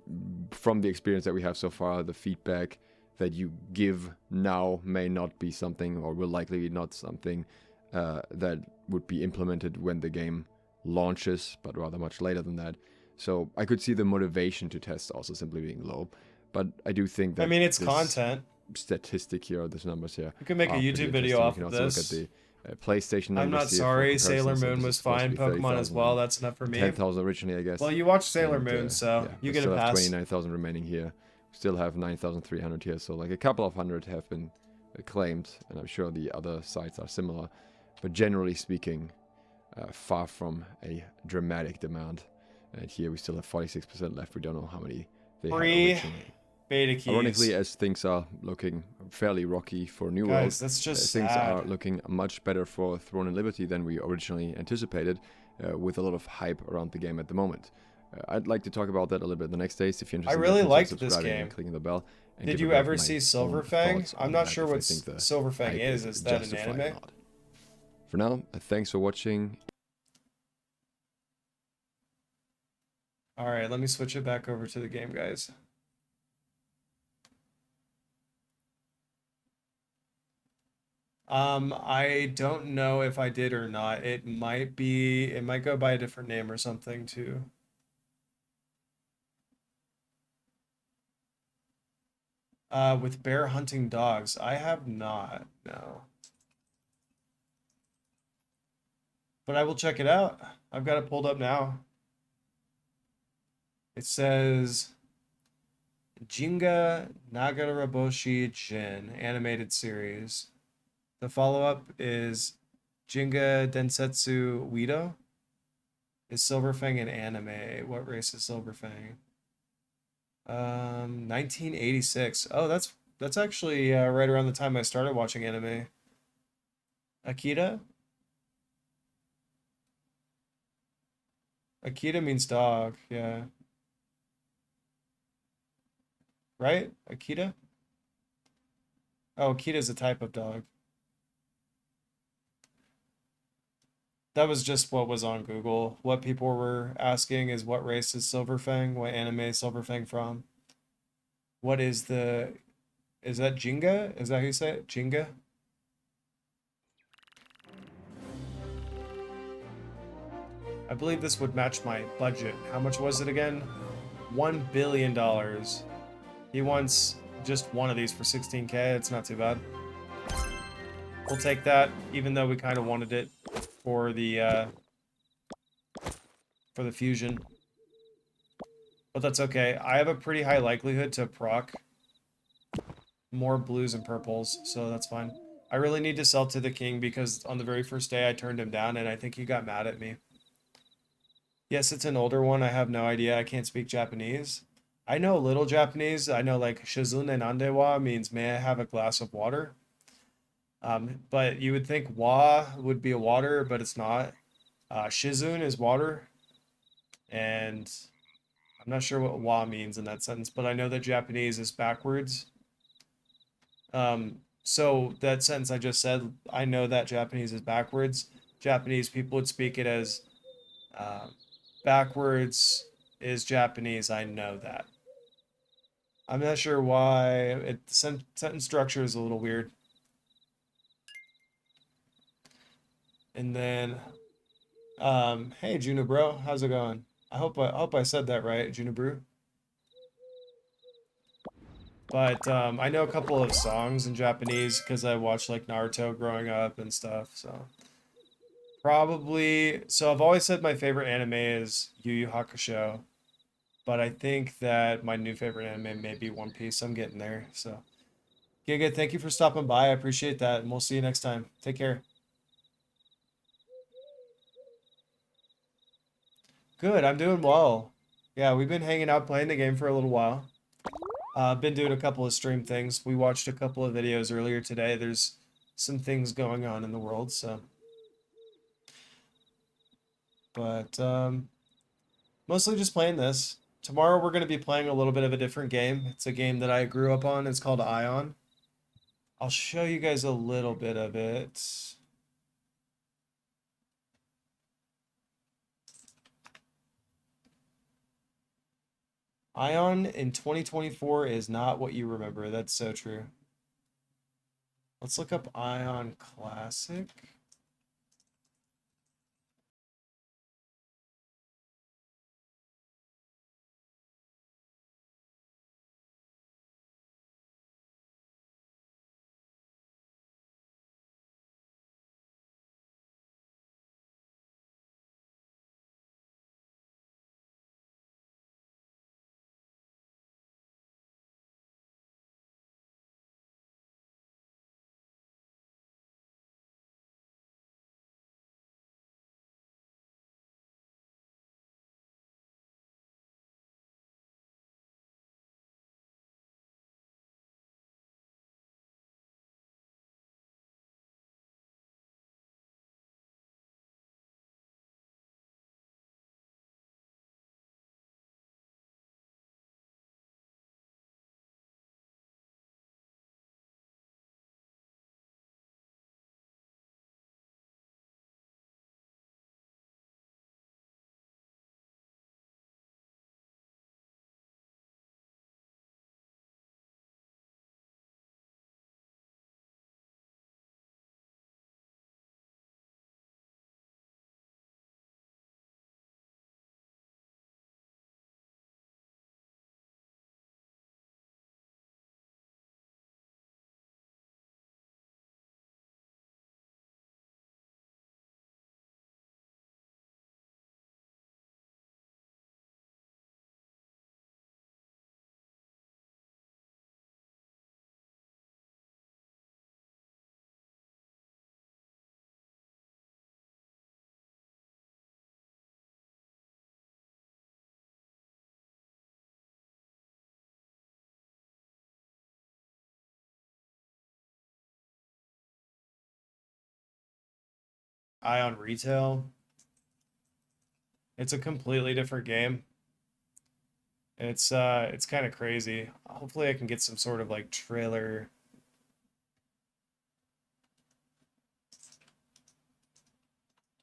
from the experience that we have so far, the feedback that you give now may not be something, or will likely be not something that would be implemented when the game launches, but rather much later than that. So I could see the motivation to test also simply being low. But I do think that I mean, it's this content. statistic here, or these numbers here, You can make a are pretty YouTube video interesting. off You can of also this. look at the PlayStation numbers. I'm not here for sorry, comparison. Sailor So Moon this was is supposed to fine, be Pokemon as 30,000 well, that's enough for me. 10,000 originally, I guess. Well, you watched Sailor And, Moon, so yeah, you we get a still have pass. 29,000 remaining here. Still have 9,300 here, so like a couple of hundred have been claimed, and I'm sure the other sites are similar. But generally speaking, far from a dramatic demand. And here we still have 46% left. We don't know how many they had Free originally. beta keys. Ironically, as things are looking fairly rocky for New World, Guys, that's just things sad. are looking much better for Throne and Liberty than we originally anticipated, with a lot of hype around the game at the moment. I'd like to talk about that a little bit the next days. If you're interested, really consider liked this subscribing game. and clicking the bell. And Did give you it ever my see own Silverfang? thoughts on I'm not that, sure if I what think the Silverfang hype is that an justified or anime? not. For now, thanks for watching. Alright, let me switch it back over to the game, guys. I don't know if I did or not. It might go by a different name or something too. With bear hunting dogs. I have not, no. But I will check it out. I've got it pulled up now. It says Jinga Nagaraboshi Jin animated series. The follow-up is Jinga Densetsu Wido. Is Silverfang an anime? What race is Silverfang? 1986. Oh, that's actually right around the time I started watching anime. Akita? Akita means dog, yeah. Right? Akita? Oh, Akita is a type of dog. That was just what was on Google. What people were asking is what race is Silverfang? What anime is Silverfang from? What is the... Is that Jinga? Is that how you say it? Jinga? I believe this would match my budget. How much was it again? $1 billion. He wants just one of these for 16K. It's not too bad. We'll take that, even though we kind of wanted it for the fusion. But that's okay. I have a pretty high likelihood to proc more blues and purples, so that's fine. I really need to sell to the king because on the very first day I turned him down and I think he got mad at me. Yes, it's an older one. I have no idea. I can't speak Japanese. I know a little Japanese. I know like shizune nandewa means may I have a glass of water. But you would think wa would be a water, but it's not. Shizune is water. And I'm not sure what wa means in that sentence, but I know that Japanese is backwards. So that sentence I just said, I know that Japanese is backwards. Japanese people would speak it as backwards is Japanese. I know that. I'm not sure why. The sentence structure is a little weird. And then, hey Juno bro, how's it going? I hope I said that right, Juno Brew. But I know a couple of songs in Japanese because I watched like Naruto growing up and stuff. So probably. So I've always said my favorite anime is Yu Yu Hakusho, but I think that my new favorite anime may be One Piece. I'm getting there. So Giga, thank you for stopping by. I appreciate that, and we'll see you next time. Take care. Good, I'm doing well. Yeah, we've been hanging out playing the game for a little while. Been doing a couple of stream things. We watched a couple of videos earlier today. There's some things going on in the world, so. But mostly just playing this. Tomorrow we're going to be playing a little bit of a different game. It's a game that I grew up on. It's called Ion. I'll show you guys a little bit of it. Ion in 2024 is not what you remember. That's so true. Let's look up Ion Classic. Ion Retail. It's a completely different game. It's kind of crazy. Hopefully I can get some sort of like trailer.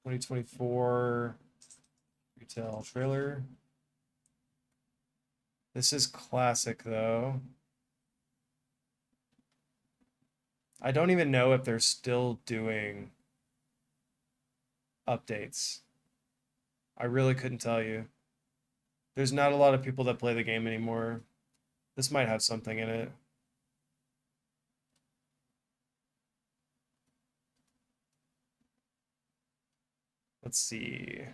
2024 retail trailer. This is classic though. I don't even know if they're still doing updates. I really couldn't tell you. There's not a lot of people that play the game anymore. This might have something in it. Let's see.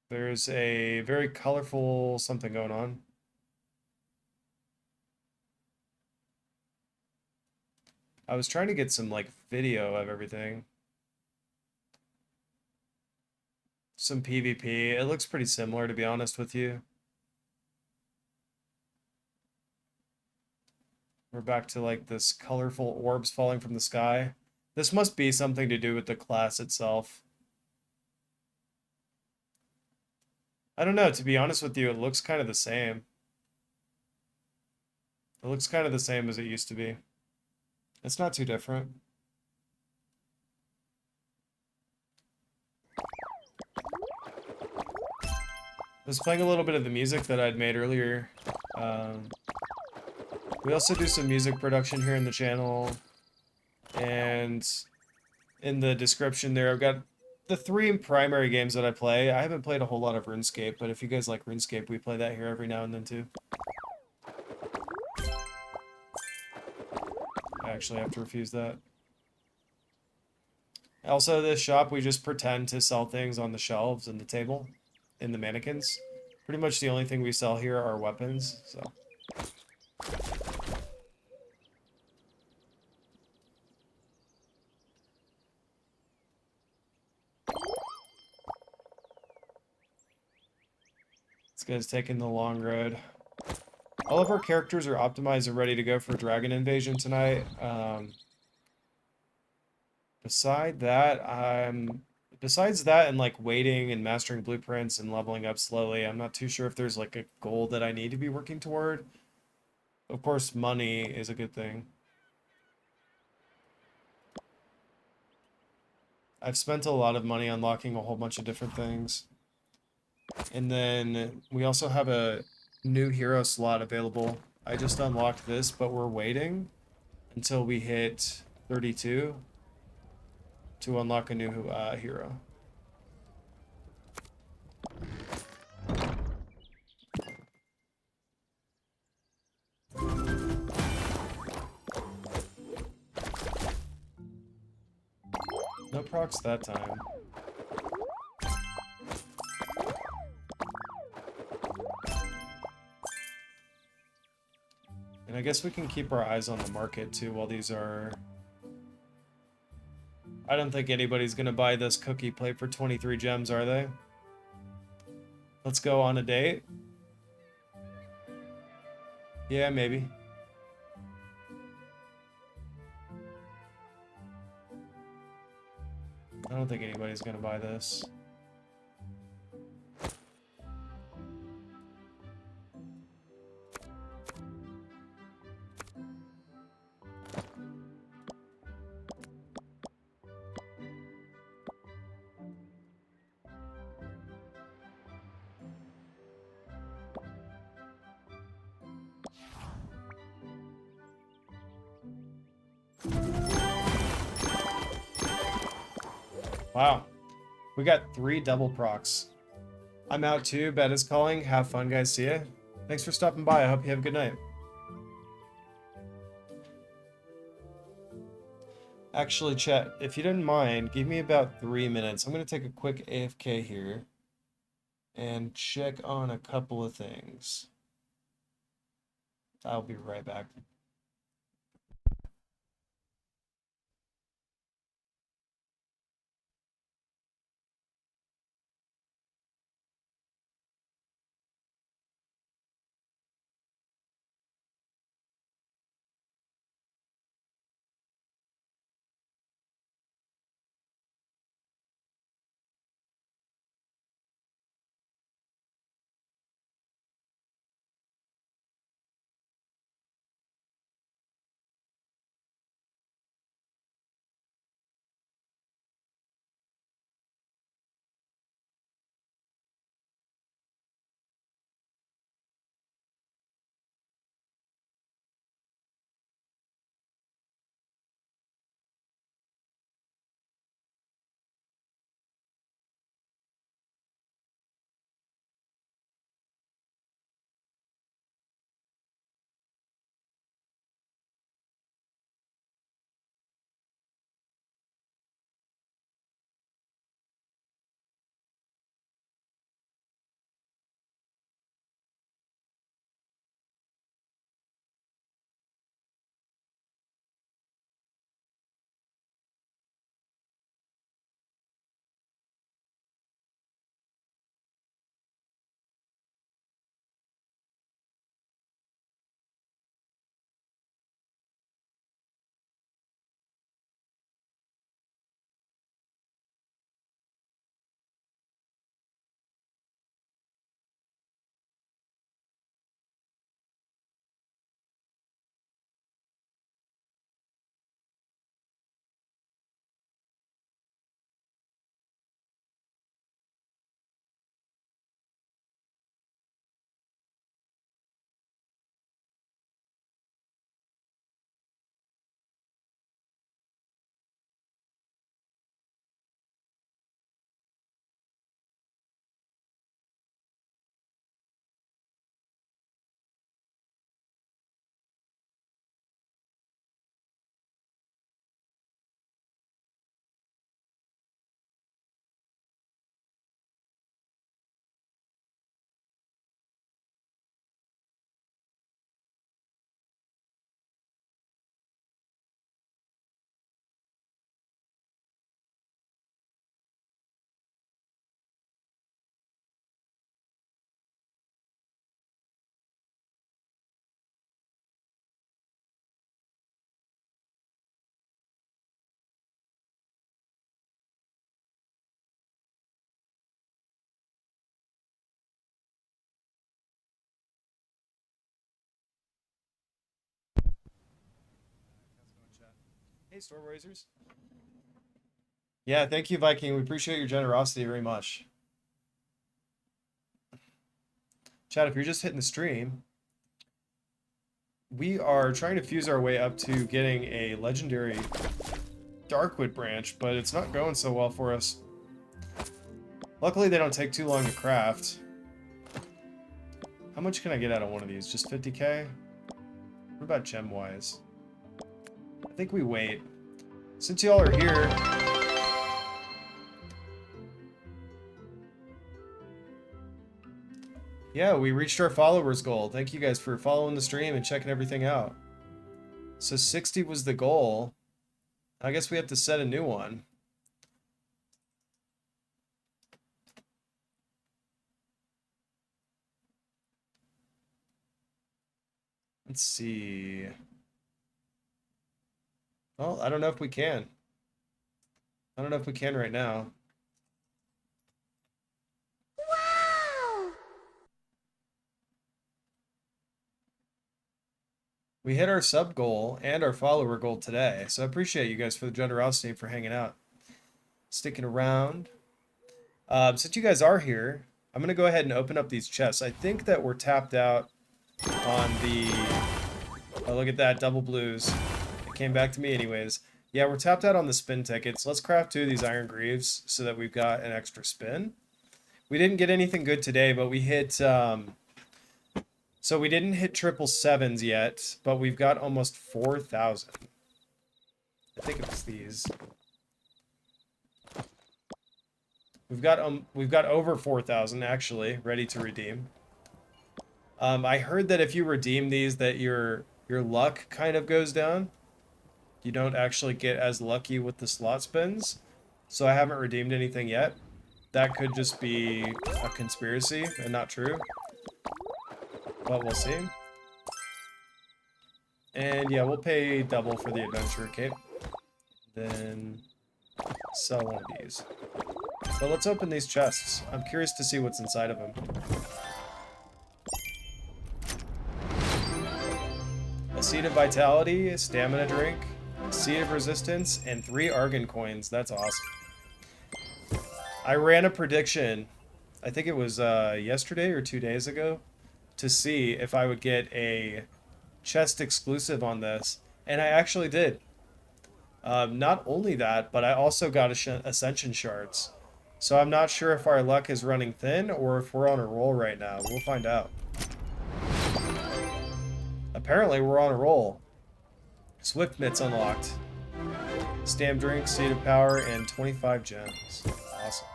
There's a very colorful something going on. I was trying to get some like video of everything. Some PvP. It looks pretty similar, to be honest with you. We're back to like this colorful orbs falling from the sky. This must be something to do with the class itself. I don't know, to be honest with you, it looks kind of the same. It looks kind of the same as it used to be. It's not too different. I was playing a little bit of the music that I'd made earlier. We also do some music production here in the channel. And in the description there, I've got the 3 primary games that I play. I haven't played a whole lot of RuneScape, but if you guys like RuneScape, we play that here every now and then too. I actually have to refuse that. Also, this shop, we just pretend to sell things on the shelves and the table, in the mannequins. Pretty much the only thing we sell here are weapons, so. This guy's taking the long road. All of our characters are optimized and ready to go for Dragon Invasion tonight. Besides that and like waiting and mastering blueprints and leveling up slowly, I'm not too sure if there's like a goal that I need to be working toward. Of course, money is a good thing. I've spent a lot of money unlocking a whole bunch of different things. And then we also have a new hero slot available. I just unlocked this, but we're waiting until we hit 32 to unlock a new hero. No procs that time. And I guess we can keep our eyes on the market too while these are... I don't think anybody's gonna buy this cookie plate for 23 gems, are they? Let's go on a date. Yeah, maybe. I don't think anybody's gonna buy this. Wow. We got 3 double procs. I'm out too. Bed is calling. Have fun, guys. See ya. Thanks for stopping by. I hope you have a good night. Actually, chat, if you didn't mind, give me about 3 minutes. I'm going to take a quick AFK here and check on a couple of things. I'll be right back. Hey, Storm Razors. Yeah, thank you, Viking. We appreciate your generosity very much. Chad, if you're just hitting the stream, we are trying to fuse our way up to getting a legendary Darkwood branch, but it's not going so well for us. Luckily, they don't take too long to craft. How much can I get out of one of these? Just 50k? What about gem-wise? I think we wait. Since y'all are here... Yeah, we reached our followers goal. Thank you guys for following the stream and checking everything out. So 60 was the goal. I guess we have to set a new one. Let's see. Well, I don't know if we can. I don't know if we can right now. Wow! We hit our sub goal and our follower goal today, so I appreciate you guys for the generosity and for hanging out, sticking around. Since you guys are here, I'm gonna go ahead and open up these chests. I think that we're tapped out on the... Oh, look at that, double blues. It came back to me anyways. Yeah, we're tapped out on the spin tickets. Let's craft 2 of these iron greaves so that we've got an extra spin. We didn't get anything good today, but we hit... So we didn't hit 777s yet, but we've got almost 4,000. I think it was these. We've got over 4,000 actually ready to redeem. I heard that if you redeem these, that your luck kind of goes down. You don't actually get as lucky with the slot spins. So I haven't redeemed anything yet. That could just be a conspiracy and not true. But we'll see. And yeah, we'll pay double for the adventure cape. Then sell one of these. So let's open these chests. I'm curious to see what's inside of them. A seed of vitality, a stamina drink, a seed of resistance, and 3 Argon coins. That's awesome. I ran a prediction, I think it was yesterday or 2 days ago, to see if I would get a chest exclusive on this, and I actually did. Not only that, but I also got Ascension Shards. So I'm not sure if our luck is running thin or if we're on a roll right now. We'll find out. Apparently we're on a roll. Swift Mitts unlocked. Stam drink, seed of power, and 25 gems. Awesome.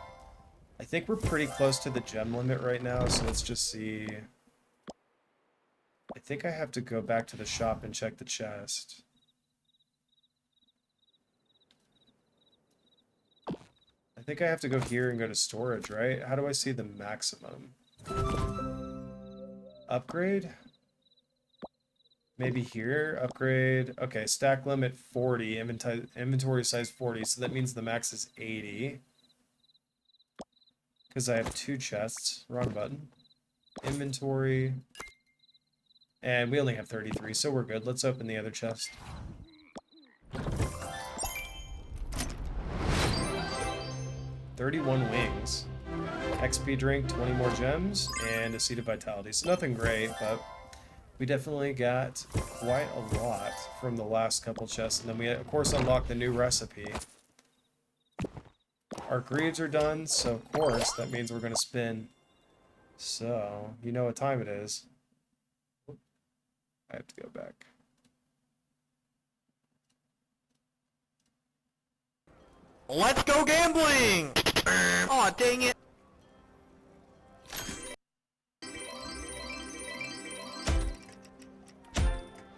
I think we're pretty close to the gem limit right now, so let's just see. I think I have to go back to the shop and check the chest. I think I have to go here and go to storage, right? How do I see the maximum? Upgrade? Maybe here, upgrade. Okay, stack limit 40, inventory size 40, so that means the max is 80. Because I have 2 chests. Wrong button. Inventory. And we only have 33, so we're good. Let's open the other chest. $31 wings. XP drink, 20 more gems, and a seed of vitality. So nothing great, but we definitely got quite a lot from the last couple chests. And then we, of course, unlocked the new recipe. Our greaves are done, so of course, that means we're going to spin. So, you know what time it is. I have to go back. Let's go gambling! Aw, dang it!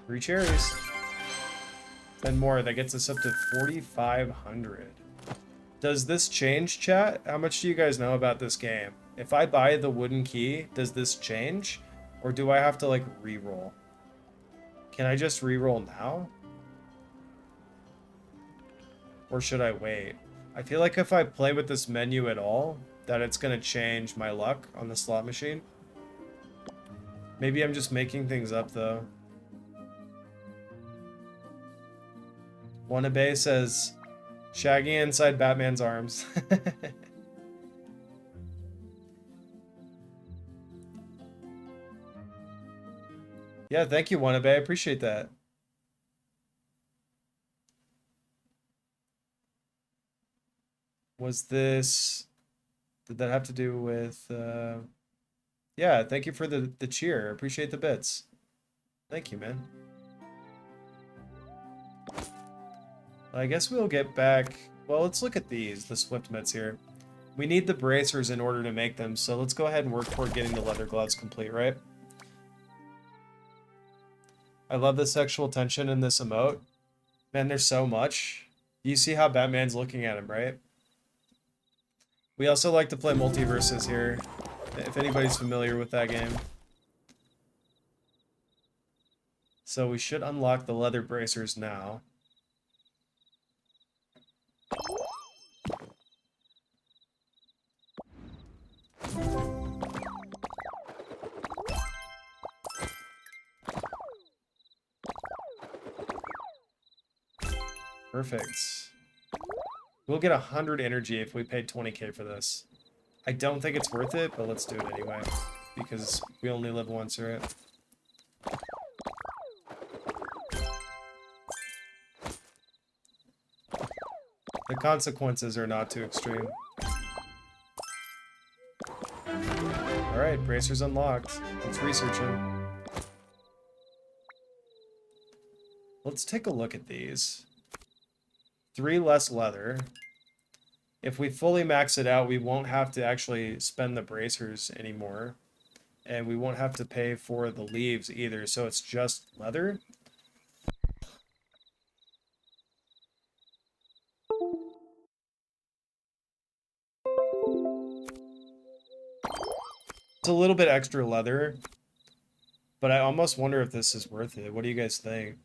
3 cherries. 10 more. That gets us up to 4,500. Does this change, chat? How much do you guys know about this game? If I buy the wooden key, does this change? Or do I have to, like, re-roll? Can I just re-roll now? Or should I wait? I feel like if I play with this menu at all, that it's going to change my luck on the slot machine. Maybe I'm just making things up, though. Wanabe says, Shaggy inside Batman's arms. Yeah, thank you, Wanabe. I appreciate that. Was this... Did that have to do with... Yeah, thank you for the cheer. I appreciate the bits. Thank you, man. I guess we'll get back... Well, let's look at these, the Swift mitts here. We need the bracers in order to make them, so let's go ahead and work toward getting the leather gloves complete, right? I love the sexual tension in this emote. Man, there's so much. You see how Batman's looking at him, right? We also like to play multiverses here, if anybody's familiar with that game. So we should unlock the leather bracers now. Perfect. We'll get 100 energy if we paid 20k for this. I don't think it's worth it, but let's do it anyway. Because we only live once, right? The consequences are not too extreme. Alright, bracers unlocked. Let's research them. Let's take a look at these. 3 less leather. If we fully max it out, we won't have to actually spend the bracers anymore. And we won't have to pay for the leaves either, so it's just leather. It's a little bit extra leather, but I almost wonder if this is worth it. What do you guys think?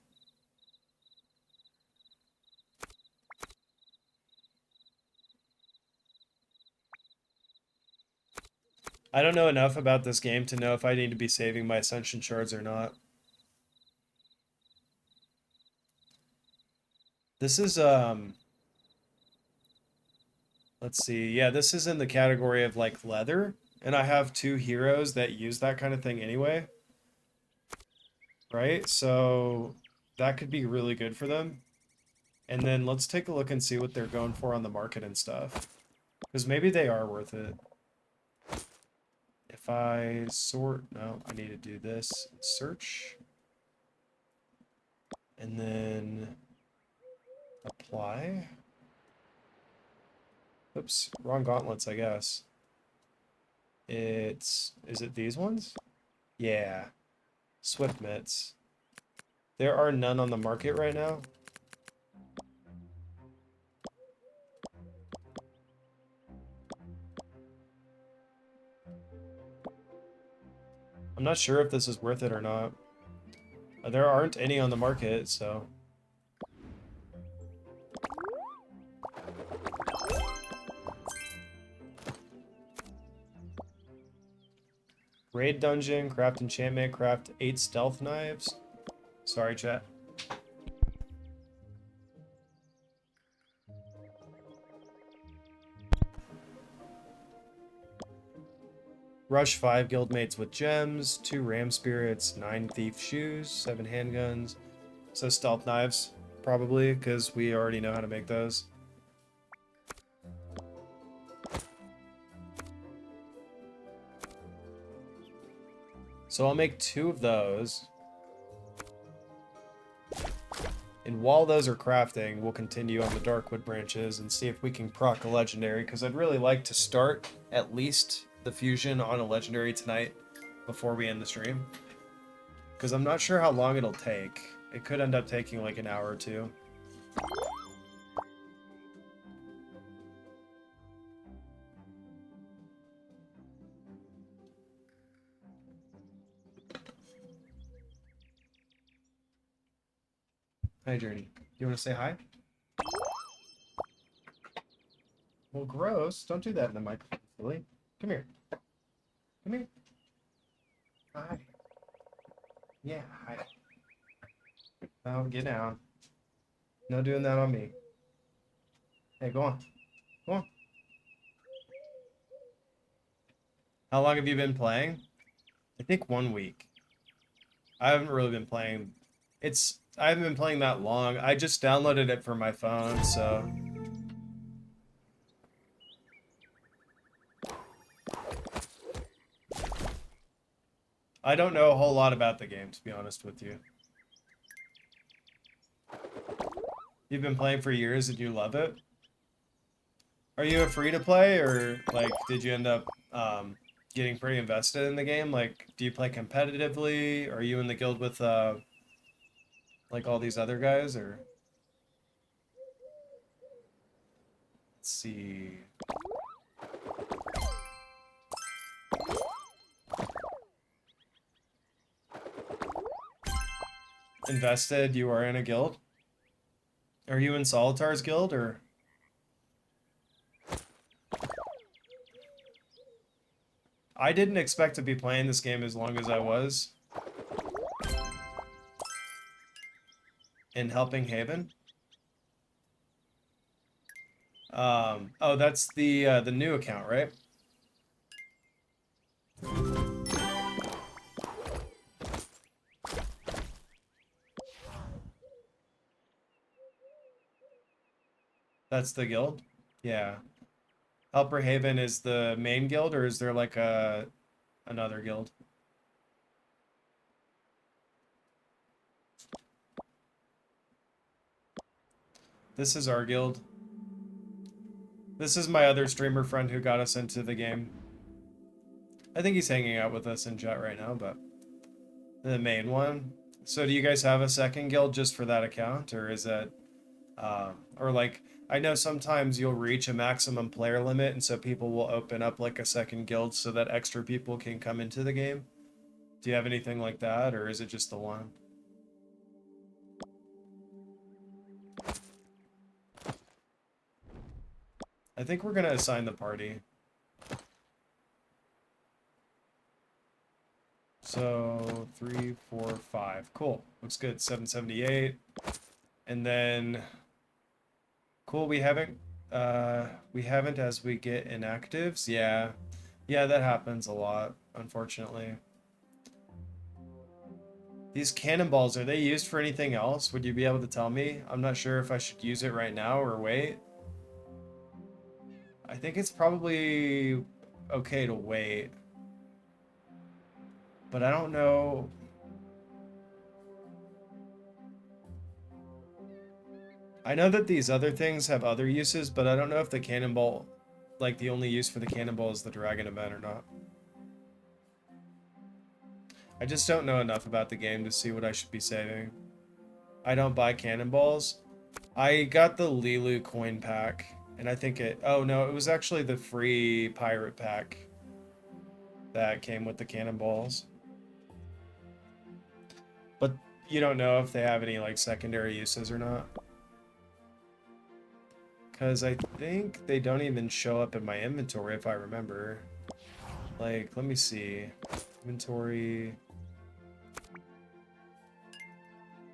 I don't know enough about this game to know if I need to be saving my Ascension shards or not. This is, let's see. Yeah, this is in the category of, like, leather. And I have 2 heroes that use that kind of thing anyway. Right? So that could be really good for them. And then let's take a look and see what they're going for on the market and stuff. Because maybe they are worth it. If I sort... No, I need to do this. Search. And then... apply. Oops, wrong gauntlets, I guess. It's... Is it these ones? Yeah. Swift mitts. There are none on the market right now. I'm not sure if this is worth it or not. There aren't any on the market, so... Raid dungeon, craft enchantment, craft 8 stealth knives. Sorry, chat. Rush 5 guildmates with gems, 2 ram spirits, 9 thief shoes, 7 handguns. So stealth knives, probably, because we already know how to make those. So I'll make 2 of those. And while those are crafting, we'll continue on the Darkwood branches and see if we can proc a legendary, because I'd really like to start at least the fusion on a legendary tonight before we end the stream. Because I'm not sure how long it'll take. It could end up taking like an hour or 2. Hi, Journey. You want to say hi? Well, gross. Don't do that in the microphone, silly. Come here. Come here. Hi. Yeah, hi. Oh, get down. No doing that on me. Hey, go on. Go on. How long have you been playing? I think 1 week. I haven't really been playing. I haven't been playing that long. I just downloaded it for my phone, so. I don't know a whole lot about the game, to be honest with you. You've been playing for years and you love it? Are you a free-to-play, or, like, did you end up, getting pretty invested in the game? Like, do you play competitively? Are you in the guild with, like, all these other guys, or? Let's see. Invested, you are in a guild? Are you in Solitar's guild, or? I didn't expect to be playing this game as long as I was. In Helping Haven. Oh, that's the new account, right? That's the guild? Yeah. Helper Haven is the main guild, or is there like another guild? This is our guild. This is my other streamer friend who got us into the game. I think he's hanging out with us in chat right now, but the main one. So do you guys have a second guild just for that account, or is that, or like, I know sometimes you'll reach a maximum player limit, and so people will open up like a second guild so that extra people can come into the game. Do you have anything like that, or is it just the one? I think we're gonna assign the party. So 3, 4, 5. Cool. Looks good. 778. And then cool, we haven't as we get inactives. Yeah. Yeah, that happens a lot, unfortunately. These cannonballs, are they used for anything else? Would you be able to tell me? I'm not sure if I should use it right now or wait. I think it's probably okay to wait. But I don't know. I know that these other things have other uses, but I don't know if the cannonball, like the only use for the cannonball is the dragon event or not. I just don't know enough about the game to see what I should be saving. I don't buy cannonballs. I got the Lilu coin pack, and I think oh no, it was actually the free pirate pack that came with the cannonballs. But you don't know if they have any like secondary uses or not. Because I think they don't even show up in my inventory if I remember. Like, let me see. Inventory.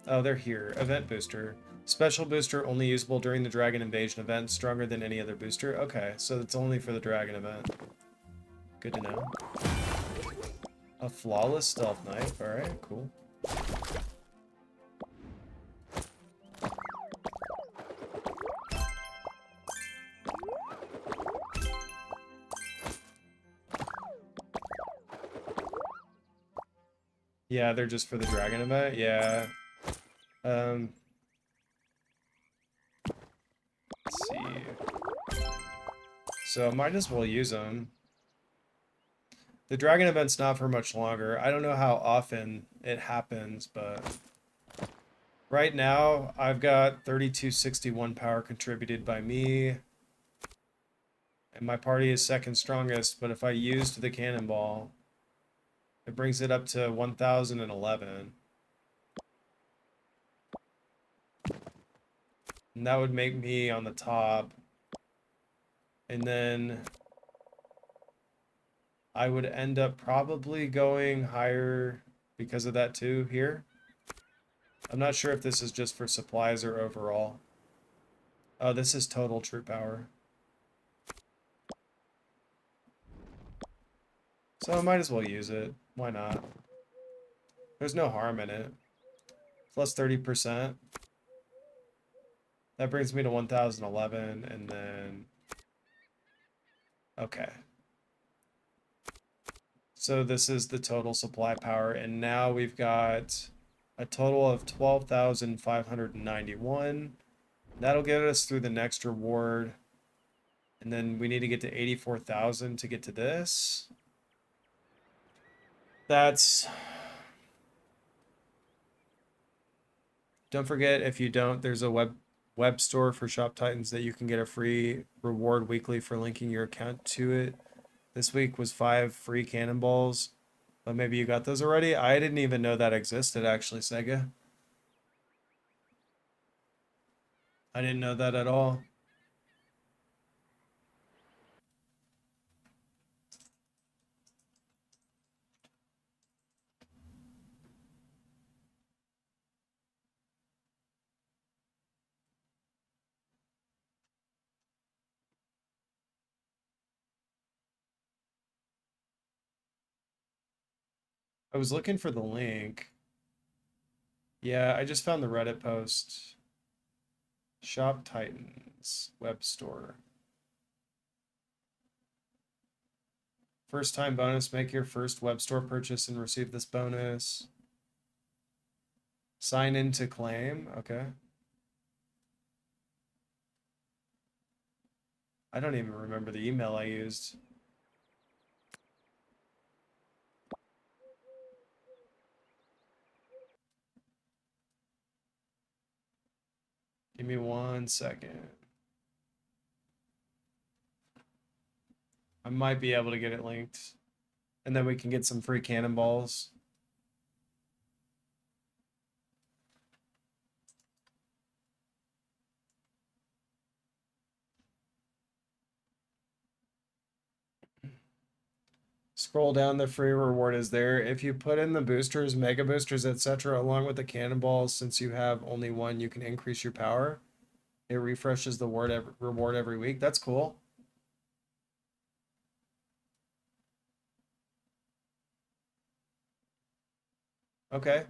Oh, they're here. Event booster. Special booster only usable during the dragon invasion event. Stronger than any other booster. Okay, so it's only for the dragon event. Good to know. A flawless stealth knife. Alright, cool. Yeah, they're just for the dragon event. Yeah. Let's see. So might as well use them. The dragon event's not for much longer. I don't know how often it happens, but right now I've got 3261 power contributed by me. And my party is second strongest, but if I used the cannonball, it brings it up to 1011. And that would make me on the top. And then I would end up probably going higher because of that too here. I'm not sure if this is just for supplies or overall. Oh, this is total troop power. So I might as well use it. Why not? There's no harm in it. Plus 30%. That brings me to 1011, and then... Okay. So this is the total supply power, and now we've got a total of 12,591. That'll get us through the next reward. And then we need to get to 84,000 to get to this. That's... Don't forget, if you don't, there's a web store for Shop Titans that you can get a free reward weekly for linking your account to it. This week was 5 free cannonballs, but maybe you got those already. I didn't even know that existed, actually, Sega. I didn't know that at all. I was looking for the link. Yeah, I just found the Reddit post. Shop Titans web store. First time bonus, make your first web store purchase and receive this bonus. Sign in to claim, okay. I don't even remember the email I used. Give me 1 second. I might be able to get it linked. And then we can get some free cannonballs. Scroll down, the free reward is there. If you put in the boosters, mega boosters, etc., along with the cannonballs, since you have only one, you can increase your power. It refreshes the reward every week. That's cool. Okay.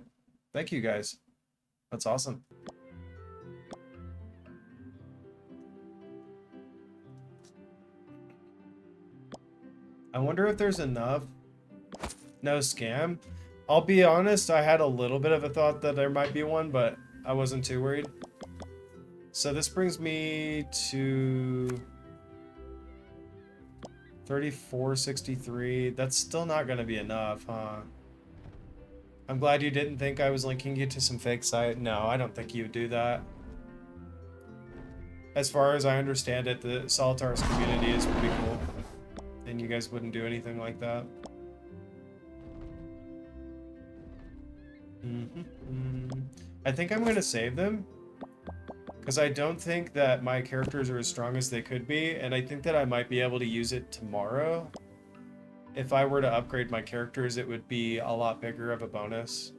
Thank you guys. That's awesome. I wonder if there's enough. No scam. I'll be honest, I had a little bit of a thought that there might be one, but I wasn't too worried. So this brings me to 3463. That's still not going to be enough, huh? I'm glad you didn't think I was linking you to some fake site. No, I don't think you would do that. As far as I understand it, the Solitaires community is pretty cool. And you guys wouldn't do anything like that. I think I'm going to save them. Because I don't think that my characters are as strong as they could be. And I think that I might be able to use it tomorrow. If I were to upgrade my characters, it would be a lot bigger of a bonus.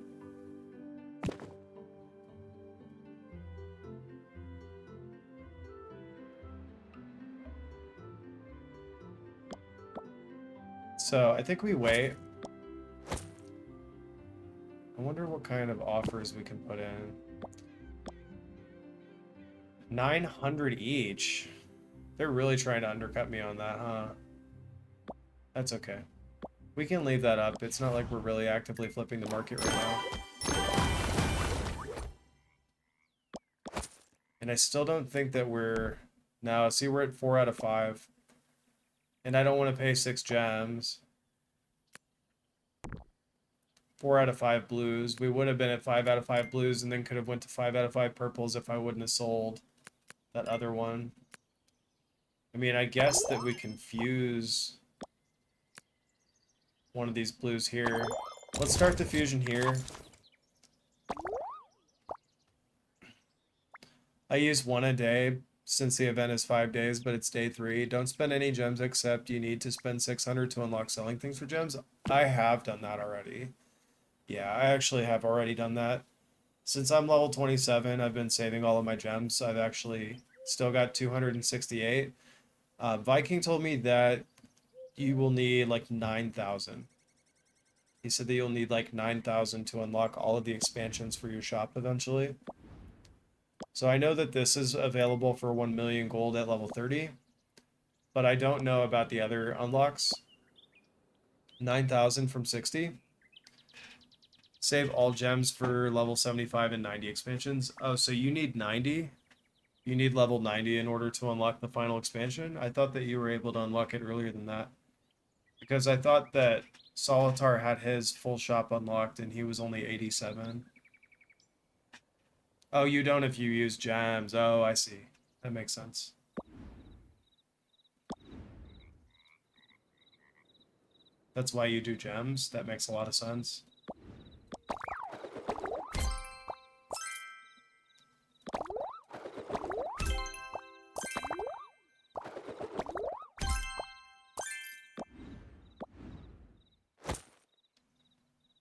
So I think we wait. I wonder what kind of offers we can put in. 900 each. They're really trying to undercut me on that, huh? That's okay. We can leave that up. It's not like we're really actively flipping the market right now. And I still don't think that we're... No, see, we're at 4 out of 5. And I don't want to pay 6 gems. 4 out of 5 blues. We would have been at 5 out of 5 blues and then could have went to 5 out of 5 purples if I wouldn't have sold that other one. I mean, I guess that we can fuse one of these blues here. Let's start the fusion here. I use 1 a day since the event is 5 days, but it's day 3. Don't spend any gems except you need to spend 600 to unlock selling things for gems. I have done that already. Yeah, I actually have already done that. Since I'm level 27, I've been saving all of my gems. I've actually Still got 268. Viking told me that you will need like 9,000. He said that you'll need like 9,000 to unlock all of the expansions for your shop eventually. So I know that this is available for 1 million gold at level 30, but I don't know about the other unlocks. 9,000 from 60. Save all gems for level 75 and 90 expansions. Oh, so you need 90? You need level 90 in order to unlock the final expansion? I thought that you were able to unlock it earlier than that. Because I thought that Solitar had his full shop unlocked and he was only 87. Oh, you don't if you use gems. Oh, I see. That makes sense. That's why you do gems? That makes a lot of sense.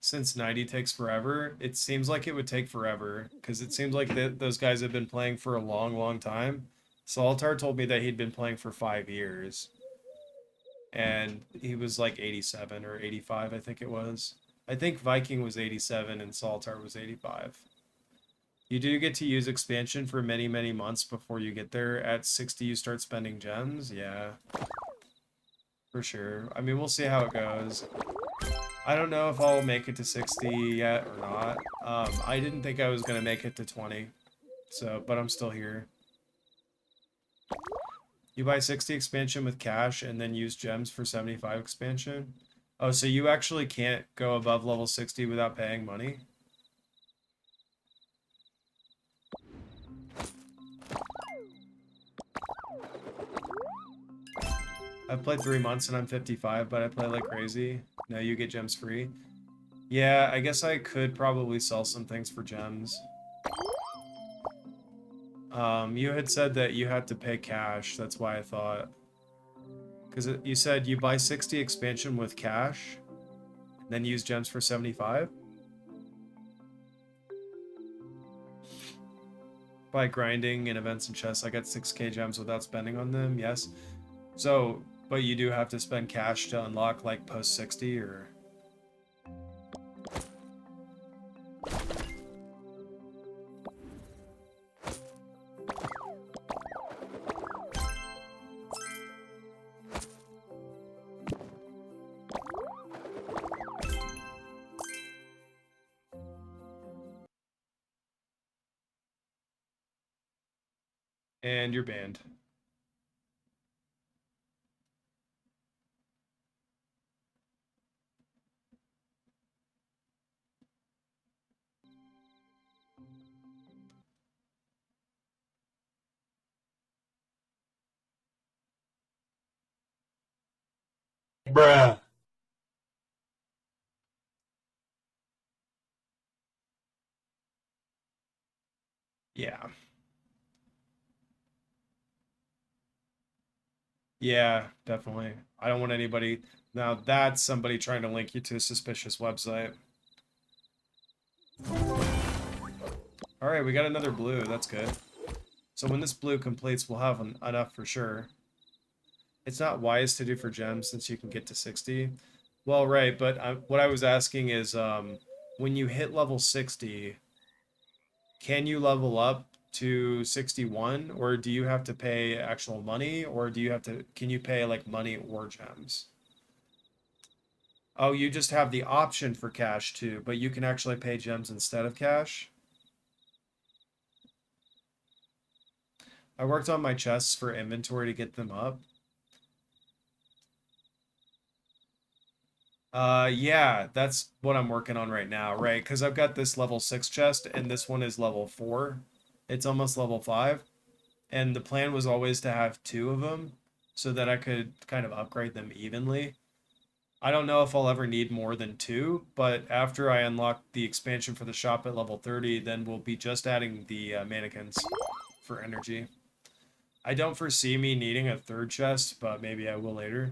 Since 90 takes forever, it seems like it would take forever, because it seems like those guys have been playing for a long, long time. Solitar told me that he'd been playing for 5 years. And he was like 87 or 85, I think it was. I think Viking was 87 and Solitar was 85. You do get to use expansion for many, many months before you get there. At 60, you start spending gems. Yeah. For sure. I mean, we'll see how it goes. I don't know if I'll make it to 60 yet or not. I didn't think I was going to make it to 20. So, but I'm still here. You buy 60 expansion with cash and then use gems for 75 expansion. Oh, so you actually can't go above level 60 without paying money? I've played 3 months and I'm 55, but I play like crazy. No, you get gems free. Yeah, I guess I could probably sell some things for gems. You had said that you had to pay cash. That's why I thought. Because you said you buy 60 expansion with cash, then use gems for 75? By grinding in events and chests, I get 6k gems without spending on them, yes. So, but you do have to spend cash to unlock like post 60 or... And you're banned. Bruh. Yeah. Yeah, definitely. I don't want anybody... Now that's somebody trying to link you to a suspicious website. Alright, we got another blue. That's good. So when this blue completes, we'll have enough for sure. It's not wise to do for gems since you can get to 60. Well, right, but what I was asking is, when you hit level 60, can you level up to 61, or do you have to pay actual money, or do you have to, can you pay like money or gems? Oh, you just have the option for cash too, but you can actually pay gems instead of cash? I worked on my chests for inventory to get them up. Yeah, that's what I'm working on right now, right? Because I've got this level 6 chest, and this one is level 4. It's almost level 5. And the plan was always to have 2 of them, so that I could kind of upgrade them evenly. I don't know if I'll ever need more than 2, but after I unlock the expansion for the shop at level 30, then we'll be just adding the mannequins for energy. I don't foresee me needing a 3rd chest, but maybe I will later.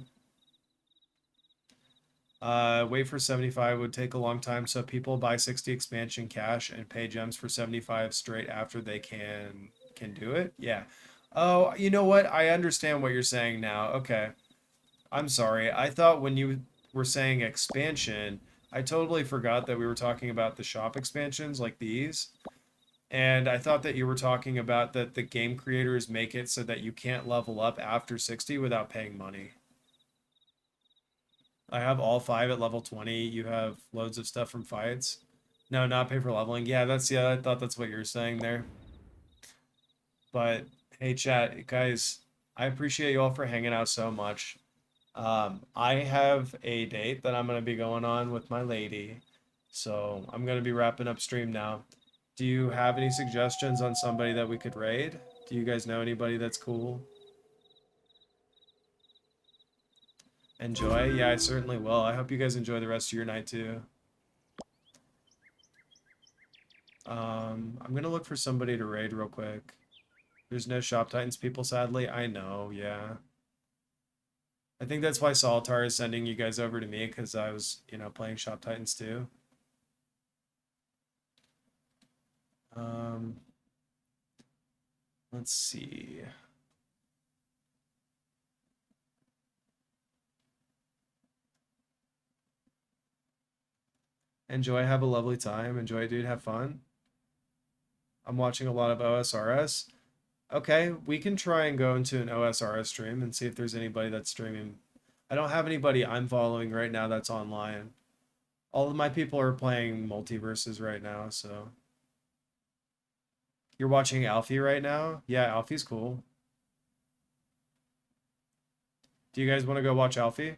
Wait for 75 would take a long time, so people buy 60 expansion cash and pay gems for 75 straight after they can do it. Yeah. Oh, you know what? I understand what you're saying now. Okay. I'm sorry. I thought when you were saying expansion, I totally forgot that we were talking about the shop expansions like these. And I thought that you were talking about that the game creators make it so that you can't level up after 60 without paying money. I have all 5 at level 20. You have loads of stuff from fights. No, not pay for leveling. Yeah, I thought that's what you were saying there. But hey, chat, guys, I appreciate you all for hanging out so much. I have a date that I'm going to be going on with my lady. So I'm going to be wrapping up stream now. Do you have any suggestions on somebody that we could raid? Do you guys know anybody that's cool? Enjoy? Yeah, I certainly will. I hope you guys enjoy the rest of your night too. I'm gonna look for somebody to raid real quick. There's no Shop Titans people, sadly. I know, yeah. I think that's why Solitar is sending you guys over to me, because I was, playing Shop Titans too. Let's see. Enjoy, have a lovely time. Enjoy, dude, have fun. I'm watching a lot of OSRS. Okay, we can try and go into an OSRS stream and see if there's anybody that's streaming. I don't have anybody I'm following right now that's online. All of my people are playing multiverses right now, so. You're watching Alfie right now? Yeah, Alfie's cool. Do you guys want to go watch Alfie?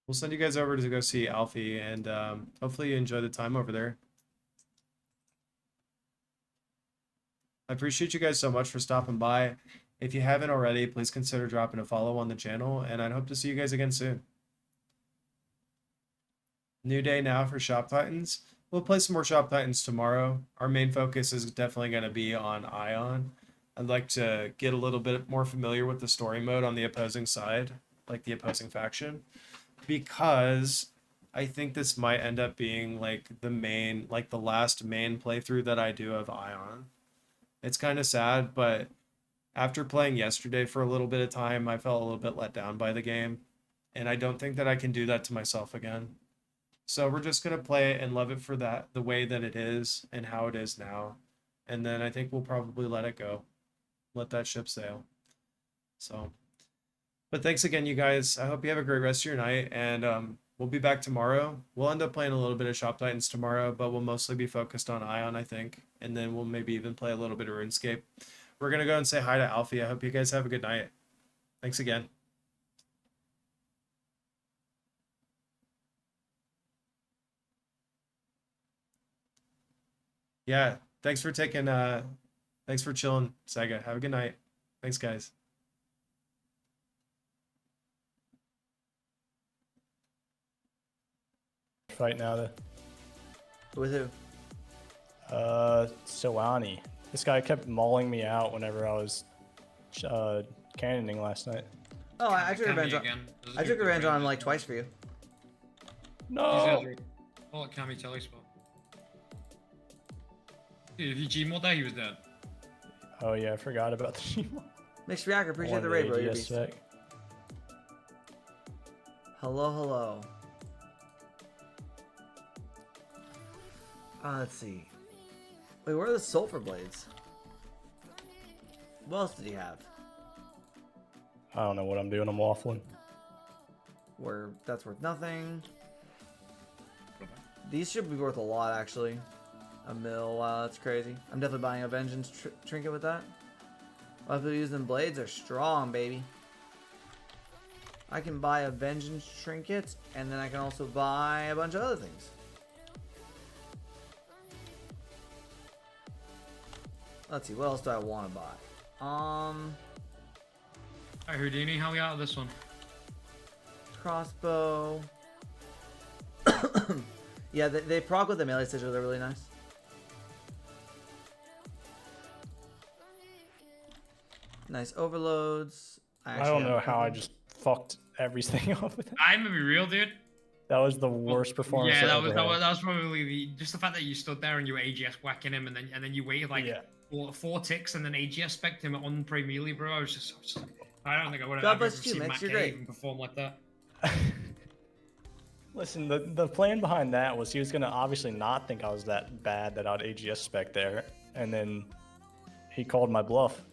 We'll send you guys over to go see Alfie, and hopefully you enjoy the time over there. I appreciate you guys so much for stopping by. If you haven't already, please consider dropping a follow on the channel, and I'd hope to see you guys again soon. New day now for Shop Titans. We'll play some more Shop Titans tomorrow. Our main focus is definitely going to be on Ion. I'd like to get a little bit more familiar with the story mode on the opposing side, like the opposing faction, because I think this might end up being like the last main playthrough that I do of Ion. It's kind of sad, but after playing yesterday for a little bit of time, I felt a little bit let down by the game, and I don't think that I can do that to myself again. So we're just gonna play it and love it for the way that it is and how it is now. And then I think we'll probably let it go. Let that ship sail. So, but thanks again, you guys. I hope you have a great rest of your night, and we'll be back tomorrow. We'll end up playing a little bit of Shop Titans tomorrow, but we'll mostly be focused on Ion, I think. And then we'll maybe even play a little bit of RuneScape. We're gonna go and say hi to Alfie. I hope you guys have a good night. Thanks again. Yeah, thanks for chilling, Sega. Have a good night. Thanks, guys. Fight now, though. With who? Solani. This guy kept mauling me out whenever I was cannoning last night. Oh, I took revenge on. I took revenge on him like twice for you. No. Oh, Kami Telly spot. Dude, if you Gmod that, he was dead. Oh yeah, I forgot about the Gmod. Mixed Reactor, appreciate the raid, bro. You're a beast. Hello, hello. Let's see. Wait, where are the sulfur blades? What else did he have? I don't know what I'm doing. I'm waffling. That's worth nothing. These should be worth a lot, actually. A mil. Wow, that's crazy. I'm definitely buying a vengeance trinket with that. Weapons using blades are strong, baby. I can buy a vengeance trinket, and then I can also buy a bunch of other things. Let's see, what else do I want to buy? Alright, Houdini, how are we out of this one? Crossbow. Yeah, they proc with the melee sigil. They're really nice. Nice overloads. I don't know how I just fucked everything up with that. I'm gonna be real, dude. That was the worst performance. Yeah, I've ever had. that was probably just the fact that you stood there and you were AGS whacking him, and then you waited like four ticks, and then AGS spec'd him on pre melee, bro. I was just I don't think I would have ever seen Matt K even perform like that. Listen, the plan behind that was he was gonna obviously not think I was that bad that I'd AGS spec there, and then he called my bluff.